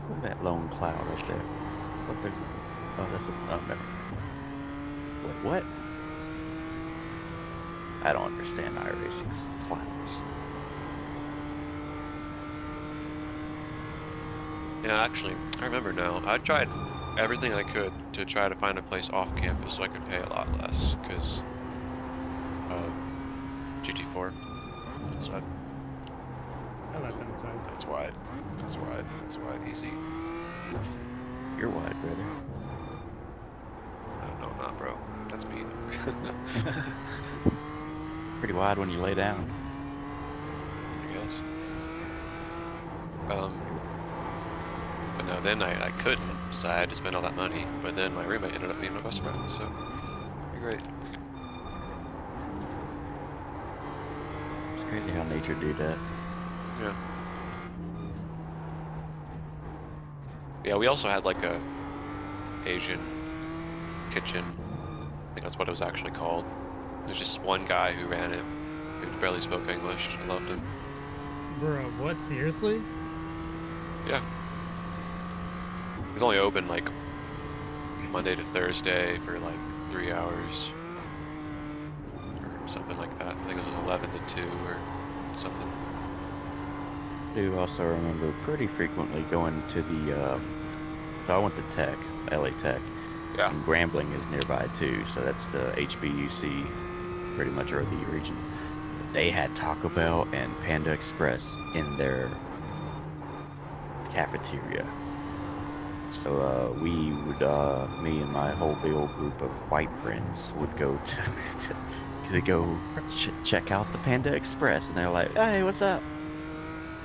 Look at that lone cloud up there. What the? Oh, that's a. Oh, never. Wait, what? I don't understand iRacing's clouds. Yeah, actually, I remember now. I tried everything I could to try to find a place off campus so I could pay a lot less, because GT4. So I let them inside. that's wide. That's wide. That's wide. Easy. You're wide, brother. No, I'm not, bro. That's me. Pretty wide when you lay down. I guess. But no, then I couldn't, so I had to spend all that money. But then my roommate ended up being my best friend, so pretty great. It's crazy how nature do that. Yeah. Yeah, we also had like a Asian kitchen. I think that's what it was actually called. There's just one guy who ran it, who barely spoke English. I loved him. Bro, what? Seriously? Yeah. It was only open like Monday to Thursday for like 3 hours. Or something like that. I think it was 11 to 2 or something. I do also remember pretty frequently going to the, so I went to Tech, LA Tech, Yeah. and Grambling is nearby too, so that's the HBUC, pretty much, or the region. But they had Taco Bell and Panda Express in their cafeteria. So we would, me and my whole big old group of white friends would go to go check out the Panda Express, and they're like, "Hey, what's up?"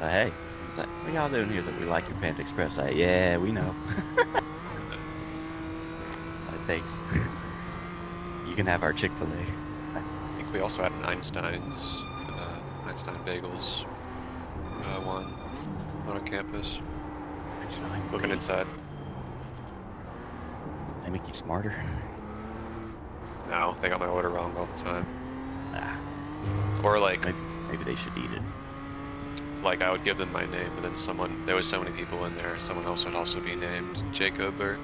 Hey, he's like, "What y'all doing here?" That we like your Panda Express. Like, yeah, we know. Like, thanks. You can have our Chick-fil-A. I think we also had an Einstein's, Einstein Bagels, one on campus. Looking inside. They make you smarter. No, they got my order wrong all the time. Ah, Or like, maybe they should eat it. like I would give them my name, and then there was so many people in there, someone else would also be named Jacob or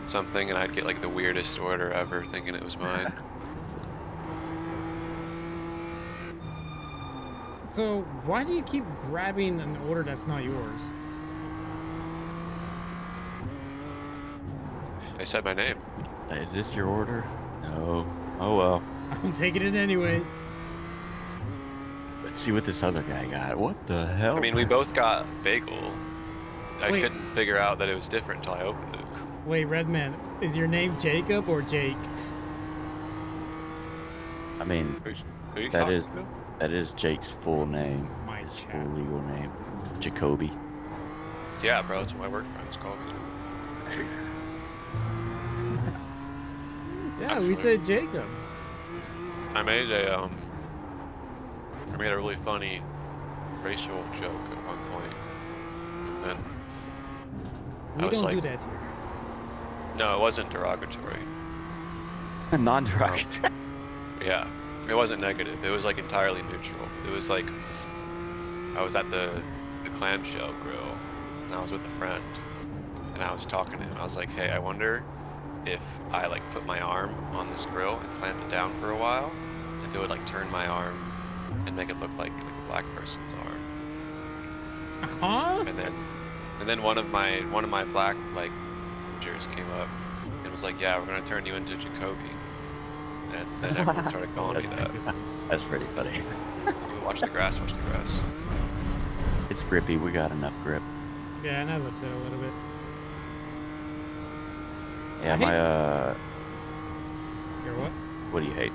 something, and I'd get like the weirdest order ever, thinking it was mine. So, why do you keep grabbing an order that's not yours? They said my name. Is this your order? No. Oh well. I'm taking it anyway. Let's see what this other guy got. What the hell? I mean, we both got bagel. I Wait. couldn't figure out that it was different until I opened it. Wait, Redman, is your name Jacob or Jake? I mean, Who you that talking is to? that is Jake's full name. My His chat. full legal name, Jacoby. Yeah, bro, it's what my work friends call me. Yeah, we Actually. said Jacob. I made a really funny racial joke at one point, and then We I was don't like, do that here. no, it wasn't derogatory. Non-derogatory. Yeah, it wasn't negative. It was like entirely neutral. It was like I was at the clamshell grill, and I was with a friend, and I was talking to him. I was like, hey, I wonder if I like put my arm on this grill and clamp it down for a while, if it would like turn my arm and make it look like a black person's arm. Huh? And then one of my black like managers came up and was like, yeah, we're gonna turn you into Jacoby. And then everyone started calling me that. That's pretty funny. Watch the grass, watch the grass. It's grippy. We got enough grip. Yeah, and I lifted a little bit. Yeah, I hate my Your what? What do you hate?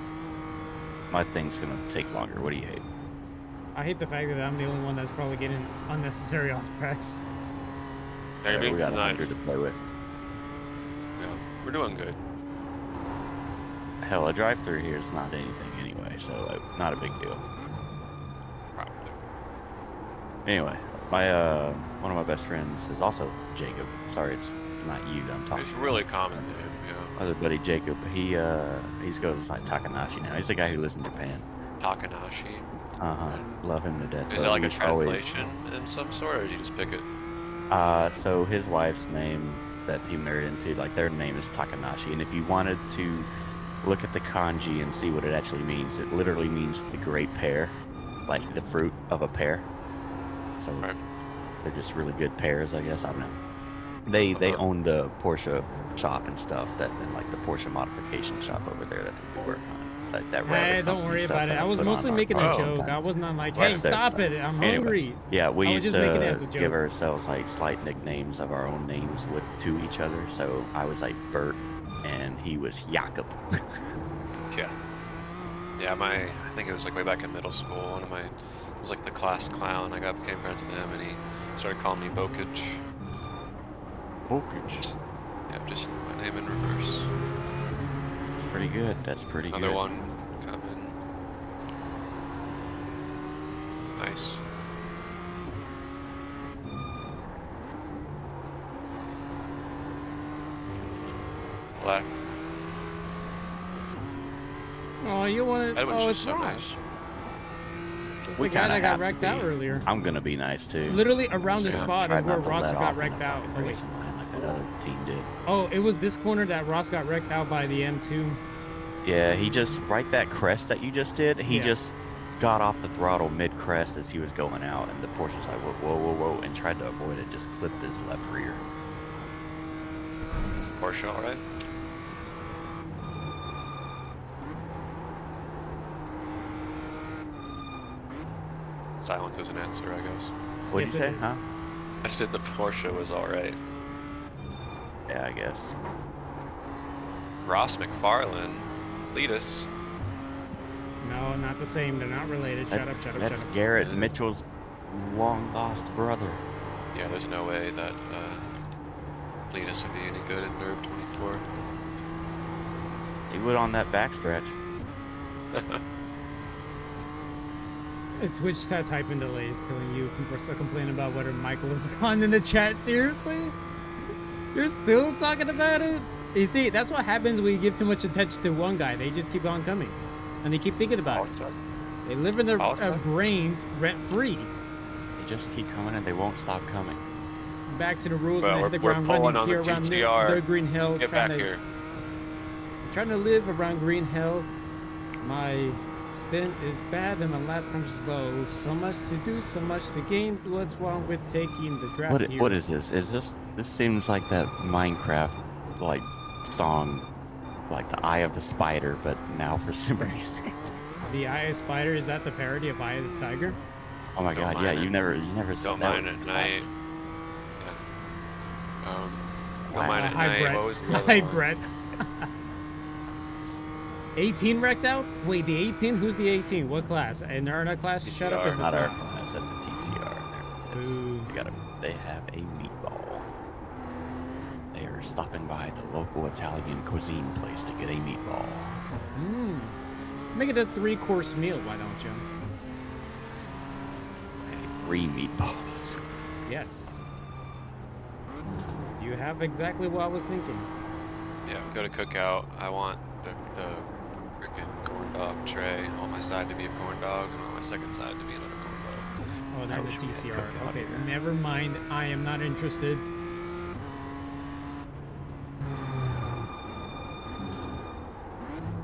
My thing's gonna take longer. What do you hate? I hate the fact that I'm the only one that's probably getting unnecessary off tracks. Maybe we got nice. 100 to play with. Yeah, we're doing good. Hell, a drive-through here is not anything anyway, so not a big deal. Probably. Anyway, my one of my best friends is also Jacob. Sorry, it's not you that I'm talking. It's really common name. Yeah. Other buddy Jacob. He's goes by Takanashi now. He's the guy who lives in Japan. Takanashi. Love him to death. Is but it like a we always- translation in some sort, or did you just pick it? So his wife's name that he married into, like their name is Takanashi, and if you wanted to look at the kanji and see what it actually means, it literally means the great pear, like the fruit of a pear. So Right. they're just really good pears, I guess. I don't know. They own the Porsche shop and stuff, and like the Porsche modification shop over there that they work on. Like that Hey, don't worry about it. I was mostly making a joke. I was not like, hey, stop it. I'm hungry. Yeah, we I was used just making it to as a joke. give ourselves like slight nicknames of our own names to each other. So I was like Bert, and he was Jakob. Yeah. Yeah, I think it was like way back in middle school. It was like the class clown. I became friends with him, and he started calling me Bokage. Bokage. Yeah, just my name in reverse. That's pretty good. That's pretty Another good. one coming. Nice. Black. Oh, you want That to? one's Oh, just it's so Ross. nice. It's We the guy kinda that got have to wrecked out be. earlier. I'm gonna be nice too. Literally around the Yeah, spot try is where not to Ross let got off in wrecked the out. fucking Oh, wait. racing line like that other team did. Oh, it was this corner that Ross got wrecked out by the M2. Yeah, he just right that crest that you just did. He Yeah. just got off the throttle mid crest as he was going out, and the Porsche's like whoa, whoa, whoa, and tried to avoid it. Just clipped his left rear. Is the Porsche alright? Silence is an answer, I guess. What'd Yes, you it say? is. Huh? I said the Porsche was alright. Yeah, I guess. Ross McFarlane, lead us. No, not the same. They're not related. Shut up, shut up, That's shut up. Garrett Yeah. Mitchell's long lost brother. Yeah, there's no way that Leadus would be any good in Nurb 24. He would on that backstretch. Twitch chat typing delays killing you. People are still complaining about whether Michael is gone in the chat. Seriously? You're still talking about it? You see, that's what happens when you give too much attention to one guy. They just keep on coming. And they keep thinking about it. They live in their brains rent free. They just keep coming and they won't stop coming. Back to the rules Well, and hit the we're ground pulling running on here the around GTR. the Green Hill. Get back here. Trying to live around Green Hill. My stint is bad and my lap time's slow. So much to do, so much to gain. What's wrong with taking the draft here? What is this? This seems like that Minecraft like song, like the Eye of the Spider, but now for sim racing. The Eye of Spider, is that the parody of Eye of the Tiger? Oh my Don't god, yeah, mind you it. never said Don't that. mind was it, night. awesome. Yeah. Don't Wow. mind it, Hi, night. Brett. What was the other Hi, one? Brett. 18 wrecked out? Wait, the 18? Who's the 18? What class? In our class? Shut up. TCR. and Not our listen. class, that's the TCR. Boo. They have a meatball. They are stopping by the local Italian cuisine place to get a meatball. Make it a 3-course meal, why don't you? Okay, 3 meatballs. Yes. You have exactly what I was thinking. Yeah, go to cookout. I want the freaking corn dog tray on my side to be a corn dog, and on my second side to be another corn dog. Oh, they're I the wish we had TCR. cookout Okay, here. never mind. I am not interested.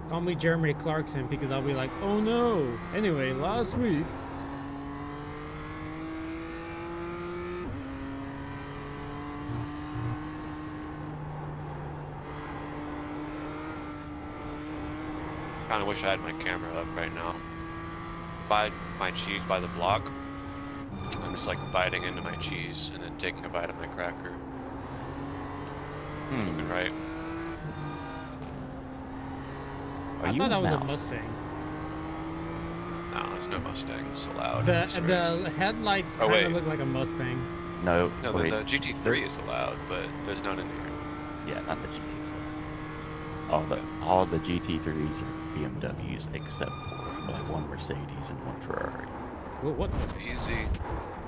Call me Jeremy Clarkson because I'll be like, oh no. Anyway, last week. Kinda wish I had my camera up right now. Buy my cheese by the block. I'm just like biting into my cheese and then taking a bite of my cracker. Moving right. Are I you thought a that was a mouse? Mustang. No, there's no Mustangs allowed. The in this race. the headlights Oh, kind wait. of look like a Mustang. No, No, wait. the GT3 is allowed, but there's none in here. Yeah, not the GT4. All the GT3s are BMWs except for one Mercedes and one Ferrari. What? Easy.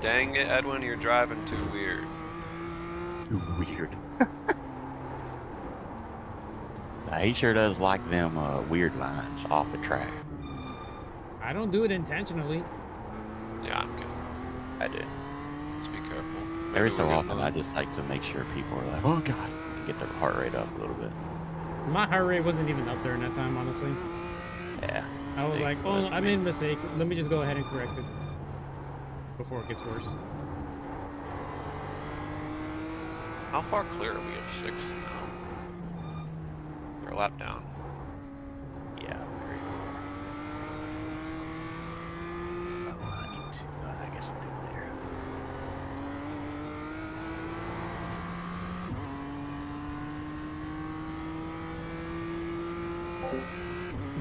Dang it, Edwin, you're driving too weird. Too weird. Now, he sure does like them weird lines off the track. I don't do it intentionally. Yeah, I'm good. I do. Let's be careful. Maybe Every so we're often, gonna- I just like to make sure people are like, oh god, and get their heart rate up a little bit. My heart rate wasn't even up there in that time, honestly. Yeah. I was Big like, plus oh, I for me. made a mistake. Let me just go ahead and correct it before it gets worse. How far clear are we of 6th now? We're a lap down. Yeah, very cool. Oh, I need to. I guess I'll do it later.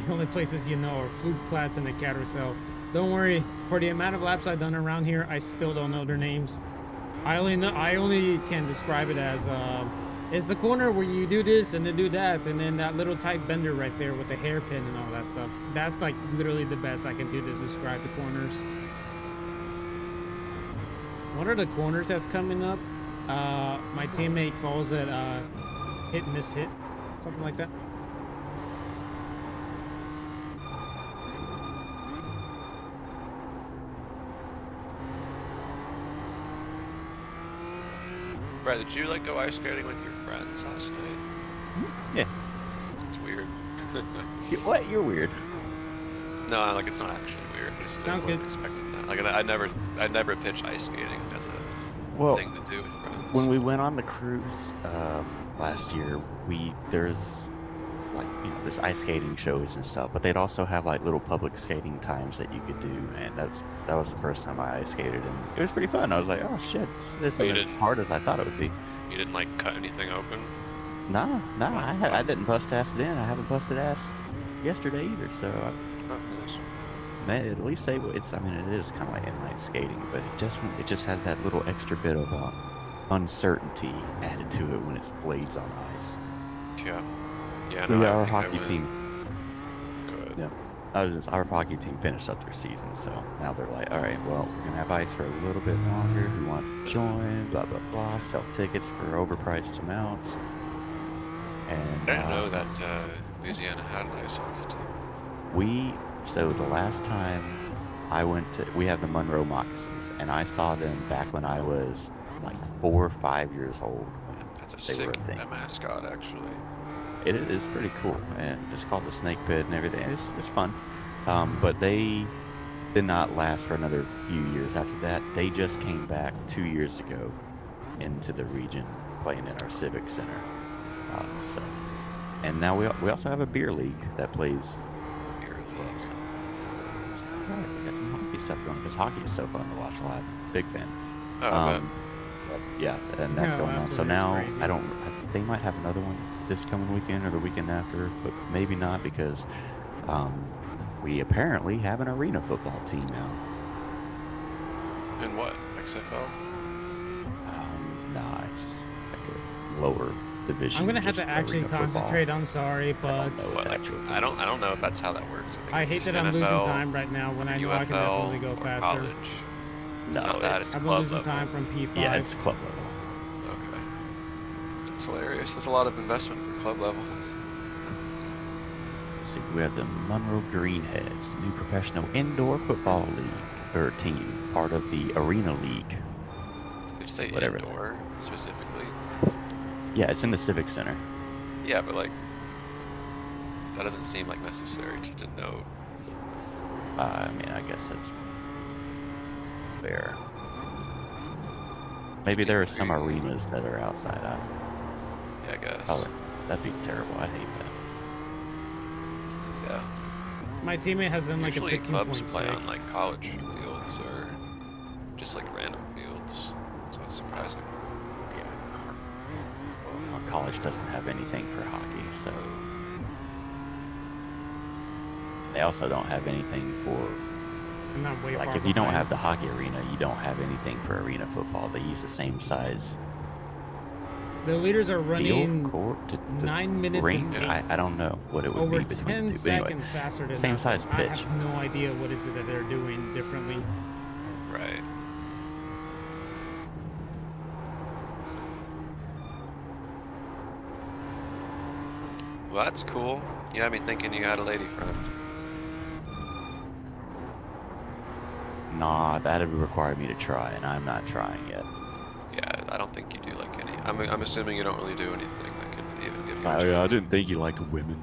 The only places you know are Flug Platz and the Carousel. Don't worry, for the amount of laps I've done around here, I still don't know their names. I only can describe it as it's the corner where you do this and then do that, and then that little tight bender right there with the hairpin and all that stuff. That's like literally the best I can do to describe the corners. What are the corners that's coming up? My teammate calls it hit miss hit, something like that. Brad, did you like go ice skating with your friends last night? Yeah. It's weird. What? You're weird. No, like it's not actually weird. I just Sounds wasn't good. expecting that. Like I never pitch ice skating as a Well, thing to do with friends. when we went on the cruise last year, there's like there's ice skating shows and stuff, but they'd also have like little public skating times that you could do, and that was the first time I ice skated, and it was pretty fun. I was like, oh shit, this But you isn't as didn't- hard as I thought it would be. You didn't like cut anything open. Nah, I didn't bust ass then. I haven't busted ass yesterday either, so Oh, nice. man, at least it's. I mean, it is kind of like inline skating, but it just has that little extra bit of uncertainty added to it when it's blades on ice. Yeah. Yeah. We No, I are a think I hockey went team. Good. Yeah. Our hockey team finished up their season, so now they're like, all right, well, we're gonna have ice for a little bit longer. Who wants to join? Blah blah blah. Sell tickets for overpriced amounts. And I didn't know that Louisiana had an ice hockey team. So the last time I went to, we have the Monroe Moccasins, and I saw them back when I was like 4 or 5 years old. That's a They were sick a thing. mascot, actually. It is pretty cool, and it's called the Snake Pit and everything. It's fun, but they did not last for another few years after that. They just came back 2 years ago into the region, playing in our civic center. So, and now we also have a beer league that plays Here as well. so, right, we got some hockey stuff going because hockey is so fun to watch live. Big fan. Oh, I bet. But yeah, and that's Yeah, going that's on. what So is now crazy. they might have another one this coming weekend or the weekend after, but maybe not because we apparently have an arena football team now. In what? XFL? Nah, it's like a lower division. I'm gonna have just to actually arena football. concentrate. I'm sorry, I but don't know what Like, actual I don't know if that's how that works. think I it's hate just that I'm losing NFL, time right now when I know I can UFL, definitely go or faster. college. No, not that, it's, it's I've been club losing level. time from P5. yeah, it's club level. Okay. That's hilarious. That's a lot of investment for club level. Let's see, we have the Monroe Greenheads, new professional indoor football league or team, part of the Arena League. Did you say Whatever. indoor specifically? Yeah, it's in the Civic Center. Yeah, but like that doesn't seem like necessary to denote. I mean, I guess that's fair. Maybe there are some GT3. arenas that are outside. Yeah, I guess. Oh, that'd be terrible. I hate that. Yeah. My teammate has done like Usually a clubs play on 15.6. like college fields or just like random fields. So it's surprising. Yeah. Well, our college doesn't have anything for hockey, so they also don't have anything for I'm not way Like far if you don't behind. have the hockey arena, you don't have anything for arena football. They use the same size The leaders are field running court to 9 minutes rink. and 8. I don't know what it would Over be between 10 the two. But anyway, seconds faster than same us. size I pitch. have no idea what is it that they're doing differently. Right. Well, that's cool. You had me thinking you had a lady friend. Nah, that'd require me to try, and I'm not trying yet. Yeah, I don't think you do like any. I'm assuming you don't really do anything that could even give you a I chance. didn't think you liked women.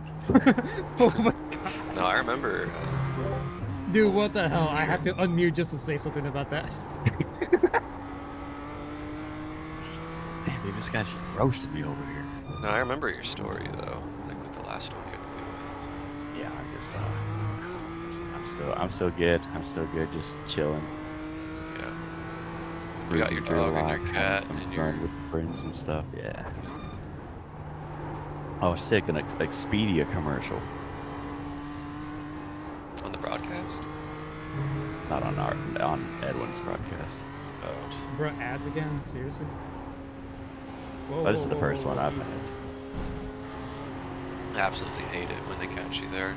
Oh my god. No, I remember. Dude, what the hell? I have to unmute just to say something about that. Damn, dude, this guy's roasting me over here. No, I remember your story though. Like with the last one you had to deal with. Yeah, I'm still good. I'm still good, just chilling. Yeah. You got your cruising through dog and life, your having cat some and fun your. with friends and stuff. Yeah. I was sick in an Expedia commercial. On the broadcast? Not on Edwin's broadcast. Oh. Bro, ads again? Seriously? Whoa, But this is the whoa, first whoa, one I've easy. had. I absolutely hate it when they catch you there.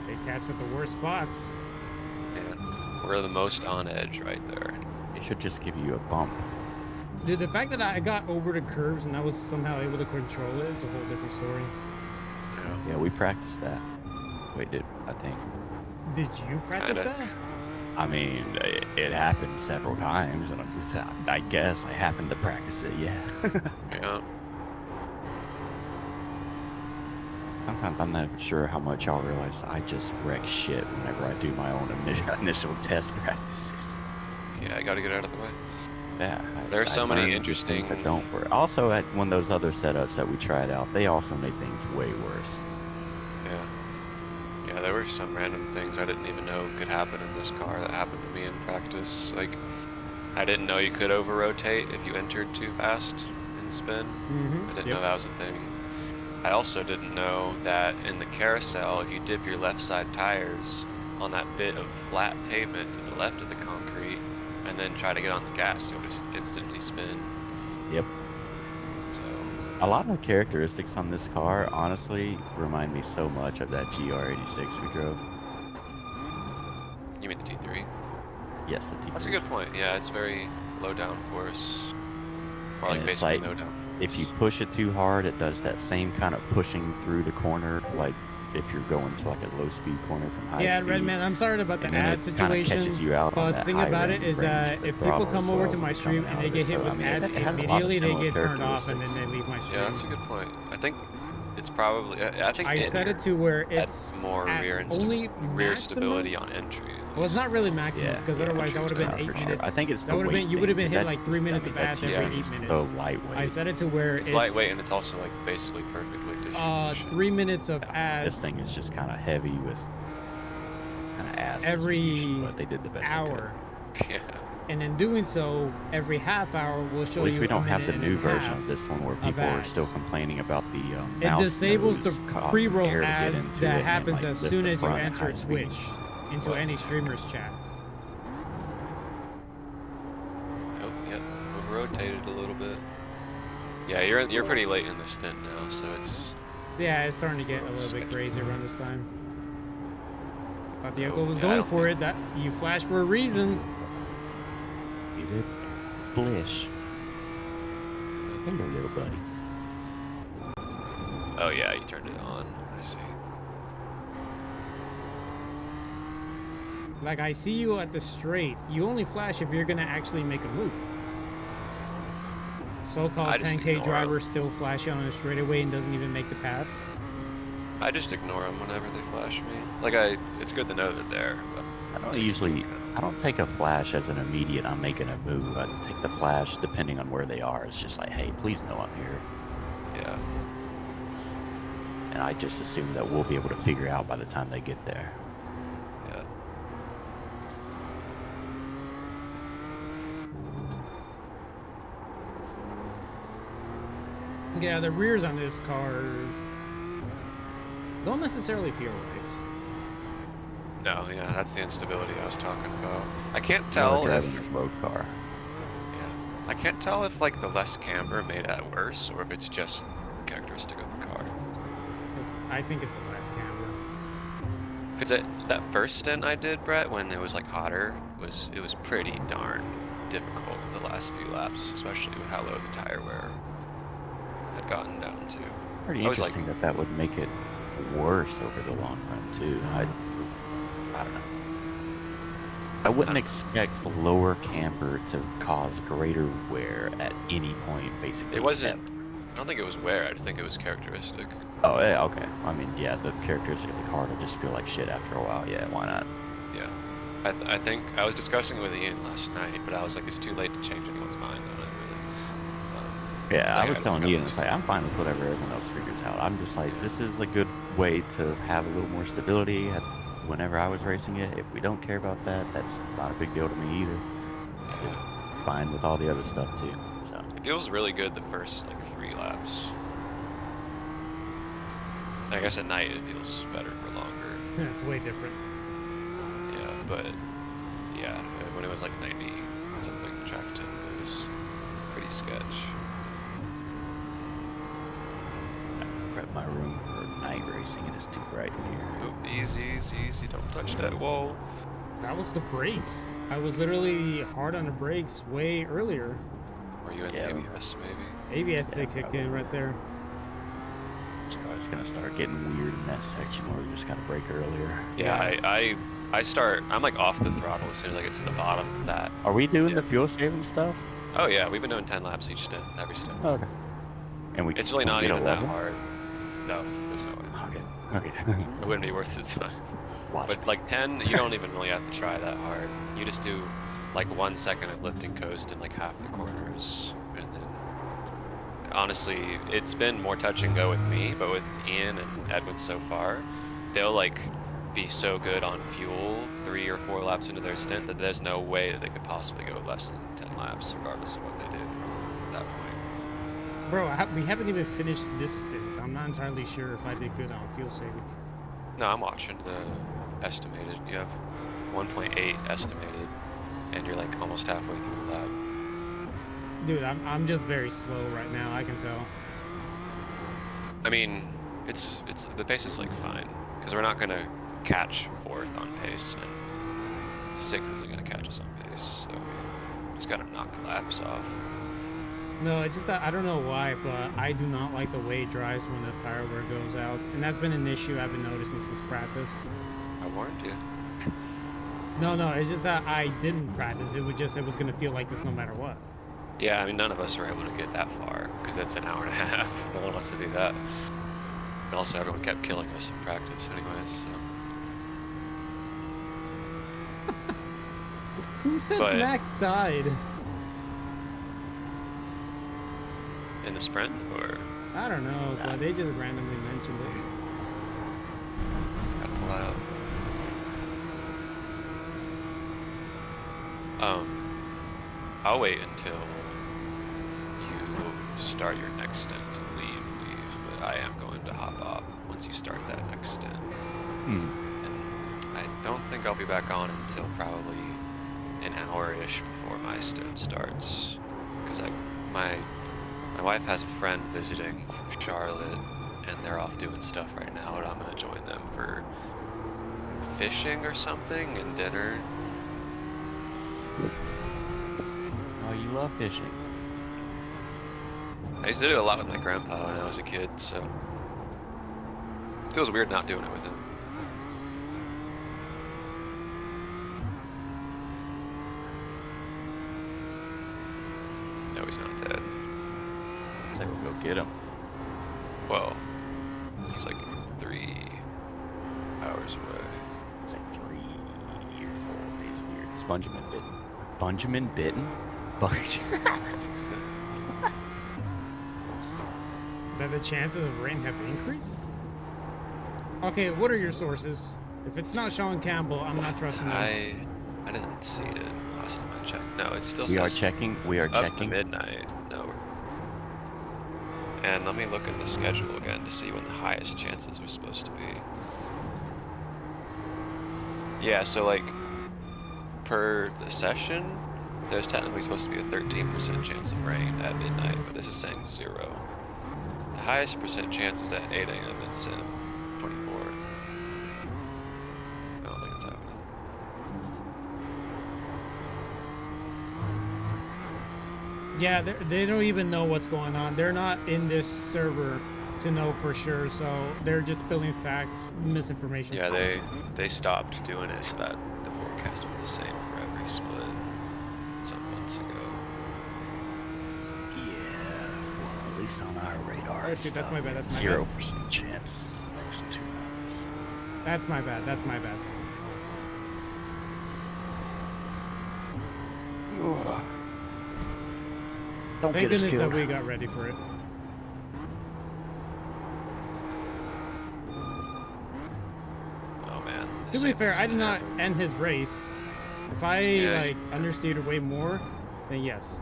They catch at the worst spots. Man, we're the most on edge right there. It should just give you a bump. Dude, the fact that I got over the curves and I was somehow able to control it is a whole different story. Yeah. Yeah, we practiced that. I think. Did you practice Kinda. that? I mean, it happened several times, and I guess I happened to practice it, yeah. Yeah. Sometimes I'm not sure how much y'all realize I just wreck shit whenever I do my own initial test practices. Yeah, I gotta get out of the way. Yeah. There are so many learned the interesting- things that don't work. Also, at one of those other setups that we tried out, they also made things way worse. Yeah. Yeah, there were some random things I didn't even know could happen in this car that happened to me in practice. Like, I didn't know you could over-rotate if you entered too fast in spin. Mm-hmm. I didn't know that was a thing. I also didn't know that in the carousel, if you dip your left side tires on that bit of flat pavement to the left of the concrete, and then try to get on the gas, you'll just instantly spin. Yep. So, A lot of the characteristics on this car, honestly, remind me so much of that GR86 we drove. you mean the T3? Yes, the T3. That's a good point. Yeah, it's very low downforce. Or like And it's basically like- no down. If you push it too hard, it does that same kind of pushing through the corner, like if you're going to like a low speed corner from high Yeah, speed. Redman, I'm sorry about the And then ad it kinda situation. catches you out on But the that thing high about it range is that the if people throttle come as over well to my is stream coming and out they of get it. hit So, with I mean, ads it has a lot of immediately, they similar get turned off and then they characteristics. leave my stream. Yeah, that's a good point. I think it's probably. I think I set it to where it's had more at rear only rear maximum. stability on entry. Well, it's not really maximum Yeah, because yeah, otherwise that would have been for 8 sure. minutes. I think it's that the would have weight been you would have been thing. hit like 3 minutes of ads every 8 just minutes. so lightweight. I set it to where It's lightweight and it's also like basically perfect weight distribution. 3 minutes of This ads thing is just kind of heavy with kind of ass every distribution, but they did the best hour. Yeah. And in doing so, every half hour will show At least you we don't a have the minute new and a version half of this one where of people are ads. still complaining about the It mouse disables the nose causing pre-roll air to get ads into it that and, happens like, as lift soon the as you front at enter high speed. Twitch into Well, any streamer's chat. Oh, yep. Over-rotated a little bit. Yeah, you're pretty late in the stint now, so it's. Yeah, it's starting to get a little bit crazy around this time. Thought the Oh, uncle was yeah, I going don't for it. That you flash for a reason. You did flish. Hello, little buddy. Oh yeah, you turned it on. I see. Like I see you at the straight. You only flash if you're gonna actually make a move. So-called I just 10K ignore 'em. driver still flashing on a straightaway and doesn't even make the pass. I just ignore them whenever they flash me. Like it's good to know they're there. But I don't take a flash as an immediate, I'm making a move. I take the flash depending on where they are. It's just like, hey, please know I'm here. Yeah. And I just assume that we'll be able to figure out by the time they get there. Yeah. Yeah, the rears on this car don't necessarily feel right. No, yeah, that's the instability I was talking about. I can't More tell like if, driving a road car. yeah, I can't tell if like the less camber made that worse or if it's just characteristic of the car. I think it's the last camber. Cause that first stint I did, Brett, when it was like hotter, it was pretty darn difficult the last few laps, especially with how low the tire wear had gotten down to. Pretty I was like, interesting that would make it worse over the long run too. I don't know. I wouldn't expect lower camber to cause greater wear at any point, basically. it wasn't. ever. I don't think it was wear. I just think it was characteristic. Oh, yeah, okay. I mean, yeah, the characteristic of the car to just feel like shit after a while. Yeah, why not? Yeah. I think I was discussing with Ian last night, but I was like, it's too late to change anyone's mind on it, really. Yeah, I was telling you, Ian, it's like, I'm fine with whatever everyone else figures out. I'm just like, this is a good way to have a little more stability whenever I was racing it. If we don't care about that, that's not a big deal to me either. Yeah. Fine with all the other stuff too. So It feels really good the first like 3 laps. I guess at night it feels better for longer. Yeah, it's way different. Yeah, but yeah, when it was like 90 something track time, it was pretty sketch. I prep my room for night racing. It is too bright in here. Oh, easy, don't touch that wall. That was the brakes. I was literally hard on the brakes way earlier. Were you in Yeah. the ABS maybe? ABS Yeah, they kicked in right there. So it's gonna start getting weird in that section where we just gotta brake earlier. Yeah, I'm like off the throttle as soon as I get to the bottom of that. Are we doing Yeah. the fuel saving stuff? Oh yeah, we've been doing 10 laps each stint, every stint. Okay. And It's really not get even that 11? hard. No, there's no way. Okay. It wouldn't be worth the time. Watch But like 10, you don't even really have to try that hard. You just do like 1 second of lifting coast in like half the corners, and then honestly, it's been more touch and go with me, but with Ian and Edwin so far, they'll like be so good on fuel 3 or 4 laps into their stint that there's no way that they could possibly go less than 10 laps, regardless of what they did at that point. Bro, we haven't even finished this stint. I'm not entirely sure if I did good on fuel saving. No, I'm watching the estimated. You have 1.8 estimated, and you're like almost halfway through the lap. Dude, I'm just very slow right now. I can tell. I mean, it's the pace is like fine because we're not gonna catch 4th on pace, and 6th isn't gonna catch us on pace. So we just gotta knock the laps off. No, I just I don't know why, but I do not like the way it drives when the tire wear goes out, and that's been an issue I've been noticing since practice. I warned you. No, it's just that I didn't practice. It was gonna feel like this no matter what. Yeah, I mean, none of us are able to get that far because that's an hour and a half. No one wants to do that. And also, everyone kept killing us in practice, anyways. So. Who said But- Max died? In the sprint, or I don't know, but they just randomly mentioned it. gotta pull out. I'll wait until you start your next stint to leave, but I am going to hop off once you start that next stint. And I don't think I'll be back on until probably an hour-ish before my stint starts, because my wife has a friend visiting from Charlotte, and they're off doing stuff right now, and I'm gonna join them for fishing or something and dinner. Oh, you love fishing. I used to do it a lot with my grandpa when I was a kid, so it feels weird not doing it with him. No, he's not dead. Say we'll go get him. Well, he's like 3 hours away. It's like 3 years old. He's weird. Is Benjamin bitten? Benjamin bitten? That the chances of rain have increased? Okay, what are your sources? If it's not Sean Campbell, I'm not trusting them. I didn't see it last time I checked. No, it still We are says checking. We are up to checking. midnight. No. And let me look at the schedule again to see when the highest chances are supposed to be. Yeah, so like per the session, there's technically supposed to be a 13% chance of rain at midnight, but this is saying 0. The highest percent chance is at 8 a.m. in Sim 24. I don't think it's happening. Yeah, they don't even know what's going on. They're not in this server to know for sure, so they're just spilling facts, misinformation. Yeah, they stopped doing it so that the forecast was the same for every split some months ago. Yeah, well, at least on our radar. Oh and shoot, that's stuff, my bad. That's my 0% bad. chance next 2 hours. That's my bad. That's my bad. Don't Thank get us goodness that killed. we got ready for it. Oh man. To be fair, I did not end his race. If I Yeah. like understated way more, then yes.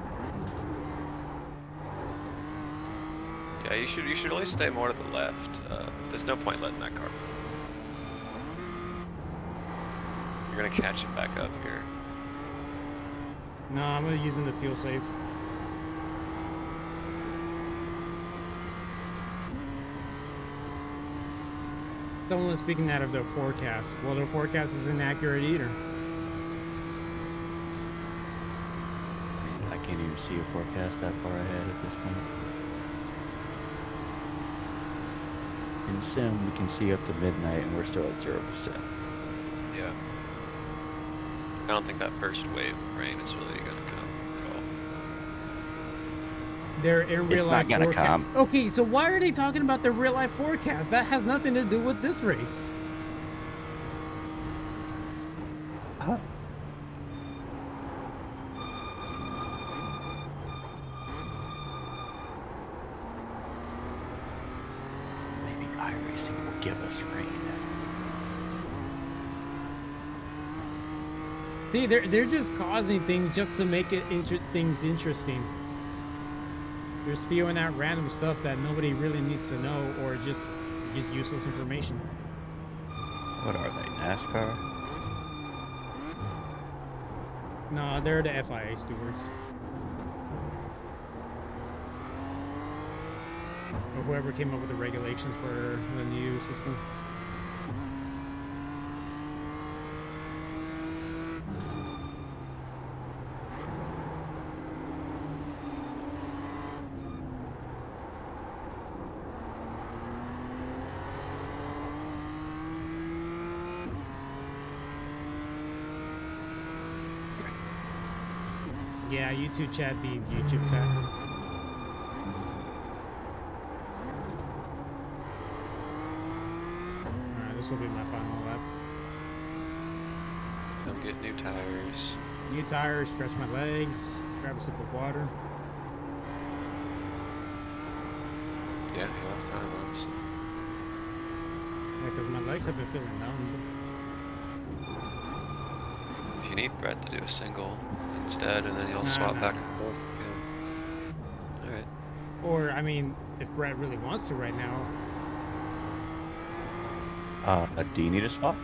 Yeah, you should only stay more to the left. There's no point letting that car move. You're gonna catch it back up here. No, I'm gonna use him to fuel save. Someone speaking out of their forecast. Well, their forecast is inaccurate either. I can't even see a forecast that far ahead at this point. In Sim, we can see up to midnight and we're still at 0%. Yeah. I don't think that first wave of rain is really gonna come at all. They're in real It's life not gonna forecast. come. Okay, so why are they talking about their real life forecast? That has nothing to do with this race. Huh? Maybe iRacing will give us rain. See, they're just causing things just to make it things interesting. They're spewing out random stuff that nobody really needs to know, or just useless information. What are they, NASCAR? No, they're the FIA stewards. Or whoever came up with the regulations for the new system. Yeah, YouTube chat being YouTube chat. Alright, this will be my final lap. Come get new tires. New tires, stretch my legs, grab a sip of water. Yeah, you have time, honestly. Yeah, because my legs have been feeling numb. If you need Brett to do a single instead, and then you'll swap back and forth. Yeah. Alright. Or, I mean, if Brett really wants to right now. Do you need a swap?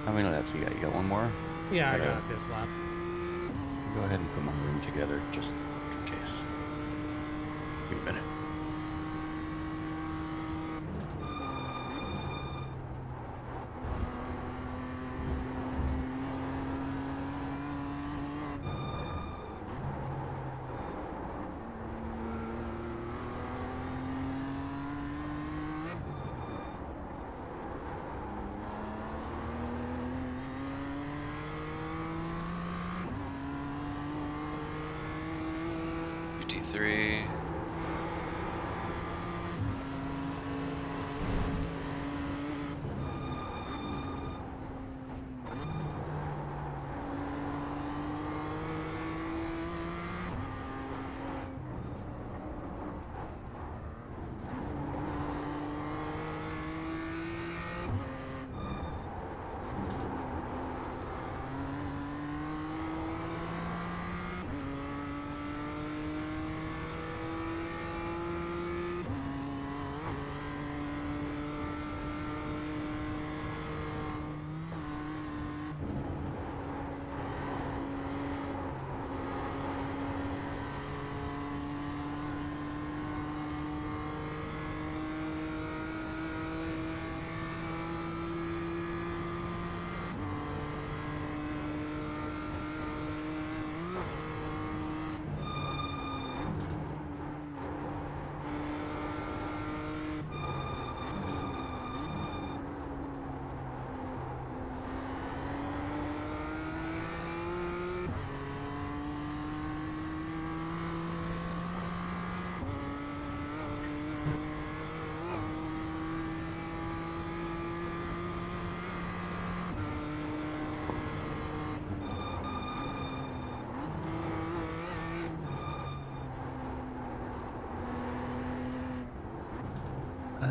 How many laps you got? You got one more? Yeah, I Gotta- got this lap. Go ahead and put my room together just in case. Give me a minute. UT3.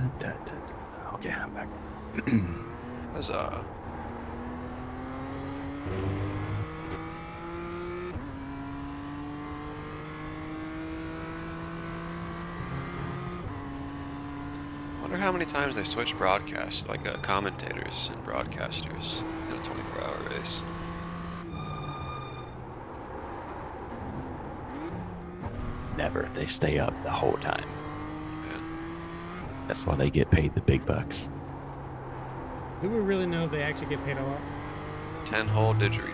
Okay, I'm back. Huzzah. Wonder how many times they switch broadcast, like commentators and broadcasters in a 24-hour race. Never. They stay up the whole time. Yeah. That's why they get paid the big bucks. Do we really know if they actually get paid a lot? 10-hole didgeridoo.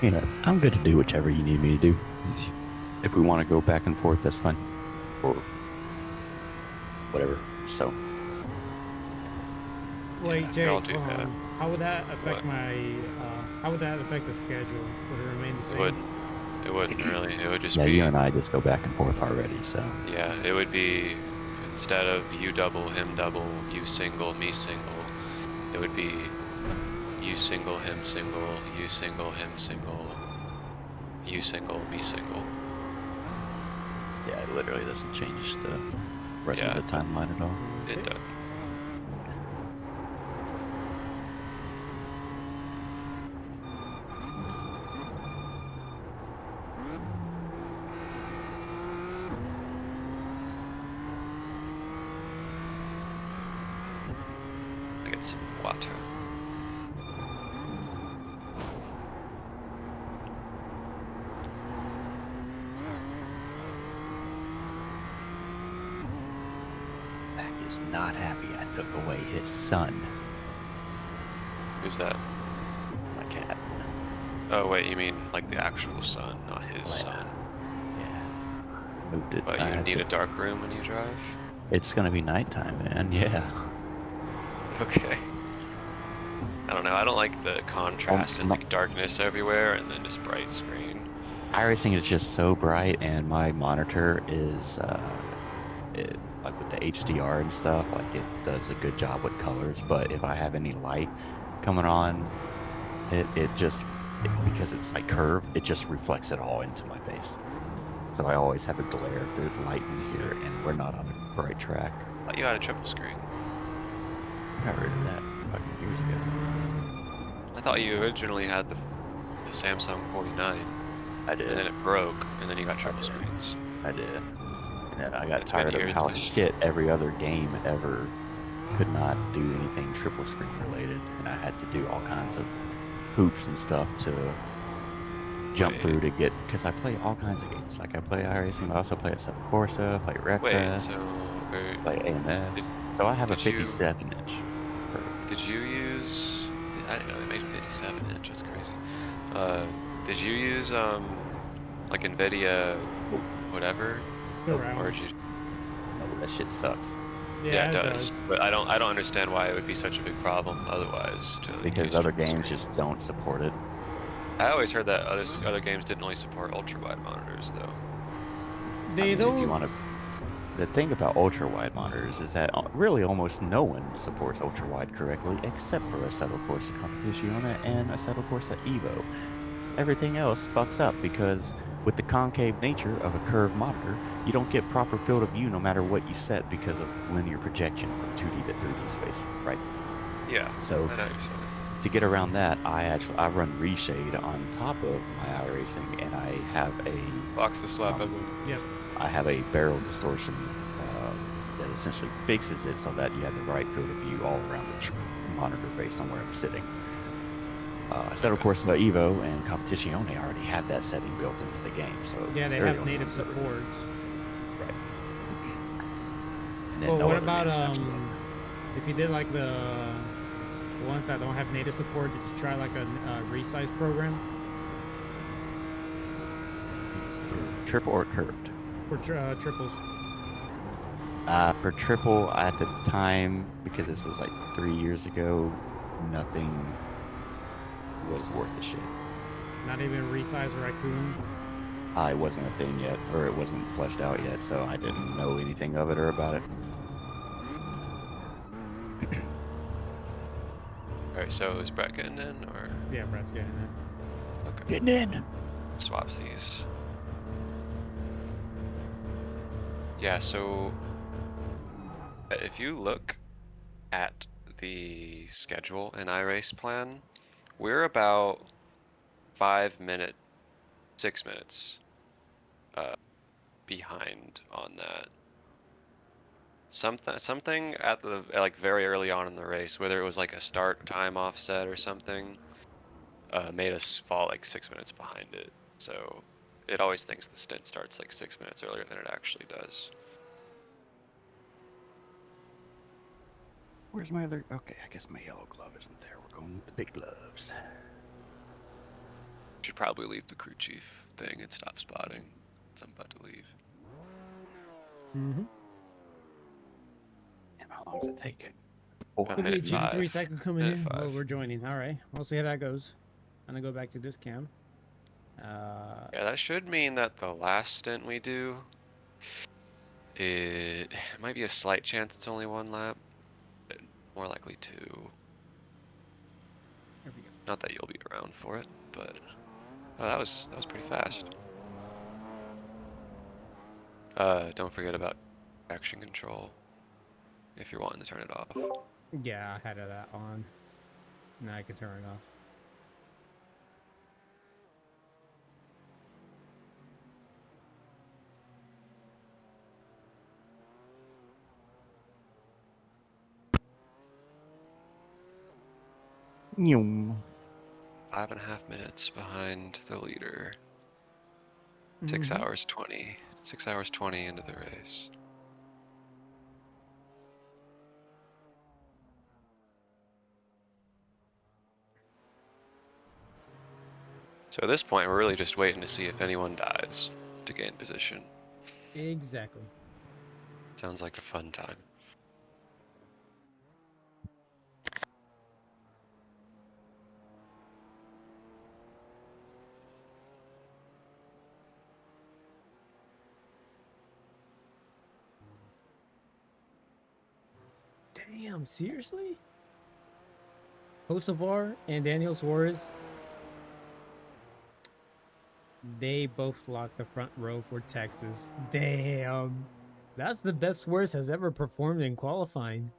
You know, I'm good to do whichever you need me to do. If we want to go back and forth, that's fine. Or whatever. So, Wait, Yeah, Jake, y'all do hold that. on. How would that affect What? how would that affect the schedule? Would it remain the It same? wouldn't. It wouldn't really. It would just yeah, be. you and I just go back and forth already, so. Yeah, it would be instead of you double, him double, you single, me single. It would be you single, him single, you single, him single, you single, me single. Yeah, it literally doesn't change the rest Yeah. of the timeline at all. It Okay. does. I get some water. Mac is not happy I took away his son, Who's that? my cat. Oh wait, you mean like the actual sun, not his Oh, yeah. son. Yeah. Moved it. But I you had need to- a dark room when you drive? It's gonna be nighttime, man. Yeah. Okay. I don't know, I don't like the contrast and my- like darkness everywhere and then just bright screen. iRacing is just so bright, and my monitor is like with the HDR and stuff. Like it does a good job with colors. But if I have any light coming on, because it's like curved, it just reflects it all into my face. So I always have a glare if there's light in here, and we're not on a bright track. Thought you had a triple screen. I got rid of that fucking years ago. I thought you originally had the Samsung 49, I did. and then it broke, and then you got triple screens. I did. And then I got It's been tired of years how since- shit every other game ever could not do anything triple screen related, and I had to do all kinds of hoops and stuff to jump Wait. through to get, because I play all kinds of games. Like I play iRacing, but I also play Assetto Corsa, play Wait, Recta, so play AMS. Did- So I have a did you- 57 inch. did you use? I didn't know they made 57 inch. That's crazy. Did you use like NVIDIA, whatever, Go or around. did you? No, that shit sucks. Yeah, it does. But I don't understand why it would be such a big problem otherwise. To Because use other triple games screen. just don't support it. I always heard that other games didn't really support ultra wide monitors though. They I mean, don't. If you want to, the thing about ultra wide monitors is that really almost no one supports ultra wide correctly, except for Assetto Corsa Competizione and Assetto Corsa Evo. Everything else fucks up because with the concave nature of a curved monitor, you don't get proper field of view no matter what you set because of linear projection from 2D to 3D space, right? Yeah. So I know what you're saying. to get around that, I run reshade on top of my iRacing, and I have a Box the slap everyone. Yep. I have a barrel distortion that it essentially fixes it so that you have the right field of view all around the monitor based on where I'm sitting. So of course, the Evo and Competition only already have that setting built into the game. So Yeah, they they're the have only native ones that support. Right. And then Well, no what other about games touch it. if you did like the ones that don't have native support, did you try like a resize program Triple or curved? for triples? For triple at the time, because this was like 3 years ago, nothing was worth a shit. Not even resize or raccoon. It wasn't a thing yet, or it wasn't fleshed out yet, so I didn't know anything of it or about it. Alright, so is Brett getting in, or? Yeah, Brett's getting it. Okay. Getting in. Swap these. Yeah, so if you look at the schedule in iRace plan, we're about 6 minutes behind on that. Something at the like very early on in the race, whether it was like a start time offset or something, made us fall like 6 minutes behind it. So it always thinks the stint starts like 6 minutes earlier than it actually does. Where's my other? Okay, I guess my yellow glove isn't there. We're going with the big gloves. Should probably leave the crew chief thing and stop spotting. So I'm about to leave. Mm-hmm. Damn, how long does it take? I'm Give me a minute GD3 5. cycle coming Minute in. 5. Well, we're joining. All right. We'll see how that goes. I'm gonna go back to this cam. Yeah, that should mean that the last stint we do, it might be a slight chance it's only 1 lap, but more likely 2. There we go. Not that you'll be around for it, but oh, that was pretty fast. Don't forget about traction control if you're wanting to turn it off. Yeah, I had that on. Now I can turn it off. Nyum. 5.5 minutes behind the leader. 6 Mhm. hours 20. 6 hours 20 into the race. So at this point, we're really just waiting to see if anyone dies to gain position. Exactly. Sounds like a fun time. Damn, seriously? Kosovar and Daniel Suarez, they both locked the front row for Texas. Damn. That's the best Suarez has ever performed in qualifying.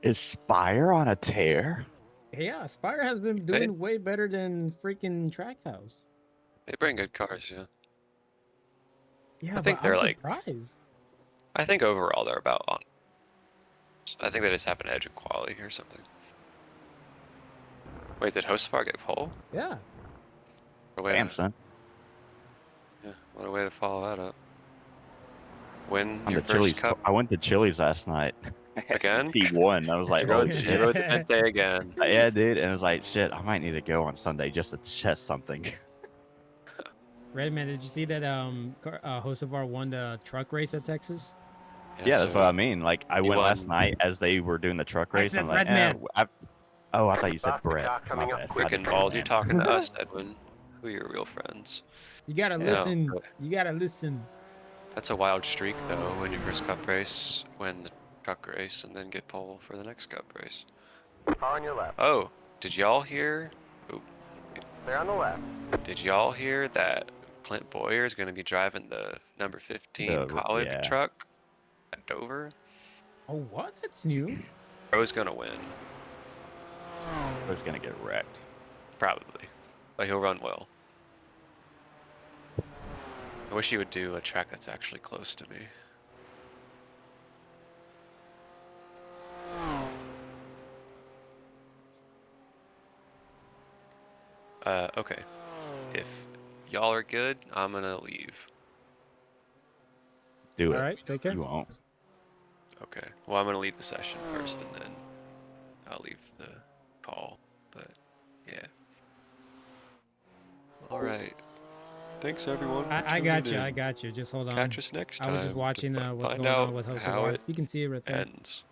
Is Spire on a tear? Yeah, Spire has been doing way better than freaking Trackhouse. They bring good cars, yeah. Yeah, I think but I'm they're like, surprised. I think overall they're about on. I think they just happen to edge in quality or something. Wait, did Hostfar get pole? Yeah. What a way Damn, to, son. yeah, what a way to follow that up. Win On your the first Chili's. cup I went to Chili's last night. again? P1. I was like, You rode, holy you shit. rode the Vente again. Yeah, dude. And I was like, shit, I might need to go on Sunday just to test something. Redman, did you see that Hosovar won the truck race at Texas? Yeah, that's so what I mean. Like, I you went last won. night as they were doing the truck I race. said I'm like, Redman. oh, I thought you said Stop the Brett. clock My coming up bad. quick. I did Freaking balls, you're Redman. talking to us, Edwin. Who are your real friends? You gotta Yeah, listen. no, You gotta listen. that's a wild streak though, win your first cup race, win the truck race, and then get pole for the next cup race. Car on your left. Oh, did y'all hear? Oh, Clear on the left. did y'all hear that Clint Boyer is going to be driving the number 15 college Yeah. truck at Dover? Oh, what? That's new. Bro's going to win, I was going to get wrecked. probably, but he'll run well. I wish he would do a track that's actually close to me. Okay. If y'all are good, I'm gonna leave. Do All it. right, take care. You won't. Okay. Well, I'm gonna leave the session first, and then I'll leave the call. But yeah. All right. Thanks everyone for I tuning got you. in. I got you. Just hold on. Catch us next I was just time watching to what's find going on out with House of how War. it You can see it right there. ends.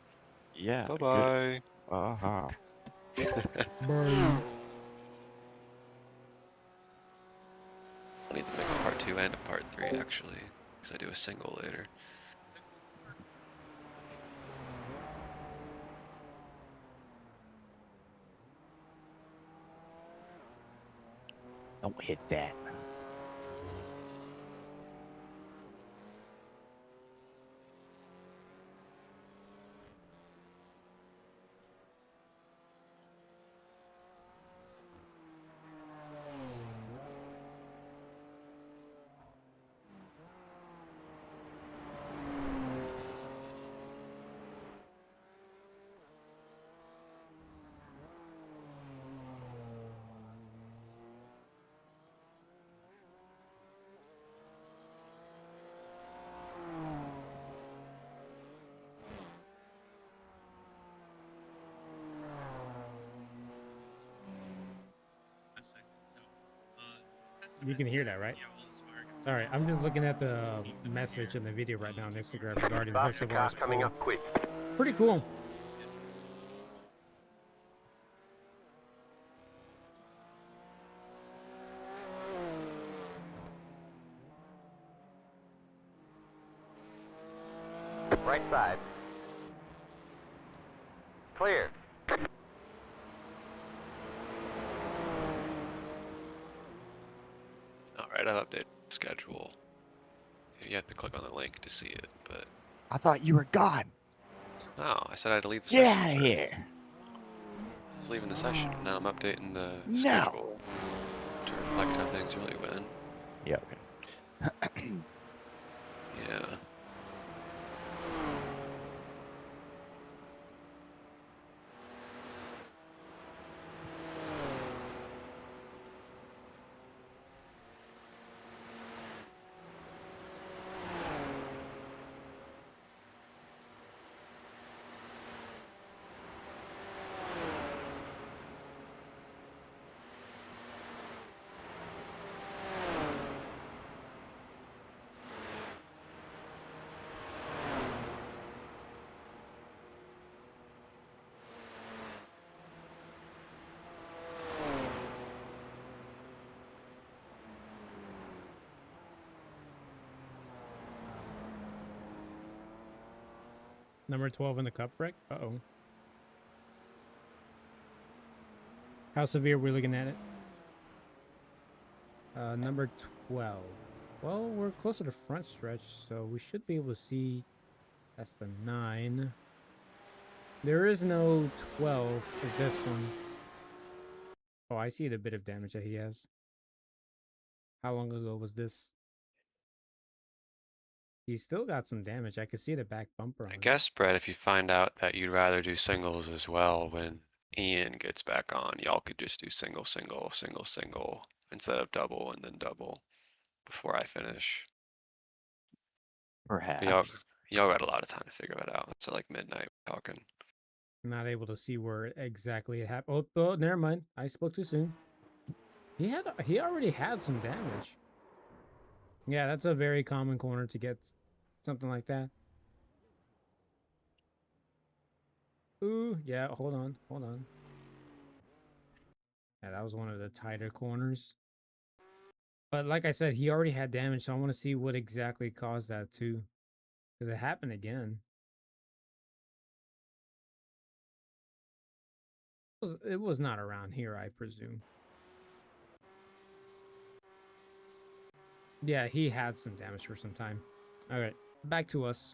Yeah. Bye Good. bye. Uh-huh. Burn. I need to make a part 2 and a part 3 actually, because I do a single later. Don't hit that. You can hear that, right? Sorry, I'm just looking at the message in the video right now on Instagram regarding Box House the of car War's coming poll. up quick. Pretty cool. Right side. Clear. Alright, I've updated the schedule. You have to click on the link to see it, but I thought you were gone. no, I said I had to leave the Get session out of first. here. I was leaving the session. Now I'm updating the No. schedule to reflect how things really went. Yeah, okay. Yeah. Number 12 in the cup break. Uh-oh. How severe we're looking at it? Number 12. Well, we're close to the front stretch, so we should be able to see. That's the 9. There is no 12 as this one. Oh, I see the bit of damage that he has. How long ago was this? He's still got some damage. I can see the back bumper on I it. guess, Brett, if you find out that you'd rather do singles as well when Ian gets back on, y'all could just do single, single, single, single instead of double and then double before I finish. But Perhaps. y'all got a lot of time to figure that out. It's like midnight we're talking. Not able to see where exactly it happened. Oh, never mind. I spoke too soon. He already had some damage. Yeah, that's a very common corner to get something like that. Ooh, yeah, hold on, hold on. Yeah, that was one of the tighter corners. But like I said, he already had damage, so I want to see what exactly caused that too. Because it happened again. It was not around here, I presume. Yeah, he had some damage for some time. All right, back to us.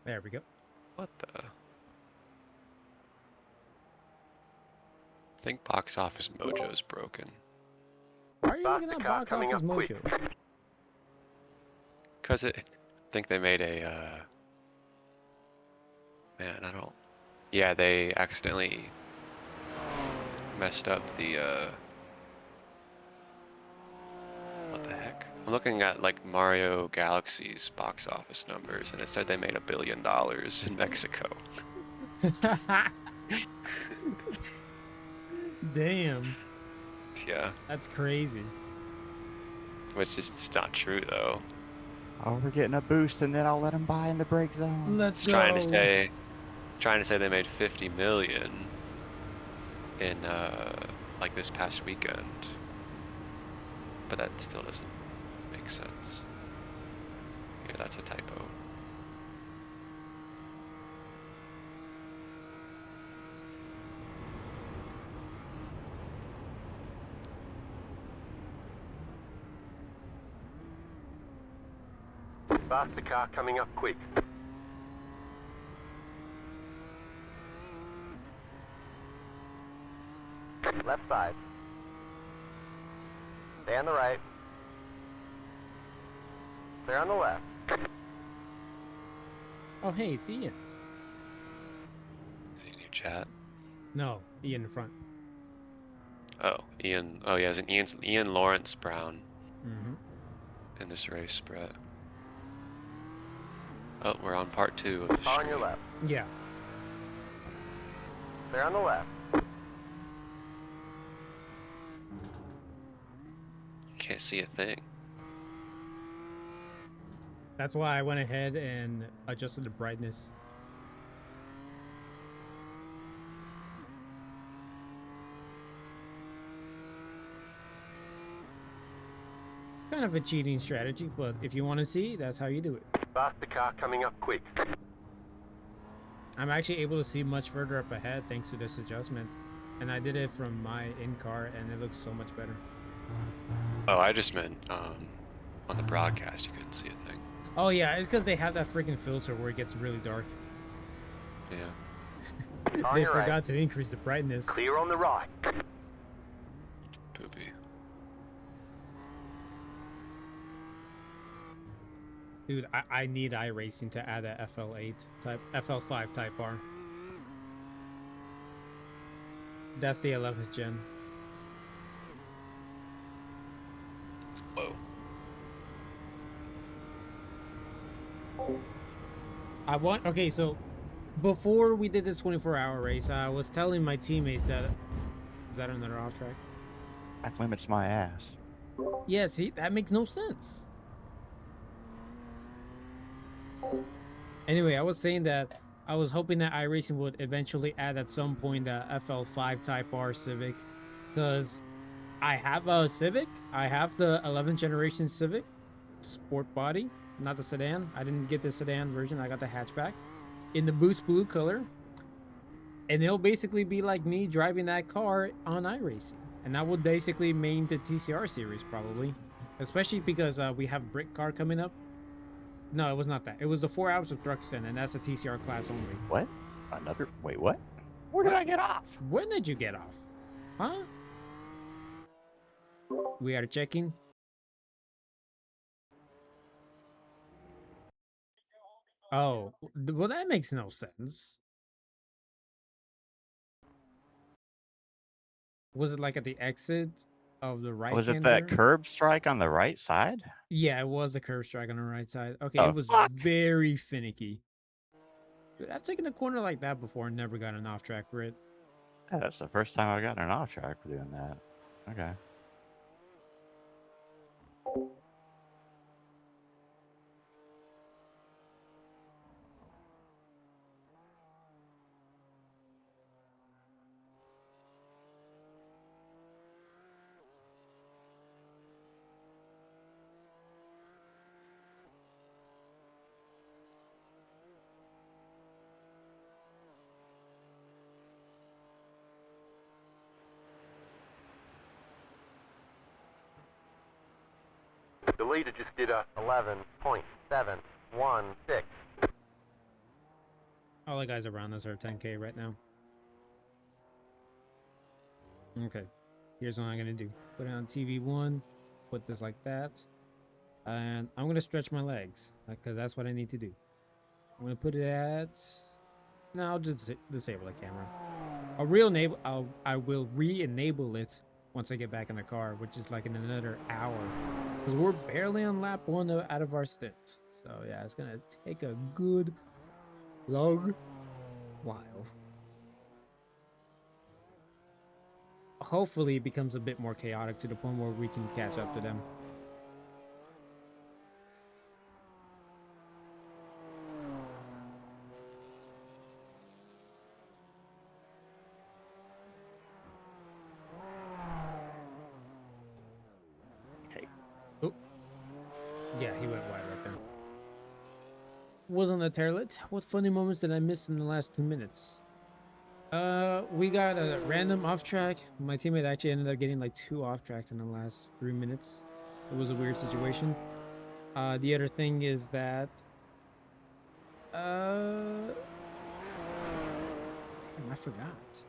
There we go. What the? I think Box Office Mojo's broken. Why are you looking Faster at car Box coming Office up quick. Mojo? Cause I think they made a, man, I don't, yeah, they accidentally messed up the, what the heck? I'm looking at like Mario Galaxy's box office numbers and it said they made $1 billion in Mexico. Damn, Yeah, that's crazy. which is just not true though. Oh, we're getting a boost, and then I'll let him buy in the break zone. Let's It's go. trying to say they made 50 million in like this past weekend. But that still doesn't make sense. Yeah, that's a typo. Faster car coming up quick. Left side. Stay on the right. Stay on the left. Oh, hey, it's Ian. Is he in your chat? No, Ian in front. Oh, Ian. Oh, yeah, it's an Ian Lawrence Brown Mm-hmm. in this race, Brett. Oh, we're on part 2 of the Car on your stream. left. Yeah. Stay on the left. Can't see a thing. That's why I went ahead and adjusted the brightness. It's kind of a cheating strategy, but if you want to see, that's how you do it. Faster car coming up quick. I'm actually able to see much further up ahead thanks to this adjustment. And I did it from my in-car, and it looks so much better. Oh, I just meant on the broadcast you couldn't see a thing. Oh yeah, it's because they have that freaking filter where it gets really dark. Yeah, On They your forgot right. to increase the brightness. Clear on the right. poopy. Dude, I need iRacing to add a FL5 Type R. That's the 11th gen. Whoa. Okay, so before we did this 24-hour race, I was telling my teammates that, is that another off track? That limits my ass. Yeah, see, that makes no sense. Anyway, I was saying that I was hoping that iRacing would eventually add at some point a FL5 Type R Civic, because I have a Civic. I have the 11th generation Civic sport body, not the sedan. I didn't get the sedan version. I got the hatchback in the boost blue color, and it'll basically be like me driving that car on iRacing, and that would basically main the TCR series probably, especially because we have Brick Car coming up. No, it was not that. It was the 4 Hours of Nurburgring, and that's a TCR class only. What? Wait, what? Where did I get off? When did you get off? Huh? We are checking. Oh, well, that makes no sense. Was it like at the exit of the right Was it hand that there? curb strike on the right side? Yeah, it was the curve strike on the right side. Okay, Oh, it was fuck. very finicky. Dude, I've taken a corner like that before and never got an off-track grid. Yeah, that's the first time I've gotten an off track for doing that. Okay. The leader just did a 11.716. All the guys around us are 10K right now. Okay. Here's what I'm gonna do. Put it on TV1. Put this like that. And I'm gonna stretch my legs. Because that's what I need to do. I'm gonna put it at... No, I'll just disable the camera. I will re-enable it once I get back in the car, which is like in another hour. Because we're barely on lap 1 out of our stint. So yeah, it's gonna take a good long while. Hopefully it becomes a bit more chaotic to the point where we can catch up to them. Okay. Oh, yeah, he went wide right there. Wasn't a terlet. What funny moments did I miss in the last 2 minutes? We got a random off track. My teammate actually ended up getting like 2 off tracks in the last 3 minutes. It was a weird situation. The other thing is that damn, I forgot.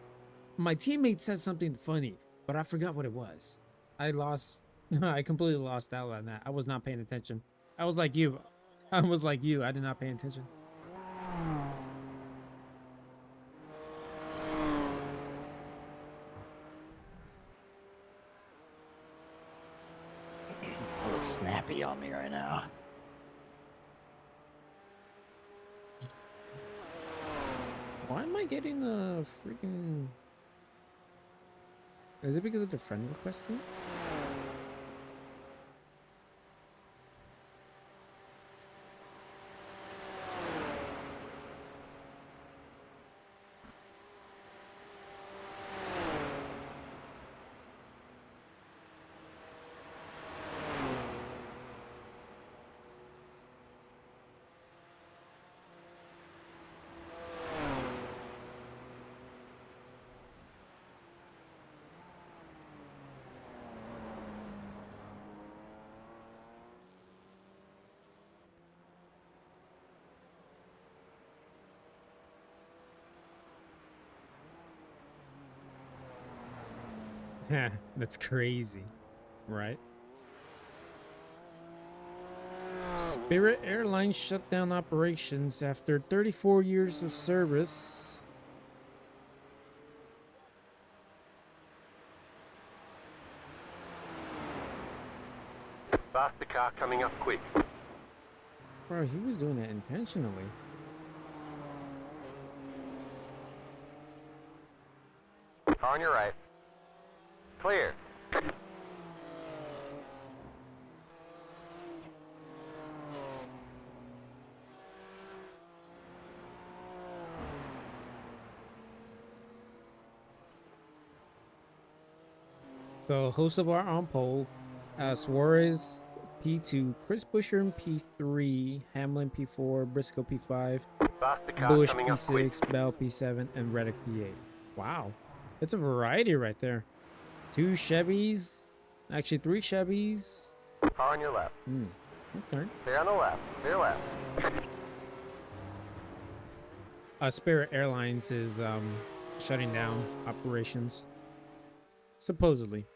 My teammate said something funny, but I forgot what it was. I lost. I completely lost out on that. I was not paying attention. I was like you. I was like you. I did not pay attention. It looks snappy on me right now. Why am I getting a freaking... Is it because of the friend request thing? Yeah, that's crazy, right? Spirit Airlines shut down operations after 34 years of service. Faster car coming up quick. Bro, he was doing that intentionally. Car on your right. Clear. So, Hocevar on pole, Suarez P2, Chris Buescher in P3, Hamlin P4, Briscoe P5, Faster car Bush coming up quick. P6, Bell P7, and Reddick P8. Wow, that's a variety right there. 2 Chevys, actually 3 Chevys. Car on your left. Okay. Stay on the left. Clear left. Spirit Airlines is shutting down operations, supposedly.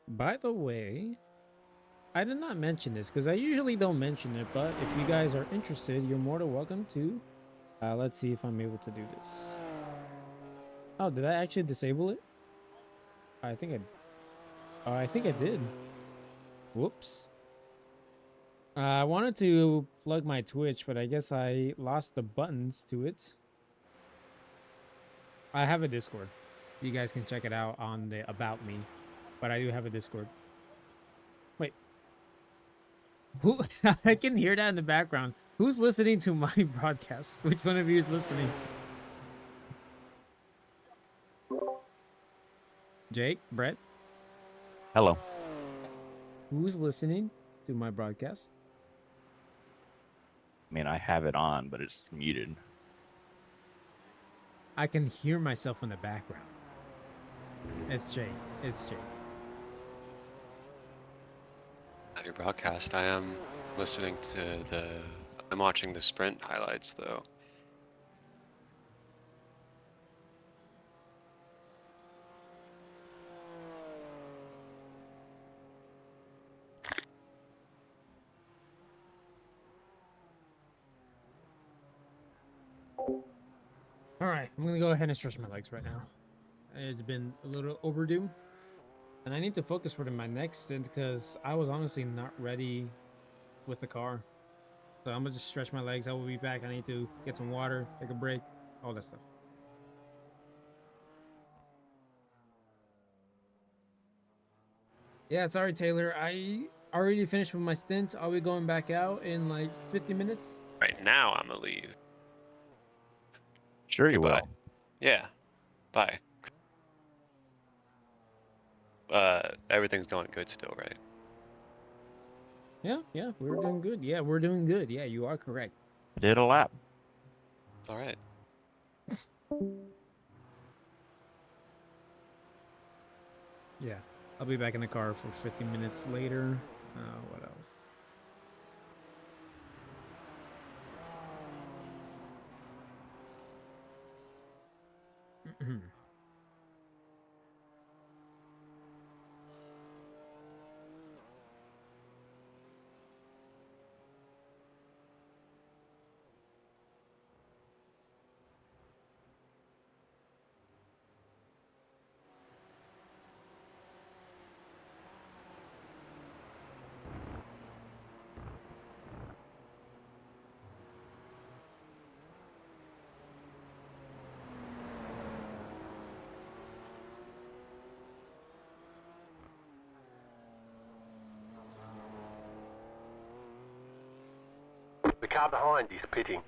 By the way, I did not mention this because I usually don't mention it, but if you guys are interested, you're more than welcome to. Let's see if I'm able to do this. Oh, did I actually disable it? I think I... Oh, I think I did. Whoops. I wanted to plug my Twitch, but I guess I lost the buttons to it. I have a Discord. You guys can check it out on the About Me. But I do have a Discord. Wait. Who? I can hear that in the background. Who's listening to my broadcast? Which one of you is listening? Jake? Brett? Hello. Who's listening to my broadcast? I mean, I have it on, but it's muted. I can hear myself in the background. It's Jake. It's Jake. Have your broadcast. I am listening to I'm watching the sprint highlights though. All right, I'm gonna go ahead and stretch my legs right now. It's been a little overdue, and I need to focus for my next stint because I was honestly not ready with the car. So I'm gonna just stretch my legs. I will be back. I need to get some water, take a break, all that stuff. Yeah, sorry, Taylor. I already finished with my stint. I'll be going back out in like 50 minutes. Right now I'm gonna leave. Sure you Goodbye. will. Yeah. Bye. Everything's going good still, right? Yeah, we're doing good. Yeah, we're doing good. Yeah, you are correct. I did a lap. All right. Yeah, I'll be back in the car for 50 minutes later. What else? The car behind is pitting.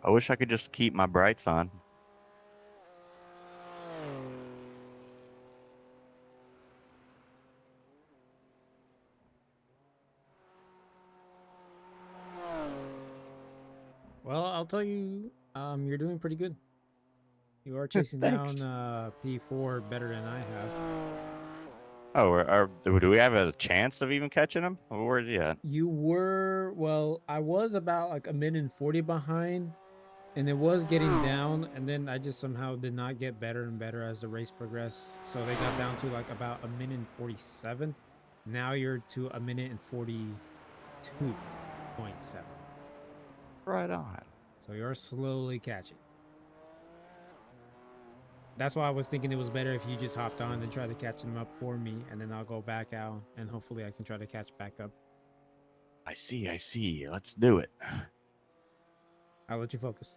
I wish I could just keep my brights on. Well, I'll tell you, you're doing pretty good. You are chasing Thanks. down P4 better than I have. Oh, do we have a chance of even catching him? Where's he at? You were, well, I was about like a minute and 40 behind, and it was getting down, and then I just somehow did not get better and better as the race progressed. So they got down to like about a minute and 47. Now you're to a minute and 42.7. Right on. So you're slowly catching. That's why I was thinking it was better if you just hopped on and tried to catch them up for me, and then I'll go back out, and hopefully I can try to catch back up. I see. Let's do it. I'll let you focus.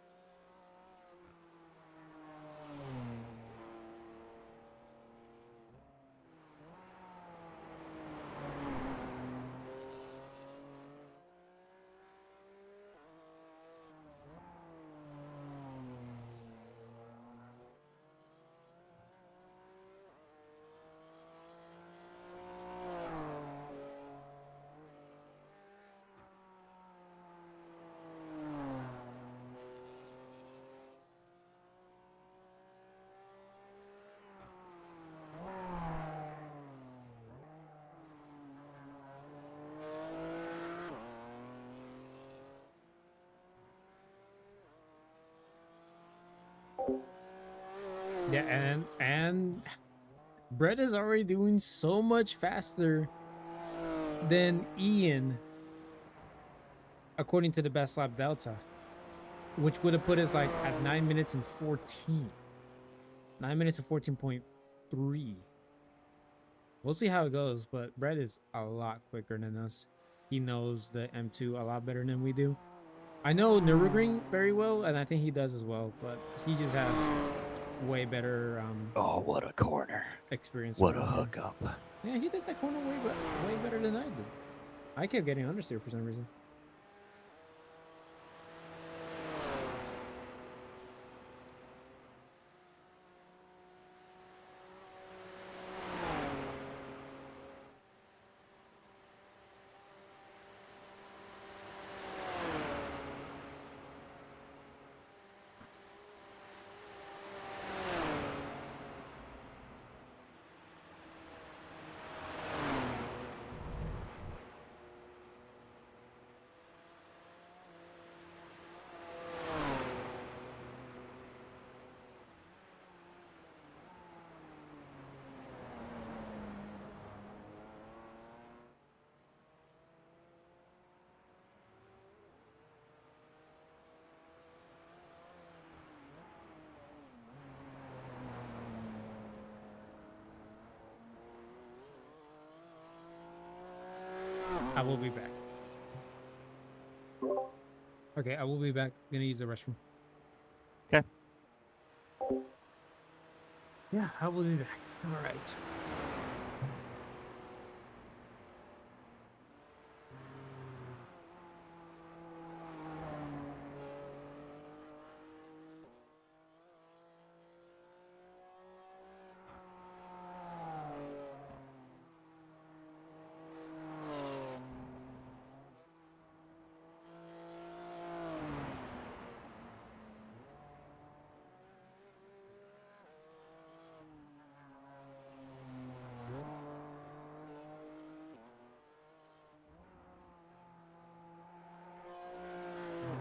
Yeah, and Brett is already doing so much faster than Ian, according to the best lap delta, which would have put us like at 9 minutes and 14. 9 minutes and 14.3. We'll see how it goes, but Brett is a lot quicker than us. He knows the M2 a lot better than we do. I know Nurbürgring very well, and I think he does as well, but he just has way better Oh, what a corner. experience What a around him. hookup. Yeah, he did that corner way better than I did. I kept getting understeer for some reason. I will be back. Okay, I will be back. Gonna use the restroom. Okay. Yeah, I will be back. All right.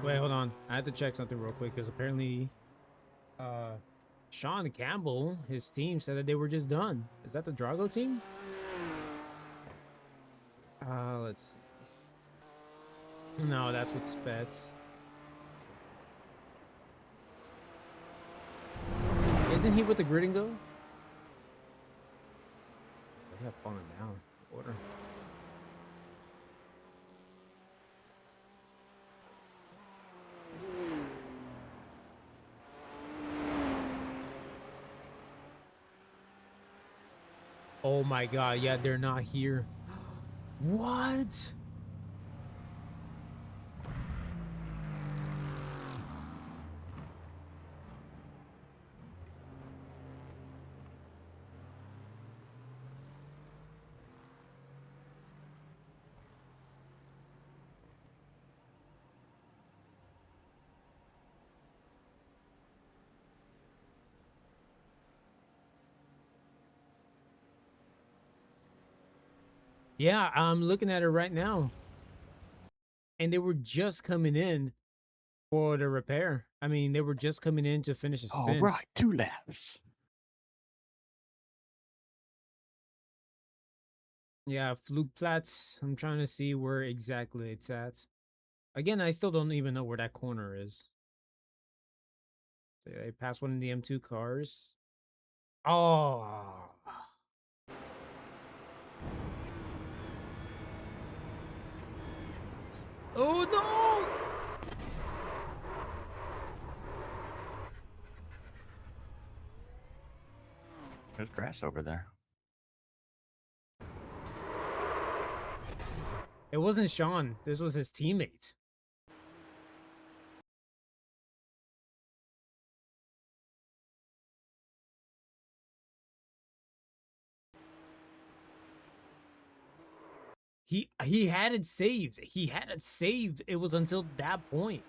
Wait, hold on. I had to check something real quick because apparently, Sean Campbell, his team said that they were just done. Is that the Drago team? Let's see. No, that's with Spets. Isn't he with the Grid and Go? They have fallen down. Order. Oh my god, yeah, they're not here. What? Yeah, I'm looking at it right now. And they were just coming in for the repair. I mean, they were just coming in to finish a All stint. right, 2 laps. Yeah, Flugplatz. I'm trying to see where exactly it's at. Again, I still don't even know where that corner is. So I passed one of the M2 cars. Oh. Oh no! There's grass over there. It wasn't Sean. This was his teammate. He had it saved. He had it saved. It was until that point.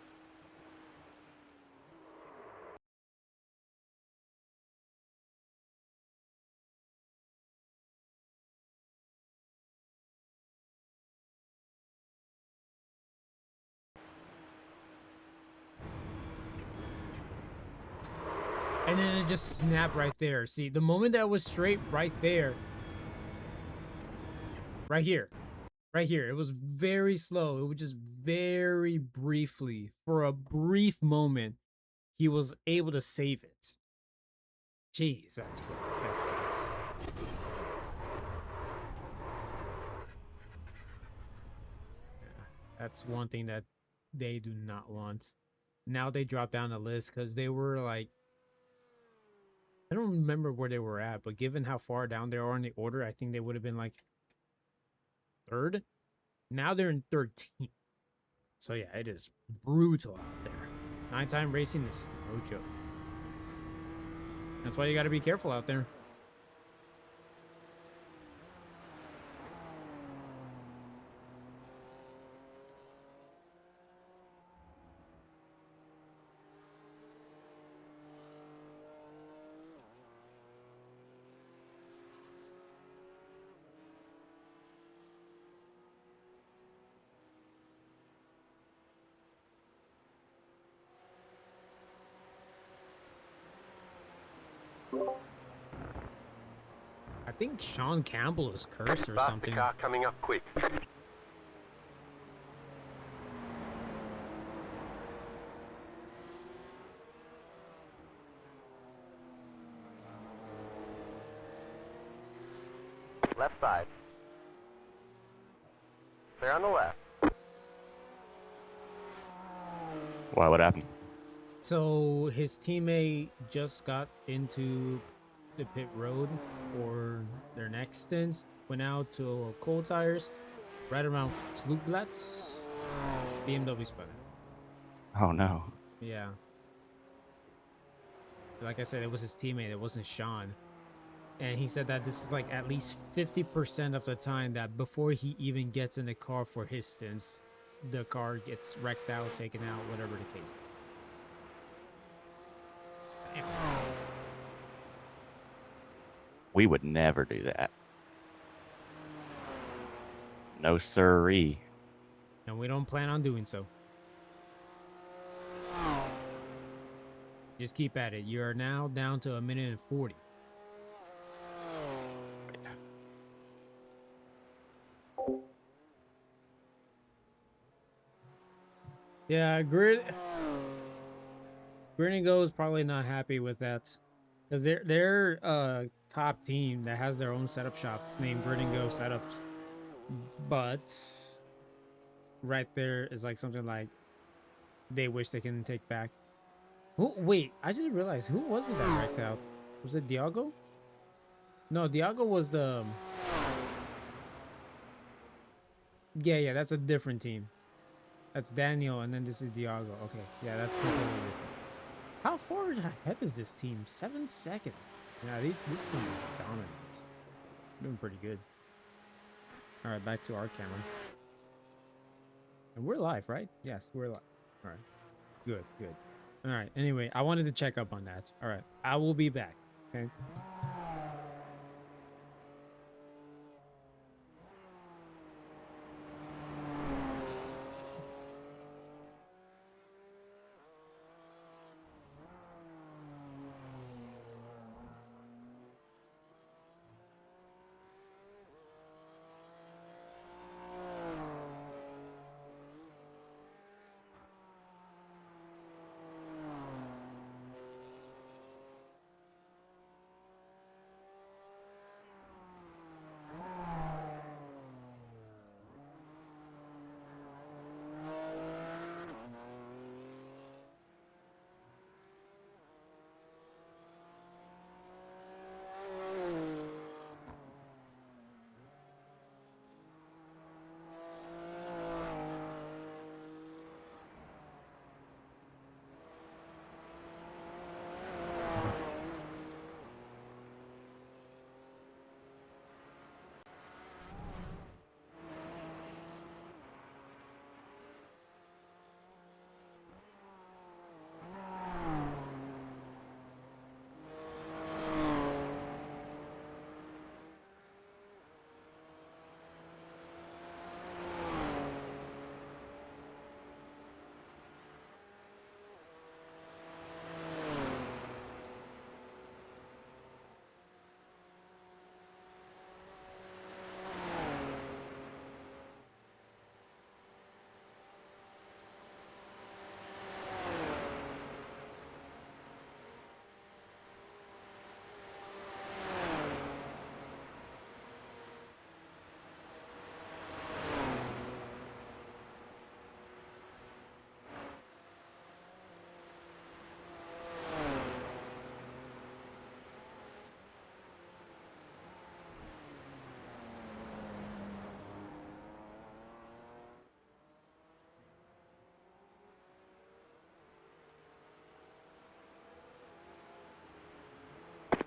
And then it just snapped right there. See, the moment that was straight right there, right here, it was very slow. It was just very briefly, for a brief moment, he was able to save it. Jeez, that sucks. Yeah, that's one thing that they do not want. Now they drop down the list because they were like, I don't remember where they were at, but given how far down they are in the order, I think they would have been like third. Now they're in 13th. So yeah, it is brutal out there. Nighttime racing is no joke. That's why you got to be careful out there. I think Sean Campbell is cursed or Stop something. the car coming up quick. Left side. Clear on the left. Why? What happened? So his teammate just got into the pit road for their next stint, went out to cold tires, right around Flugblatz. BMW spun out. Oh no. Yeah. Like I said, it was his teammate, it wasn't Sean. And he said that this is like at least 50% of the time that before he even gets in the car for his stints, the car gets wrecked out, taken out, whatever the case is. Damn. We would never do that. No siree. And we don't plan on doing so. Just keep at it. You are now down to 1 minute and 40. Yeah, Grid and Go is probably not happy with that. Because they're top team that has their own setup shop named Grid and Go Setups. But right there is like something like they wish they can take back. Who, wait, I just realized, who was it that wrecked out? Was it Diago? No, Diago was the... Yeah, that's a different team. That's Daniel, and then this is Diago. Okay, yeah, that's completely different. How far ahead is this team? 7 seconds. Yeah, this team is dominant. Doing pretty good. All right, back to our camera. And we're live, right? Yes, we're live. All right, good. All right, anyway, I wanted to check up on that. All right, I will be back, okay?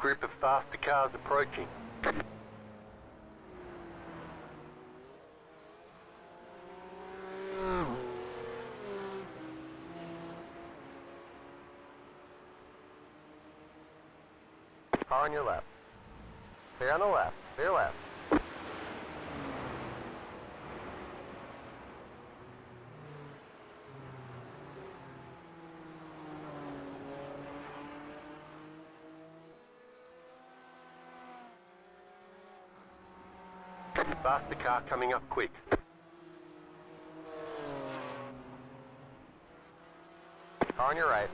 Group of faster cars approaching. Car on your left. Clear on the left. Clear left. Faster car coming up quick. Car on your right.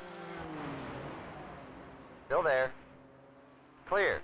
Still there. Clear.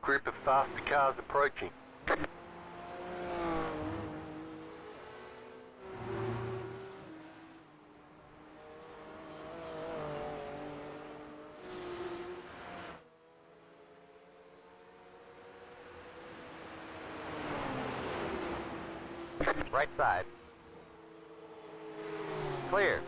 Group of faster cars approaching. Right side. Clear.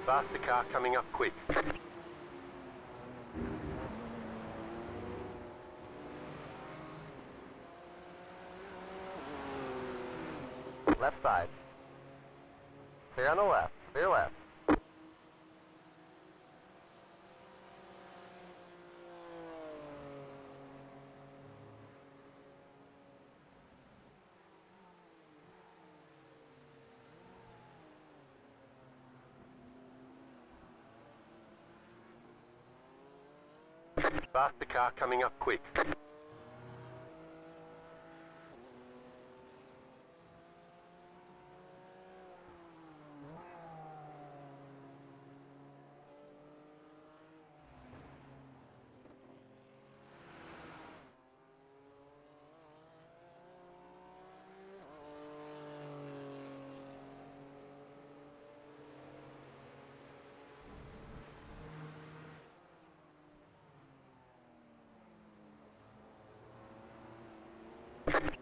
Faster car coming up quick. Left side. Clear on the left. Clear left. Faster car coming up quick.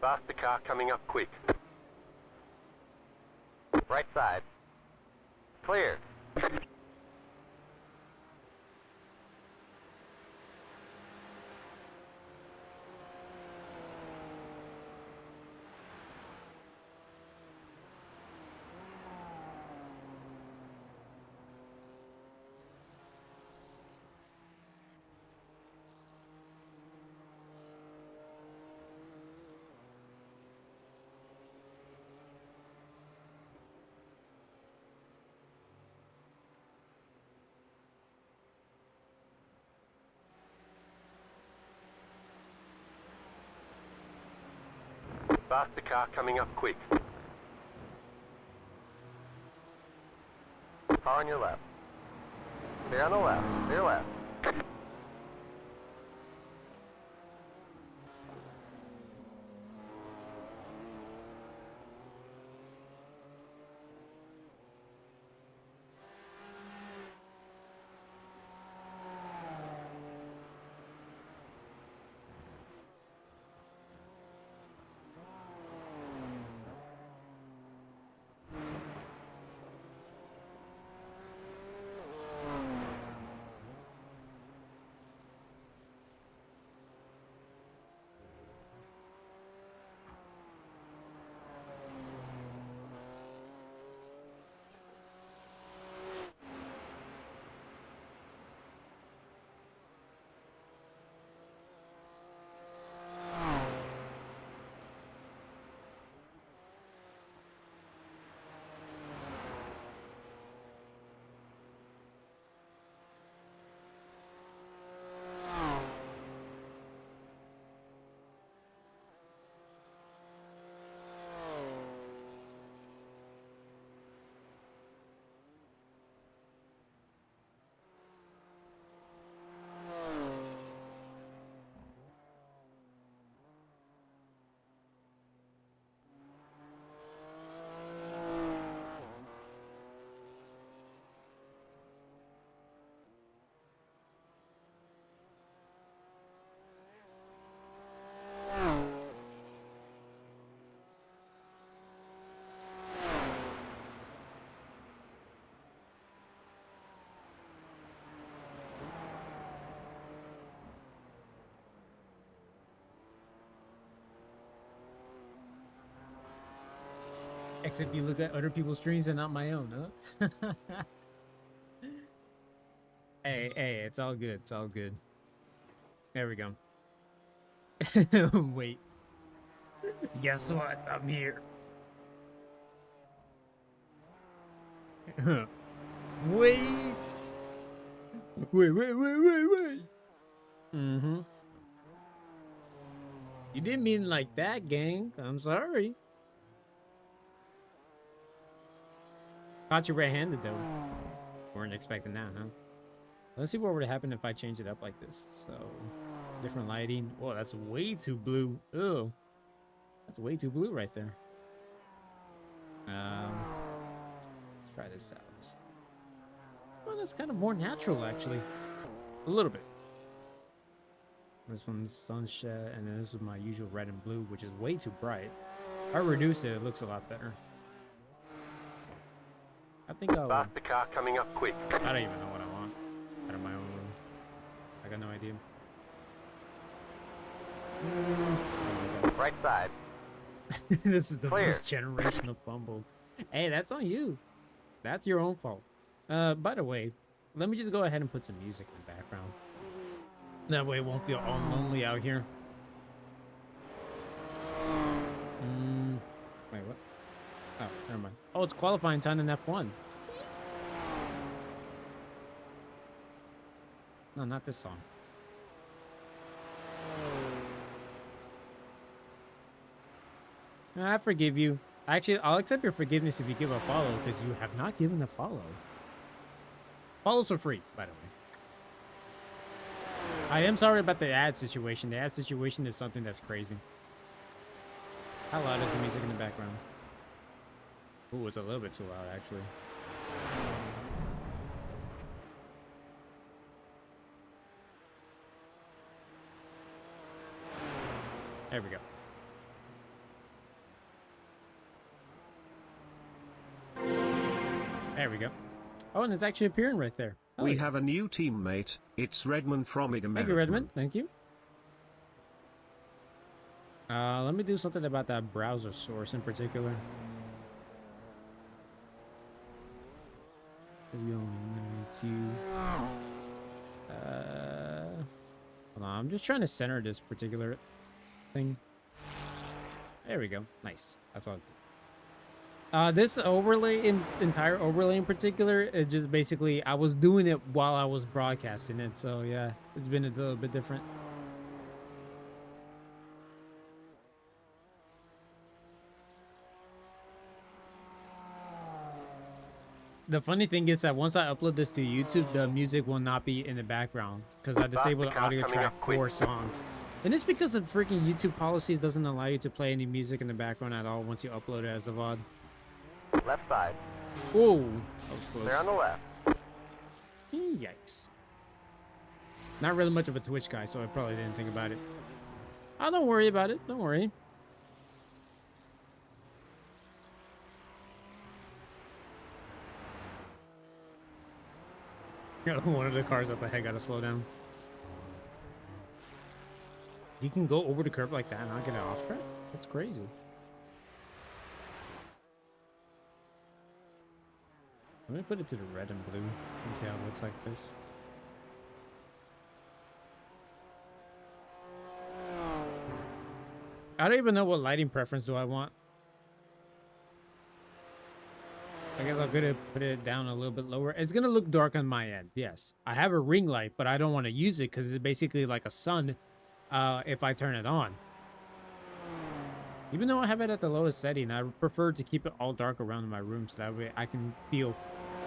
Faster car coming up quick. Right side. Clear. Faster car coming up quick. Car on your left. Clear on the left. Clear left. Except you look at other people's streams and not my own, huh? Hey, it's all good. It's all good. There we go. Wait. Guess what? I'm here. Wait. Wait. Mm-hmm. You didn't mean like that, gang. I'm sorry. Caught you red-handed, though. Weren't expecting that, huh? Let's see what would happen if I change it up like this. So, different lighting. Whoa, that's way too blue. Ew. That's way too blue right there. Let's try this out. Well, that's kind of more natural, actually. A little bit. This one's sunset, and then this is my usual red and blue, which is way too bright. If I reduce it, it looks a lot better. I think I'll... Park the car coming up quick. I don't even know what I want out of my own room. I got no idea. Oh my God. Right side. This is the Clear. most generational fumble. Hey, that's on you. That's your own fault. By the way, let me just go ahead and put some music in the background. That way it won't feel all lonely out here. Wait, what? Oh, never mind. Oh, it's qualifying time in F1. No, not this song. I forgive you. Actually, I'll accept your forgiveness if you give a follow, because you have not given a follow. Follows are free, by the way. I am sorry about the ad situation. The ad situation is something that's crazy. How loud is the music in the background? Ooh, it's a little bit too loud, actually. There we go. There we go. Oh, and it's actually appearing right there. Oh, We have a new teammate, it's Redmond from Ig thank you, Redmond. Thank you. Let me do something about that browser source in particular. Is going to hold on, I'm just trying to center this particular thing. There we go. Nice. That's all. This overlay, entire overlay in particular, it just basically, I was doing it while I was broadcasting it, so yeah, it's been a little bit different. The funny thing is that once I upload this to YouTube, the music will not be in the background because I disabled the audio track for songs. And it's because of freaking YouTube policies doesn't allow you to play any music in the background at all once you upload it as a VOD. Left side. Whoa, that was close. Clear on the left. Yikes. Not really much of a Twitch guy, so I probably didn't think about it. Oh, don't worry about it. Don't worry. One of the cars up ahead got to slow down. You can go over the curb like that and not get it off track? That's crazy. Let me put it to the red and blue and see how it looks like this. I don't even know what lighting preference do I want. I guess I'm gonna put it down a little bit lower. It's gonna look dark on my end, yes. I have a ring light, but I don't want to use it because it's basically like a sun if I turn it on. Even though I have it at the lowest setting, I prefer to keep it all dark around my room so that way I can feel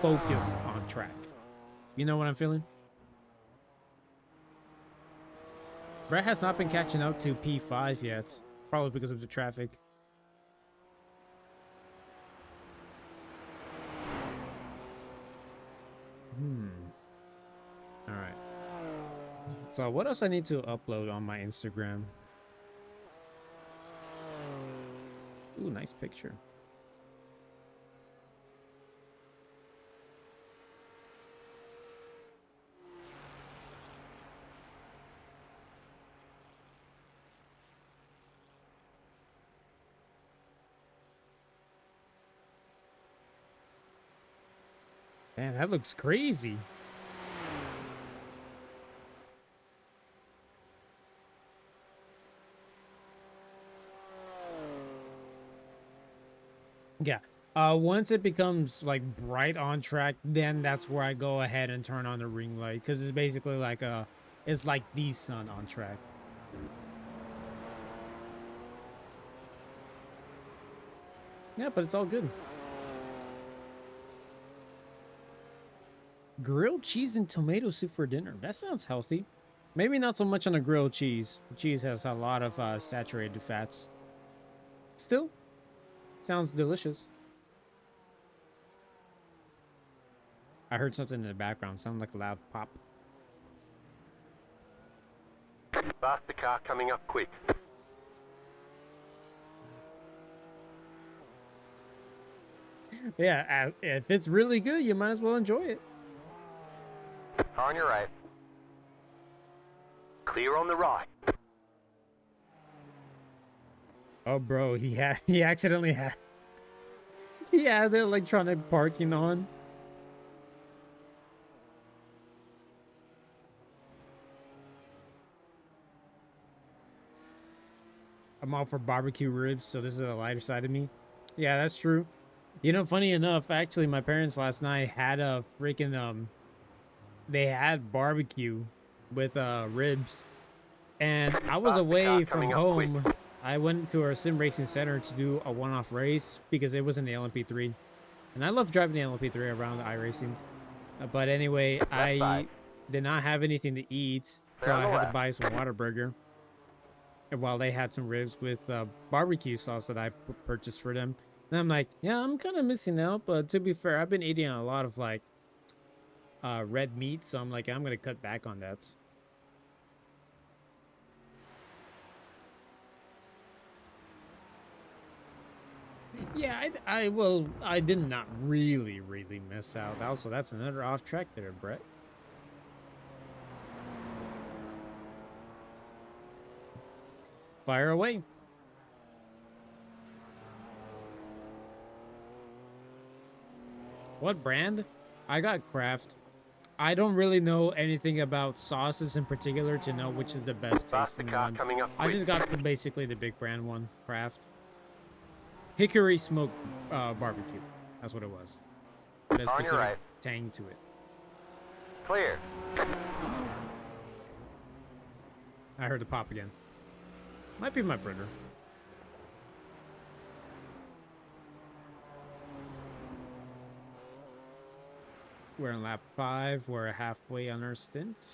focused on track. You know what I'm feeling? Brett has not been catching up to P5 yet, probably because of the traffic. All right. So what else I need to upload on my Instagram? Ooh, nice picture. Man, that looks crazy. Yeah. Once it becomes like bright on track, then that's where I go ahead and turn on the ring light because it's basically like it's like the sun on track. Yeah, but it's all good. Grilled cheese and tomato soup for dinner. That sounds healthy. Maybe not so much on the grilled cheese. Cheese has a lot of saturated fats. Still, sounds delicious. I heard something in the background. Sounded like a loud pop. Faster car coming up quick. Yeah, if it's really good, you might as well enjoy it. On your right. Clear on the right. Oh, bro, he accidentally had the electronic parking on. I'm all for barbecue ribs, so this is the lighter side of me. Yeah, that's true. You know, funny enough, actually, my parents last night had a freaking they had barbecue with ribs, and I was Faster car away from coming up quick. home. I went to our sim racing center to do a one-off race because it was in the LMP3, and I love driving the LMP3 around the iRacing. But anyway, Left I side. did not have anything to eat, so Clear on I the had to left. buy some Whataburger. And while they had some ribs with barbecue sauce that I purchased for them, and I'm like, yeah, I'm kind of missing out. But to be fair, I've been eating a lot of like red meat, so I'm like, I'm gonna cut back on that. Yeah, I did not really miss out. Also, that's another off track there, Brett. Fire away. What brand? I got Kraft. I don't really know anything about sauces in particular to know which is the best Faster tasting car one. coming up I quick. just got basically the big brand one, Kraft. Hickory smoked barbecue. That's what it was. It has On your specific right. tang to it. Clear. I heard the pop again. Might be my brother. We're in lap 5. We're halfway on our stint.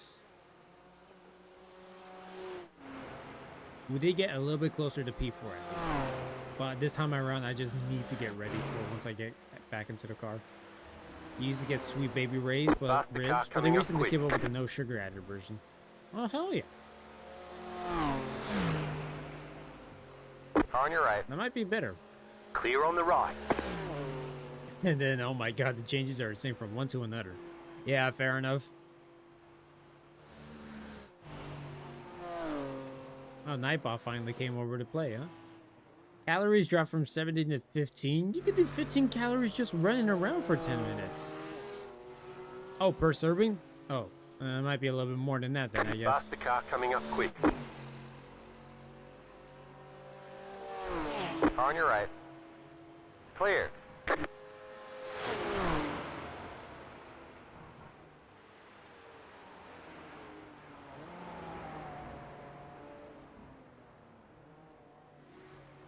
We did get a little bit closer to P4 at least. But this time around, I just need to get ready for it once I get back into the car. You used to get Sweet Baby Ray's, but Faster car ribs, but they coming up recently quick. came up with the no sugar added version. Oh, hell yeah. On your right. That might be better. Clear on the right. And then, oh my god, the changes are the same from one to another. Yeah, fair enough. Oh, Nightbot finally came over to play, huh? Calories dropped from 17 to 15. You could do 15 calories just running around for 10 minutes. Oh, per serving? Oh, it might be a little bit more than that then, I guess. Faster car coming up quick. On your right. Clear.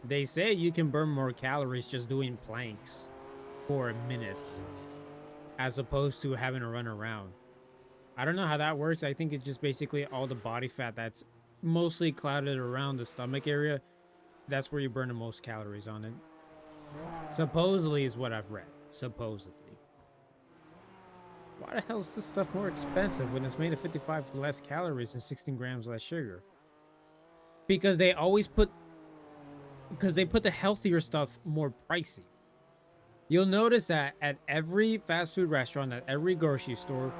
They say you can burn more calories just doing planks for a minute as opposed to having to run around. I don't know how that works. I think it's just basically all the body fat that's mostly clouded around the stomach area. That's where you burn the most calories on it. Supposedly is what I've read. Supposedly. Why the hell is this stuff more expensive when it's made of 55 less calories and 16 grams less sugar? Because they always put... Because they put the healthier stuff more pricey. You'll notice that at every fast food restaurant, at every grocery store,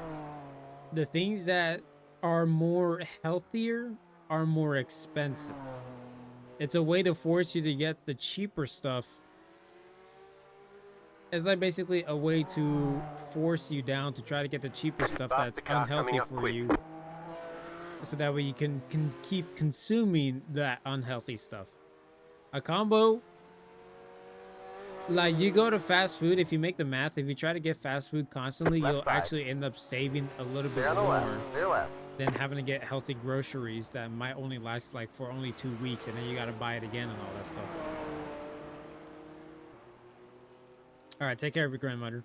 the things that are more healthier are more expensive. It's a way to force you to get the cheaper stuff It's like basically a way to force you down to try to get the cheaper stuff that's Faster car unhealthy coming up for quick. you. So that way you can keep consuming that unhealthy stuff. A combo, like you go to fast food, if you make the math, if you try to get fast food constantly, Left you'll side. actually end up saving a little Stay bit on the more left. Stay left. than having to get healthy groceries that might only last like for only 2 weeks, and then you gotta buy it again and all that stuff. All right, take care of your grandmother.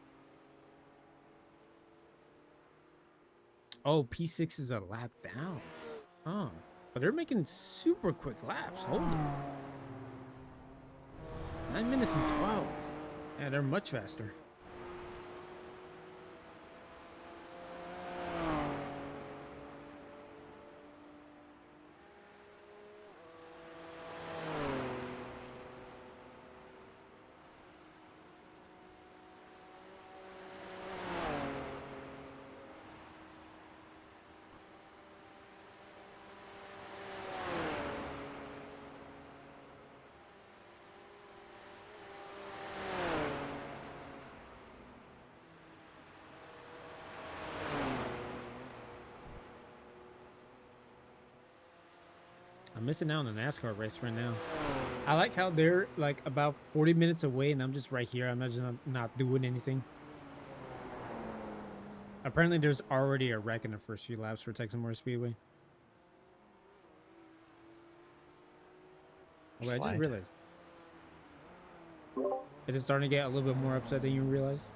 Oh, P6 is a lap down. Oh, but they're making super quick laps. Hold it. 9 minutes and 12. Yeah, they're much faster. I'm missing out on the NASCAR race right now. I like how they're like about 40 minutes away and I'm just right here. I'm just not doing anything. Apparently there's already a wreck in the first few laps for Texas Motor Speedway. Wait, I just Slide. realized. Is it starting to get a little bit more upset than you realize?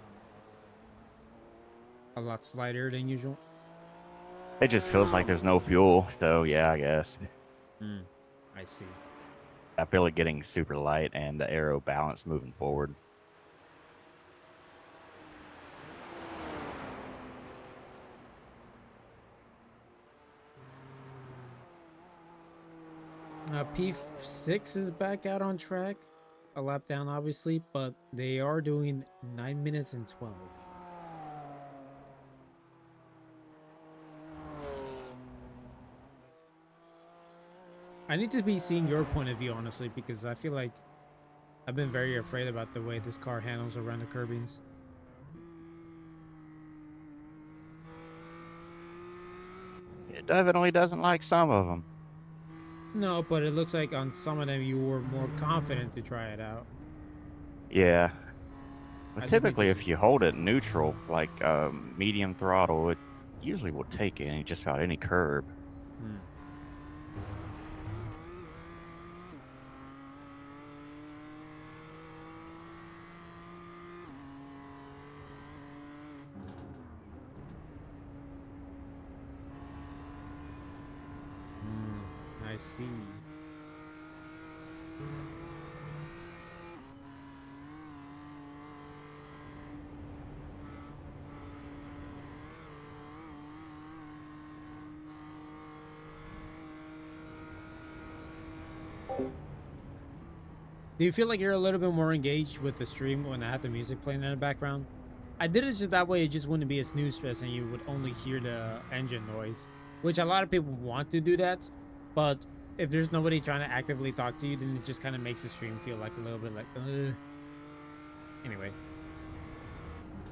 A lot slighter than usual? It just feels like there's no fuel, so yeah, I guess. I see. I feel it getting super light and the aero balance moving forward. P6 is back out on track. A lap down, obviously, but they are doing 9 minutes and 12. I need to be seeing your point of view, honestly, because I feel like I've been very afraid about the way this car handles around the curbings. It definitely doesn't like some of them. No, but it looks like on some of them you were more confident to try it out. Yeah. I But just need typically, to if you hold it neutral, like medium throttle, it usually will take any just about any curb. I see. Do you feel like you're a little bit more engaged with the stream when I have the music playing in the background? I did it just that way, it just wouldn't be a snooze fest and you would only hear the engine noise, which a lot of people want to do that, but if there's nobody trying to actively talk to you, then it just kind of makes the stream feel like a little bit like, Anyway.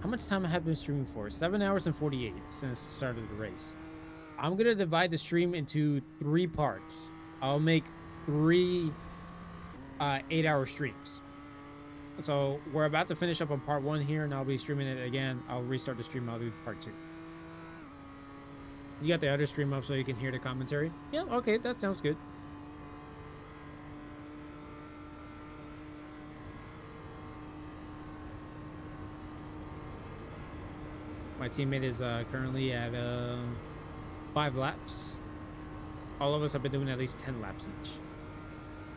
How much time I have been streaming for? 7 hours and 48 since the start of the race. I'm going to divide the stream into 3 parts. I'll make 3 8-hour streams. So we're about to finish up on part 1 here, and I'll be streaming it again. I'll restart the stream. I'll do part 2. You got the other stream up so you can hear the commentary? Yeah, okay, that sounds good. My teammate is currently at 5 laps. All of us have been doing at least 10 laps each.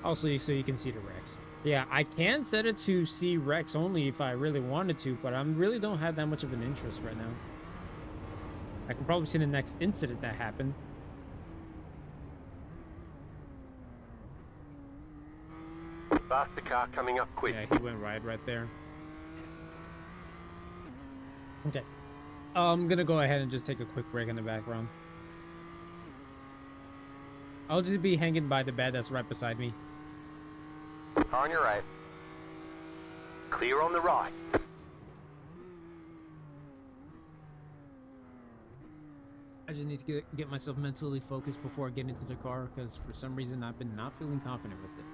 Also, so you can see the Rex. Yeah, I can set it to see Rex only if I really wanted to, but I really don't have that much of an interest right now. I can probably see the next incident that happened. Faster car coming up quick. Yeah, he went right there. Okay. I'm gonna go ahead and just take a quick break in the background. I'll just be hanging by the bed that's right beside me. Car on your right. Clear on the right. I just need to get myself mentally focused before I get into the car, because for some reason I've been not feeling confident with it.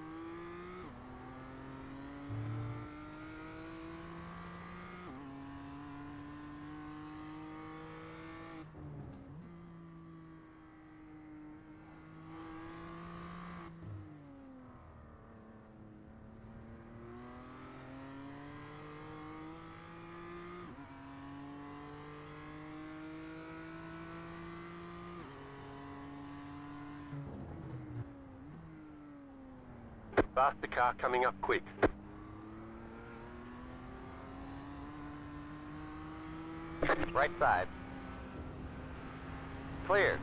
Faster car coming up quick. Right side. Clear.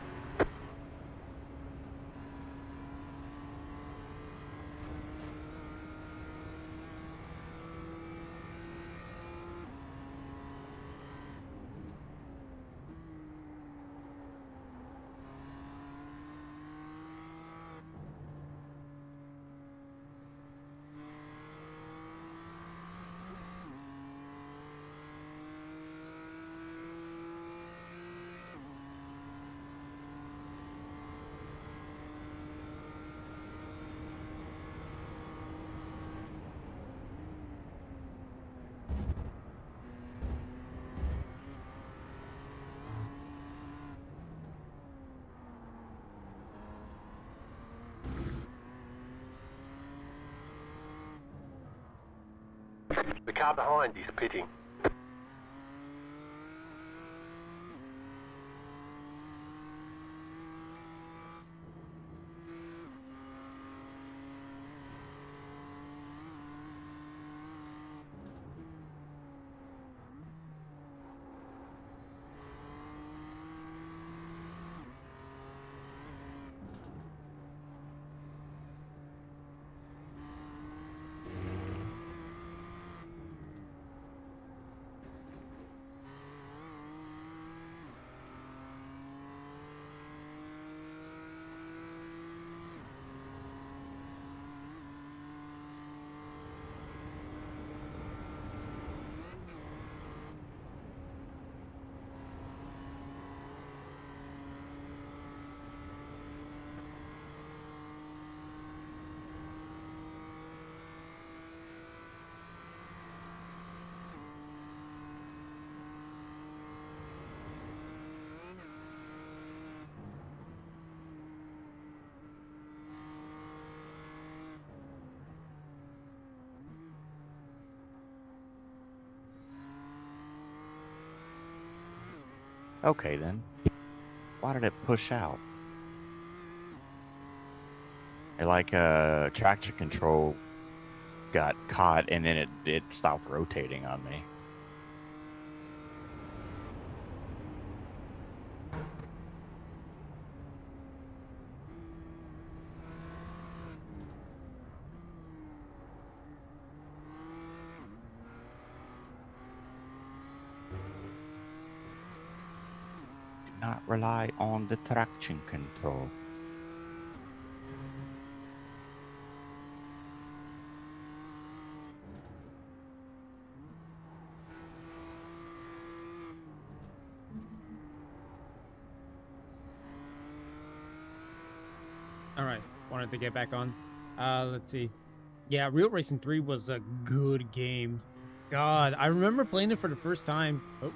The car behind is pitting. Okay then. Why did it push out? Like traction control got caught and then it stopped rotating on me. Do not rely on the traction control. All right, wanted to get back on. Let's see. Yeah, Real Racing 3 was a good game. God, I remember playing it for the first time. Oh.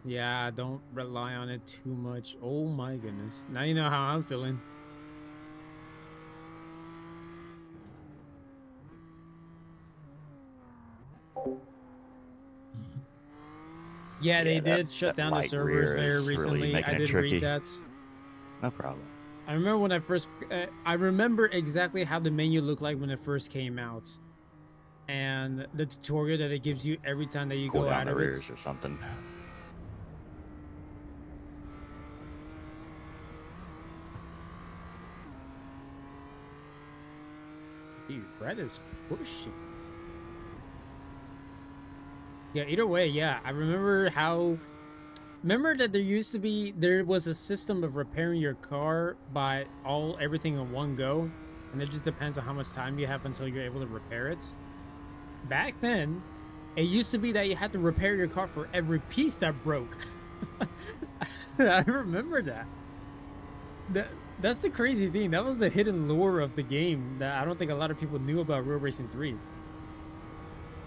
Yeah, don't rely on it too much. Oh my goodness. Now you know how I'm feeling. Yeah, they did shut down the light servers rear very is really recently. making I it did tricky. read that. No problem. I remember when I first, I remember exactly how the menu looked like when it first came out. And the tutorial that it gives you every time that you Pull go down out the of rears it. or something. Dude, Brett is pushing. Yeah, either way, yeah. I remember how... Remember that there was a system of repairing your car by everything in one go? And it just depends on how much time you have until you're able to repair it. Back then, It used to be that you had to repair your car for every piece that broke. I remember that. That's the crazy thing. That was the hidden lore of the game that I don't think a lot of people knew about Real Racing 3.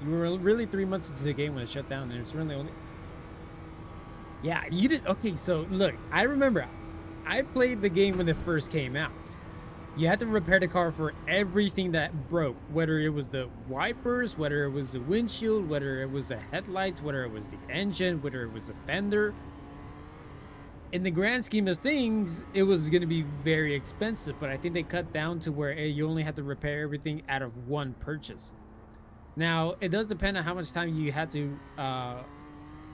You were really 3 months into the game when it shut down, and it's really only... Yeah, you did... Okay, so look, I remember I played the game when it first came out. You had to repair the car for everything that broke, whether it was the wipers, whether it was the windshield, whether it was the headlights, whether it was the engine, whether it was the fender. In the grand scheme of things, it was going to be very expensive, but I think they cut down to where you only had to repair everything out of one purchase. Now, it does depend on how much time you had to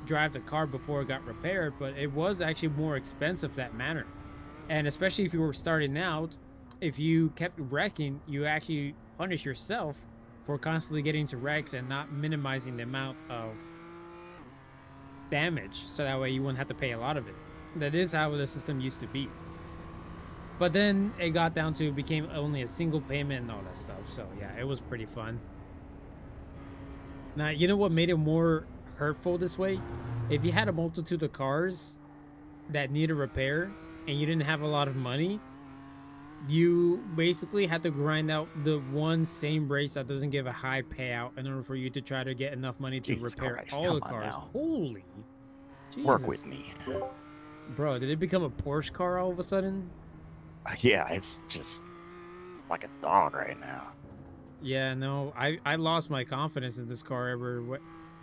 drive the car before it got repaired, but it was actually more expensive that manner. And especially if you were starting out, if you kept wrecking, you actually punish yourself for constantly getting into wrecks and not minimizing the amount of damage, so that way you wouldn't have to pay a lot of it. That is how the system used to be. But then it got down to, became only a single payment and all that stuff. So yeah, it was pretty fun. Now, you know what made it more hurtful this way? If you had a multitude of cars that needed repair and you didn't have a lot of money, you basically had to grind out the one same race that doesn't give a high payout in order for you to try to get enough money to Jesus repair Christ, all the come on cars. now. Holy Jesus. Work with me. Bro, did it become a Porsche car all of a sudden? Yeah, it's just like a dog right now. Yeah, no, I lost my confidence in this car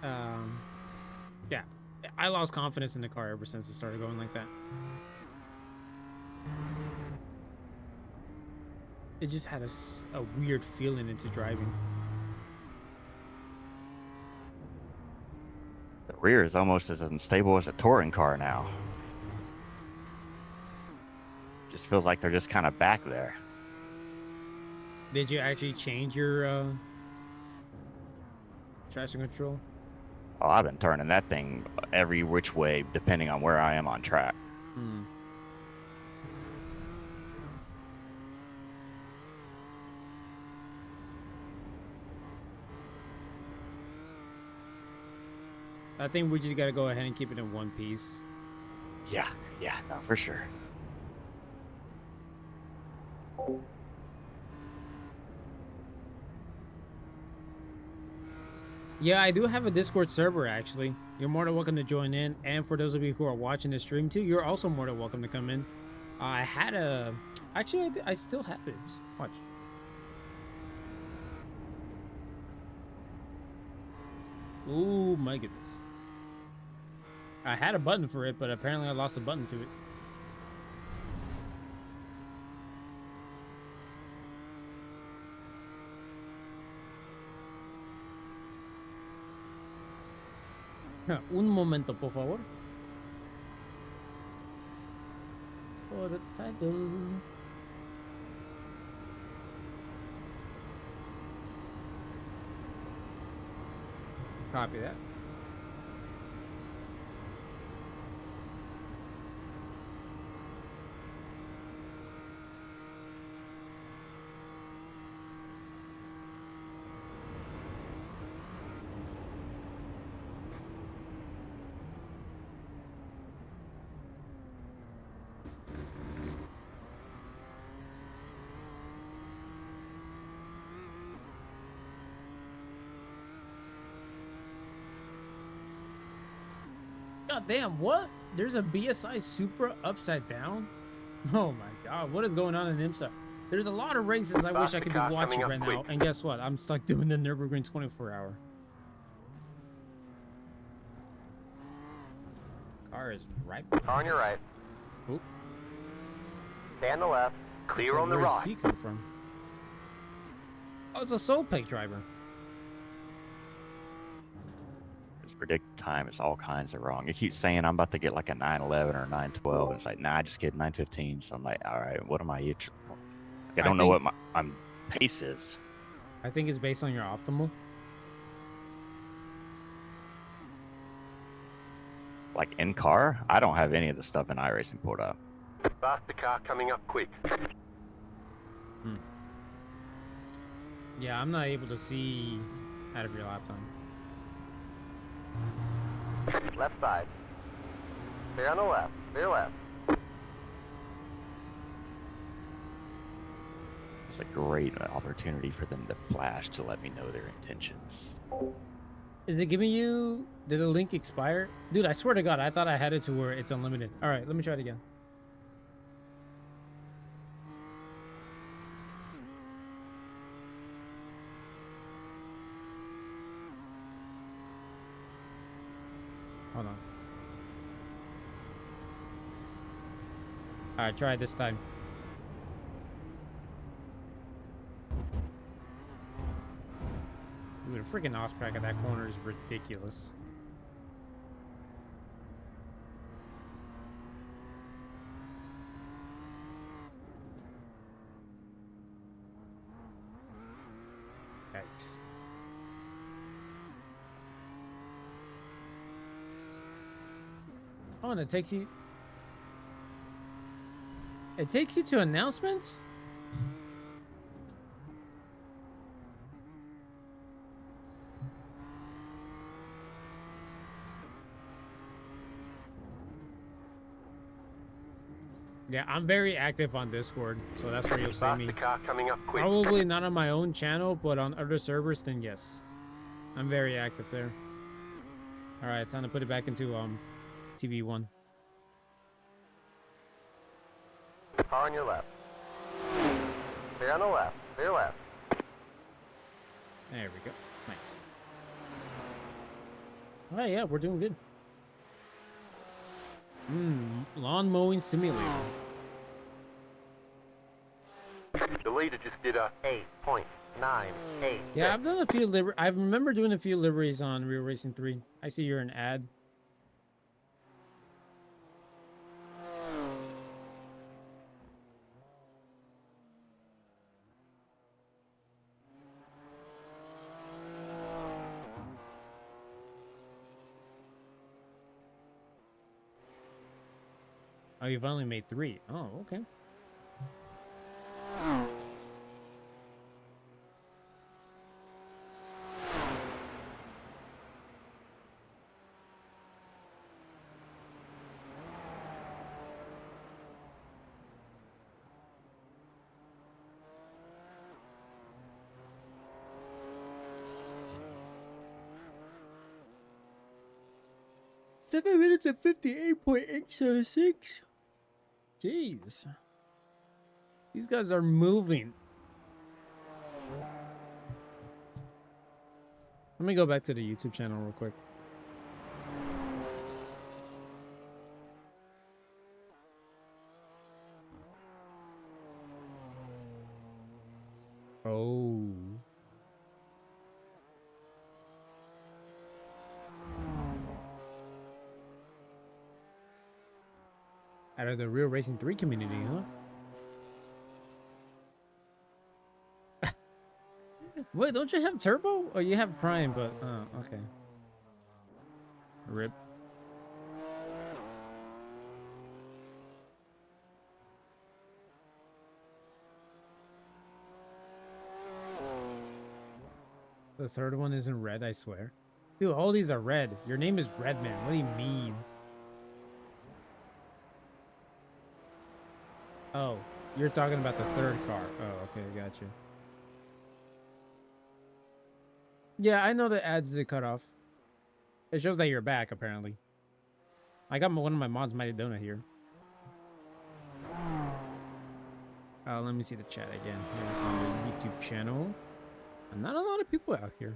yeah, I lost confidence in the car ever since it started going like that. It just had a weird feeling into driving. The rear is almost as unstable as a touring car now. Just feels like they're just kind of back there. Did you actually change your traction control? Oh, I've been turning that thing every which way depending on where I am on track. Hmm. I think we just gotta go ahead and keep it in one piece. Yeah, no, for sure. Yeah, I do have a Discord server, actually. You're more than welcome to join in. And for those of you who are watching the stream, too, you're also more than welcome to come in. I had a... Actually, I still have it. Watch. Oh, my goodness. I had a button for it, but apparently I lost a button to it. Un momento, por favor. For the title. Copy that. God damn, what? There's a BSI Supra upside down? Oh my god, what is going on in IMSA? There's a lot of races I wish I could be watching right now, and guess what? I'm stuck doing the Nurbürgring 24-hour. Car is right behind On your us. right. Oop. Stay on the left. Clear on the Where's right. he come from? Oh, it's a Soul Peg driver. This predicted time is all kinds of wrong. It keeps saying I'm about to get like a 911 or 912. And it's like, nah, I just get 915. So I'm like, all right, what am I? I don't know what my pace is. I think it's based on your optimal. Like in car, I don't have any of the stuff in iRacing pulled up. Faster car coming up quick. Yeah, I'm not able to see out of your lap time. Left side. Stay on the left. Clear left. It's a great opportunity for them to flash to let me know their intentions. Is it giving you... Did the link expire? Dude, I swear to God, I thought I had it to where it's unlimited. All right, let me try it again. Hold on. All right, try it this time. Dude, the freaking off track of that corner is ridiculous. Yikes. Oh, and it takes you... It takes you to announcements? Yeah, I'm very active on Discord, so that's where you'll see me. The car coming up quick. Probably not on my own channel, but on other servers, then yes. I'm very active there. Alright, time to put it back into TV1. Car on your left. Stay on the left. Clear left. There we go. Nice. Alright, yeah, we're doing good. Lawn mowing simulator. The leader just did a 8.98. Yeah, I've done a few I remember doing a few liveries on Real Racing 3. I see you're an ad. Oh, you've only made 3. Oh, okay. Seven minutes and 58.876. Jeez. These guys are moving. Let me go back to the YouTube channel real quick. Oh. Out of the Real Racing 3 community, huh? Wait, don't you have Turbo? Oh, you have Prime, but... Oh, okay. RIP. The third one isn't red, I swear. Dude, all these are red. Your name is Redman. What do you mean? Oh, you're talking about the third car. Oh, okay, gotcha. Yeah, I know the ads did cut off. It shows that you're back, apparently. I got one of my mods, Mighty Donut, here. Let me see the chat again here on the YouTube channel. Not a lot of people out here.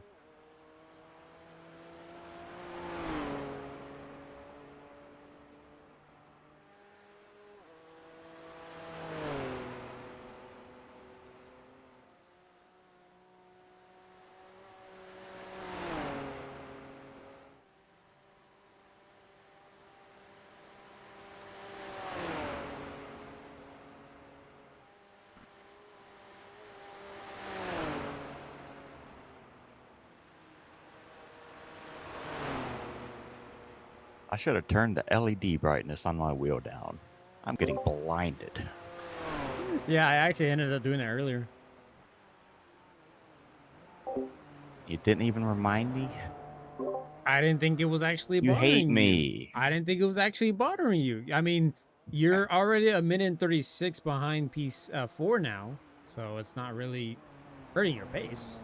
I should have turned the LED brightness on my wheel down. I'm getting blinded. Yeah, I actually ended up doing it earlier. You didn't even remind me? I didn't think it was actually You hate bothering you. me. I didn't think it was actually bothering you. I mean, you're already a minute and 36 behind P4 now, so it's not really hurting your pace.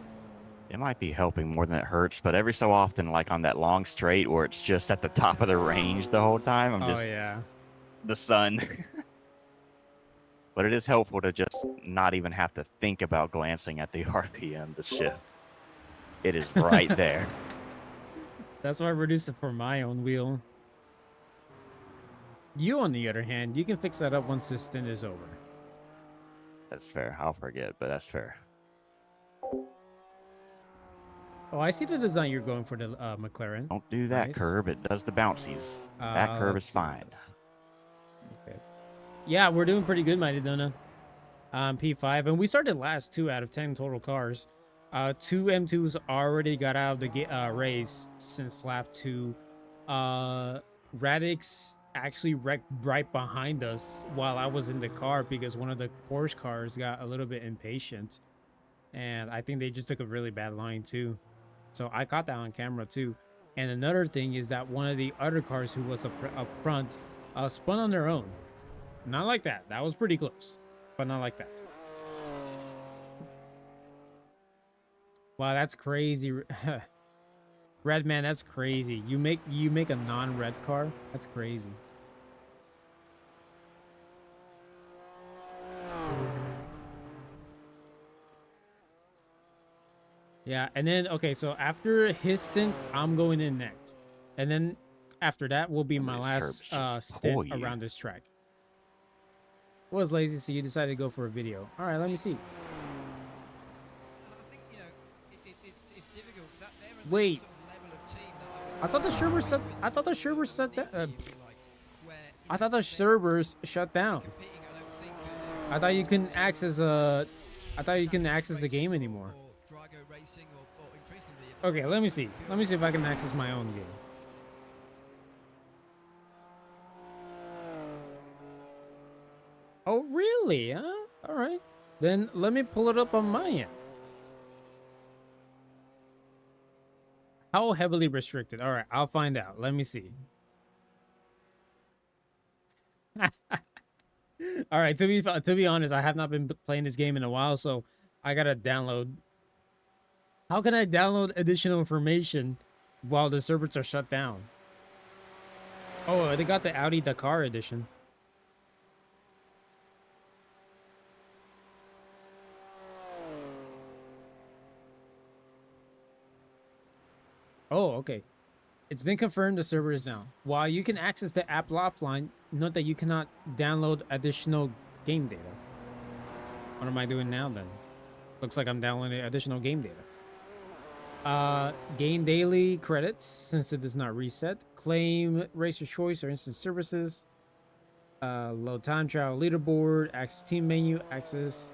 It might be helping more than it hurts, but every so often, like on that long straight where it's just at the top of the range the whole time, I'm Oh just yeah. the sun. But it is helpful to just not even have to think about glancing at the RPM, the shift. It is right there. That's why I reduced it for my own wheel. You, on the other hand, you can fix that up once this stint is over. That's fair. I'll forget, but that's fair. Oh, I see the design you're going for the McLaren. Don't do that Nice. curb. It does the bouncies. That curb Let's is see fine. this. Okay. Yeah, we're doing pretty good, Mighty Dona. P5, and we started last 2 out of 10 total cars. 2 M2s already got out of the race since lap 2. Radix actually wrecked right behind us while I was in the car because one of the Porsche cars got a little bit impatient, and I think they just took a really bad line too. So I caught that on camera too. And another thing is that one of the other cars who was up front spun on their own. Not like that. That was pretty close, but not like that. Wow, that's crazy. Red man, that's crazy. You make a non-red car? That's crazy. Yeah, and then okay, so after his stint, I'm going in next. And then after that will be my This last curb's just stint pull you. around this track. Was lazy, so you decided to go for a video. All right, let me see. I think, you know, it's difficult. They're at the Wait. sort of level of team that I would I thought the say servers are shut. with I thought the sort of servers shut down. elite team, if you like, where, you I know, thought the they're servers shut down. competing, I don't think, I thought you couldn't access I thought you couldn't access the game Racing anymore. or Drago Racing or increasingly at the Okay, moment, let me see. Pure Let me see if I can access my own game. Oh, really? Huh? All right. Then let me pull it up on my end. How heavily restricted? All right, I'll find out. Let me see. All right, to be honest, I have not been playing this game in a while, so I gotta download. How can I download additional information while the servers are shut down? Oh, they got the Audi Dakar edition. Oh, okay. It's been confirmed the server is down. While you can access the app offline, note that you cannot download additional game data. What am I doing now then? Looks like I'm downloading additional game data. Gain daily credits since it does not reset. Claim racer choice or instant services. Load time trial leaderboard. Access team menu. Access.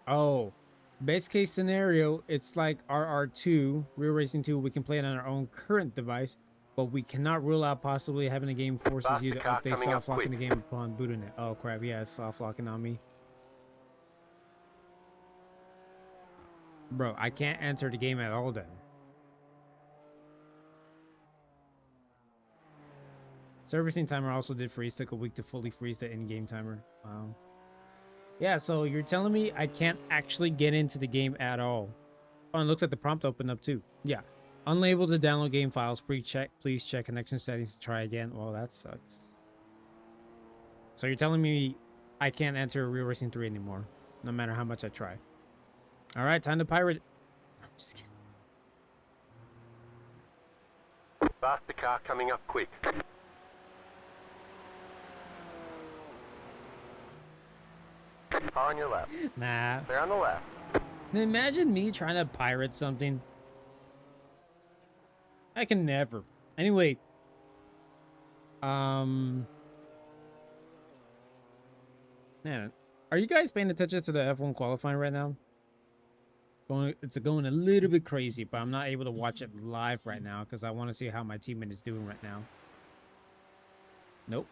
Oh, best case scenario, it's like RR2, Real Racing 2. We can play it on our own current device, but we cannot rule out possibly having the game forces you to Car update coming up soft locking the quick. game upon booting it. Oh crap, yeah, it's soft locking on me. Bro, I can't enter the game at all then. Servicing timer also did freeze. Took a week to fully freeze the in-game timer. Wow. Yeah, so you're telling me I can't actually get into the game at all. Oh, and it looks like the prompt opened up too. Yeah. Unable to download game files. Please check connection settings to try again. Well, that sucks. So you're telling me I can't enter Real Racing 3 anymore, no matter how much I try. All right, time to pirate it. I'm just kidding. Faster car coming up quick. Car on your left. Nah. They're on the left. Imagine me trying to pirate something. I can never. Anyway. Man, are you guys paying attention to the F1 qualifying right now? It's going a little bit crazy, but I'm not able to watch it live right now because I want to see how my teammate is doing right now. Nope.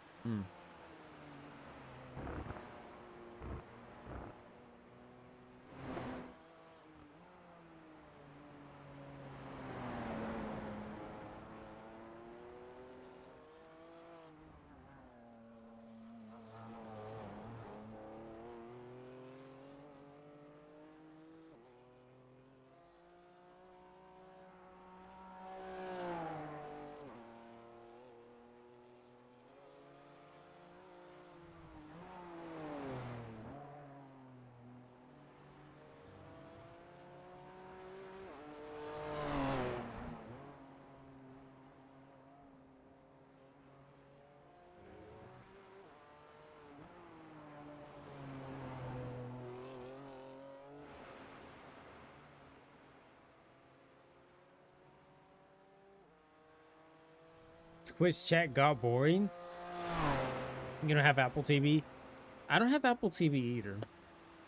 Twitch chat got boring. You don't have Apple TV? I don't have Apple TV either.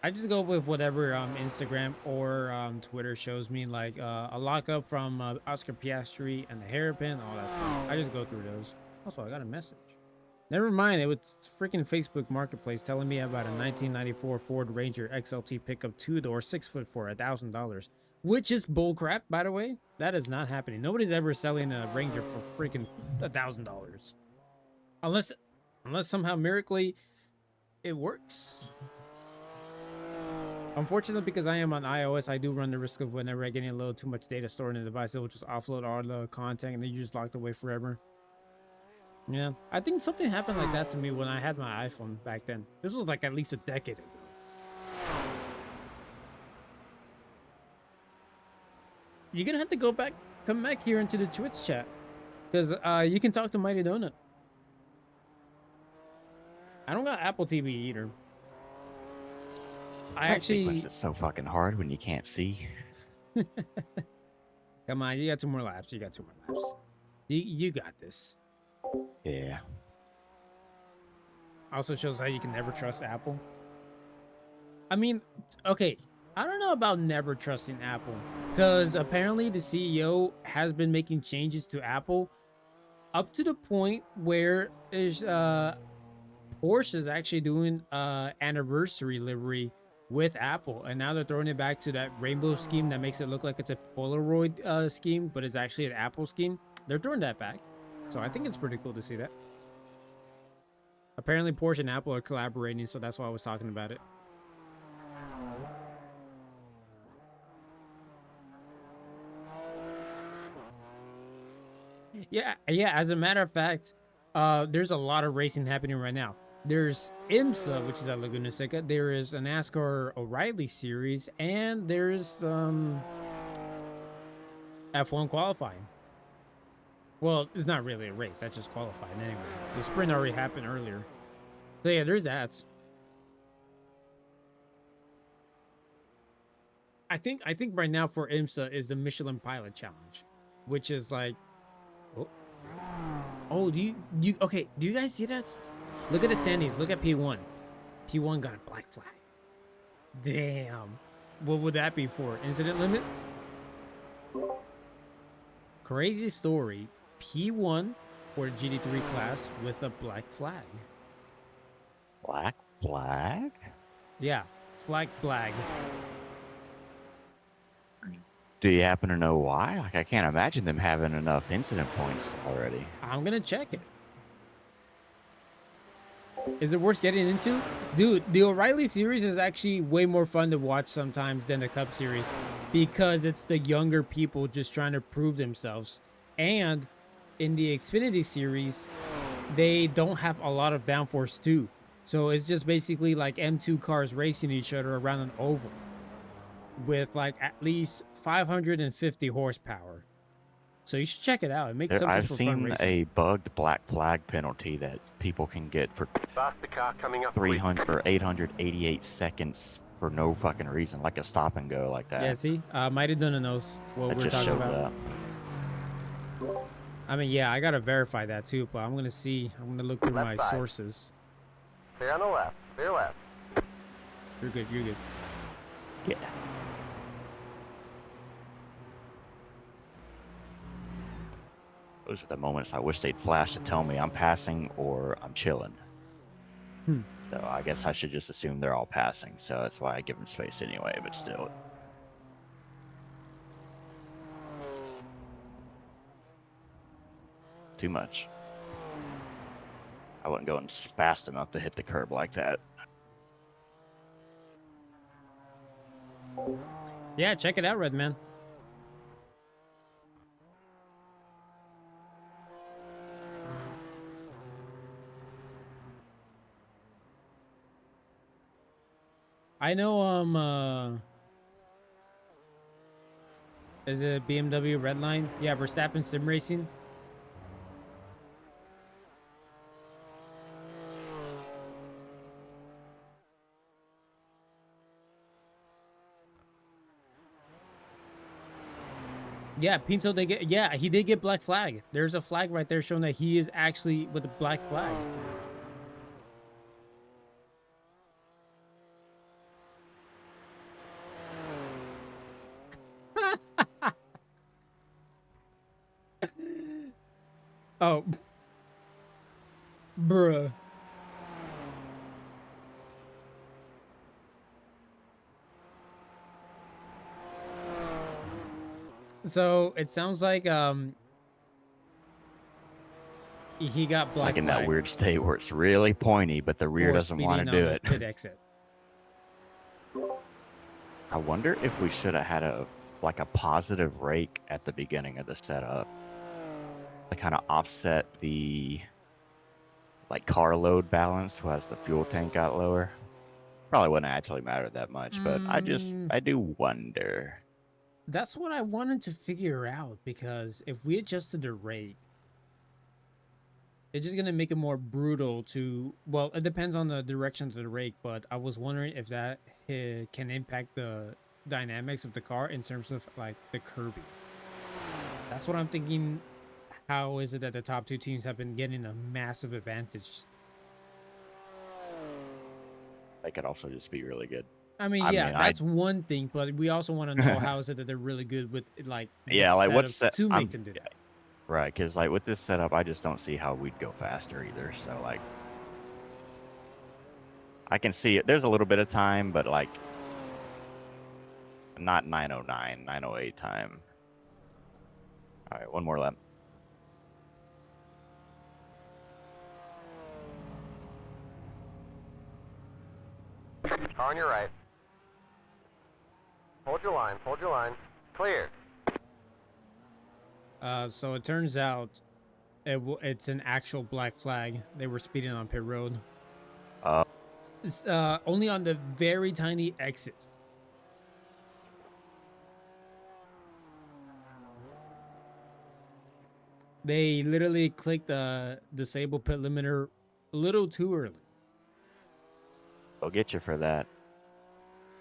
I just go with whatever Instagram or Twitter shows me, like a lockup from Oscar Piastri and the hairpin, all that stuff. I just go through those. Also, I got a message. Never mind, it was freaking Facebook Marketplace telling me about a 1994 Ford Ranger XLT pickup 2-door 6-foot for $1,000, which is bullcrap, by the way. That is not happening. Nobody's ever selling a Ranger for freaking $1,000, unless somehow miraculously it works. Unfortunately, because I am on iOS, I do run the risk of whenever I get a little too much data stored in the device, it will just offload all the content and then you just locked away forever. Yeah, I think something happened like that to me when I had my iPhone back then. This was like at least a decade ago. You're gonna have to come back here into the Twitch chat, because you can talk to Mighty Donut. I don't got Apple TV either. That sequence is so fucking hard when you can't see. Come on, you got 2 more laps. You got 2 more laps. You got this. Yeah. Also shows how you can never trust Apple. I mean, okay, I don't know about never trusting Apple, because apparently the CEO has been making changes to Apple up to the point where is Porsche is actually doing anniversary livery with Apple, and now they're throwing it back to that rainbow scheme that makes it look like it's a Polaroid scheme, but it's actually an Apple scheme. They're throwing that back, so I think it's pretty cool to see that. Apparently Porsche and Apple are collaborating, so that's why I was talking about it. Yeah, as a matter of fact, there's a lot of racing happening right now. There's IMSA, which is at Laguna Seca. There is a NASCAR O'Reilly series, and there's F1 qualifying. Well, it's not really a race, that's just qualifying anyway. The sprint already happened earlier. So yeah, there's that. I think right now for IMSA is the Michelin Pilot Challenge, which is like, oh, do you okay, do you guys see that? Look at the standings. Look at P1. P1 got a black flag. Damn. What would that be for? Incident limit? Crazy story. P1 for GT3 class with a black flag. Black flag? Yeah, flag. Do you happen to know why? Like, I can't imagine them having enough incident points already. I'm gonna check it. Is it worth getting into? Dude, the O'Reilly series is actually way more fun to watch sometimes than the Cup series, because it's the younger people just trying to prove themselves. And in the Xfinity series, they don't have a lot of downforce too. So it's just basically like M2 cars racing each other around an oval with like at least 550 horsepower. So you should check it out. It makes something I've for fun seen racing. a bugged black flag penalty that people can get for Faster car coming up. 300 or 888 seconds for no fucking reason, like a stop and go like that. Yeah, see? Mighty Donna knows what That we're just talking showed about. up. I mean, yeah, I gotta verify that too, but I'm gonna see. I'm gonna look through my Left side. sources. Stay on the left. Stay left. You're good, you're good. Yeah. Those are the moments I wish they'd flash to tell me I'm passing or I'm chilling. So I guess I should just assume they're all passing, so that's why I give them space anyway, but still. Too much. I wasn't going fast enough to hit the curb like that. Yeah, check it out, Redman. I know, is it BMW Redline? Yeah, Verstappen Sim Racing. Yeah, Pinto, they get. Yeah, he did get black flag. There's a flag right there showing that he is actually with the black flag. Oh, bruh. So it sounds like he got It's like black in that flag weird state where it's really pointy, but the rear for doesn't want to speeding on do his it. pit exit. I wonder if we should have had a positive rake at the beginning of the setup to kind of offset the car load balance as the fuel tank got lower. Probably wouldn't actually matter that much, but I do wonder. That's what I wanted to figure out, because if we adjusted the rate, it's just gonna make it more brutal to. Well, it depends on the direction of the rake, but I was wondering if that can impact the dynamics of the car in terms of like the curbing. That's what I'm thinking. How is it that the top two teams have been getting a massive advantage? That could also just be really good. I mean, I yeah, mean, that's one thing, but we also want to know how is it that they're really good with like the yeah, like what's setups that? to make them do that. Right, because like with this setup, I just don't see how we'd go faster either. So like, I can see it. There's a little bit of time, but like, not 909, 908 time. All right, one more lap. Car on your right. Hold your line, hold your line. Clear. So it turns out it's an actual black flag. They were speeding on pit road. It's, only on the very tiny exit. They literally clicked the disable pit limiter a little too early. They'll get you for that.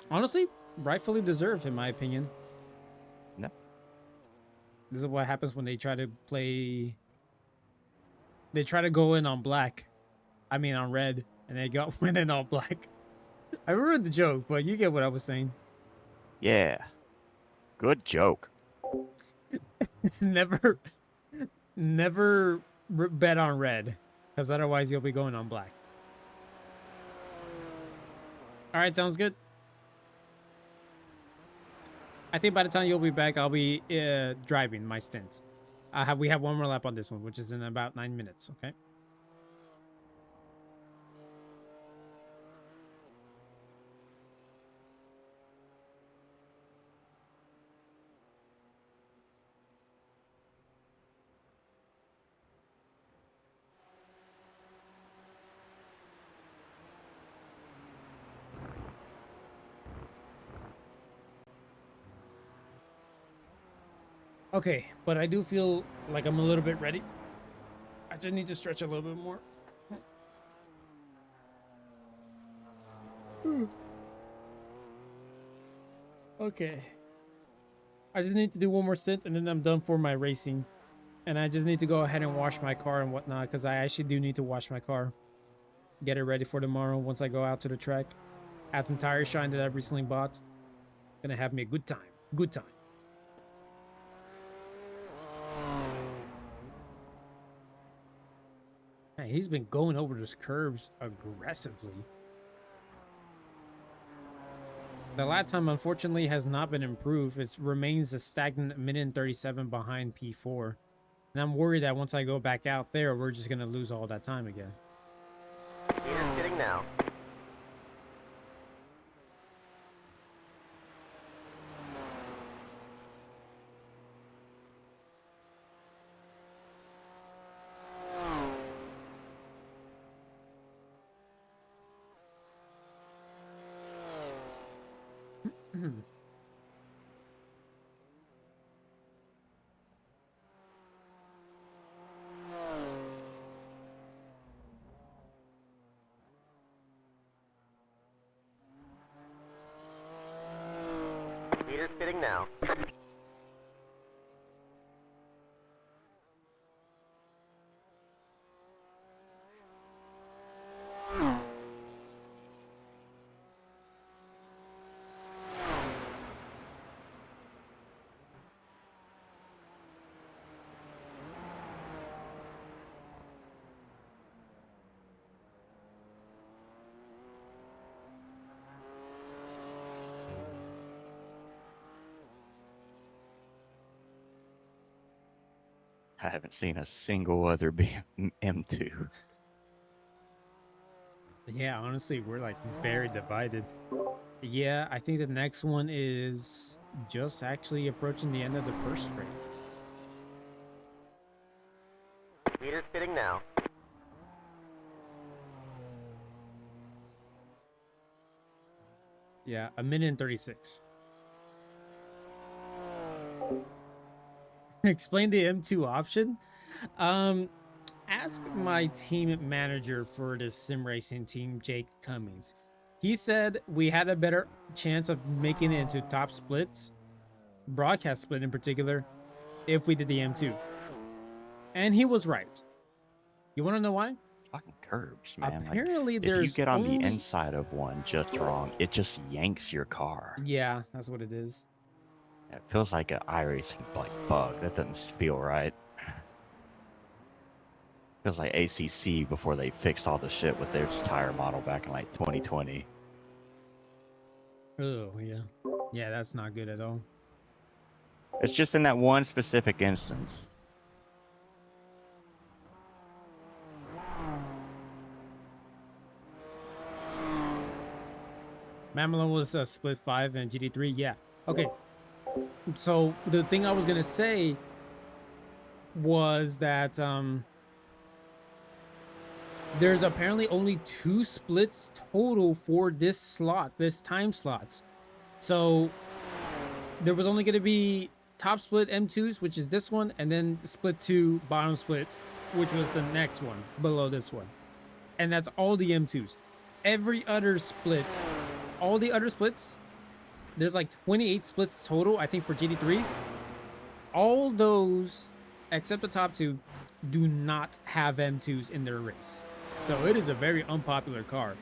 Honestly, rightfully deserved, in my opinion. No. This is what happens when they try to play. They try to go in on black. I mean on red, and they went in on black. I ruined the joke, but you get what I was saying. Yeah. Good joke. never, never bet on red, because otherwise you'll be going on black. All right, sounds good. I think by the time you'll be back, I'll be driving my stint. We have one more lap on this one, which is in about 9 minutes. Okay. Okay, but I do feel like I'm a little bit ready. I just need to stretch a little bit more. Okay. I just need to do one more stint and then I'm done for my racing. And I just need to go ahead and wash my car and whatnot, because I actually do need to wash my car. Get it ready for tomorrow once I go out to the track. Add some tire shine that I've recently bought. Gonna have me a good time. Good time. Man, he's been going over those curbs aggressively. The lap time, unfortunately, has not been improved. It remains a stagnant minute and 37 behind P4. And I'm worried that once I go back out there, we're just going to lose all that time again. Peter's getting now. Peter's getting now. I haven't seen a single other M2. Yeah, honestly, we're like very divided. Yeah, I think the next one is just actually approaching the end of the first straight. Meters fitting now. Yeah, 1:36. Explain the M2 option. Um, Ask my team manager for the sim racing team, Jake Cummings. He said we had a better chance of making it into top splits, broadcast split in particular, if we did the M2. And he was right. You want to know why? Fucking curbs, man. Like, Apparently, if you there's get on the only. inside of one just wrong, it just yanks your car. Yeah, that's what it is. It feels like an iRacing like bug. That doesn't feel right. Feels like ACC before they fixed all the shit with their tire model back in like 2020. Oh, yeah. Yeah, that's not good at all. It's just in that one specific instance. Mamelon was split 5 and GD3. Yeah. Okay. So the thing I was gonna say was that there's apparently only 2 splits total for this slot, this time slot. So there was only gonna be top split M2s, which is this one, and then split 2 bottom split, which was the next one below this one. And that's all the M2s. Every other split, all the other splits, there's like 28 splits total, I think, for GD3s. All those, except the top 2, do not have M2s in their race. So it is a very unpopular car.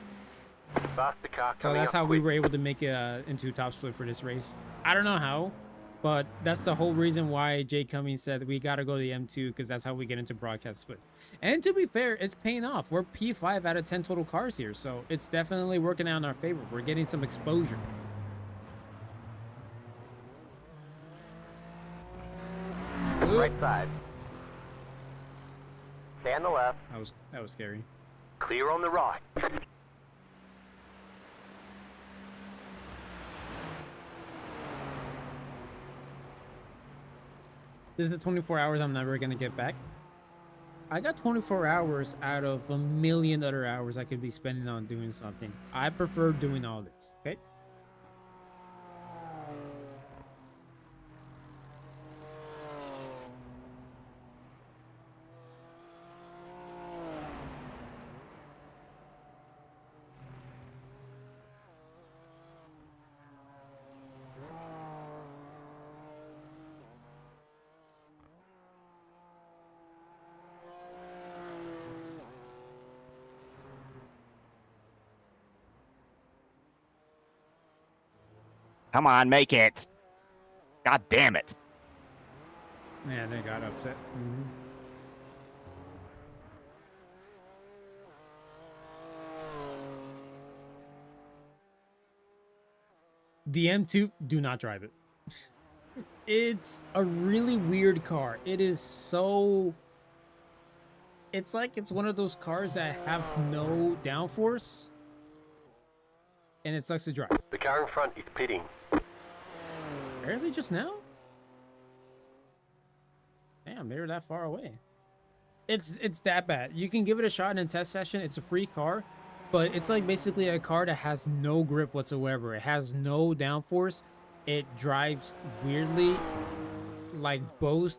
Faster car So coming that's up how we quick. were able to make it into top split for this race. I don't know how, but that's the whole reason why Jay Cummings said we got to go the M2, because that's how we get into broadcast split. And to be fair, it's paying off. We're P5 out of 10 total cars here, so it's definitely working out in our favor. We're getting some exposure. Right side. Stay on the left. That was scary. Clear on the right. This is the 24 hours I'm never going to get back. I got 24 hours out of a million other hours I could be spending on doing something. I prefer doing all this, okay? Come on, make it. God damn it. Yeah, they got upset. The M2, do not drive it. It's a really weird car. It is so... It's like it's one of those cars that have no downforce, and it sucks to drive. The car in front is pitting. Barely just now? Damn, they were that far away. It's that bad. You can give it a shot in a test session. It's a free car, but it's like basically a car that has no grip whatsoever. It has no downforce. It drives weirdly like both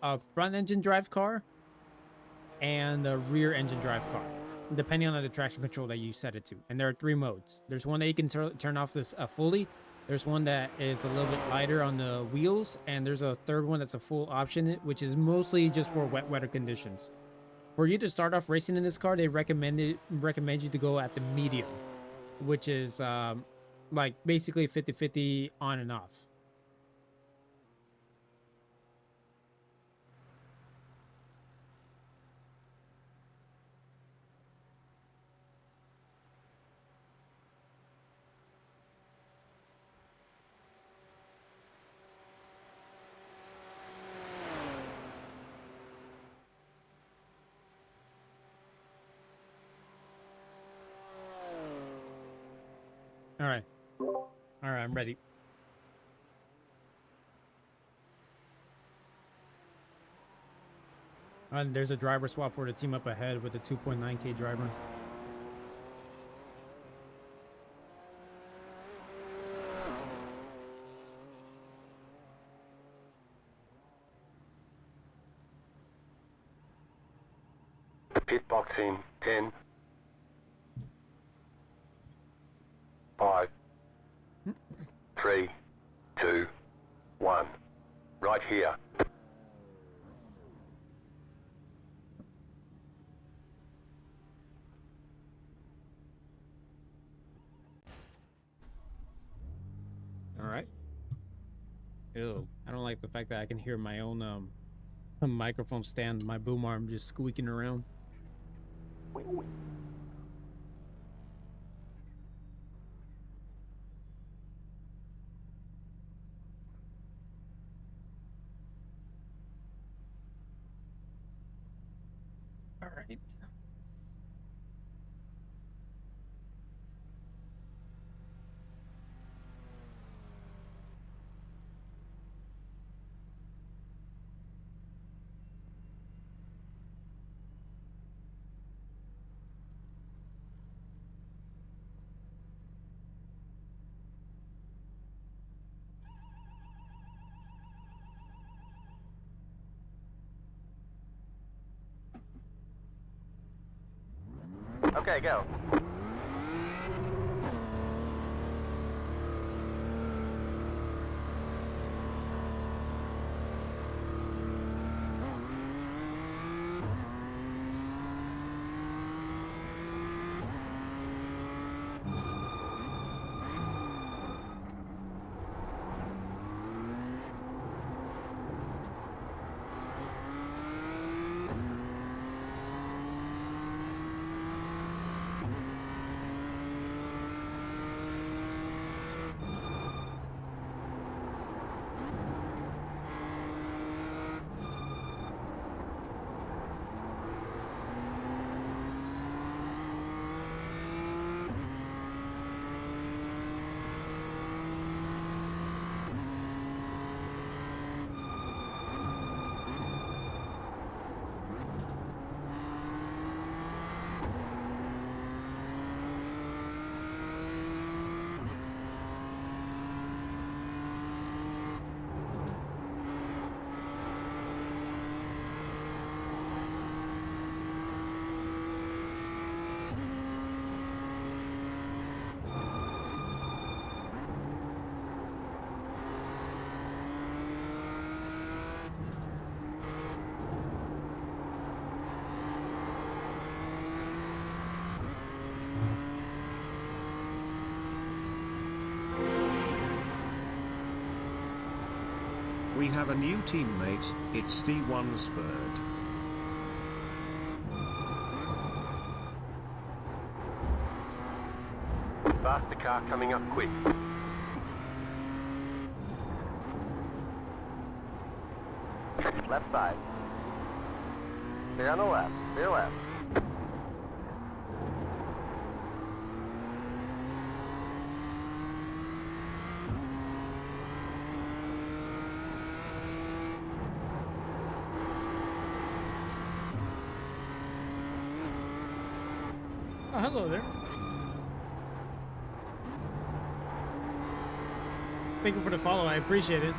a front engine drive car and a rear engine drive car, depending on the traction control that you set it to. And there are 3 modes. There's one that you can turn off this fully. There's one that is a little bit lighter on the wheels, and there's a third one that's a full option, which is mostly just for wet weather conditions. For you to start off racing in this car, they recommend you to go at the medium, which is like basically 50-50 on and off. All right. All right, I'm ready. And there's a driver swap for the team up ahead with the 2.9K driver. Pit box in 10, 5, 3, 2, 1. Right here. All right. Ew. I don't like the fact that I can hear my own microphone stand, my boom arm just squeaking around. All right. Okay, go. We have a new teammate, it's D1 Spurred. Faster car coming up quick. Left side. Stay on the left. Stay left. Oh, hello there. Thank you for the follow. I appreciate it.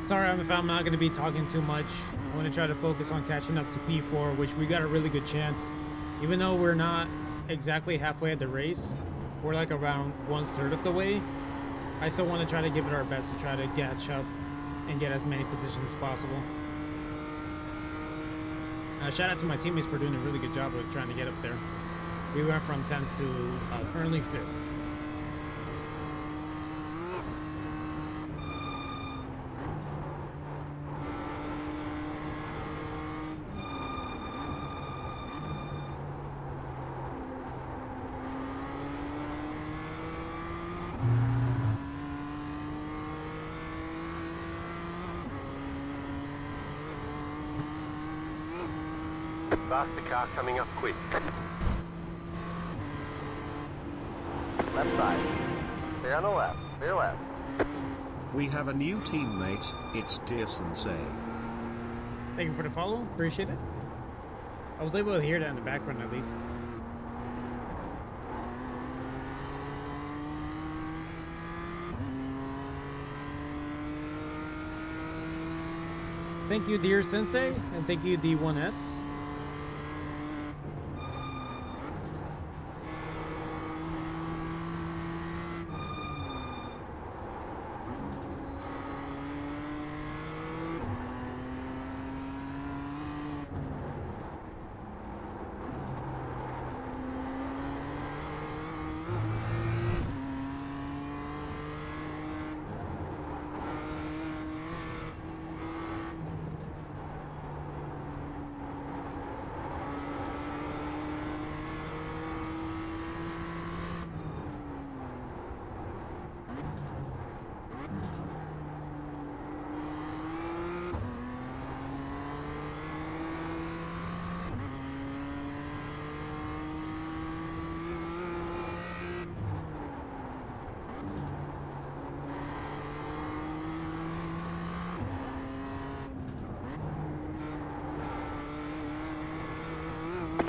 Sorry, I'm not going to be talking too much. I want to try to focus on catching up to P4, which we got a really good chance. Even though we're not exactly halfway at the race, we're like around 1/3 of the way. I still want to try to give it our best to try to catch up and get as many positions as possible. Shout out to my teammates for doing a really good job of trying to get up there. We went from 10th to currently 5th. Faster car coming up quick. Left side. Stay on the left. Stay left. We have a new teammate, it's Dear Sensei. Thank you for the follow. Appreciate it. I was able to hear that in the background at least. Thank you, dear Sensei, and thank you, D1S.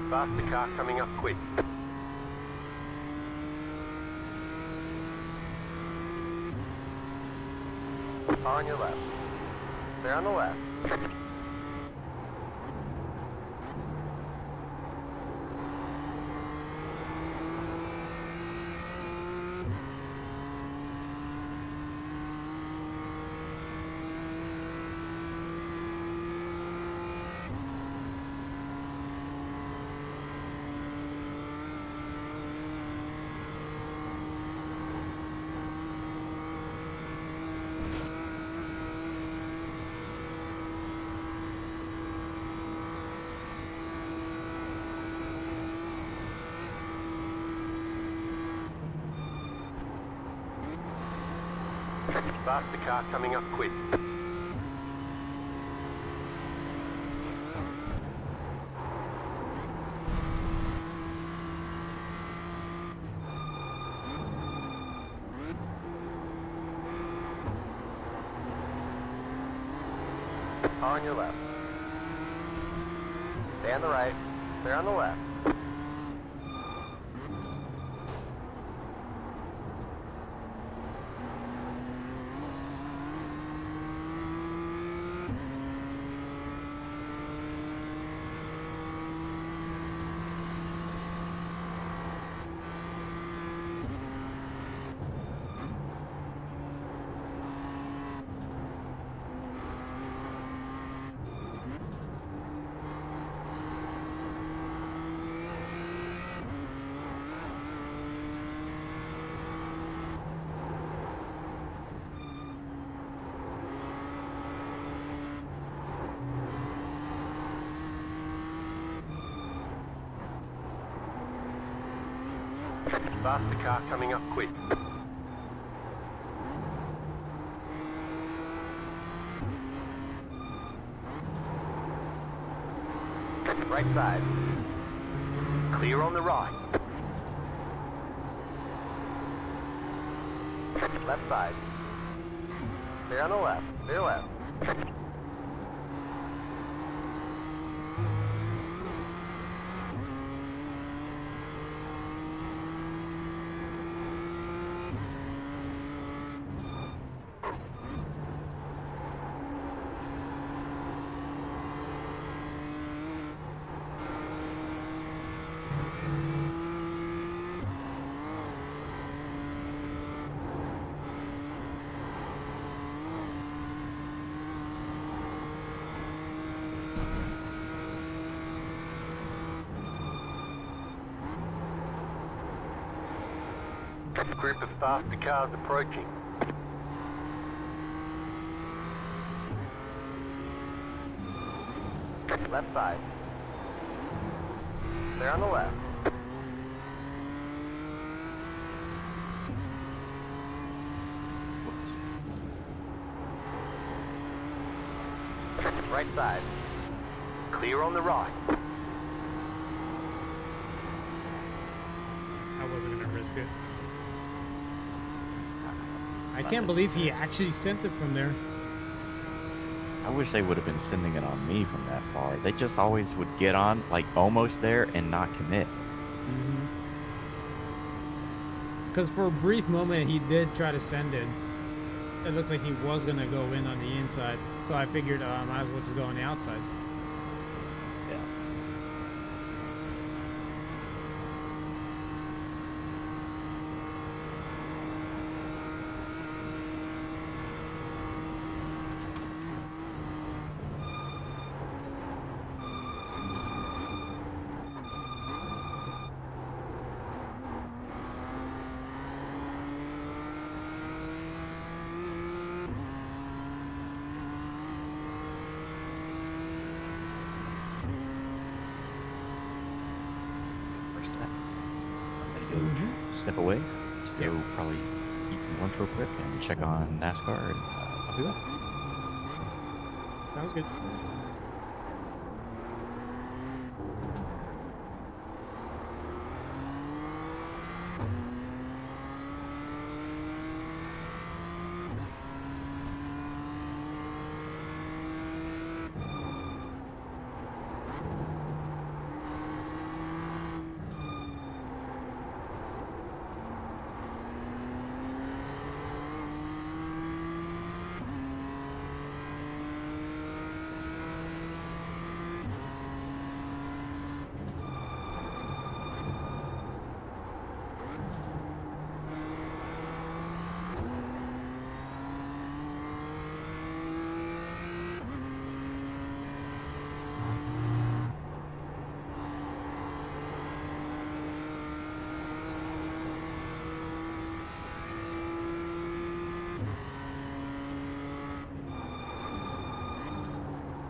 Faster car coming up quick. On your left. Stay on the left. Faster car coming up quick. On your left. Stay on the right. Stay on the left. Faster car coming up quick. Right side. Clear on the right. Left side. Stay on the left. Stay left. Group of faster cars approaching. Left side. Stay on the left. Right side. Clear on the right. That's good. I Not can't believe he necessarily. actually sent it from there. I wish they would have been sending it on me from that far. They just always would get on, like, almost there and not commit. Because for a brief moment, he did try to send it. It looks like he was going to go in on the inside. So I figured I might as well just go on the outside. Yeah. Where's that? I'm gonna go step away to go probably eat some lunch real quick and check on NASCAR, and I'll be back. Sounds good.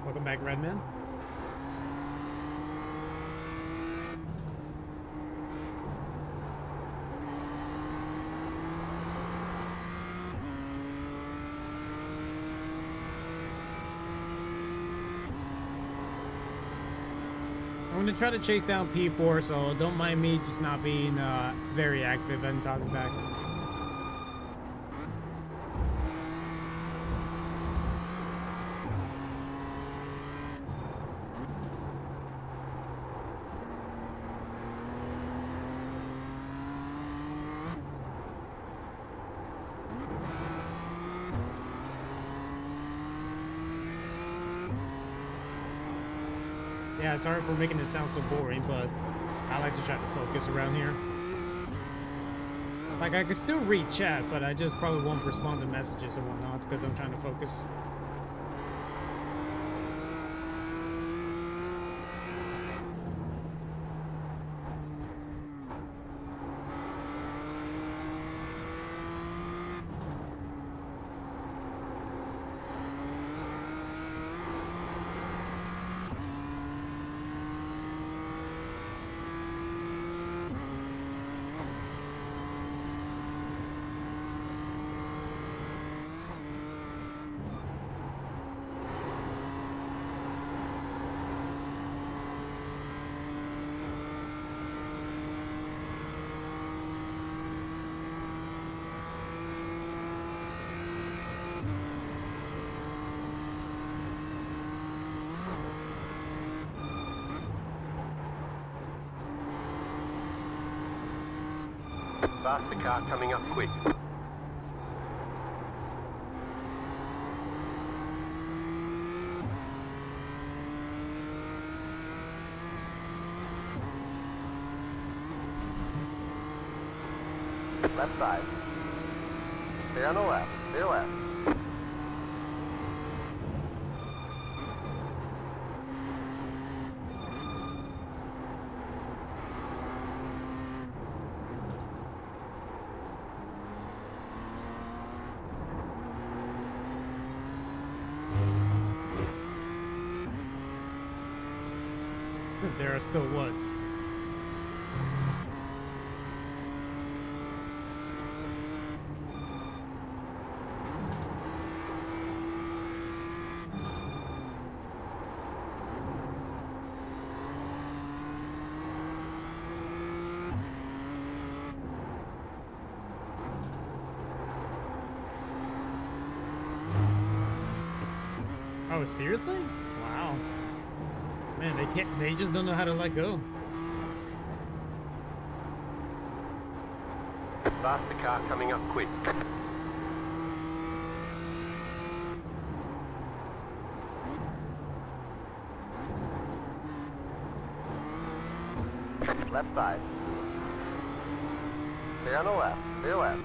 Welcome back, Redman. I'm going to try to chase down P4, so don't mind me just not being very active and talking back. Yeah, sorry for making it sound so boring, but I like to try to focus around here. Like, I can still read chat, but I just probably won't respond to messages and whatnot because I'm trying to focus. Faster car coming up quick. Left side. Stay on the left. Stay left. There are still what? Oh, seriously? Wow. Man, they can't. They just don't know how to let go. Faster car coming up quick. Left side. Stay on the left. Stay left.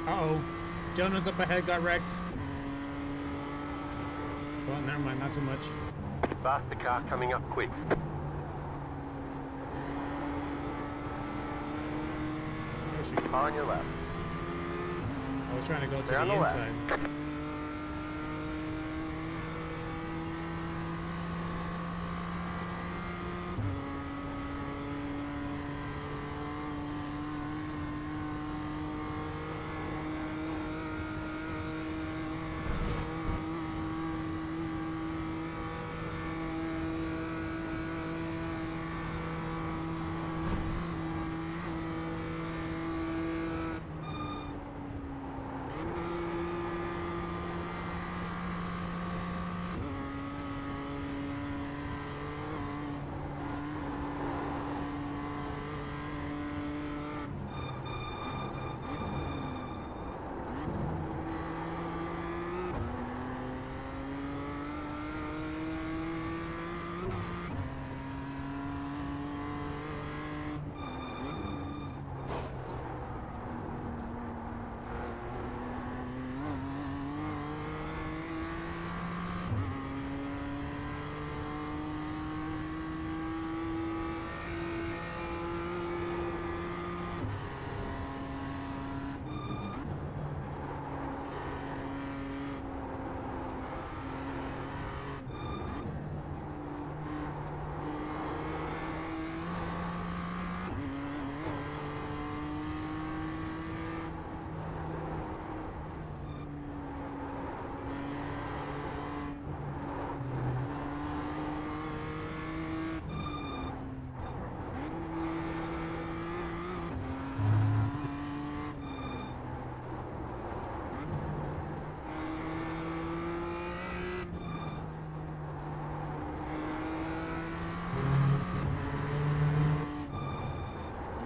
Uh-oh. Jonas up ahead got wrecked. Well, never mind, not too much. Faster car coming up quick. Oh, shoot. Car on your left. I was trying to go to Stay on the the left. inside.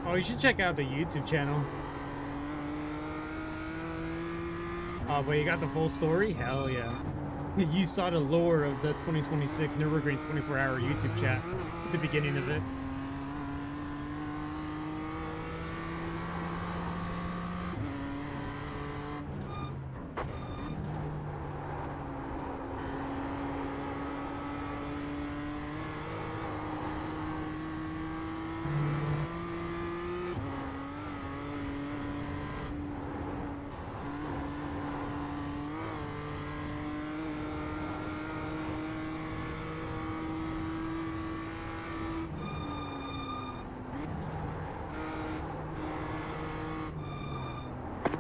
Oh, you should check out the YouTube channel. Oh, but you got the full story? Hell yeah. You saw the lore of the 2026 Nurbürgring 24-hour YouTube chat at the beginning of it.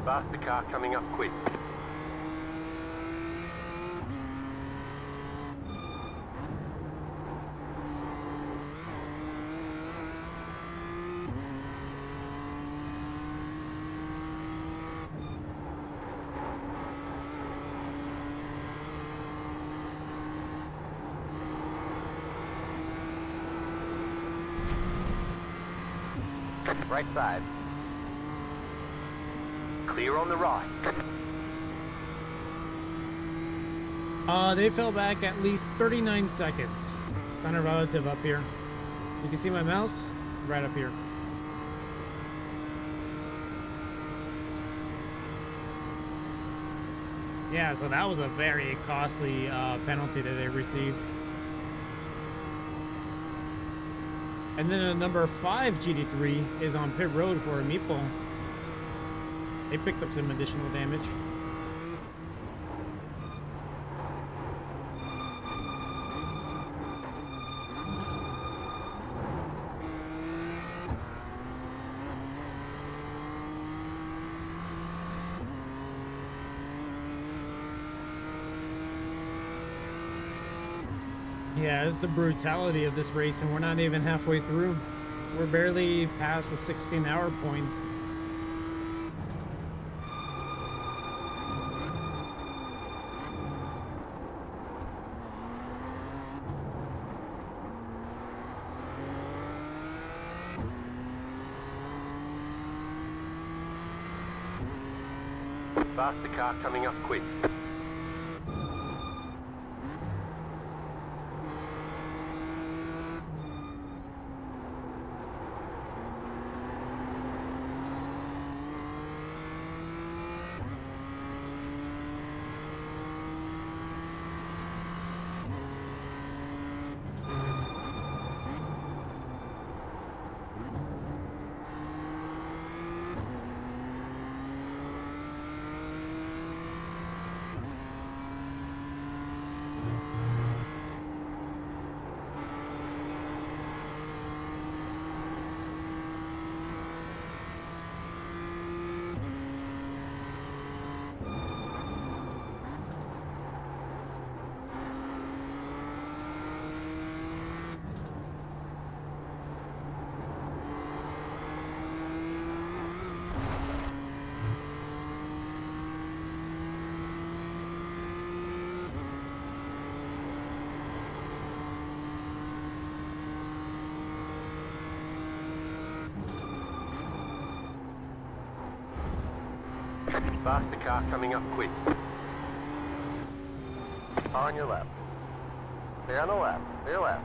Faster car coming up quick. Right side. Clear on the right. They fell back at least 39 seconds. It's on a relative up here. You can see my mouse right up here. Yeah, so that was a very costly penalty that they received. And then a number 5 GD3 is on pit road for a meatball. They picked up some additional damage. Yeah, it's the brutality of this race, and we're not even halfway through. We're barely past the 16-hour point. Faster car coming up quick. Faster car coming up quick. On your left. Stay on the left. To your left.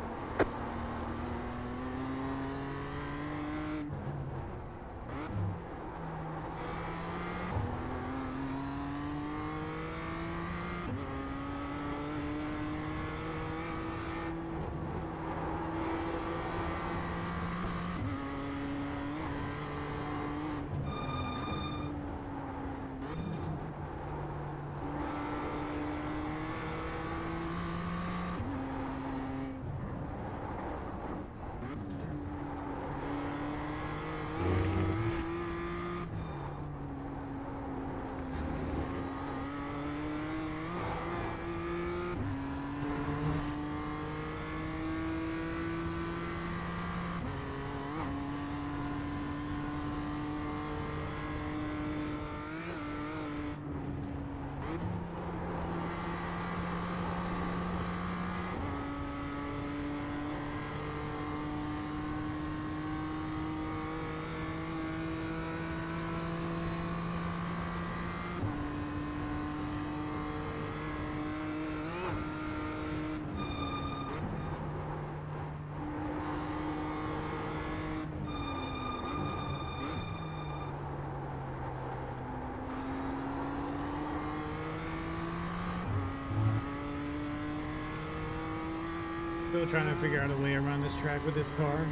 Still trying to figure out a way around this track with this car.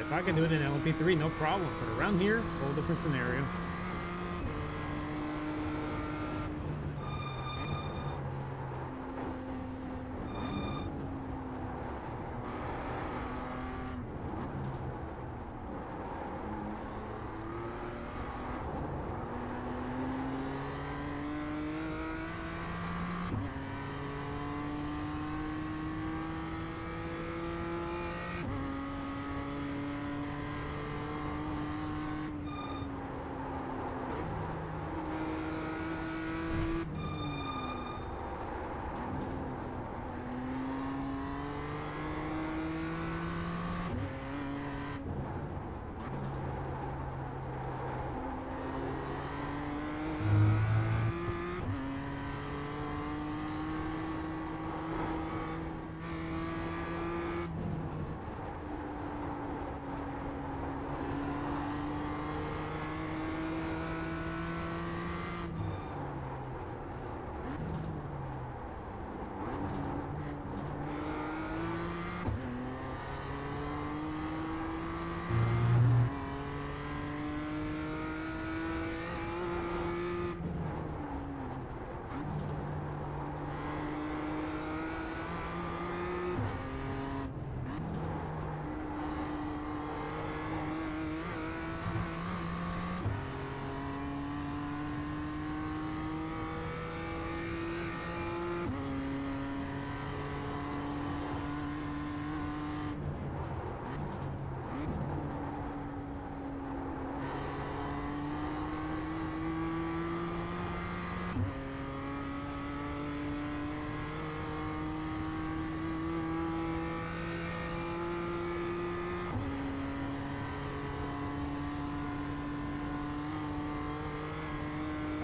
If I can do it in LMP3, no problem. But around here, whole different scenario.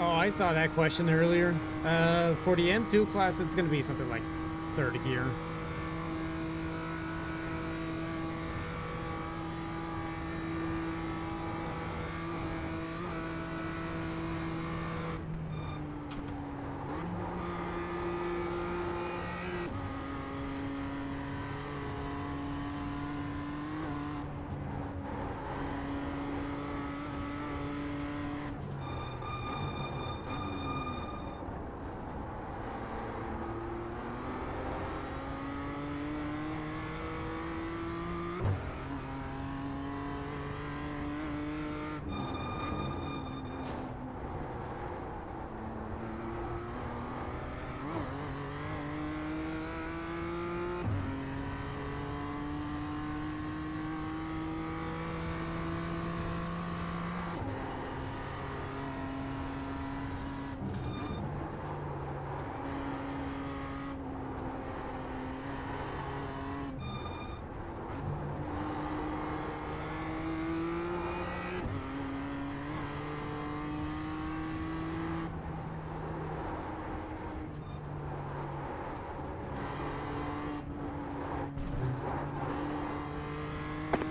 Oh, I saw that question earlier. For the M2 class, it's gonna be something like third gear.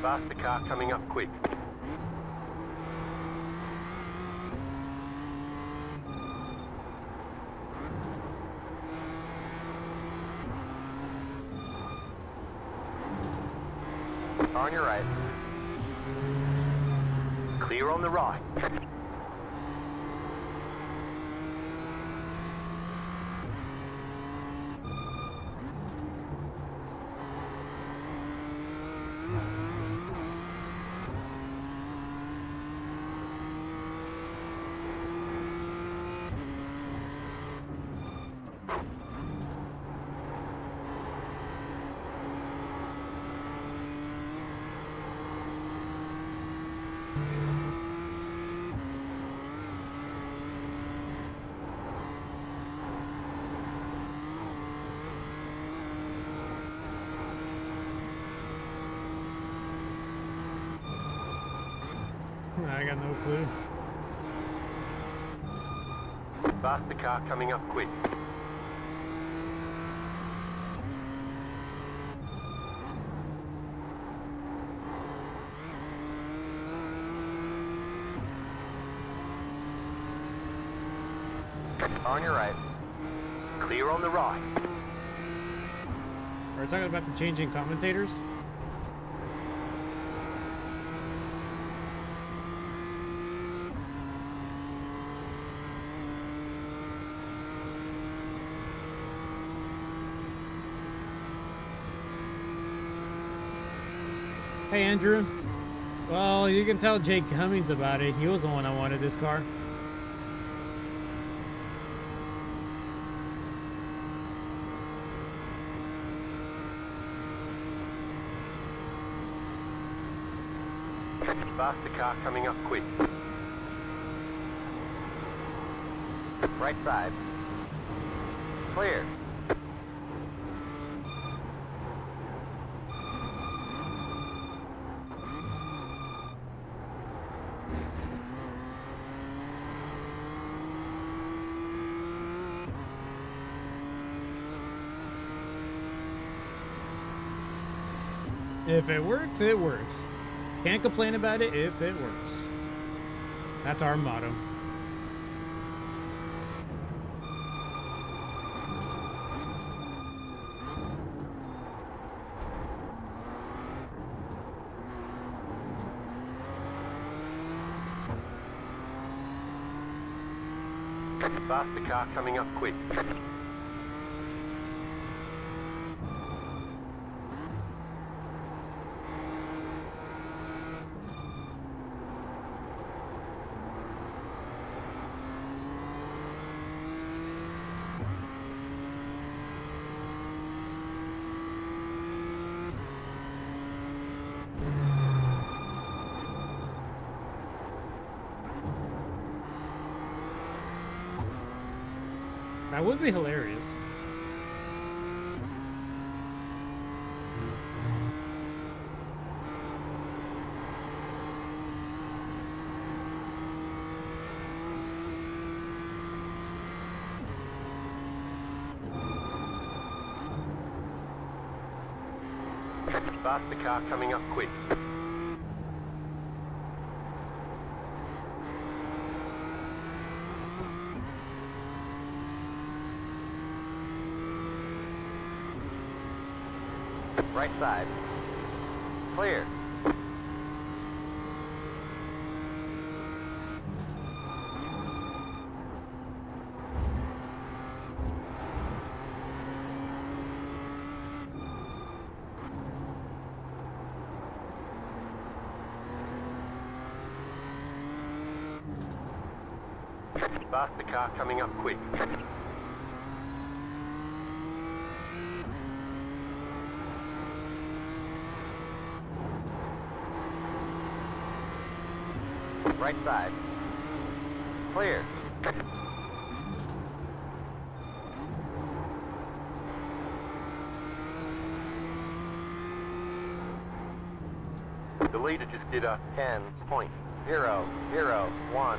Faster car coming up quick. On your right. Clear on the right. I got no clue. Faster car coming up quick. On your right. Clear on the right. Are we talking about the changing commentators? Hey, Andrew. Well, you can tell Jake Cummings about it. He was the one that wanted this car. Faster car coming up quick. Right side. Clear. If it works, it works. Can't complain about it if it works. That's our motto. Faster car coming up quick. That would be hilarious. Faster car coming up quick. Right side. Clear. Faster car coming up quick. Right side. Clear. The leader just did a 10.001.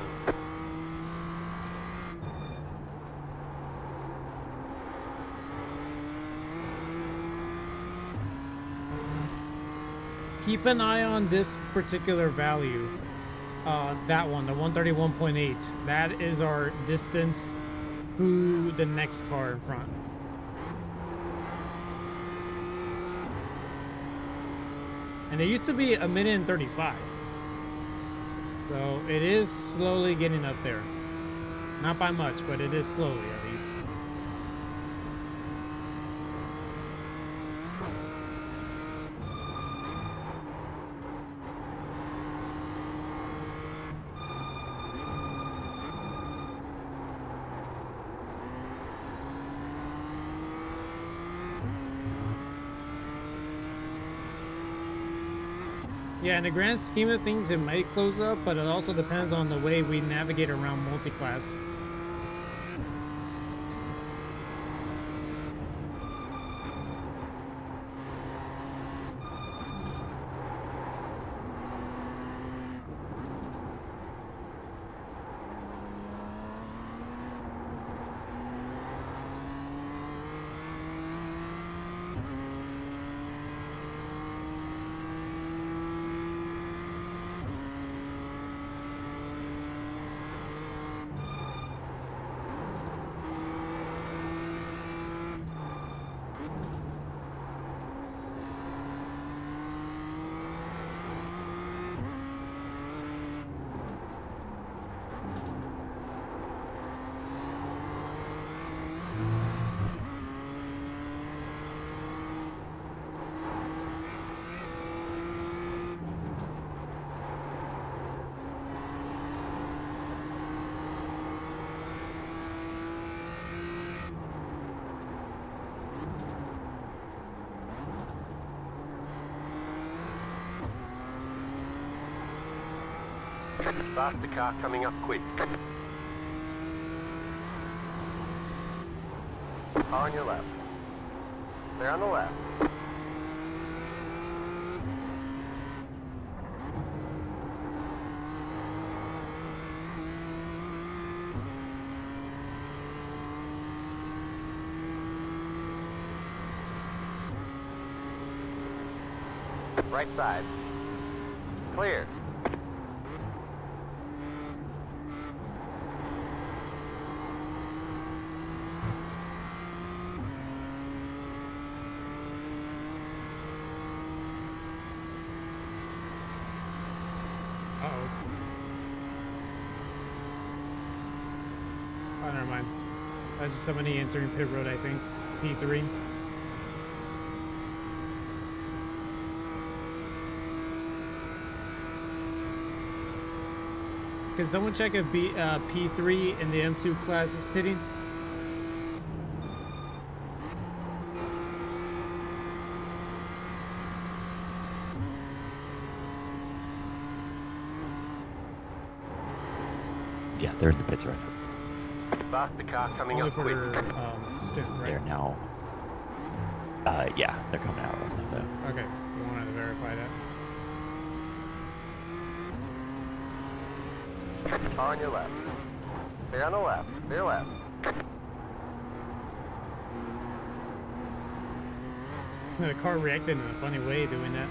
Keep an eye on this particular value. That one, the 131.8. That is our distance to the next car in front. And it used to be 1:35. So it is slowly getting up there. Not by much, but it is slowly at least. Yeah, in the grand scheme of things, it might close up, but it also depends on the way we navigate around multi-class. Faster car coming up quick. Car on your left. They're on the left. Right side. Clear. Oh, never mind. That's just somebody entering pit road, I think. P3. Can someone check if P3 in the M2 class is pitting? Yeah, they're in the pits right now. Faster car coming Only up for quick. stint, right? They're now. Yeah, they're coming out right now though. Okay, we wanted to verify that. Car on your left. They're on the left. They're left. The car reacted in a funny way doing that.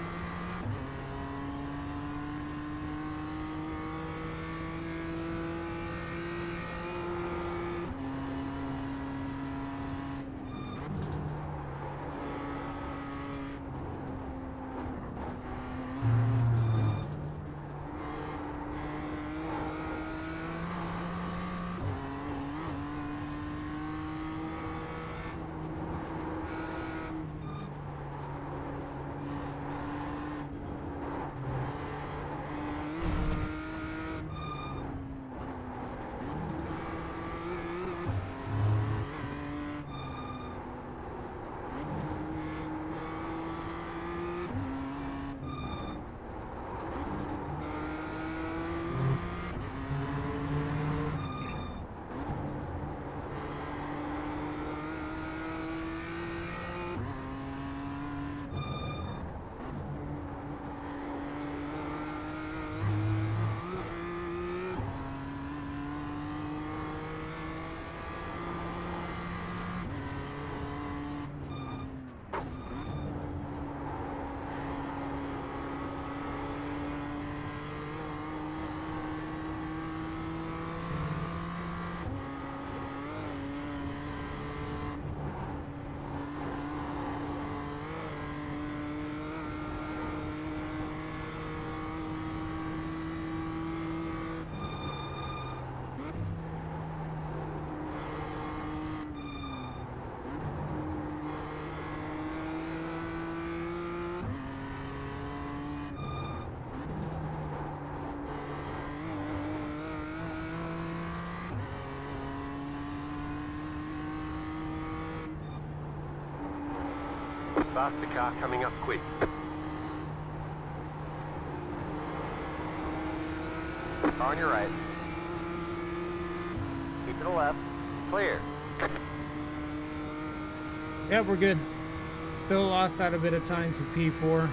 Faster car coming up quick. On your right. Keep to the left. Clear. Yeah, we're good. Still lost out a bit of time to P4.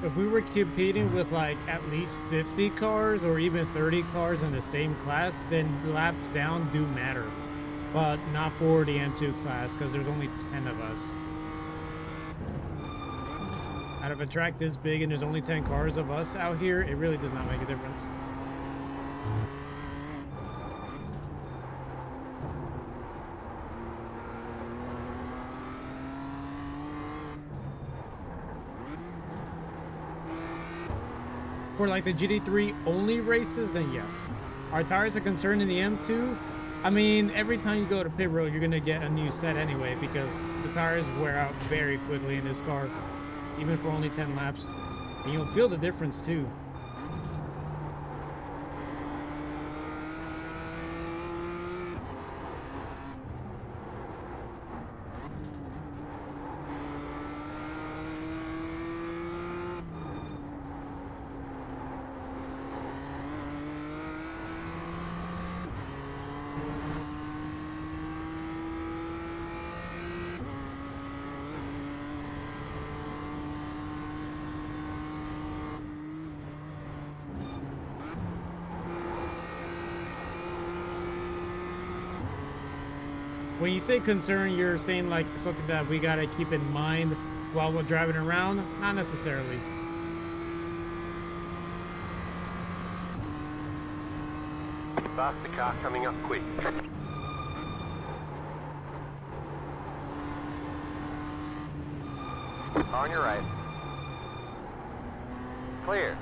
If we were competing with like at least 50 cars or even 30 cars in the same class, then laps down do matter. But not for the M2 class because there's only 10 of us. Out of a track this big and there's only 10 cars of us out here, it really does not make a difference. For like the GT3 only races, then yes. Are tires a concern in the M2? I mean, every time you go to pit road, you're gonna get a new set anyway because the tires wear out very quickly in this car, even for only 10 laps. And you'll feel the difference too. When you say concern, you're saying like something that we gotta keep in mind while we're driving around? Not necessarily. Faster car coming up quick. On your right. Clear.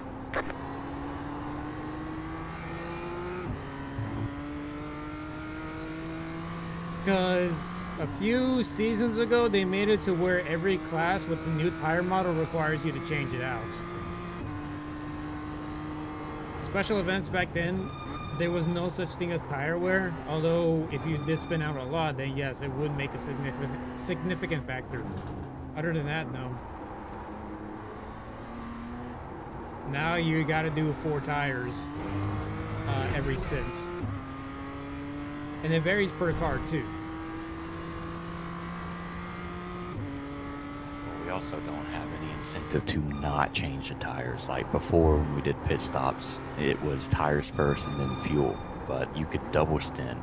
Because a few seasons ago, they made it to where every class with the new tire model requires you to change it out. Special events back then, there was no such thing as tire wear. Although, if you did spin out a lot, then yes, it would make a significant factor. Other than that, no. Now you gotta do 4 tires every stint. And it varies per car too. We also don't have any incentive to not change the tires. Like before, when we did pit stops, it was tires first and then fuel. But you could double stint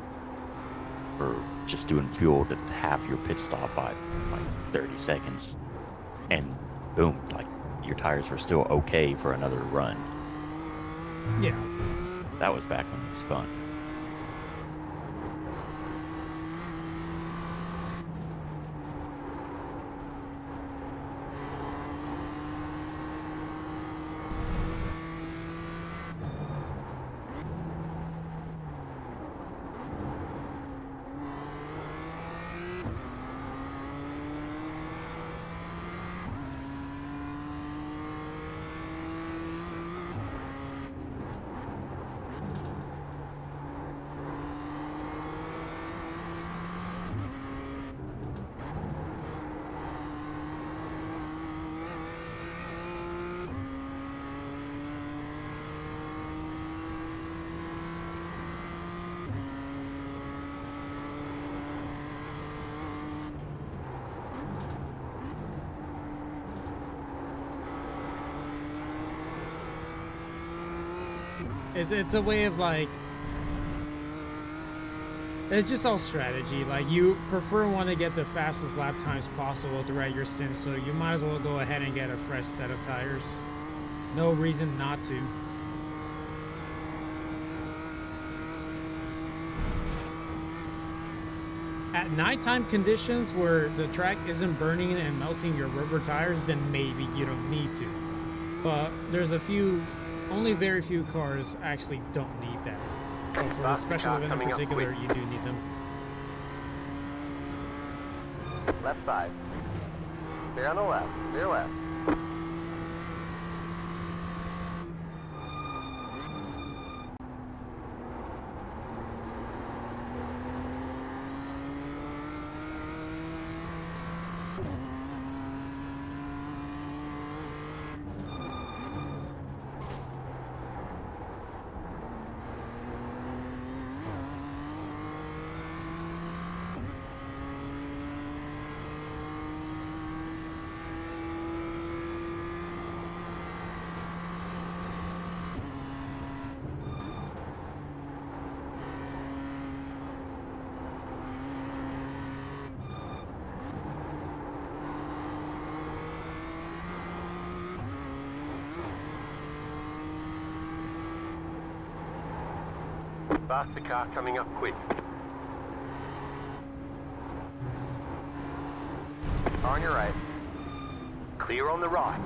for just doing fuel to half your pit stop by like 30 seconds. And boom, like your tires were still okay for another run. Yeah. That was back when it was fun. It's a way of like, it's just all strategy. Like you want to get the fastest lap times possible throughout your stint, so you might as well go ahead and get a fresh set of tires. No reason not to. At nighttime conditions where the track isn't burning and melting your rubber tires, then maybe you don't need to. But there's only very few cars actually don't need that. But for a special event in particular, you do need them. Left side. Stay on the left. Clear left. Faster car coming up quick. On your right. Clear on the right.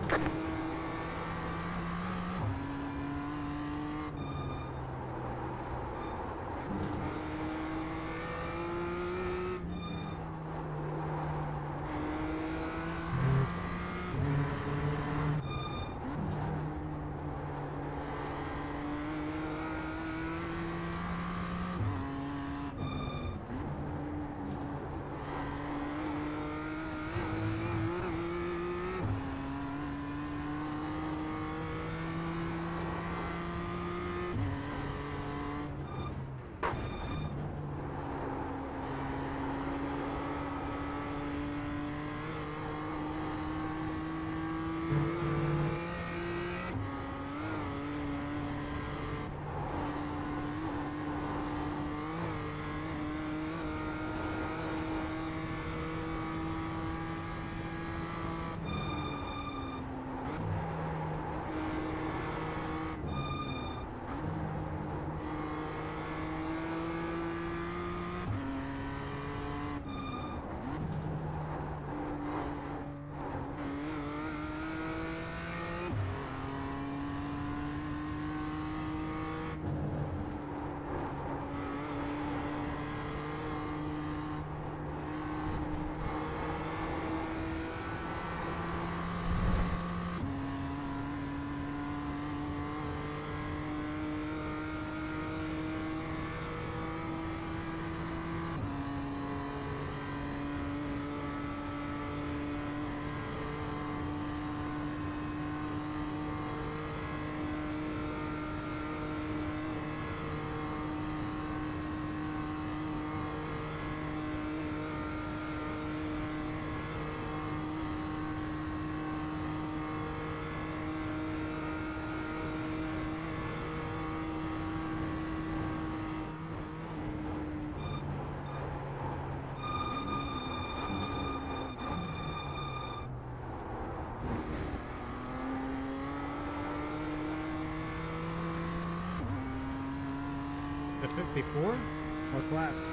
54? What class?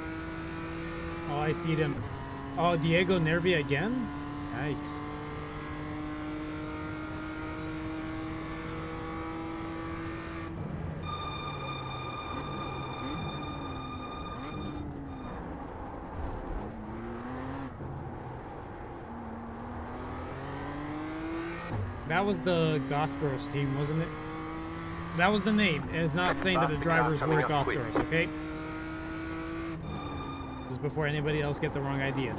Oh, I see them. Oh, Diego Nervi again? Yikes. That was the Goth Girls team, wasn't it? That was the name. It's not saying that the drivers were Goth Girls, okay? Just before anybody else gets the wrong idea.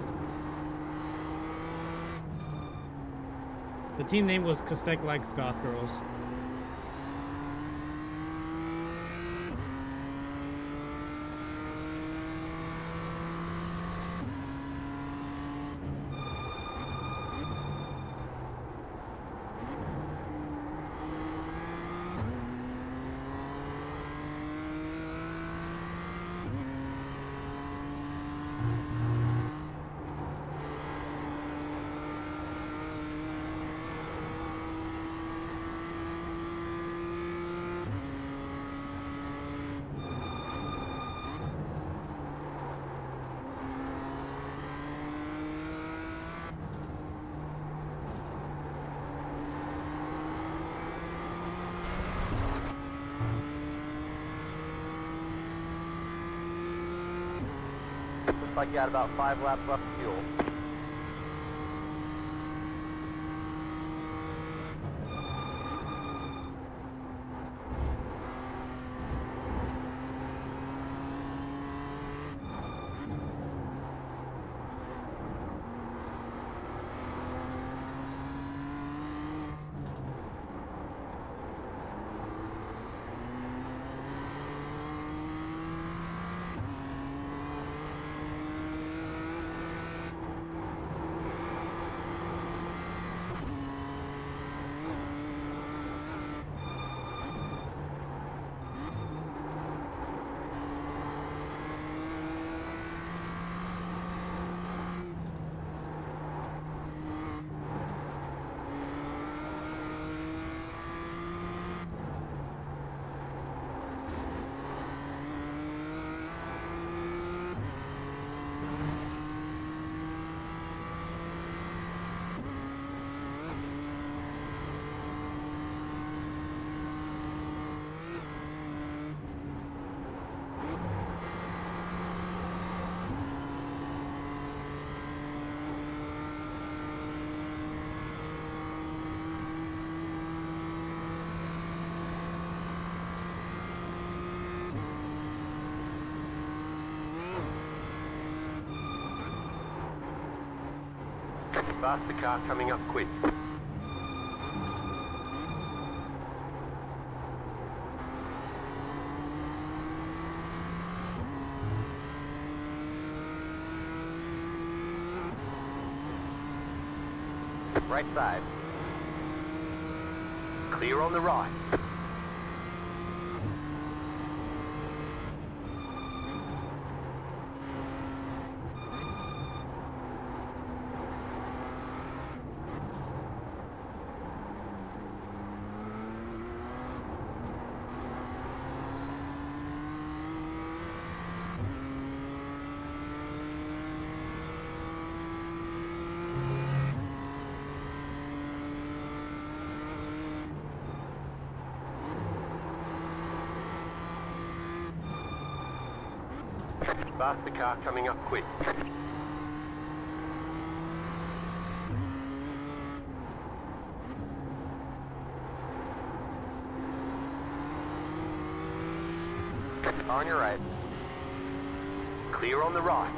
The team name was Kostek Likes Goth Girls. Looks like you got about 5 laps left of fuel. Faster car coming up quick. Right side. Clear on the right. Faster car coming up quick. On your right. Clear on the right.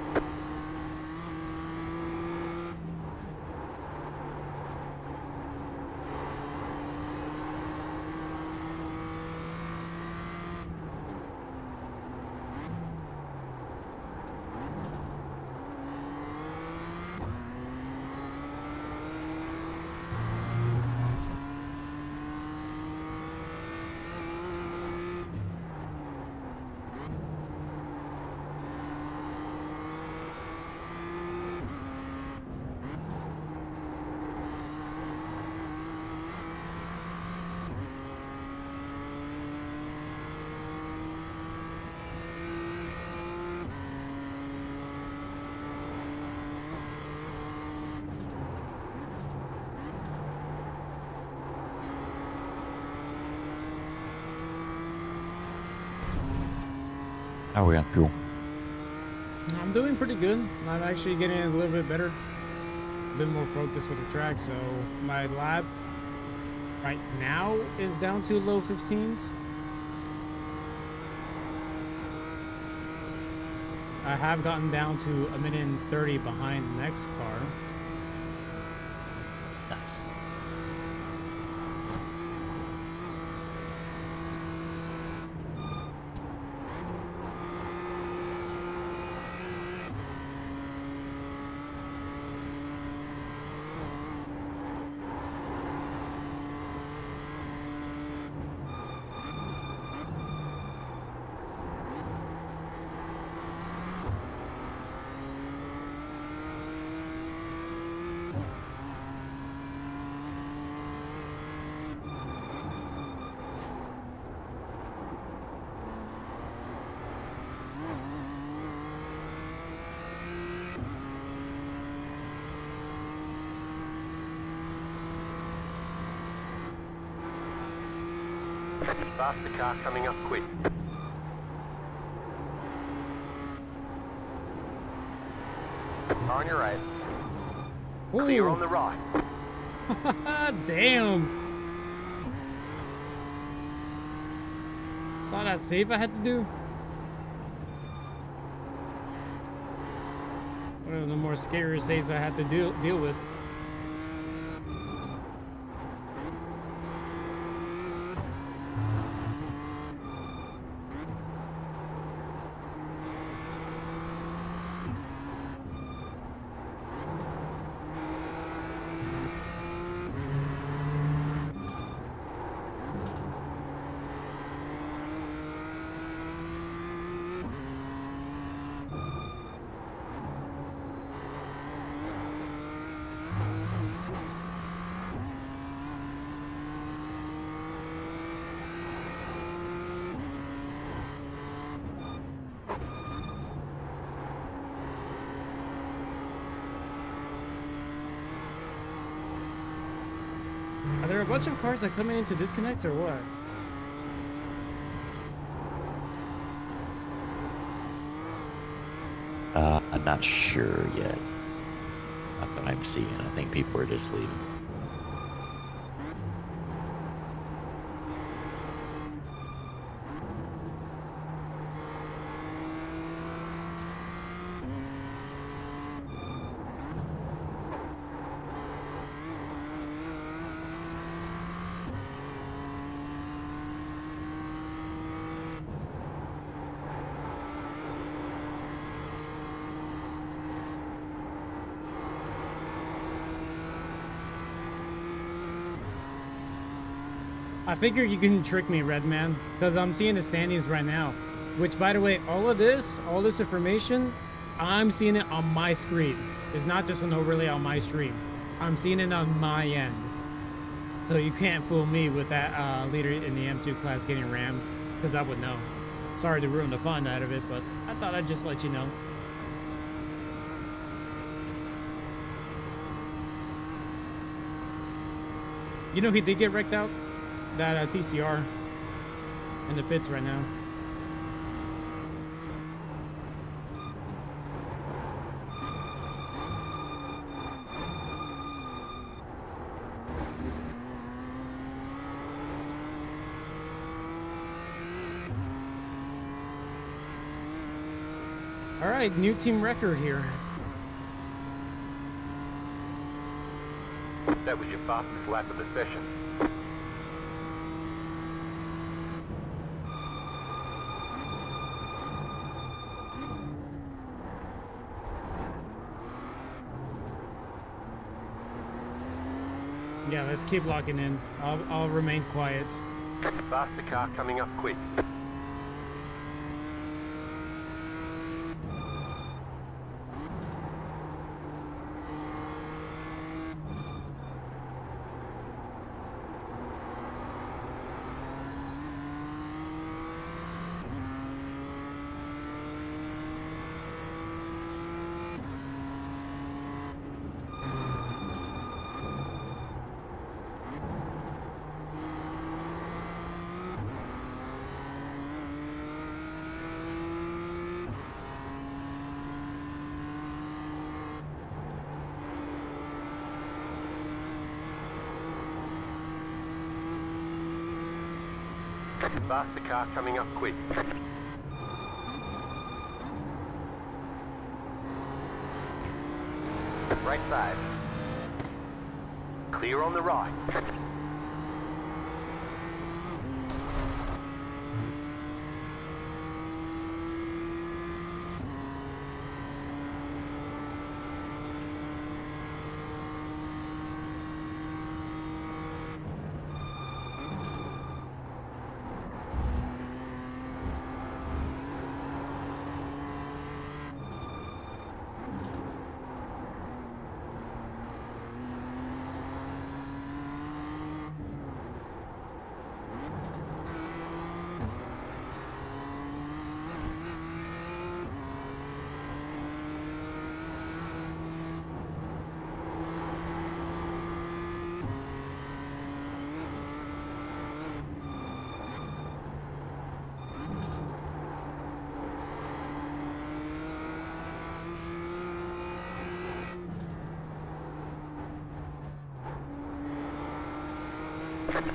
How are we on fuel? I'm doing pretty good. I'm actually getting a little bit better. A bit more focused with the track, so my lap right now is down to low 15s. I have gotten down to a minute and 30 behind the next car. Nice. Faster car coming up quick. On your right. Clear on the right. Damn. Saw that save I had to do. One of the more scary saves I had to deal with. Are there a bunch of cars that come in to disconnect or what? I'm not sure yet. Not that I'm seeing. I think people are just leaving. I figure you can trick me, Redman, because I'm seeing the standings right now. Which, by the way, all this information, I'm seeing it on my screen. It's not just an overlay on my stream. I'm seeing it on my end. So you can't fool me with that leader in the M2 class getting rammed, because I would know. Sorry to ruin the fun out of it, but I thought I'd just let you know. You know he did get wrecked out? That TCR in the pits right now. All right, new team record here. That was your fastest lap of the session. Yeah, let's keep locking in. I'll remain quiet. Faster car coming up quick. Faster car coming up quick. Right side. Clear on the right.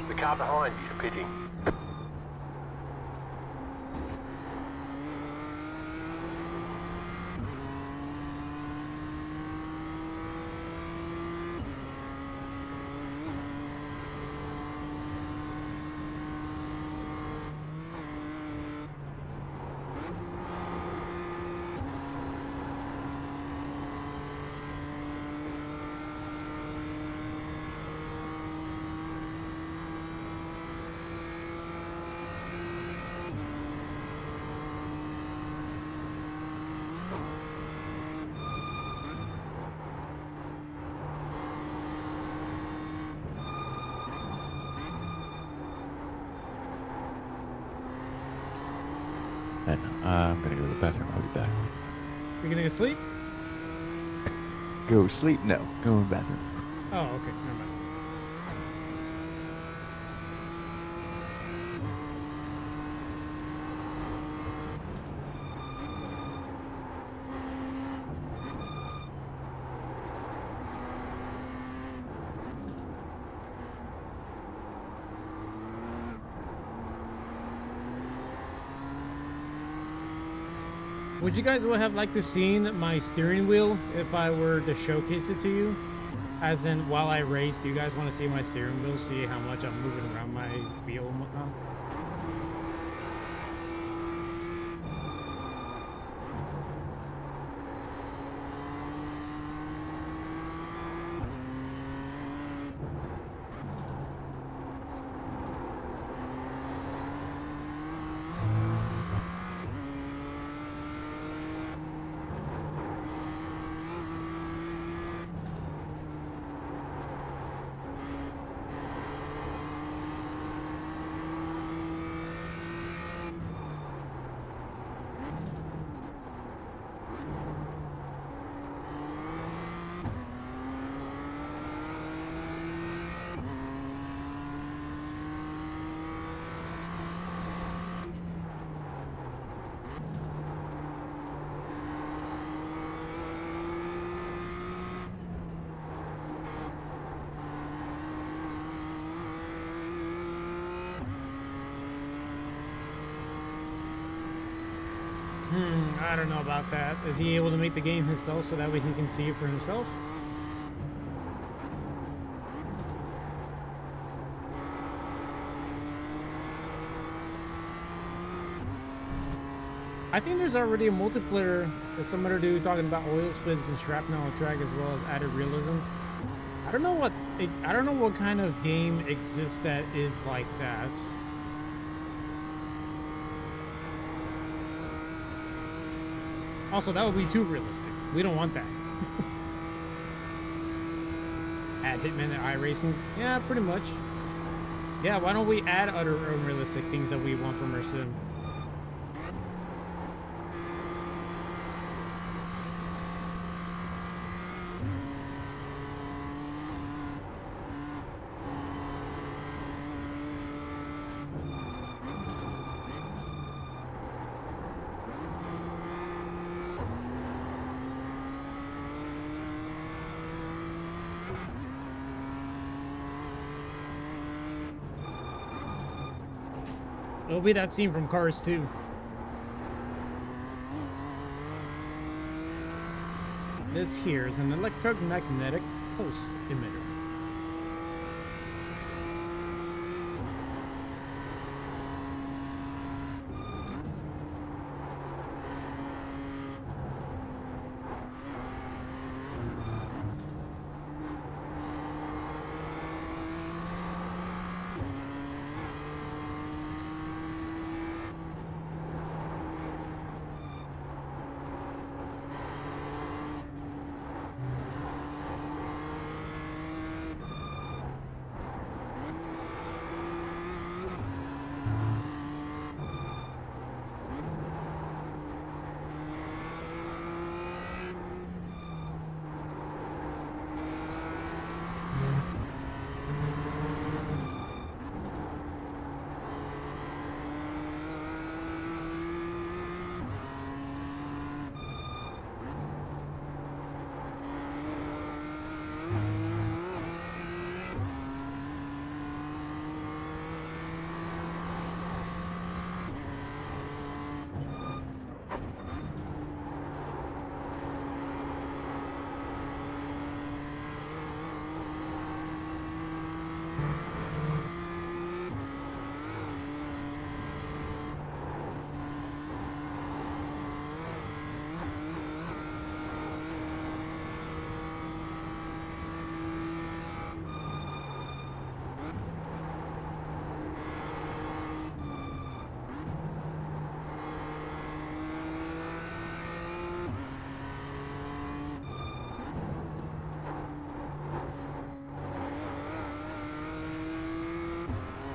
The car behind you is pitting. And I'm gonna go to the bathroom. I'll be back. You're gonna go sleep? Go sleep? No. Go in the bathroom. Oh, okay. Never mind. Would you guys would have liked to seen my steering wheel if I were to showcase it to you? As in, while I race, do you guys want to see my steering wheel? See how much I'm moving around my wheel and whatnot? I don't know about that. Is he able to make the game himself so that way he can see it for himself? I think there's already a multiplayer that somebody do talking about oil spins and shrapnel track as well as added realism. I don't know what kind of game exists that is like that. Also, that would be too realistic. We don't want that. Add Hitman and iRacing? Yeah, pretty much. Yeah, why don't we add other unrealistic things that we want from our sim? It'll be that scene from Cars 2. This here is an electromagnetic pulse emitter.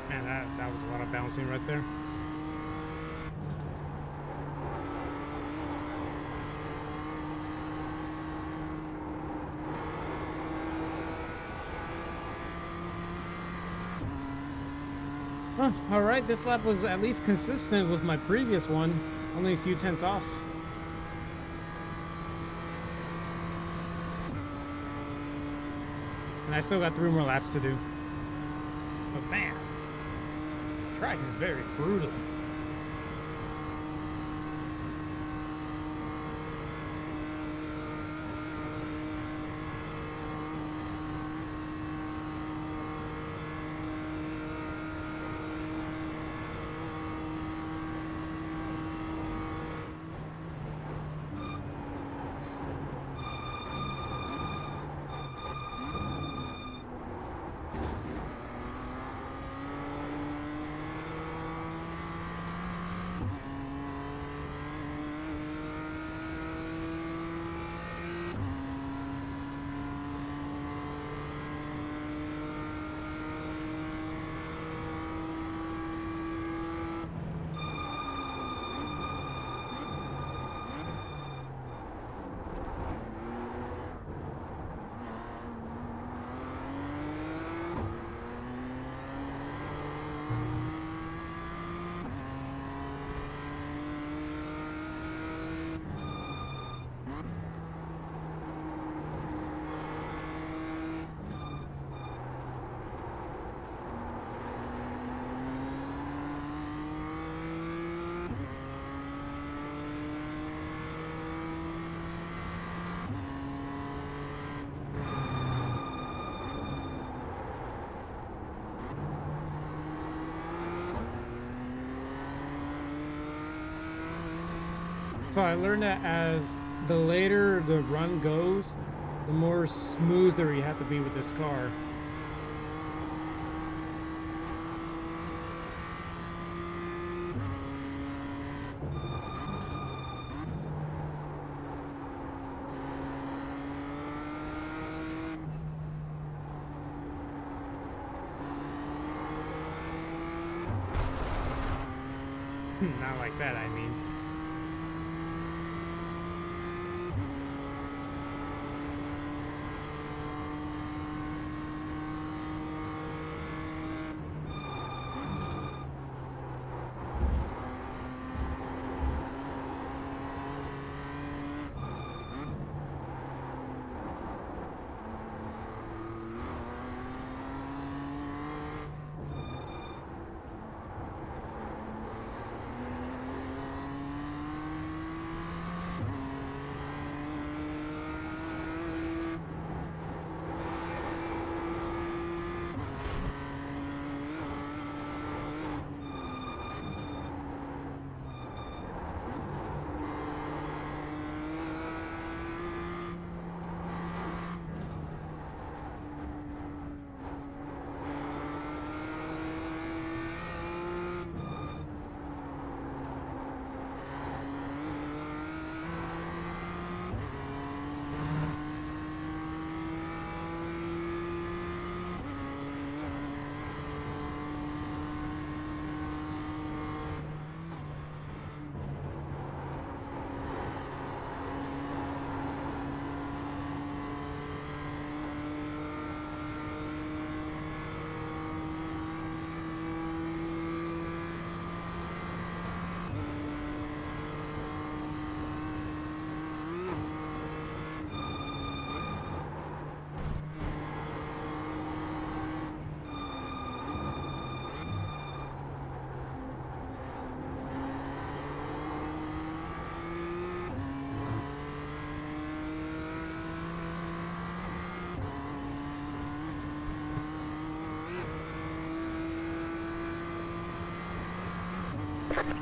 Man, that was a lot of bouncing right there. Huh, alright, this lap was at least consistent with my previous one. Only a few tenths off. And I still got 3 more laps to do. But man, the track is very brutal. So I learned that as the later the run goes, the more smoother you have to be with this car. Not like that, I mean.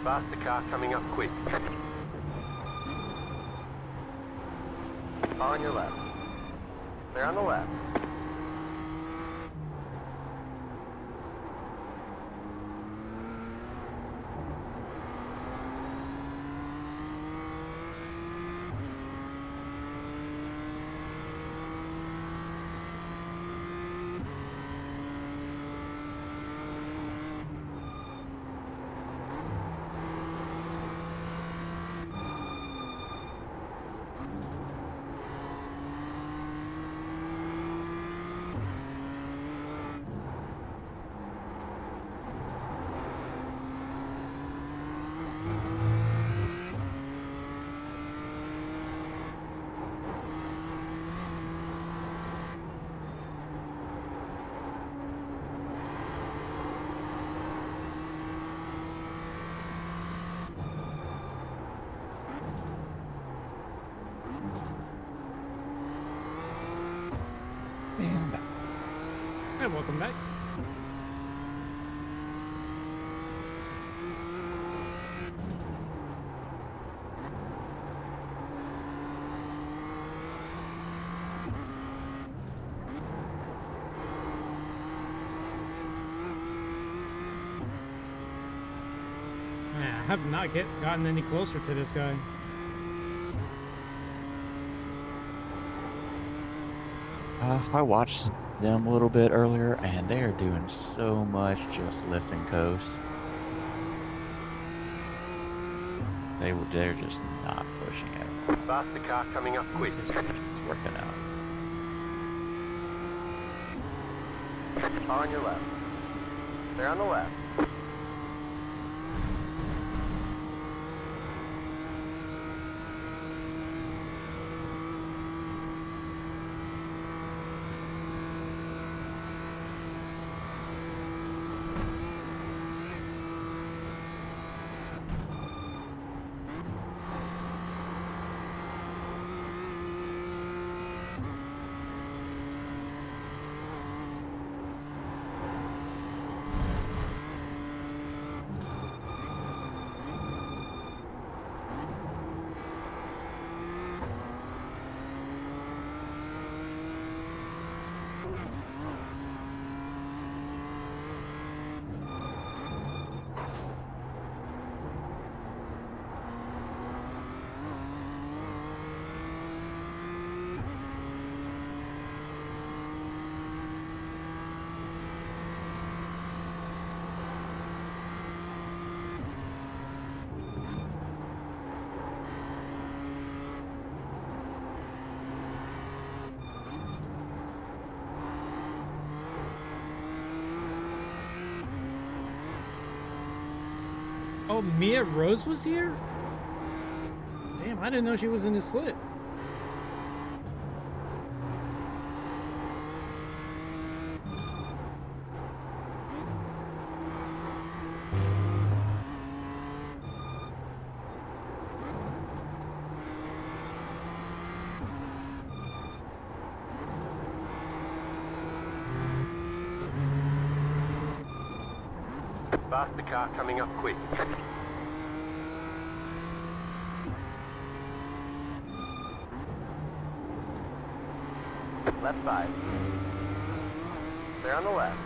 Faster car coming up quick. Car on your left. Clear on the left. Hey, welcome back. Man, I have not gotten any closer to this guy. I watched them a little bit earlier, and they are doing so much just lift and coast. They're just not pushing it. Faster car coming up quick. It's working out. Car on your left. Clear on the left. Oh, Mia Rose was here? Damn, I didn't know she was in this split. Faster car coming up quick. Left side. Clear on the left.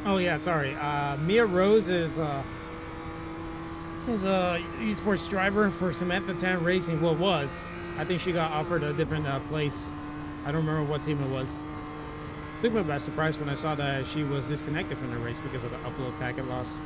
Oh yeah, sorry. Mia Rose is a esports driver for Samantha Tan Racing. Well, was. I think she got offered a different place. I don't remember what team it was. Took me by surprise when I saw that she was disconnected from the race because of the upload packet loss.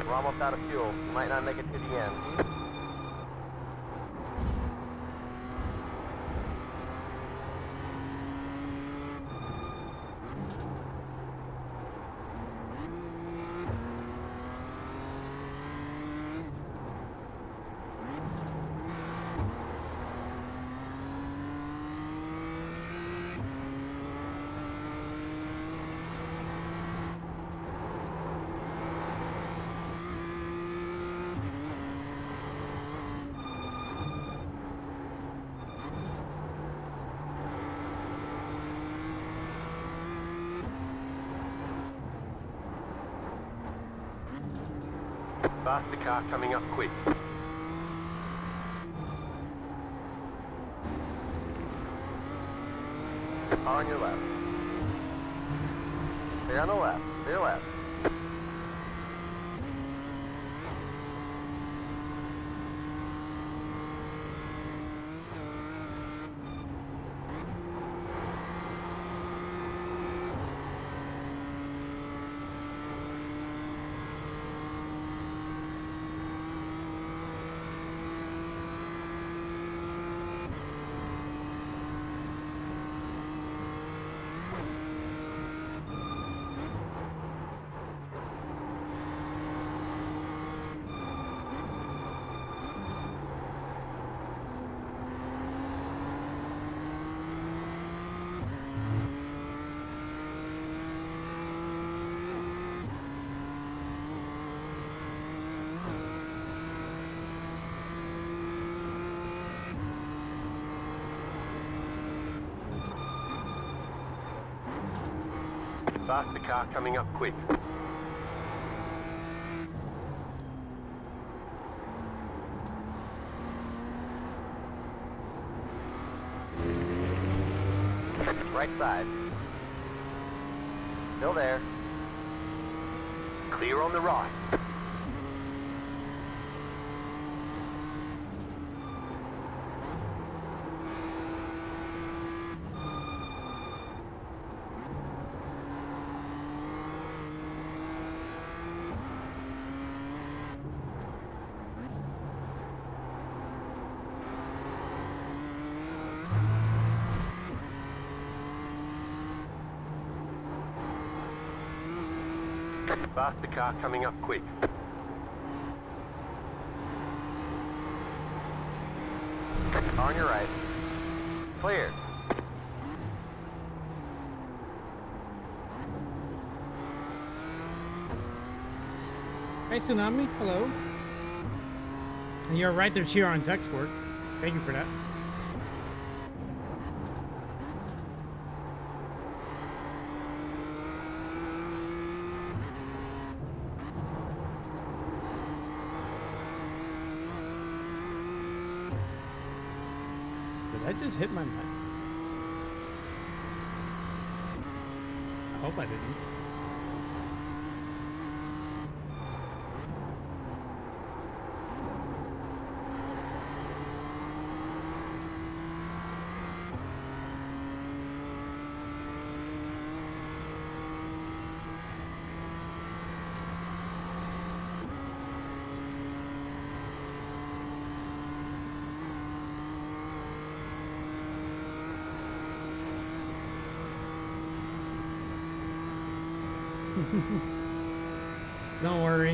We're almost out of fuel. We might not make it to the end. Faster car coming up quick. On your left. Stay on the left. To your left. Faster car coming up quick. Right side. Still there. Clear on the right. Faster car coming up quick. On your right. Clear. Hey, Tsunami. Hello. And you're right there, cheer on TechSport. Thank you for that. Did I just hit my mic? I hope I didn't. Don't worry.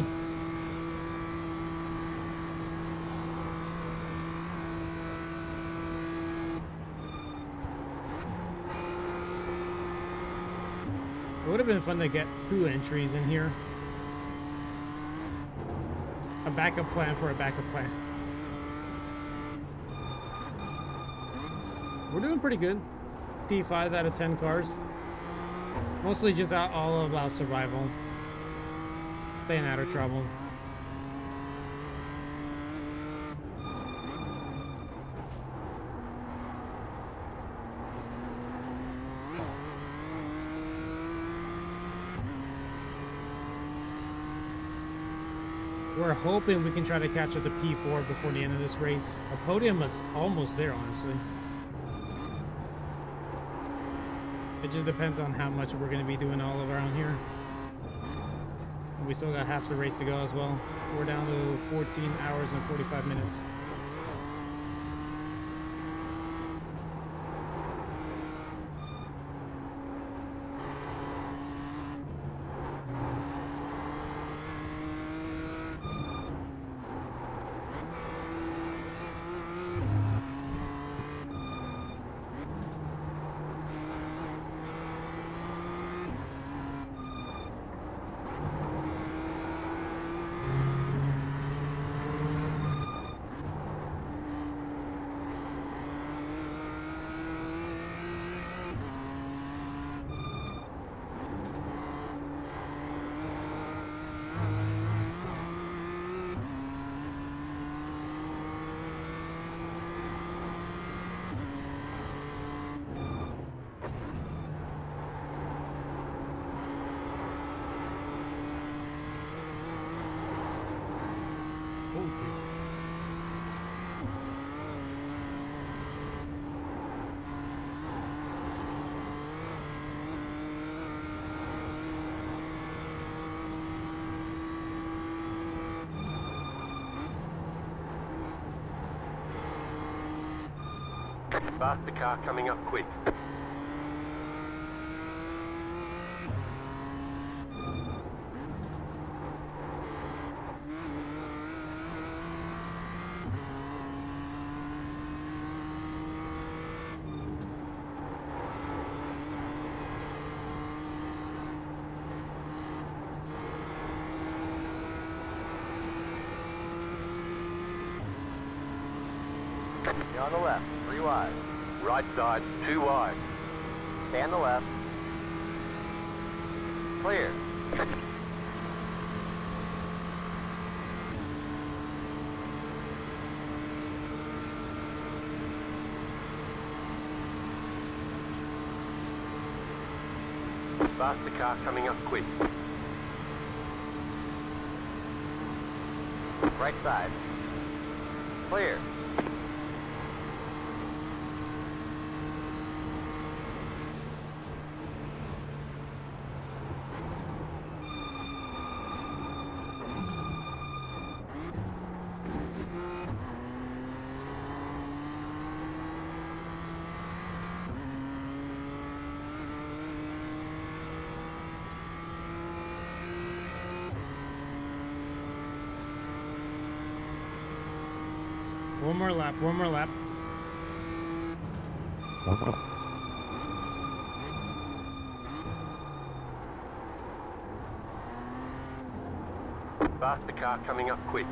It would have been fun to get 2 entries in here. A backup plan for a backup plan. We're doing pretty good. P5 out of 10 cars. Mostly just all about survival. Staying out of trouble. We're hoping we can try to catch up to P4 before the end of this race. A podium is almost there, honestly. It just depends on how much we're going to be doing all around here. We still got half the race to go as well. We're down to 14 hours and 45 minutes. Faster car coming up quick. Stay on the left, 3 wide. Right side, 2 wide. Stay on the left. Clear. Faster car coming up quick. Right side. Clear. One more lap. One more lap. Faster car coming up quick.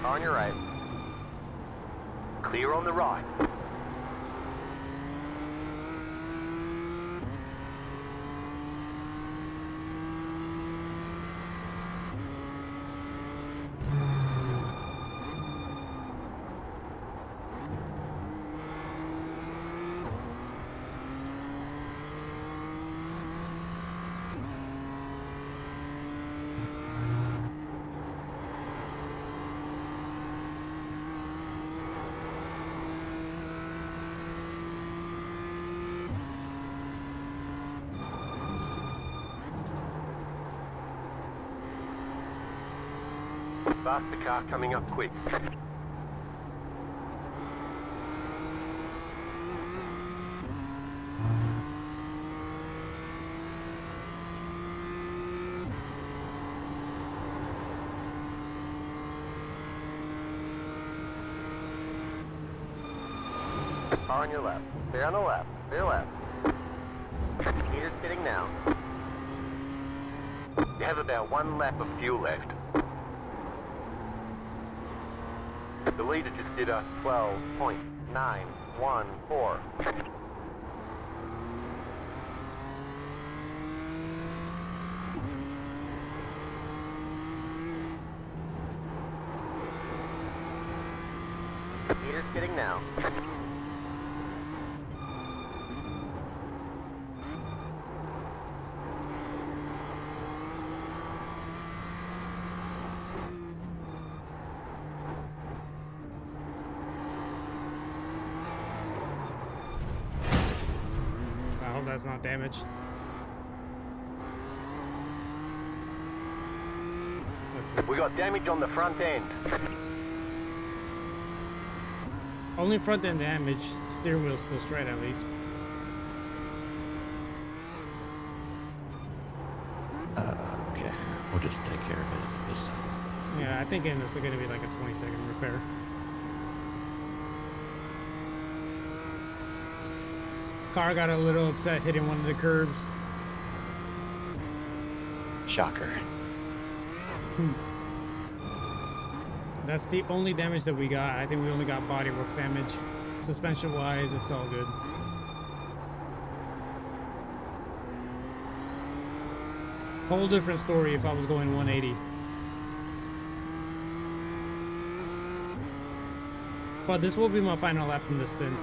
On your right. Clear on the right. Faster car coming up quick. On your left. Stay on the left. Stay left. Meters sitting now. You have about 1 lap of fuel left. The leader just did a 12.914. Meters sitting now. I hope that's not damaged. Let's see. We got damage on the front end. Only front end damage. Steering wheel's still straight at least. Okay, we'll just take care of it this time. Yeah, I think it's going to be like a 20-second repair. Car got a little upset hitting one of the curbs. Shocker. That's the only damage that we got. I think we only got bodywork damage. Suspension wise, it's all good. Whole different story if I was going 180. But this will be my final lap in this stint.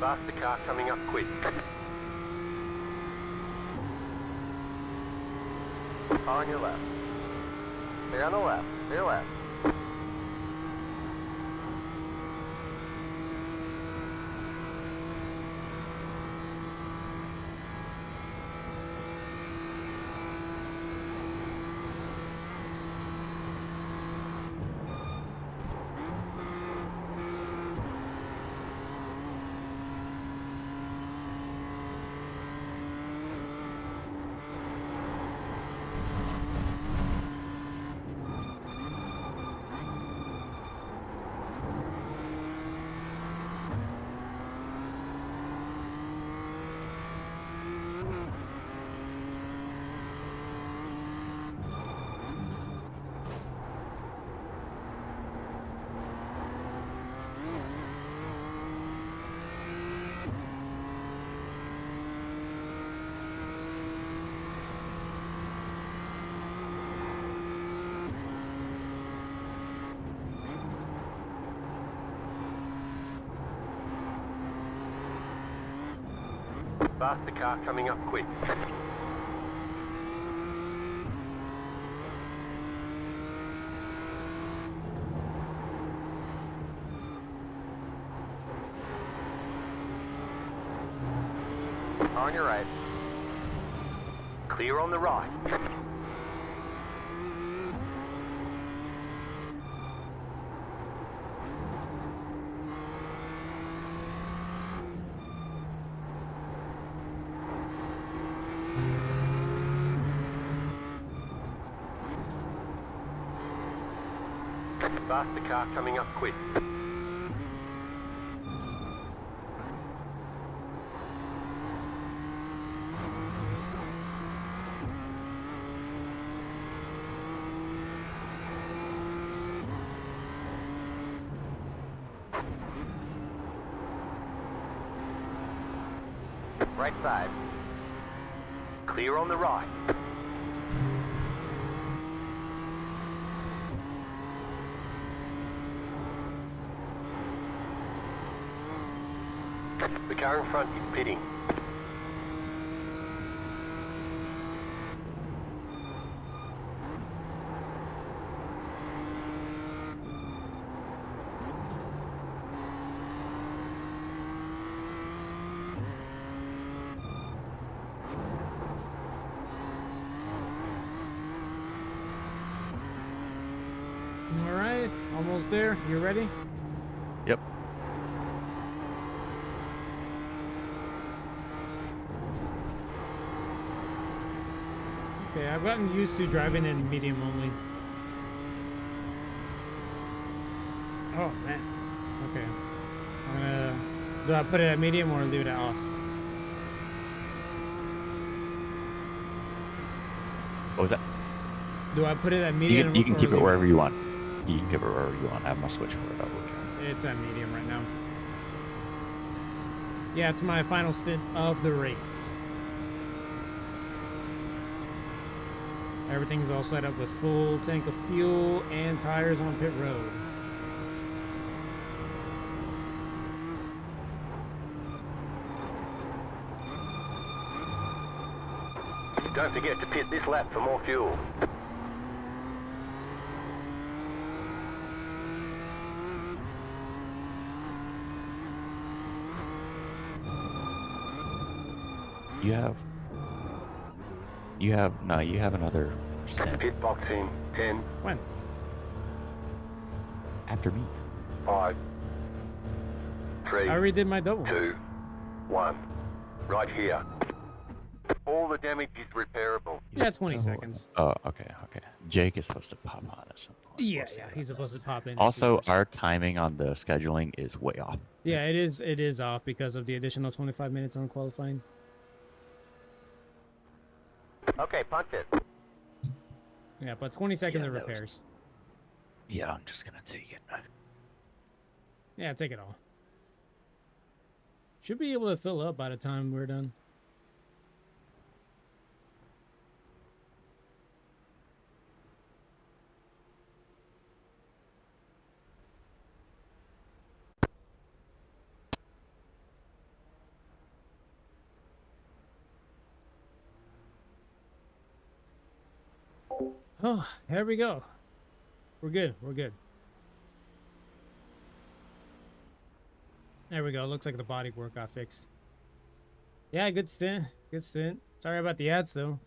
Faster car coming up quick. Car on your left. Stay on the left. Stay left. Faster car coming up quick. On your right. Clear on the right. Faster car coming up quick. Right side. Clear on the right. The car in front is pitting. All right, almost there. You ready? Yep. Okay, I've gotten used to driving in medium only. Oh man. Okay. I'm gonna. Do I put it at medium or leave it at off? What was that? Do I put it at You medium? can or keep it leave wherever off? you want. You can keep it wherever you want. I have my switch for it. Okay. It's at medium right now. Yeah, it's my final stint of the race. Everything's all set up with full tank of fuel and tires on pit road. Don't forget to pit this lap for more fuel. You have another stint Pit box in 10, When? after me. 5, 3, I already did my double. 2, 1. Right here. All the damage is repairable. Yeah, 20 seconds. Oh, okay. Jake is supposed to pop on at some point. Yeah, he's supposed to pop in. in Also, first. our timing on the scheduling is way off. Yeah, it is off because of the additional 25 minutes on qualifying. Okay, punch it. Yeah, but 20 seconds Yeah, of that was- repairs. Yeah, I'm just gonna take it. Yeah, take it all. Should be able to fill up by the time we're done. Oh, here we go. We're good. We're good. There we go. Looks like the body work got fixed. Yeah, good stint. Good stint. Sorry about the ads, though.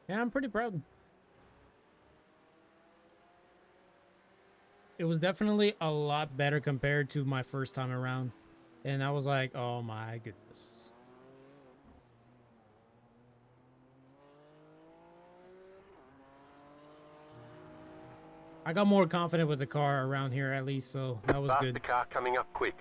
Yeah, I'm pretty proud. It was definitely a lot better compared to my first time around. And I was like, oh my goodness. I got more confident with the car around here at least, so that was Faster good. car coming up quick.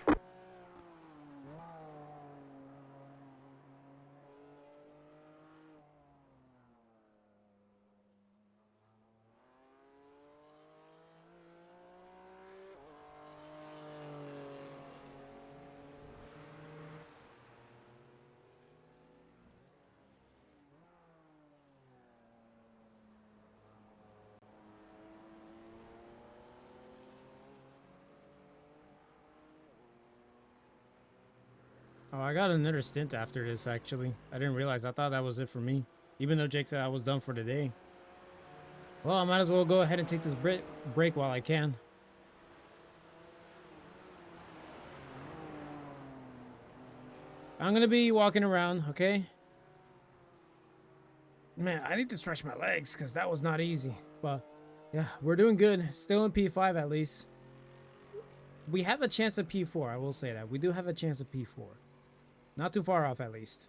Oh, I got another stint after this, actually. I didn't realize. I thought that was it for me. Even though Jake said I was done for the day. Well, I might as well go ahead and take this break while I can. I'm going to be walking around, okay? Man, I need to stretch my legs because that was not easy. But, yeah, we're doing good. Still in P5 at least. We have a chance at P4, I will say that. We do have a chance at P4. Not too far off, at least.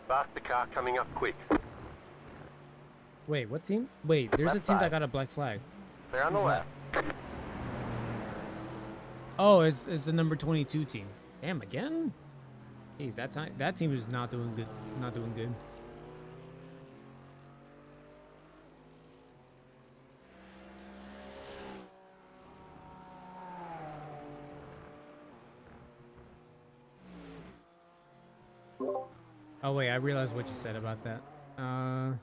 Faster car coming up quick. Wait, what team? Wait, there's a Left team that side. got a black flag. Clear on the Who's left. Oh, it's the number 22 team. Damn, again? Jeez, that team is not doing good. Not doing good. Oh wait, I realized what you said about that. Damn,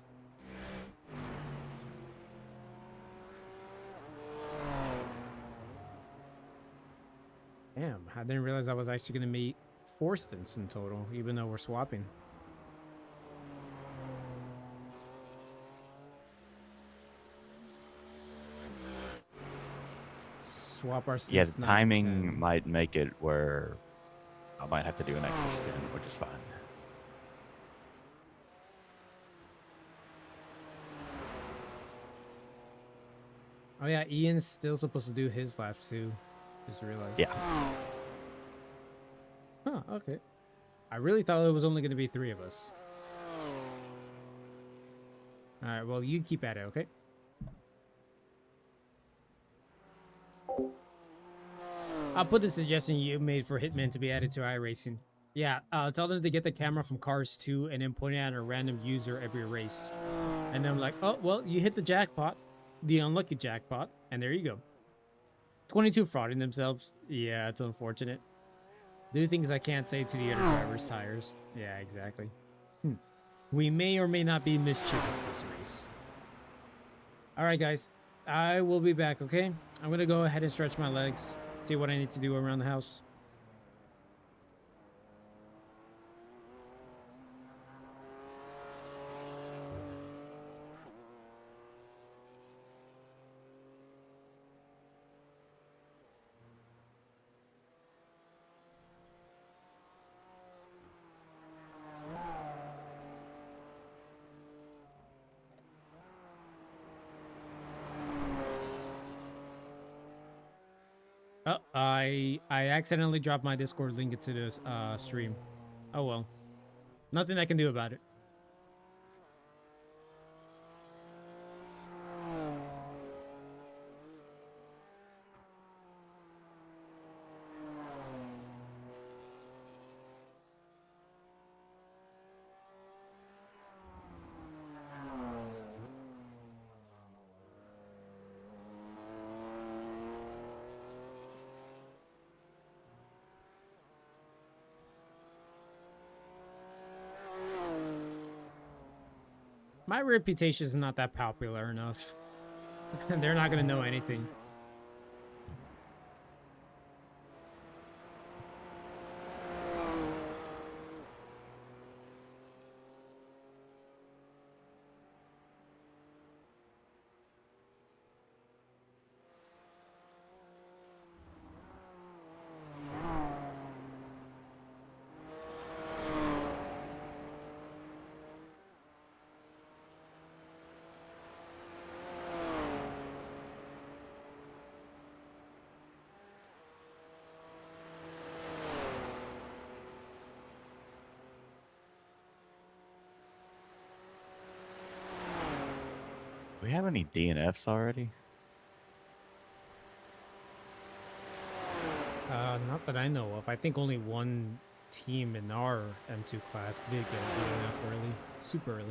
I didn't realize I was actually gonna meet 4 stints in total, even though we're swapping. Swap our Yeah, stints the 9 and timing 10. might make it where I might have to do an extra stint, which is fine. Oh yeah, Ian's still supposed to do his laps too. Just realized. Yeah. Huh, okay. I really thought it was only gonna be 3 of us. Alright, well you keep at it, okay? I'll put the suggestion you made for Hitman to be added to iRacing. Yeah, tell them to get the camera from Cars 2 and then point it at a random user every race. And then I'm like, oh, well, you hit the jackpot, the unlucky jackpot, and there you go. 22 frauding themselves. Yeah, it's unfortunate. Do things I can't say to the other driver's tires. Yeah, exactly. We may or may not be mischievous this race. Alright, guys. I will be back, okay? I'm gonna go ahead and stretch my legs. See what I need to do around the house. Oh, I accidentally dropped my Discord link into this stream. Oh well. Nothing I can do about it. My reputation is not that popular enough. They're not gonna know anything. Do we have any DNFs already? Not that I know of. I think only one team in our M2 class did get a DNF early, super early.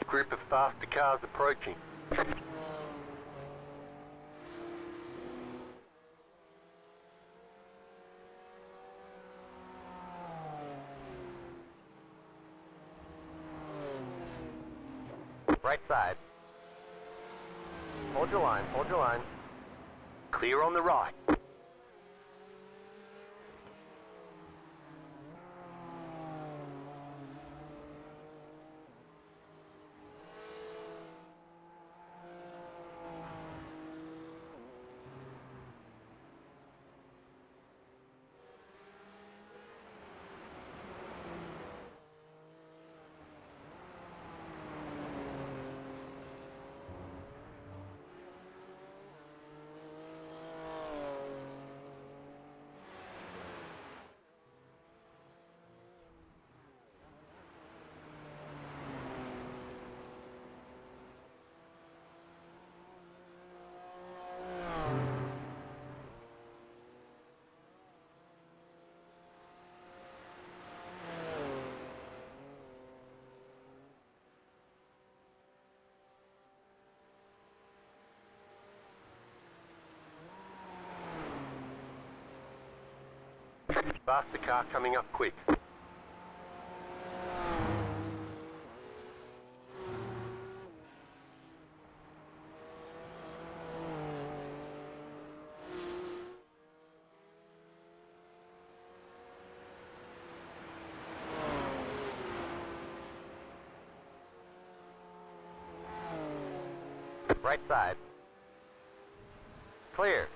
Group of faster cars approaching. Right side. Hold your line, hold your line. Clear on the right. Faster car coming up quick. Right side. Clear.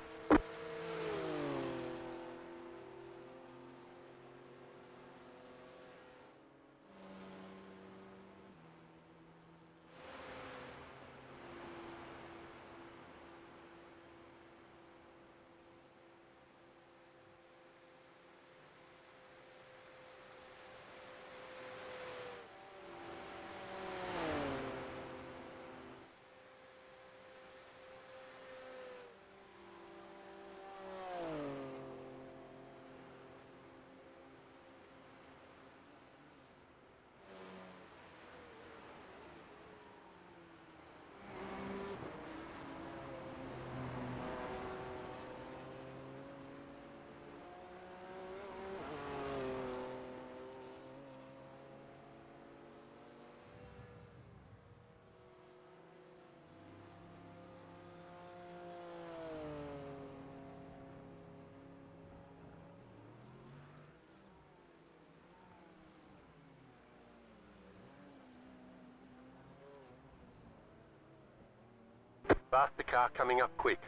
Faster car coming up quick.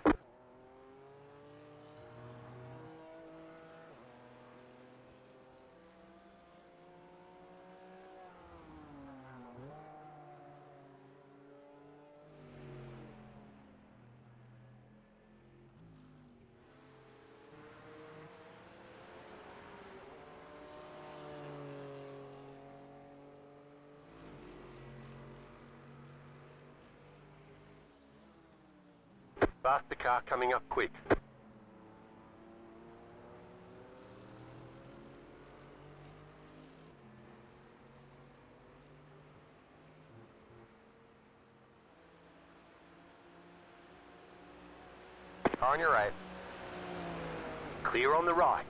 Faster car coming up quick. Car on your right. Clear on the right.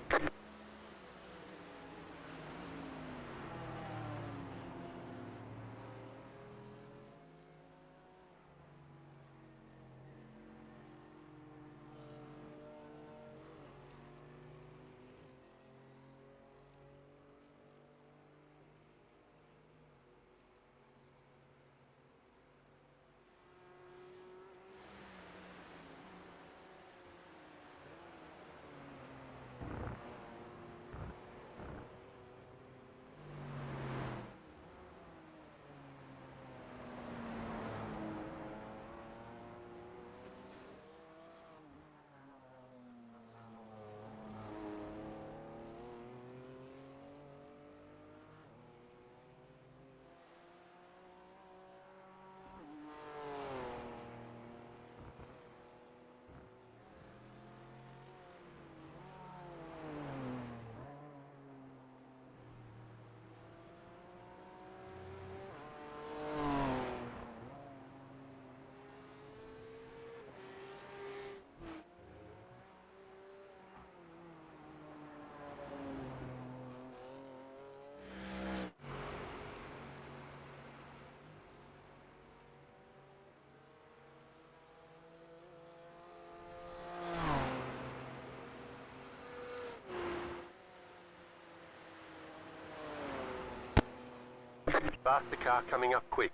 Faster car coming up quick.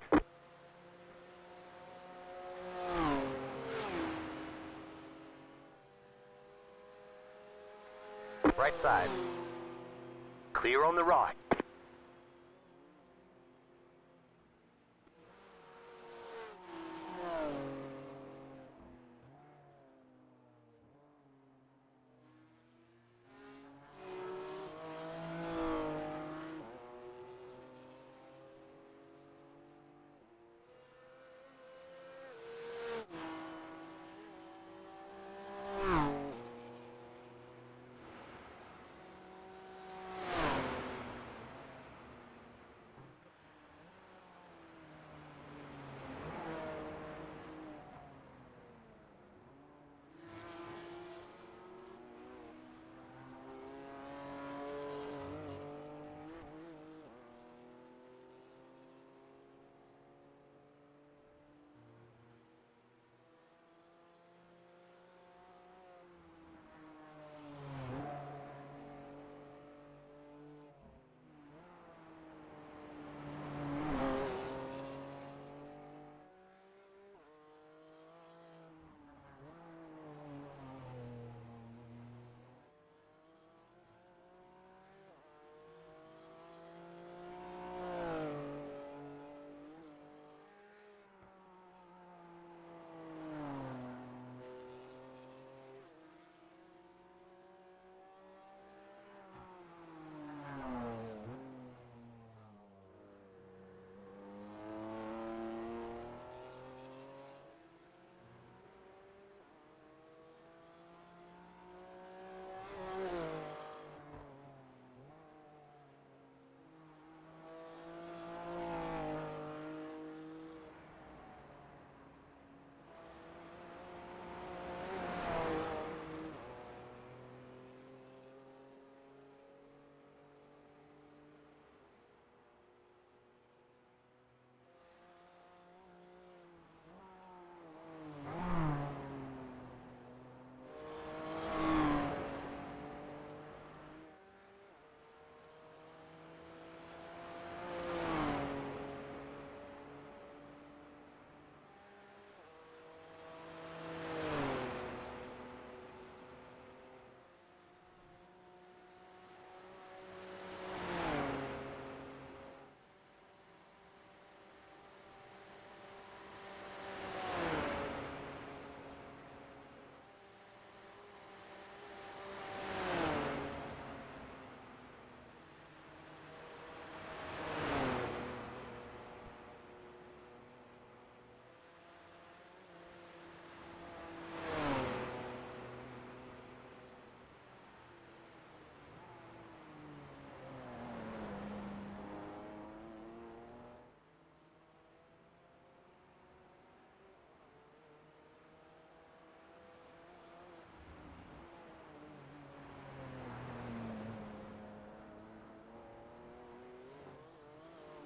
Right side. Clear on the right.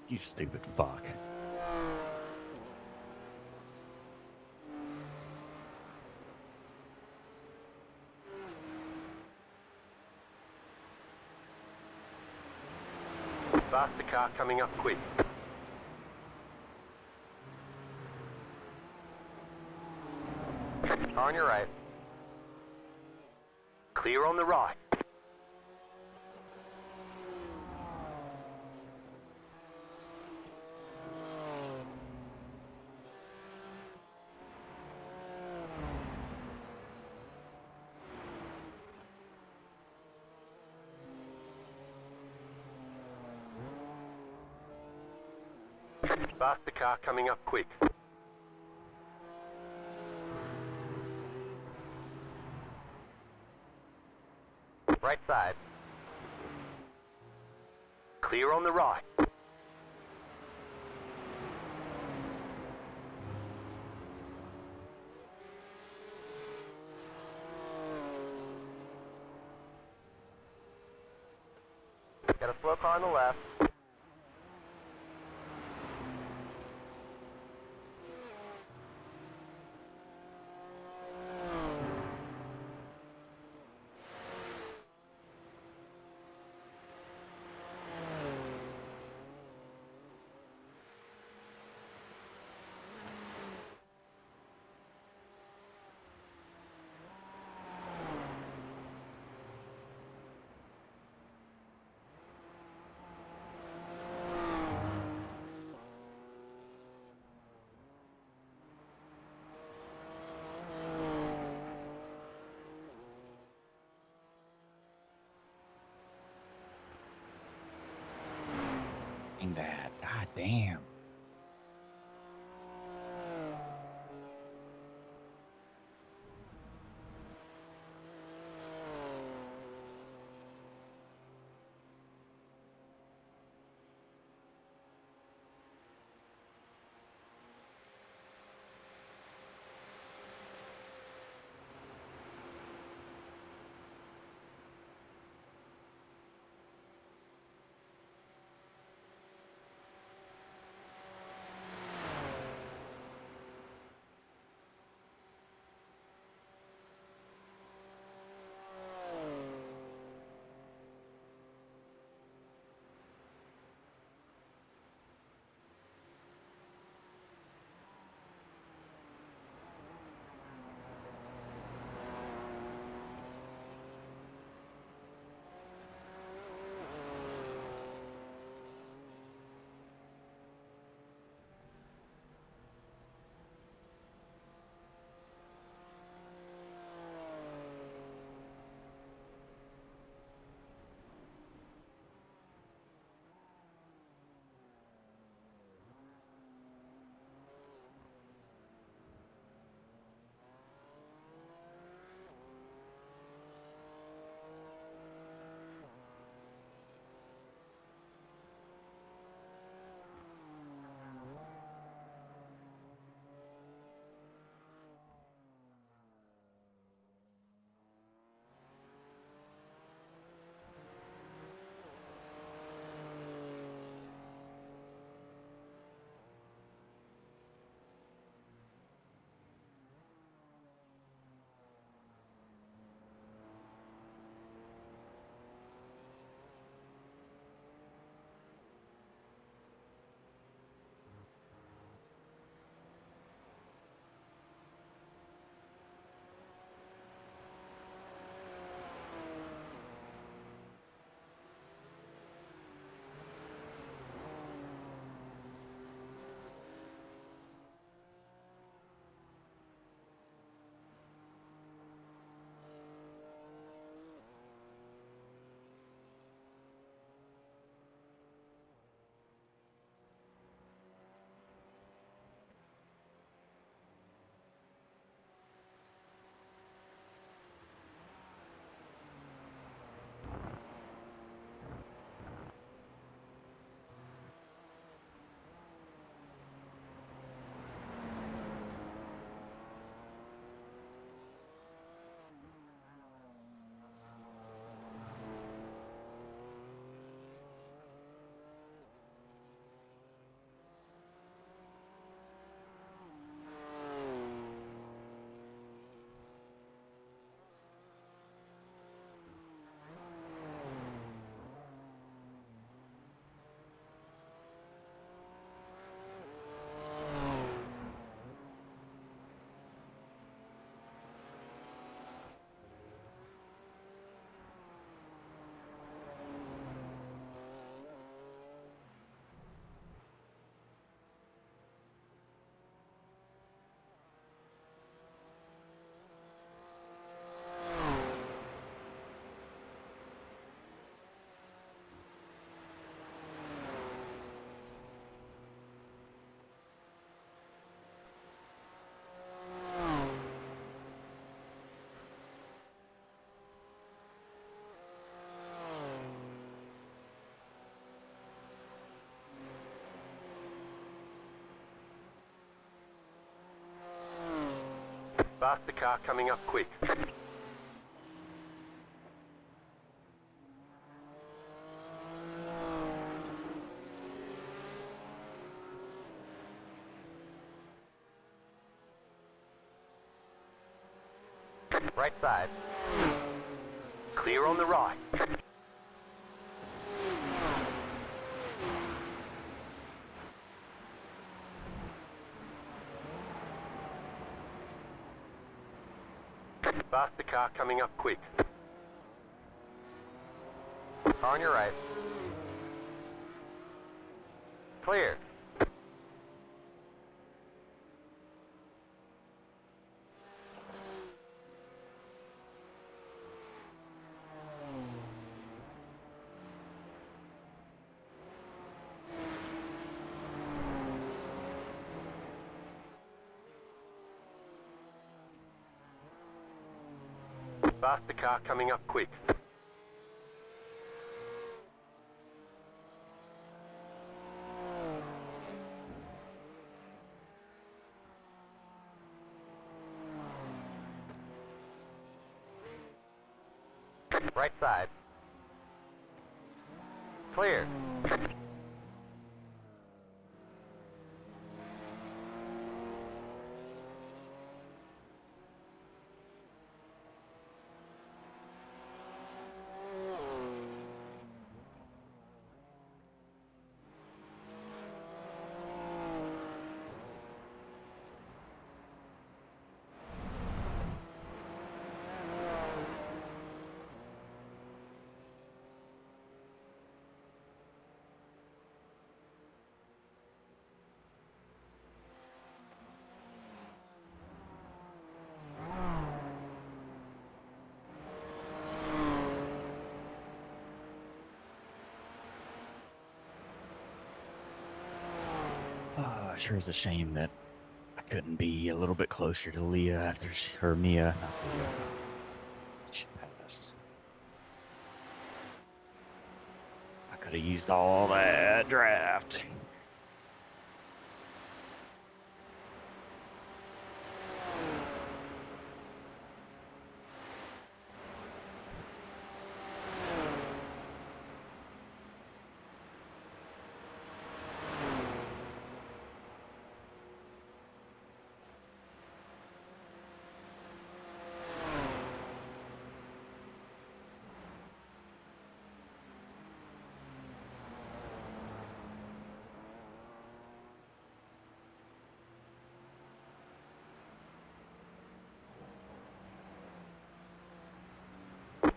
You stupid fuck. Faster car coming up quick. On your right. Clear on the right. Faster car coming up quick. Right side. Clear on the right. Got a slow car on the left. That. God damn. Faster car coming up quick. Right side. Clear on the right. Faster car coming up quick. On your right. Clear. Faster car coming up quick. Right side. Clear. Sure is a shame that I couldn't be a little bit closer to Leah after or Mia, not Leah. She passed. I could have used all that draft.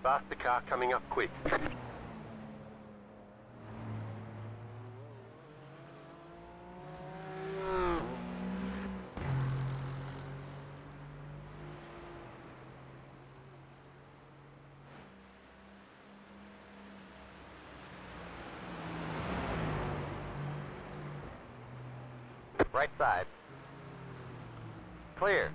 Faster car coming up quick. Right side. Clear.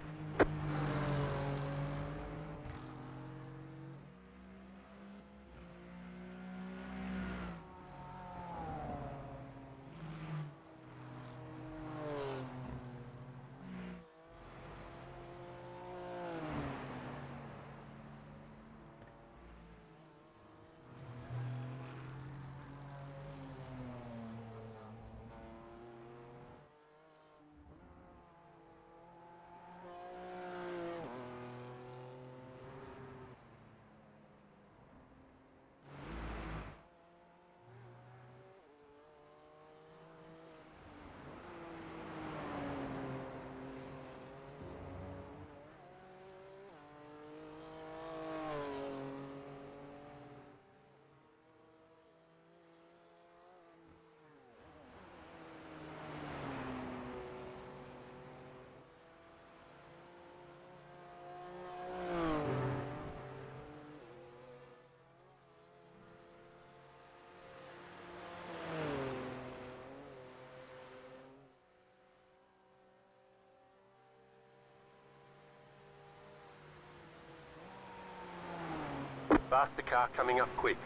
Faster car coming up quick.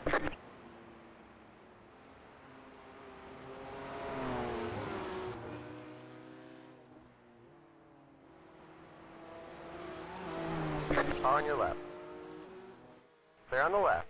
Car on your left. Clear on the left.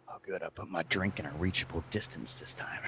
Oh, good. I put my drink in a reachable distance this time.